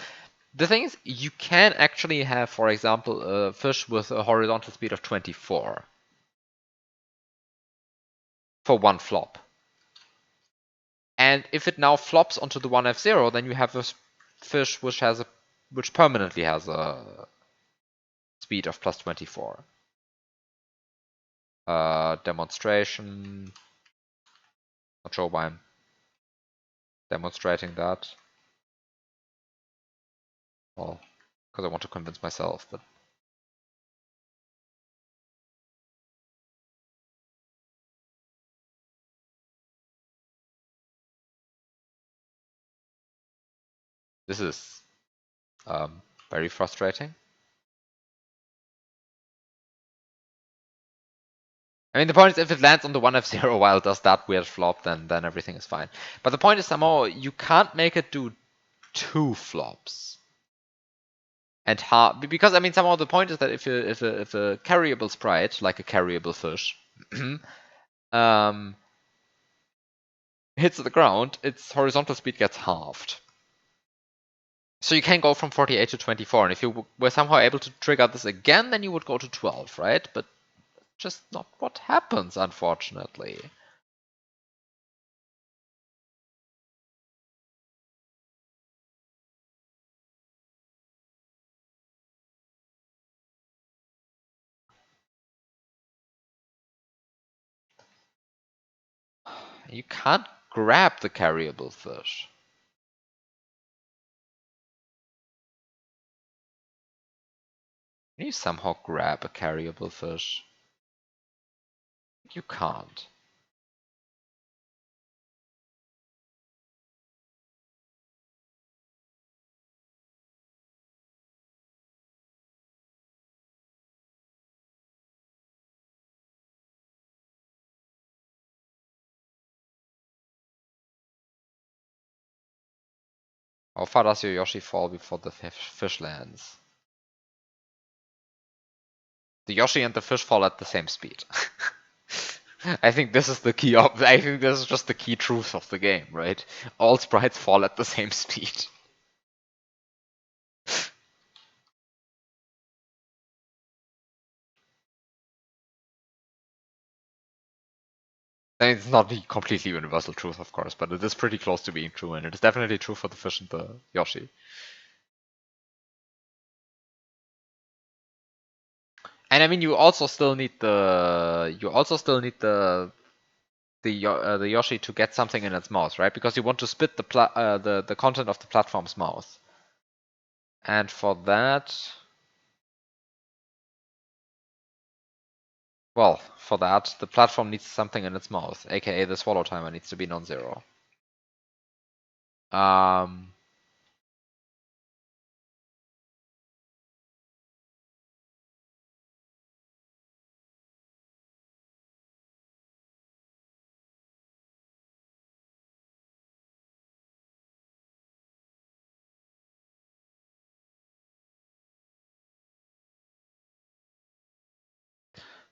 the thing is, you can actually have, for example, a fish with a horizontal speed of 24 for one flop. And if it now flops onto the 1F0, then you have a fish which permanently has a speed of plus 24. Demonstration. Not sure why I'm demonstrating that. Well, because I want to convince myself, but this is very frustrating. I mean, the point is, if it lands on the 1F0 while it does that weird flop, then everything is fine. But the point is, somehow, you can't make it do 2 flops. And because, I mean, somehow the point is that if a carryable sprite, like a carryable fish, hits the ground, its horizontal speed gets halved. So you can go from 48 to 24, and if you were somehow able to trigger this again, then you would go to 12, right? But just not what happens, unfortunately. You can't grab the carryable fish. Can you somehow grab a carryable fish? You can't. How far does your Yoshi fall before the fish lands? The Yoshi and the fish fall at the same speed. I think this is the key. I think this is just the key truth of the game, right? All sprites fall at the same speed. And it's not the completely universal truth, of course, but it is pretty close to being true, and it is definitely true for the fish and the Yoshi. And I mean, you also still need the Yoshi to get something in its mouth, right? Because you want to spit the content of the platform's mouth. And for that, well, for that, the platform needs something in its mouth, aka the swallow timer needs to be non-zero.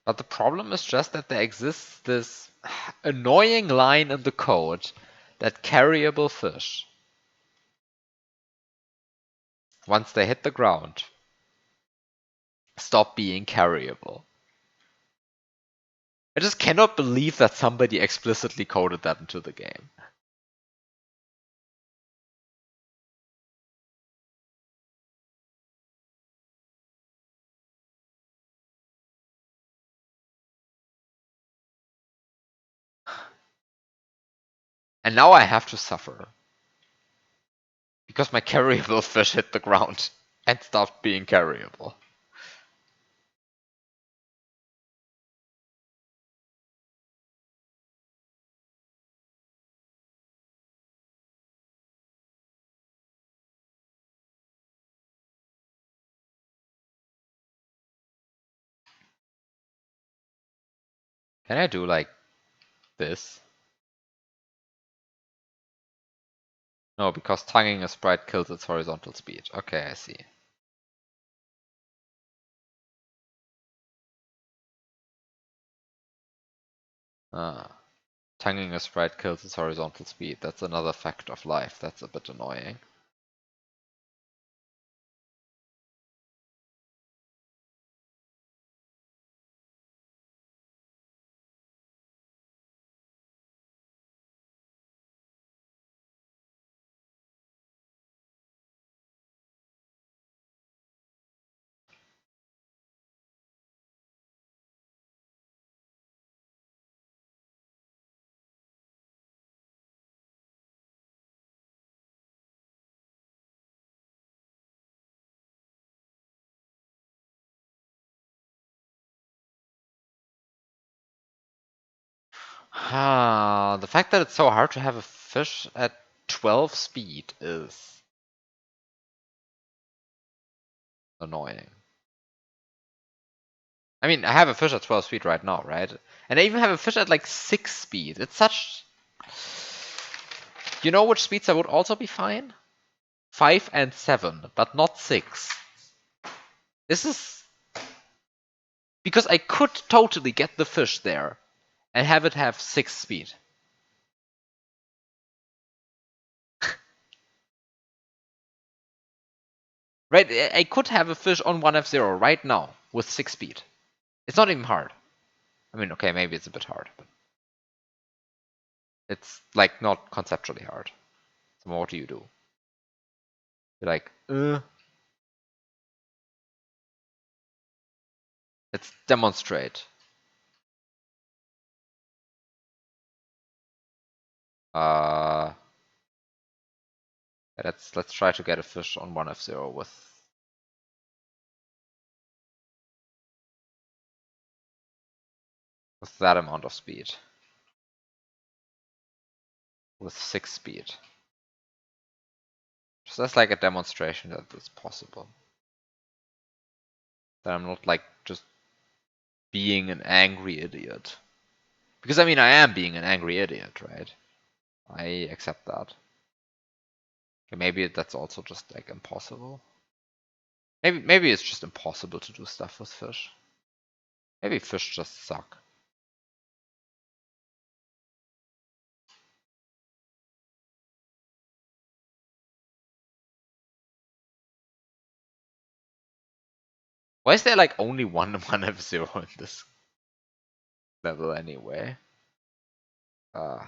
But the problem is just that there exists this annoying line in the code that carryable fish, once they hit the ground, stop being carryable. I just cannot believe that somebody explicitly coded that into the game. And now I have to suffer. Because my carryable fish hit the ground and stopped being carryable. Can I do like this? No, because tonguing a sprite kills its horizontal speed. Okay, I see. Tonguing a sprite kills its horizontal speed. That's another fact of life. That's a bit annoying. The fact that it's so hard to have a fish at 12 speed is annoying. I mean, I have a fish at 12 speed right now, right? And I even have a fish at like 6 speed. It's such... You know which speeds I would also be fine? 5 and 7, but not 6. This is... Because I could totally get the fish there and have it have 6 speed. Right? I could have a fish on 1F0 right now with 6 speed. It's not even hard. I mean, okay, maybe it's a bit hard, but it's like not conceptually hard. So what do you do? You're like, let's demonstrate. Uh, let's try to get a fish on 1F0 with that amount of speed. With 6 speed. So that's like a demonstration that it's possible. That I'm not like just being an angry idiot. Because I mean, I am being an angry idiot, right? I accept that. Okay, maybe that's also just like impossible. Maybe it's just impossible to do stuff with fish. Maybe fish just suck. Why is there like only one 1F0 in this level anyway? Uh,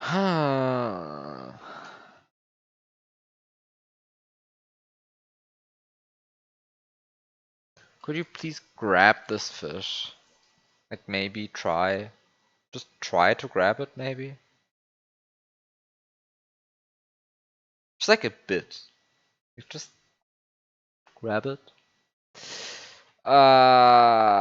Could you please grab this fish? Like maybe try. Just try to grab it maybe? Just like a bit. You just grab it. Uh,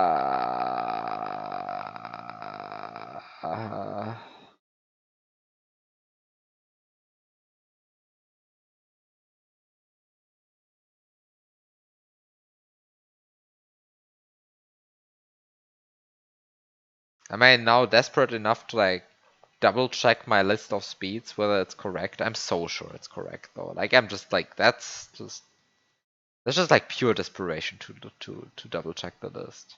Am I now desperate enough to like double check my list of speeds whether it's correct? I'm so sure it's correct though. Like I'm just like that's just like pure desperation to double check the list.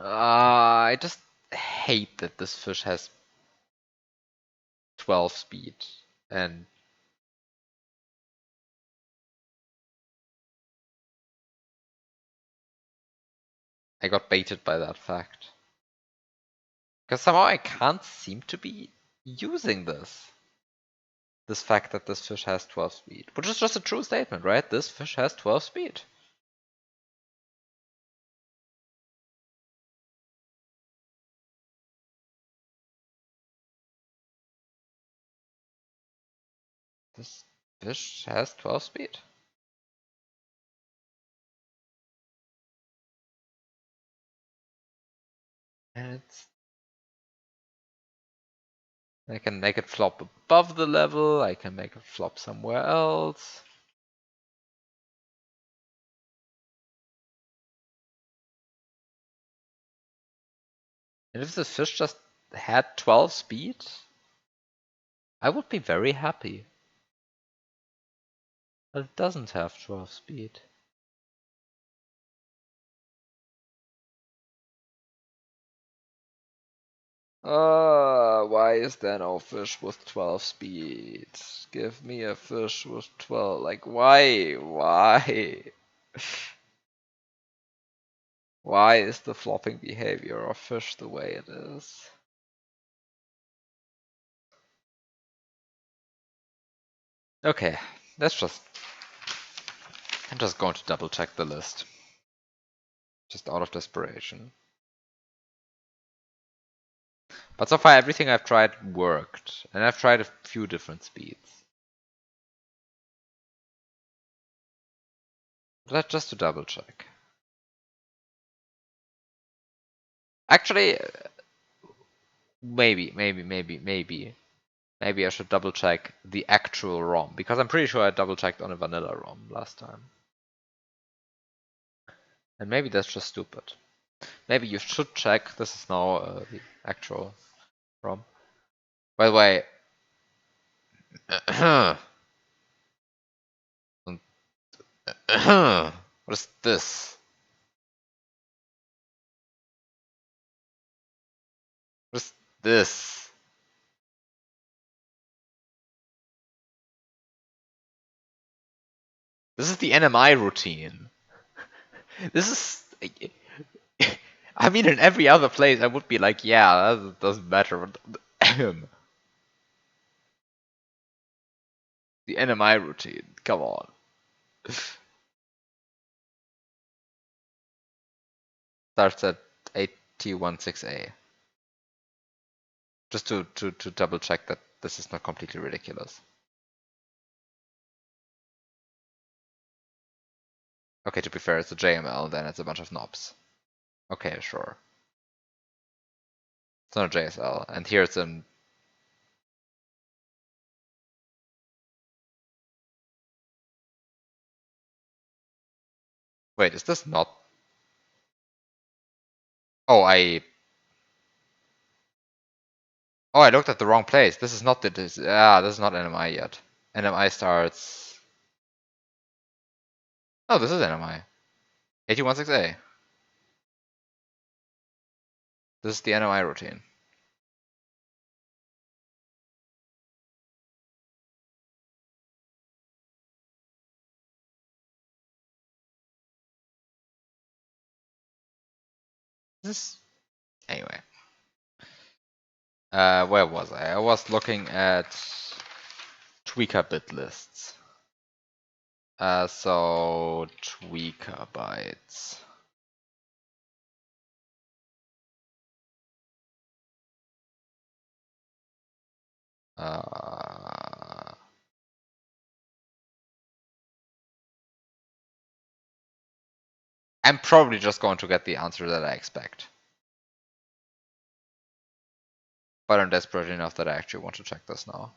I just hate that this fish has 12 speed and I got baited by that fact. Because somehow I can't seem to be using this. This fact that this fish has 12 speed. Which is just a true statement, right? This fish has 12 speed. This fish has 12 speed. And it's... I can make it flop above the level, I can make it flop somewhere else. And if the fish just had 12 speed, I would be very happy. But it doesn't have 12 speed. Why is there no fish with 12 speed? Give me a fish with 12. Like, why? Why? Why is the flopping behavior of fish the way it is? Okay, let's just... I'm just going to double check the list. Just out of desperation. But so far everything I've tried worked. And I've tried a few different speeds. But just to double check. Actually, maybe I should double check the actual ROM, because I'm pretty sure I double checked on a vanilla ROM last time. And maybe that's just stupid. Maybe you should check. This is now the actual ROM. By the way, what is this? What is this? This is the NMI routine. This is... I mean, in every other place, I would be like, yeah, that doesn't matter. The NMI routine, come on. Starts at 8T16A. Just to double check that this is not completely ridiculous. Okay, to be fair, it's a JML, then it's a bunch of knobs. Okay, sure. It's not a JSL, and here it's an Wait, is this not? Oh, I looked at the wrong place. This is not this is not NMI yet. NMI starts. Oh, this is NMI. 816A. This is the NMI routine. This anyway. Where was I? I was looking at tweaker bit lists. So tweaker bytes. I'm probably just going to get the answer that I expect. But I'm desperate enough that I actually want to check this now.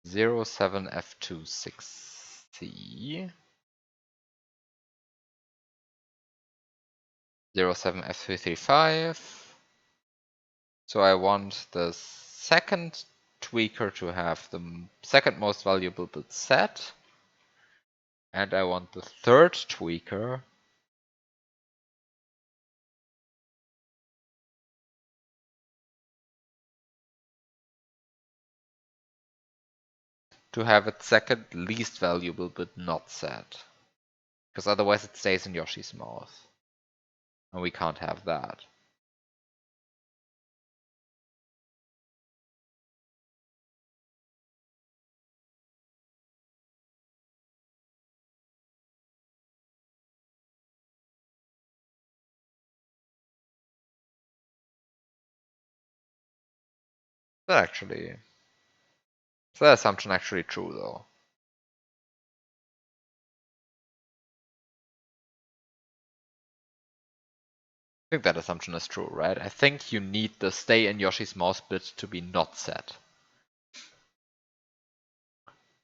07F26C, 07F335. So I want the second tweaker to have the second most valuable bit set. And I want the third tweaker to have its second least valuable bit not set. Because otherwise it stays in Yoshi's mouth. And we can't have that. Is that assumption actually true though? I think that assumption is true, right? I think you need the stay in Yoshi's mouse bit to be not set.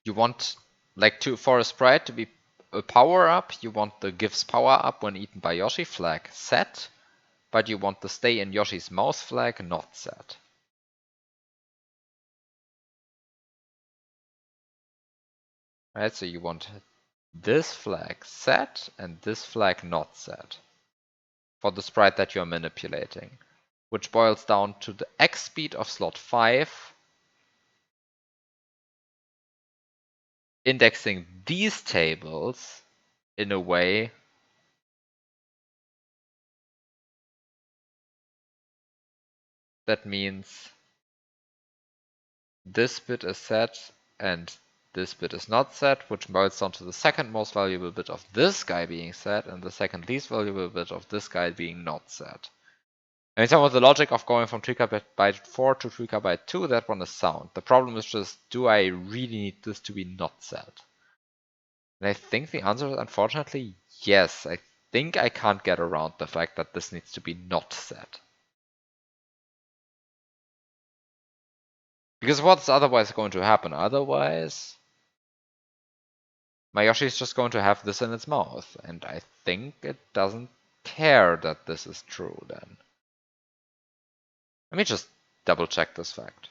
You want, like, for a sprite to be a power up, you want the gives power up when eaten by Yoshi flag set, but you want the stay in Yoshi's mouse flag not set. Right, so you want this flag set and this flag not set for the sprite that you're manipulating, which boils down to the X speed of slot 5 indexing these tables in a way that means this bit is set and this bit is not set, which boils down to the second most valuable bit of this guy being set and the second least valuable bit of this guy being not set. I mean, some of the logic of going from tweaker byte 4 to tweaker byte 2, that one is sound. The problem is just, do I really need this to be not set? And I think the answer is unfortunately yes. I think I can't get around the fact that this needs to be not set. Because what's otherwise going to happen? Otherwise, my Yoshi is just going to have this in its mouth. And I think it doesn't care that this is true then. Let me just double check this fact.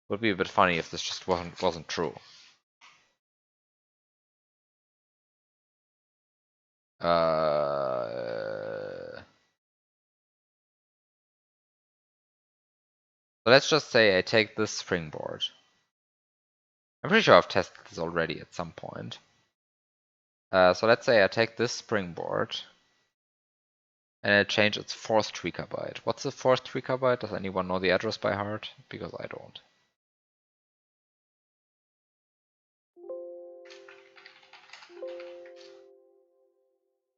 Would be a bit funny if this just wasn't true. So let's just say I take this springboard. I'm pretty sure I've tested this already at some point. So let's say I take this springboard and I change its fourth tweaker byte. What's the fourth tweaker byte? Does anyone know the address by heart? Because I don't.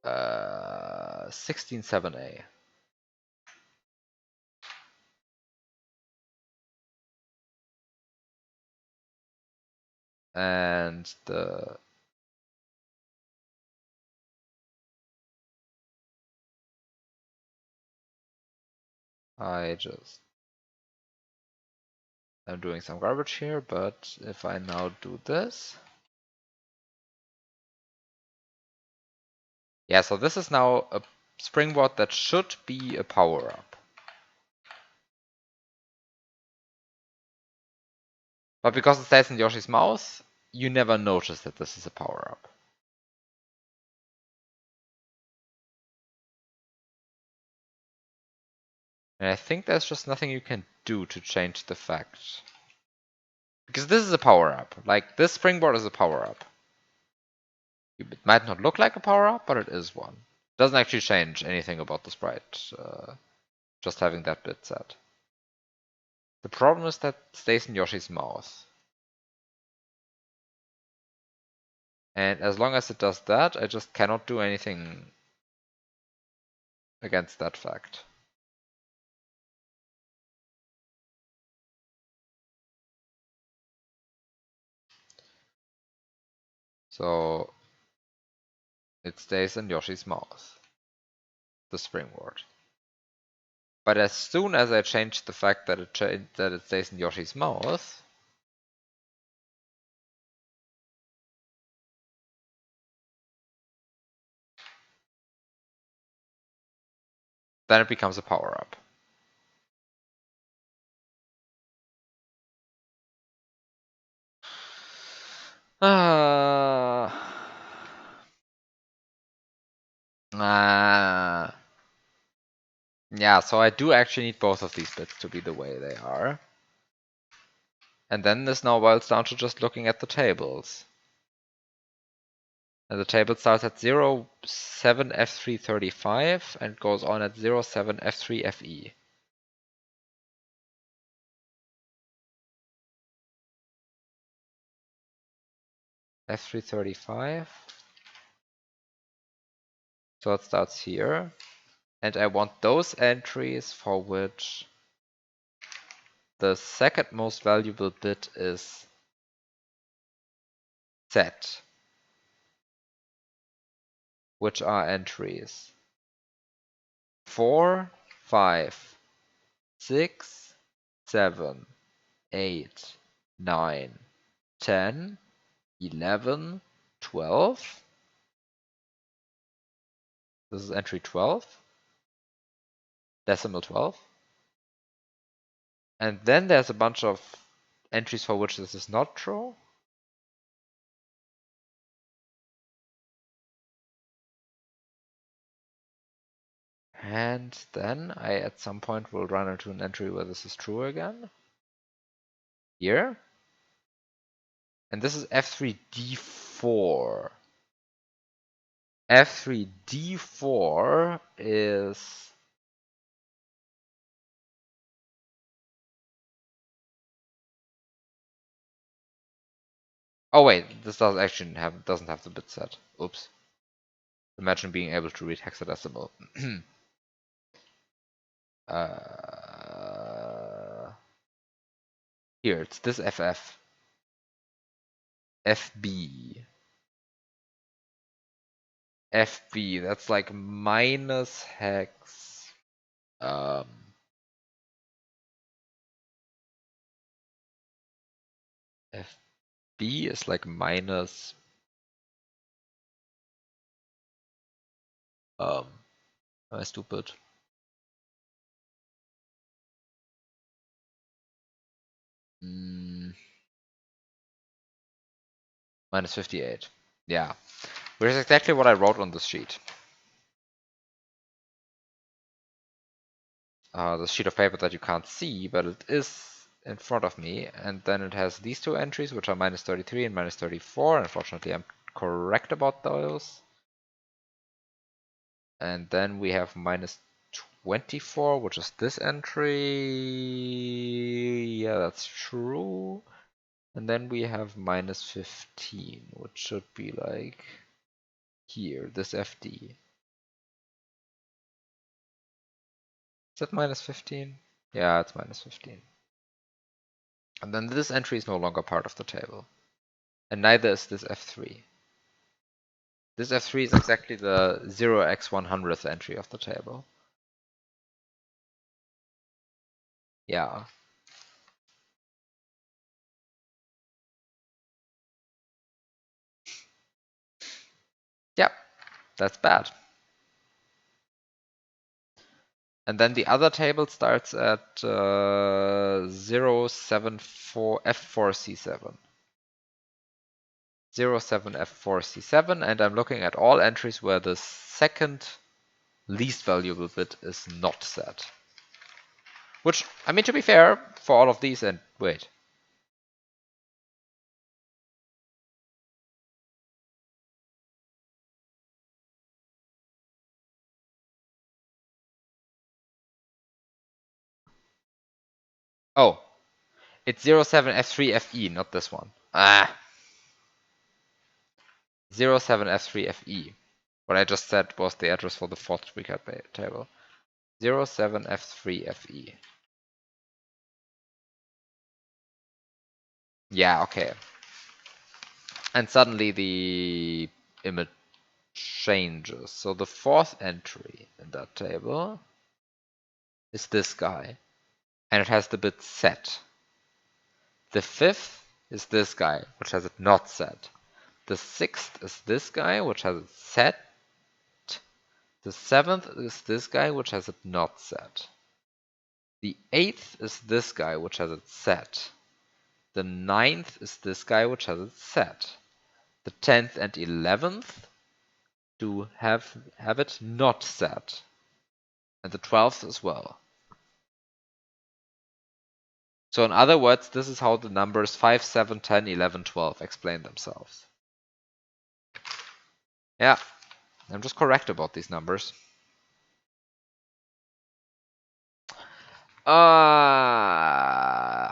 167A. And the I'm doing some garbage here, but if I now do this. Yeah, so this is now a springboard that should be a power-up. But because it stays in Yoshi's mouth, you never notice that this is a power-up. And I think there's just nothing you can do to change the fact. Because this is a power-up. Like, this springboard is a power-up. It might not look like a power-up, but it is one. It doesn't actually change anything about the sprite, just having that bit set. The problem is that it stays in Yoshi's mouth. And as long as it does that, I just cannot do anything against that fact. So it stays in Yoshi's mouth, the springboard. But as soon as I change the fact that it stays in Yoshi's mouth, then it becomes a power-up. Yeah, so I do actually need both of these bits to be the way they are. And then this now boils down to just looking at the tables. And the table starts at 07 F3 35 and goes on at 07 F3 FE. F3 35. So it starts here. And I want those entries for which the second most valuable bit is set, which are entries 4, 5, 6, 7, 8, 9, 10, 11, 12. This is entry 12, decimal 12. And then there's a bunch of entries for which this is not true. And then I at some point will run into an entry where this is true again. Here. And this is F3D4. F3D4 is oh wait, this doesn't have the bit set. Oops. Imagine being able to read hexadecimal. Here, it's this FF. FB. FB, that's like minus hex. FB is like minus. Am I stupid? Minus 58. Yeah. Which is exactly what I wrote on this sheet. The sheet of paper that you can't see, but it is in front of me. And then it has these two entries, which are minus 33 and minus 34. Unfortunately, I'm correct about those. And then we have minus 24, which is this entry. Yeah, that's true. And then we have minus 15, which should be like here, this FD. Is that minus 15? Yeah, it's minus 15. And then this entry is no longer part of the table. And neither is this F3. This F3 is exactly the 0x100th entry of the table. Yeah. Yep, that's bad. And then the other table starts at 074 F4C7. 07 F4C7, and I'm looking at all entries where the second least valuable bit is not set. Which, I mean, to be fair, for all of these, and wait. Oh, it's 07F3FE, not this one. Ah. 07F3FE. What I just said was the address for the fourth recap table. 07F3FE. Yeah, okay. And suddenly the image changes. So the fourth entry in that table is this guy, and it has the bit set. The fifth is this guy, which has it not set. The sixth is this guy, which has it set. The seventh is this guy, which has it not set. The eighth is this guy, which has it set. The ninth is this guy, which has it set. The 10th and 11th do have it not set. And the 12th as well. So in other words, this is how the numbers 5, 7, 10, 11, 12 explain themselves. Yeah, I'm just correct about these numbers. Uh...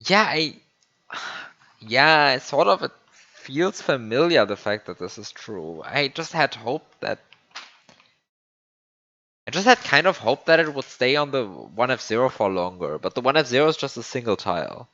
Yeah, yeah, sort of. It feels familiar, the fact that this is true. I just had kind of hope that it would stay on the 1F0 for longer, but the 1F0 is just a single tile.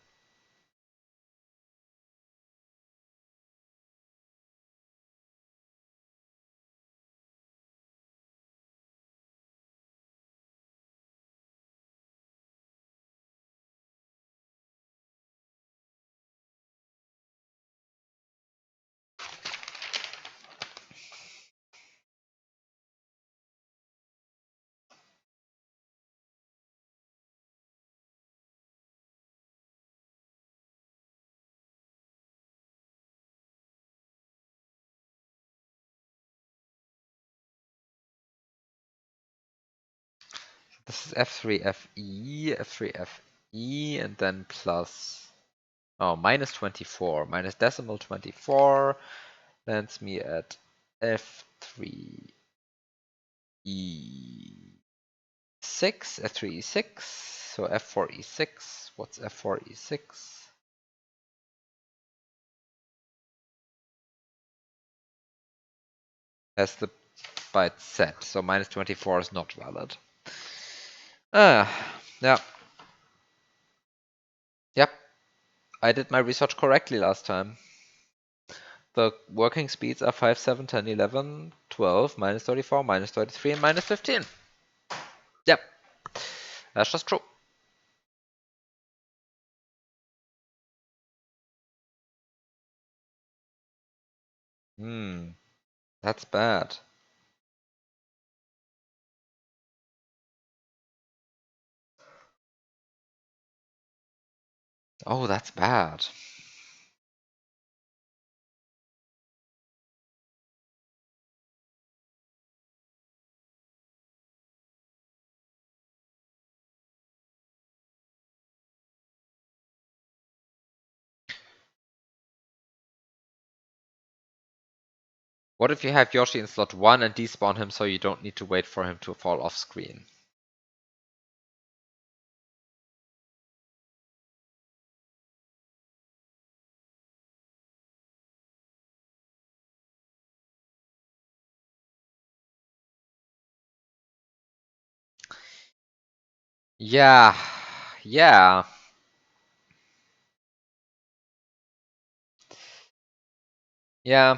This is F3FE, F3FE, and then plus, oh, minus 24, minus decimal 24, lands me at F3E6, F3E6, so F4E6, what's F4E6? Has the byte set, so minus 24 is not valid. Yeah. Yep, I did my research correctly last time. The working speeds are 5, 7, 10, 11, 12, minus 34, minus 33, and minus 15. Yep, that's just true. That's bad. Oh, that's bad. What if you have Yoshi in slot 1 and despawn him so you don't need to wait for him to fall off screen? Yeah, yeah, yeah,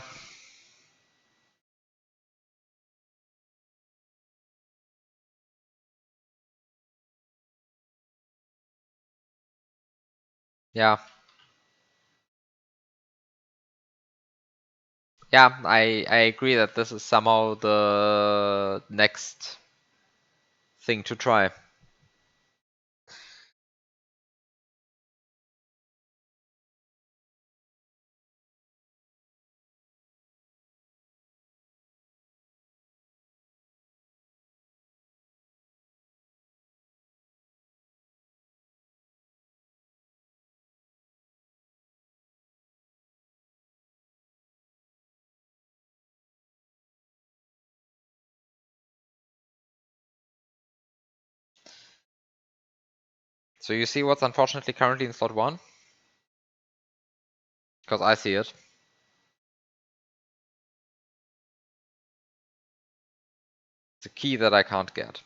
yeah, yeah. I agree that this is somehow the next thing to try. So you see what's unfortunately currently in slot 1? Because I see it. It's a key that I can't get.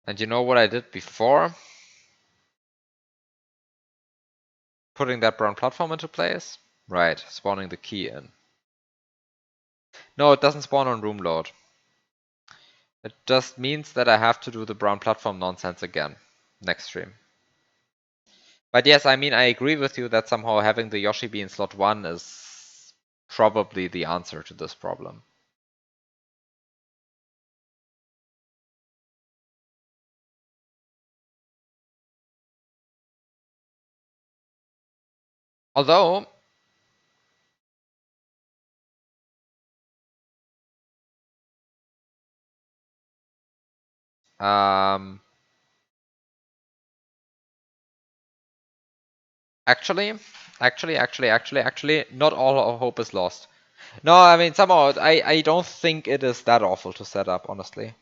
And you know what I did before putting that brown platform into place? Right, spawning the key in. No, it doesn't spawn on room load. It just means that I have to do the brown platform nonsense again next stream. But yes, I mean, I agree with you that somehow having the Yoshi be in slot 1 is probably the answer to this problem. Although, um, actually, not all our hope is lost. No, I mean, somehow, I don't think it is that awful to set up, honestly.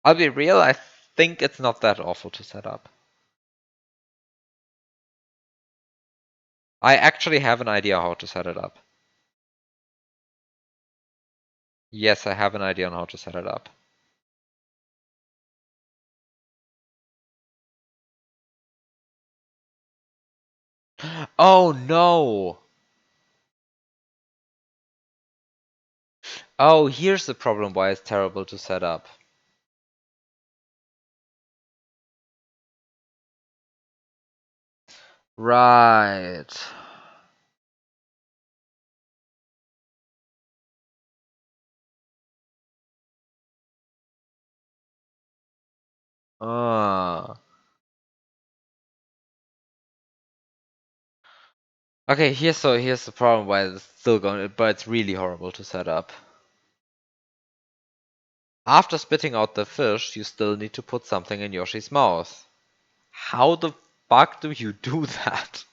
I'll be real, I think it's not that awful to set up. I actually have an idea how to set it up. Yes, I have an idea on how to set it up. Oh no! Oh, here's the problem why it's terrible to set up. Right. Okay, here's the problem why it's still going, but it's really horrible to set up. After spitting out the fish, you still need to put something in Yoshi's mouth. How the fuck do you do that?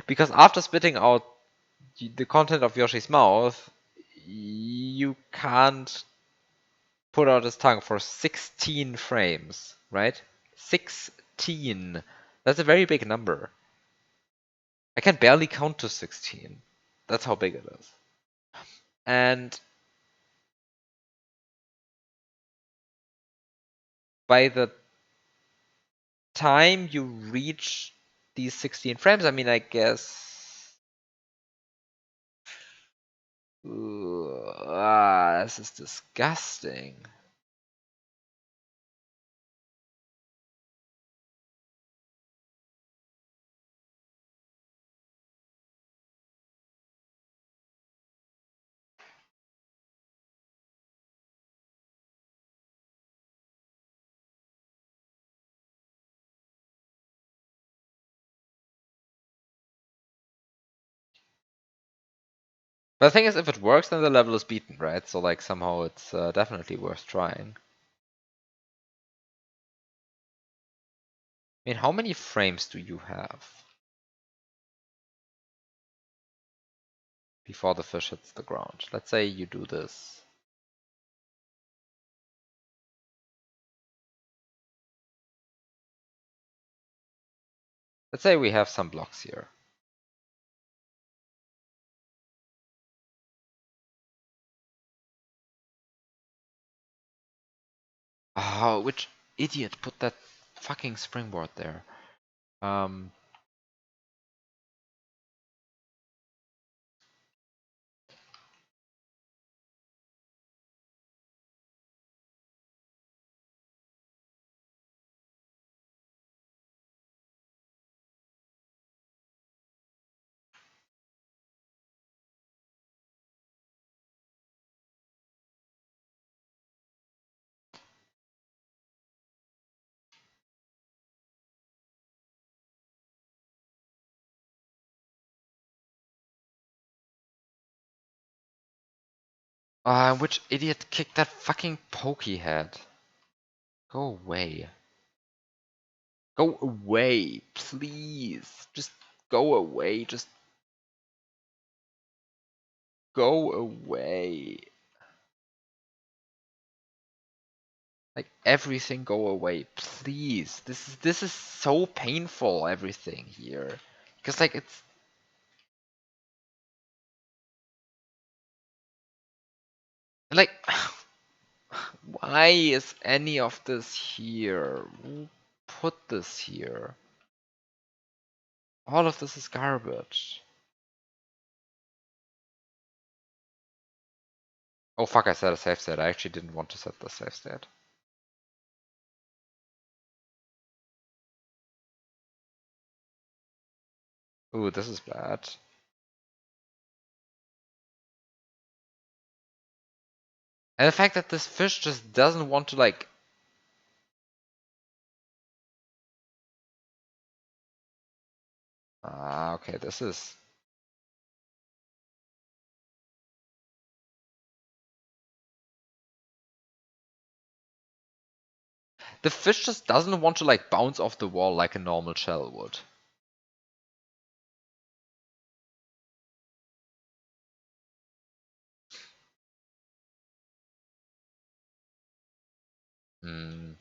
Because after spitting out the content of Yoshi's mouth, you can't put out his tongue for 16 frames, right? 16. That's a very big number. I can barely count to 16. That's how big it is. And by the time you reach these 16 frames, I mean, I guess. This is disgusting. But the thing is, if it works, then the level is beaten, right? So like somehow it's definitely worth trying. I mean, how many frames do you have before the fish hits the ground? Let's say you do this. Let's say we have some blocks here. Oh, which idiot put that fucking springboard there? Um, which idiot kicked that fucking pokey head? Go away. Go away, please. Just go away. Just go away. Like everything go away, please. This is so painful, everything here. Because like it's like why is any of this here? Who put this here? All of this is garbage. Oh fuck, I set a save state. I actually didn't want to set the save state. Ooh, this is bad. And the fact that this fish just doesn't want to like... Ah, okay, this is... The fish just doesn't want to like bounce off the wall like a normal shell would. Hmm.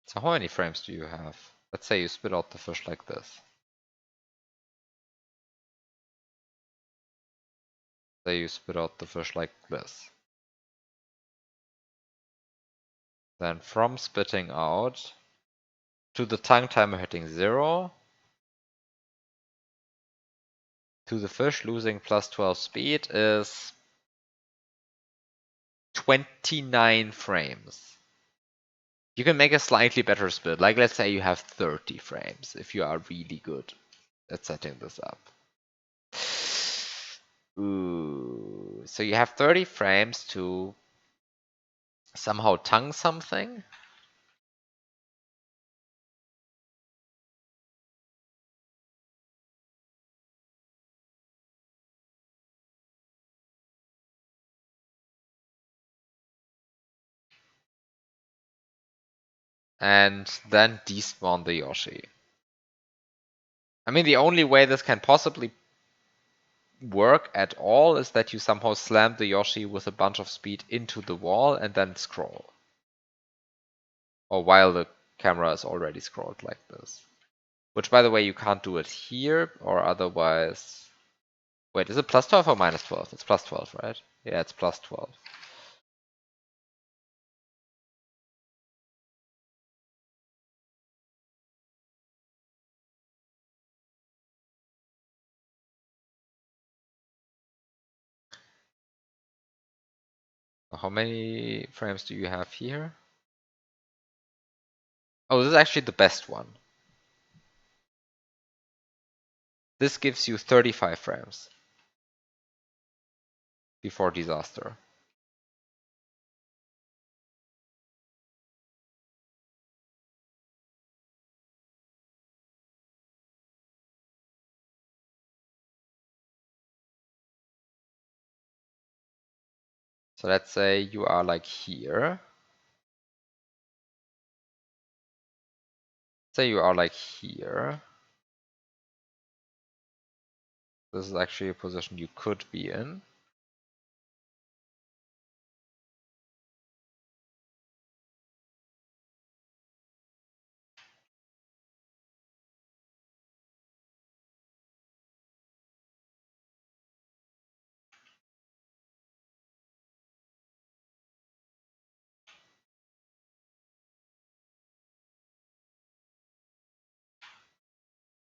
So how many frames do you have? Let's say you spit out the fish like this. Say you spit out the fish like this. Then from spitting out to the tongue timer hitting 0 to the fish losing plus 12 speed is 29 frames. You can make a slightly better split. Like let's say you have 30 frames if you are really good at setting this up. Ooh. So you have 30 frames to somehow tongue something? And then despawn the Yoshi. I mean, the only way this can possibly work at all is that you somehow slam the Yoshi with a bunch of speed into the wall and then scroll. Or while the camera is already scrolled like this. Which, by the way, you can't do it here, or otherwise... Wait, is it plus 12 or minus 12? It's plus 12, right? Yeah, it's plus 12. How many frames do you have here? Oh, this is actually the best one. This gives you 35 frames before disaster. So let's say you are like here. Say you are like here. This is actually a position you could be in.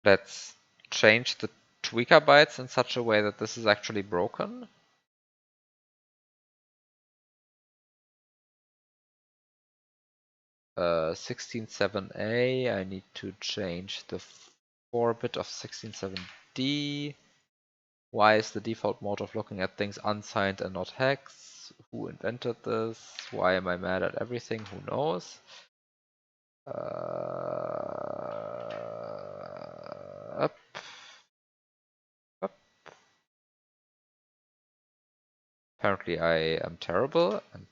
Let's change the tweaker bytes in such a way that this is actually broken. 16.7a, I need to change the 4-bit of 16.7d. Why is the default mode of looking at things unsigned and not hex? Who invented this? Why am I mad at everything? Who knows? Up, up. Apparently I am terrible. And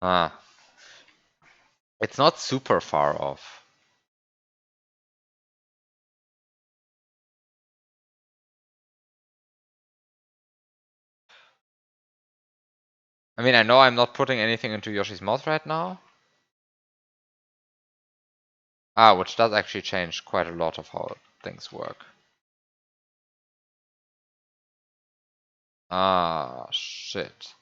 ah, it's not super far off. I mean, I know I'm not putting anything into Yoshi's mouth right now. Ah, which does actually change quite a lot of how things work. Ah, shit.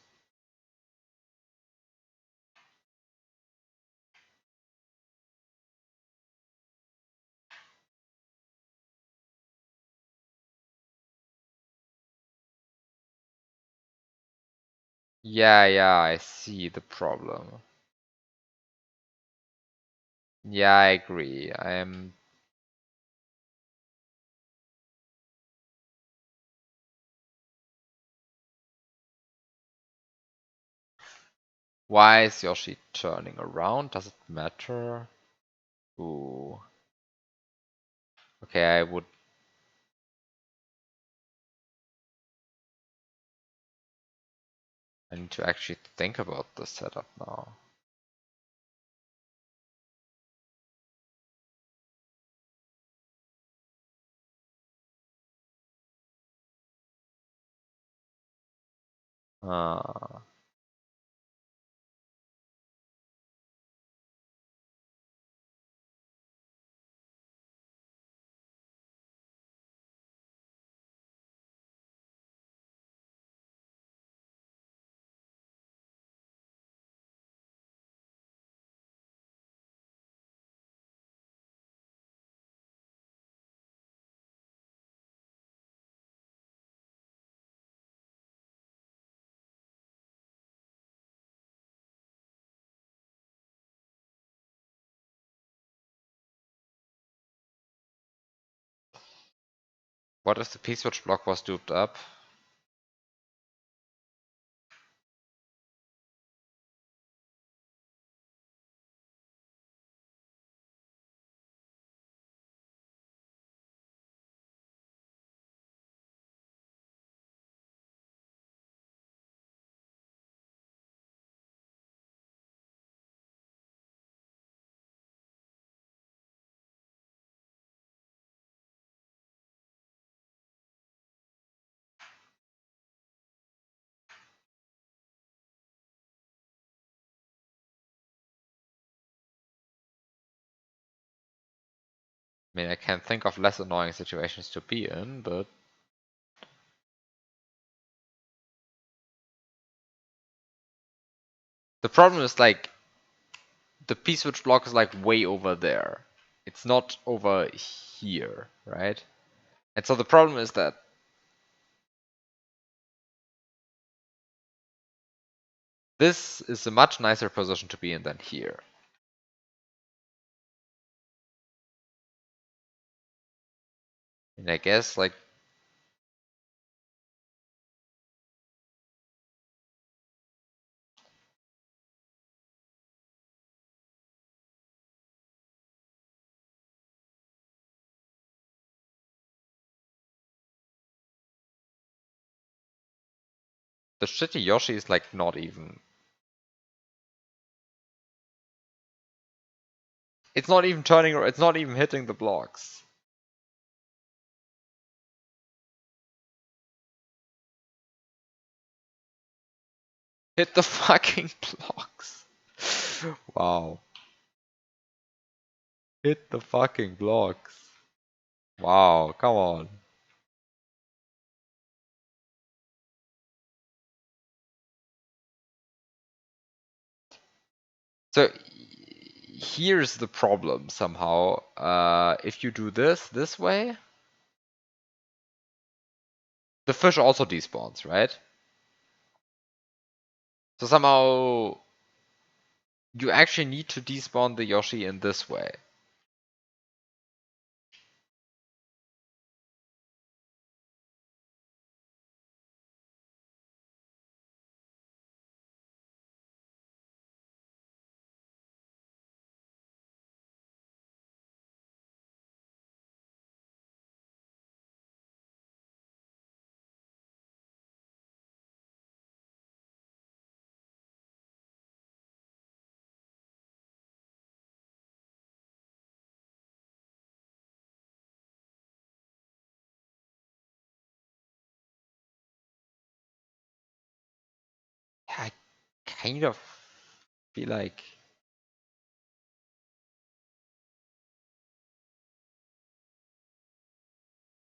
Yeah, I see the problem. Yeah, I agree. I am. Why is Yoshi turning around? Does it matter? Ooh. Okay, I would. I need to actually think about the setup now. Uh, what if the P-switch block was duped up? I mean, I can think of less annoying situations to be in, but the problem is like the P-switch block is like way over there. It's not over here, right? And so the problem is that this is a much nicer position to be in than here. And I guess like the shitty Yoshi is like not even. It's not even turning or it's not even hitting the blocks. Hit the fucking blocks. Wow. Hit the fucking blocks. Wow, come on. So here's the problem somehow. If you do this way, the fish also despawns, right? So somehow you actually need to despawn the Yoshi in this way. I kind of feel like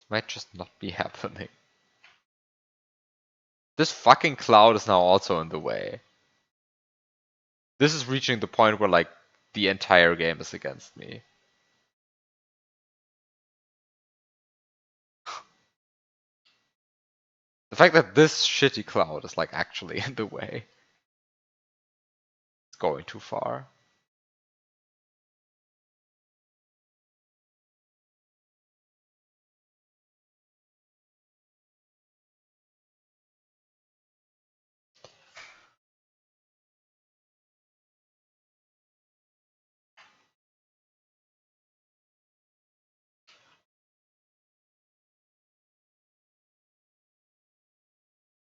it might just not be happening. This fucking cloud is now also in the way. This is reaching the point where like the entire game is against me. The fact that this shitty cloud is like actually in the way. It's going too far.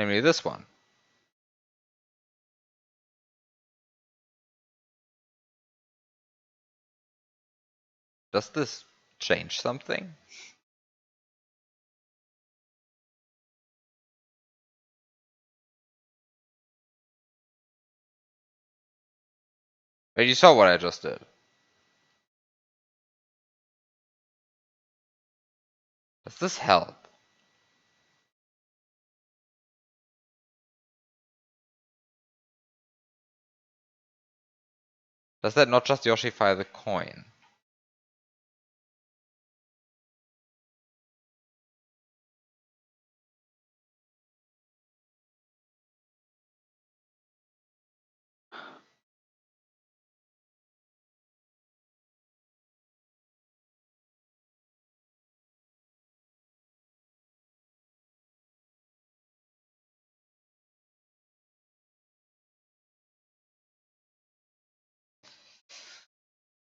Namely this one. Does this change something? But you saw what I just did. Does this help? Does that not just Yoshify the coin?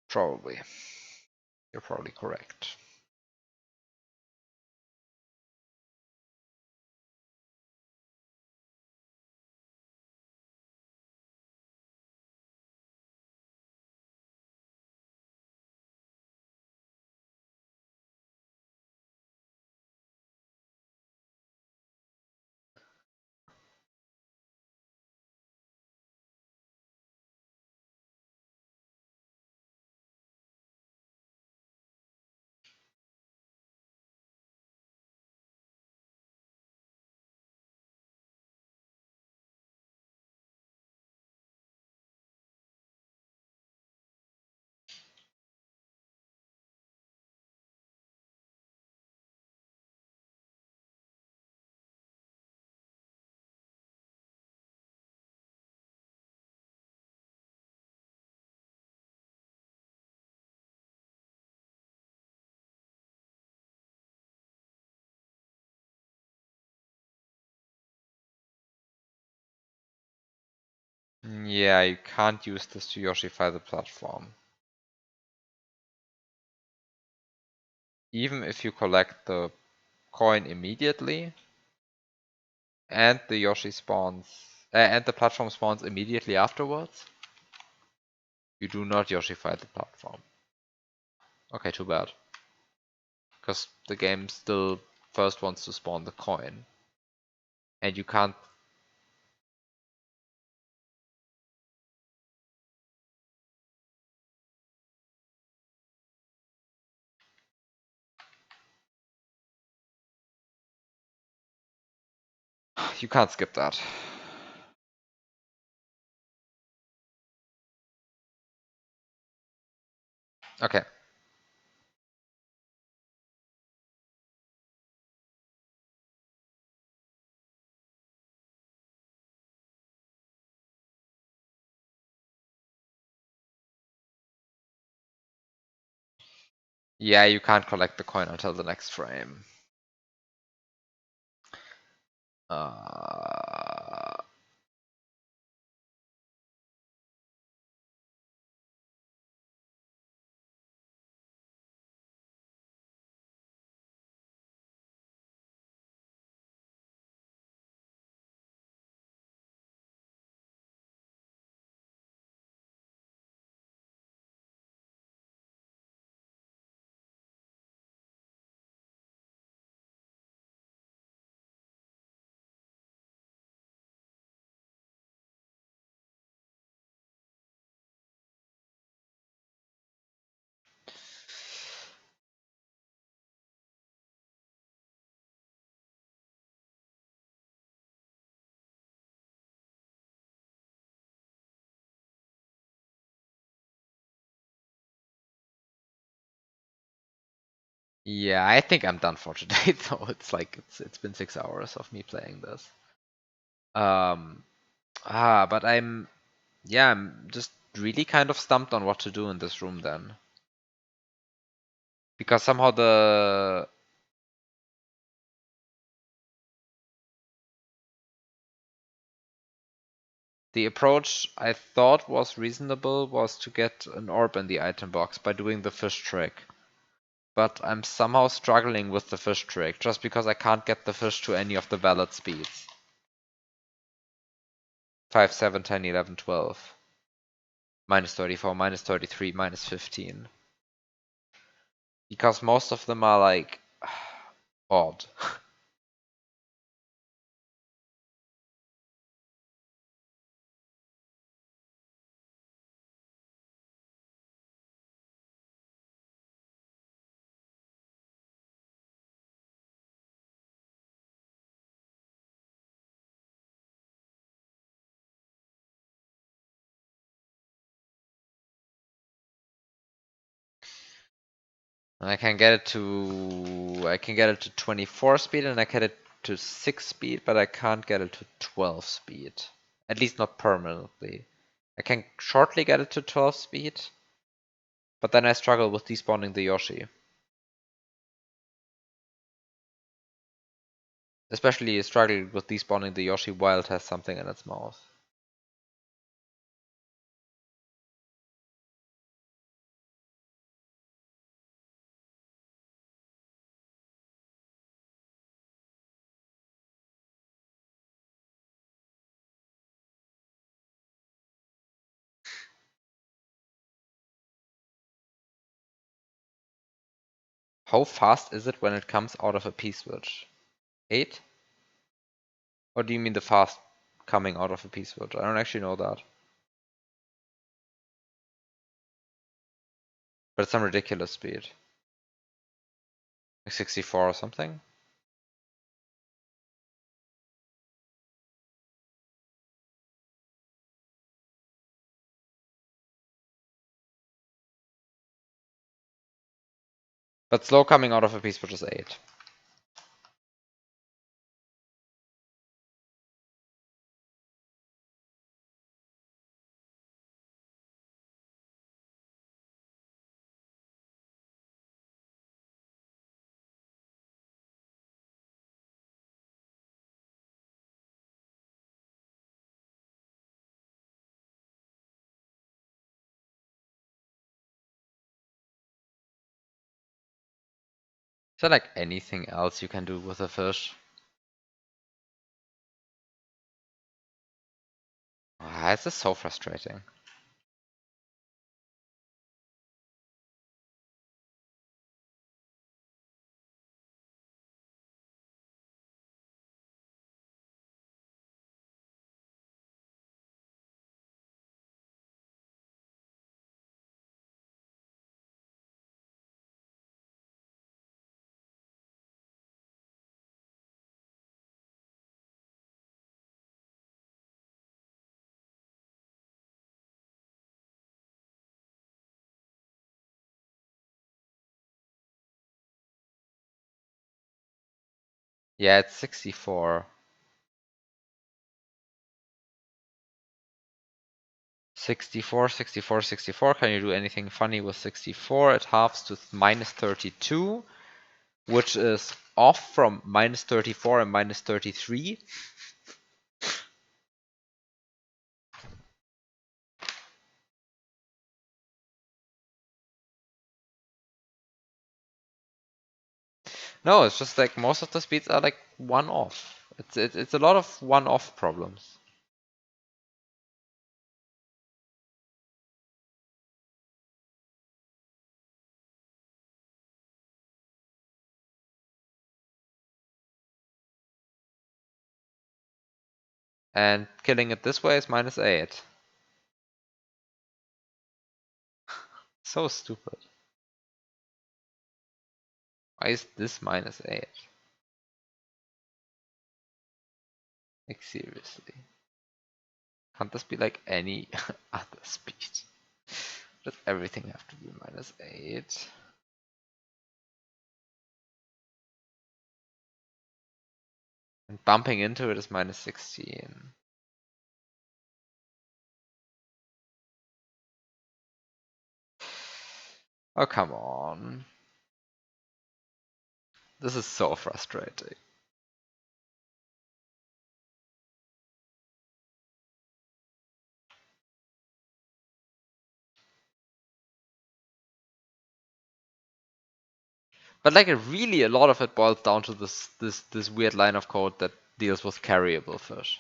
Probably. You're probably correct. Yeah, you can't use this to Yoshify the platform. Even if you collect the coin immediately, and the Yoshi spawns, and the platform spawns immediately afterwards, you do not Yoshify the platform. Okay, too bad. Because the game still first wants to spawn the coin. And you can't. You can't skip that. Okay. Yeah, you can't collect the coin until the next frame. Uh, yeah, I think I'm done for today though. It's been 6 hours of me playing this. Um, but I'm just really kind of stumped on what to do in this room then. Because somehow the approach I thought was reasonable was to get an orb in the item box by doing the fish trick. But I'm somehow struggling with the fish trick, just because I can't get the fish to any of the valid speeds. 5, 7, 10, 11, 12. Minus 34, minus 33, minus 15. Because most of them are like odd. And I can get it to 24 speed and I can get it to 6 speed, but I can't get it to 12 speed. At least not permanently. I can shortly get it to 12 speed, but then I struggle with despawning the Yoshi. Especially struggling with despawning the Yoshi while it has something in its mouth. How fast is it when it comes out of a P-switch? 8? Or do you mean the fast coming out of a P-switch? I don't actually know that. But it's some ridiculous speed. Like 64 or something? But slow coming out of a P-switch is 8. Is there like anything else you can do with a fish? This is so frustrating. Yeah, it's 64. 64, 64, 64. Can you do anything funny with 64? It halves to minus 32, which is off from minus 34 and minus 33. No, it's just like most of the speeds are like one off. It's a lot of one off problems. And killing it this way is minus 8. So stupid. Why is this minus 8? Like seriously. Can't this be like any other speed? Does everything have to be minus 8? And bumping into it is minus 16. Oh, come on. This is so frustrating. But like really a lot of it boils down to this weird line of code that deals with carryable fish.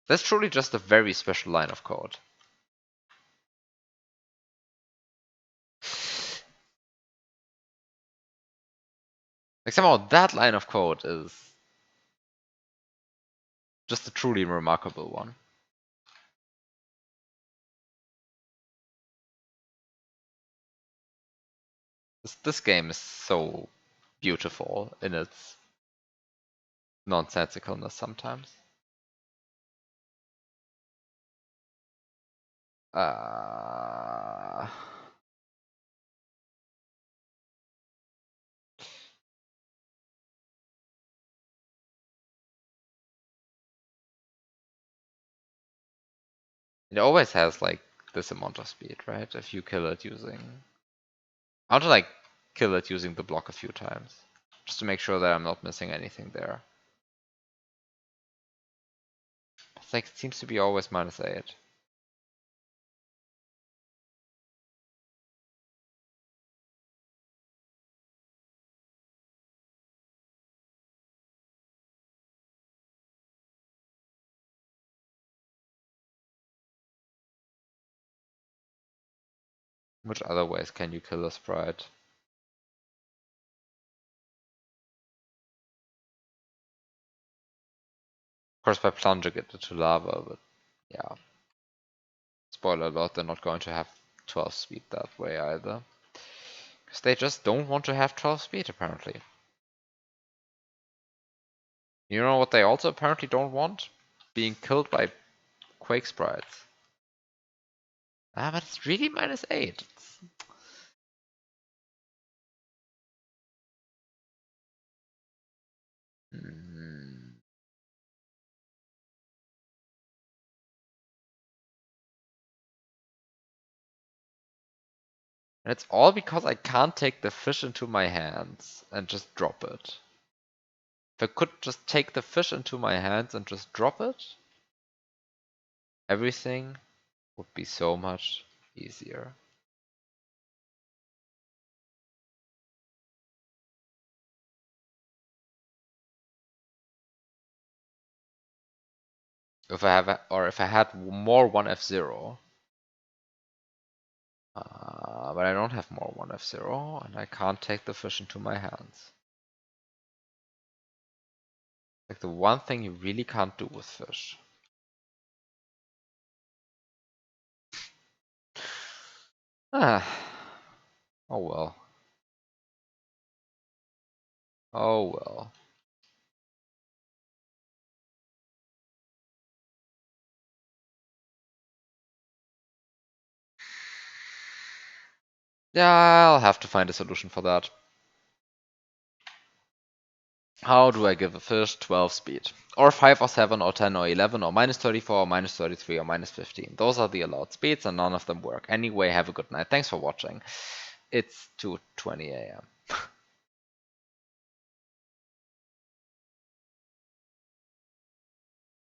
That's truly just a very special line of code. Like somehow that line of code is just a truly remarkable one. This game is so beautiful in its nonsensicalness sometimes. Uh, it always has like this amount of speed, right? If you kill it using... I want to like kill it using the block a few times, just to make sure that I'm not missing anything there. It's like it seems to be always -8. Which other ways can you kill a sprite? Of course, by plunging it into lava, but yeah. Spoiler alert, they're not going to have 12 speed that way either. Because they just don't want to have 12 speed, apparently. You know what they also apparently don't want? Being killed by Quake sprites. Ah, but it's really -8. Hmm. And it's all because I can't take the fish into my hands and just drop it. If I could just take the fish into my hands and just drop it, everything would be so much easier. If I have, if I had more 1F0, but I don't have more 1F0, and I can't take the fish into my hands. Like the one thing you really can't do with fish. Ah. Oh well. Oh well. Yeah, I'll have to find a solution for that. How do I give a fish 12 speed? Or 5 or 7 or 10 or 11 or -34 or -33 or -15. Those are the allowed speeds and none of them work. Anyway, have a good night. Thanks for watching. It's 2:20 a.m.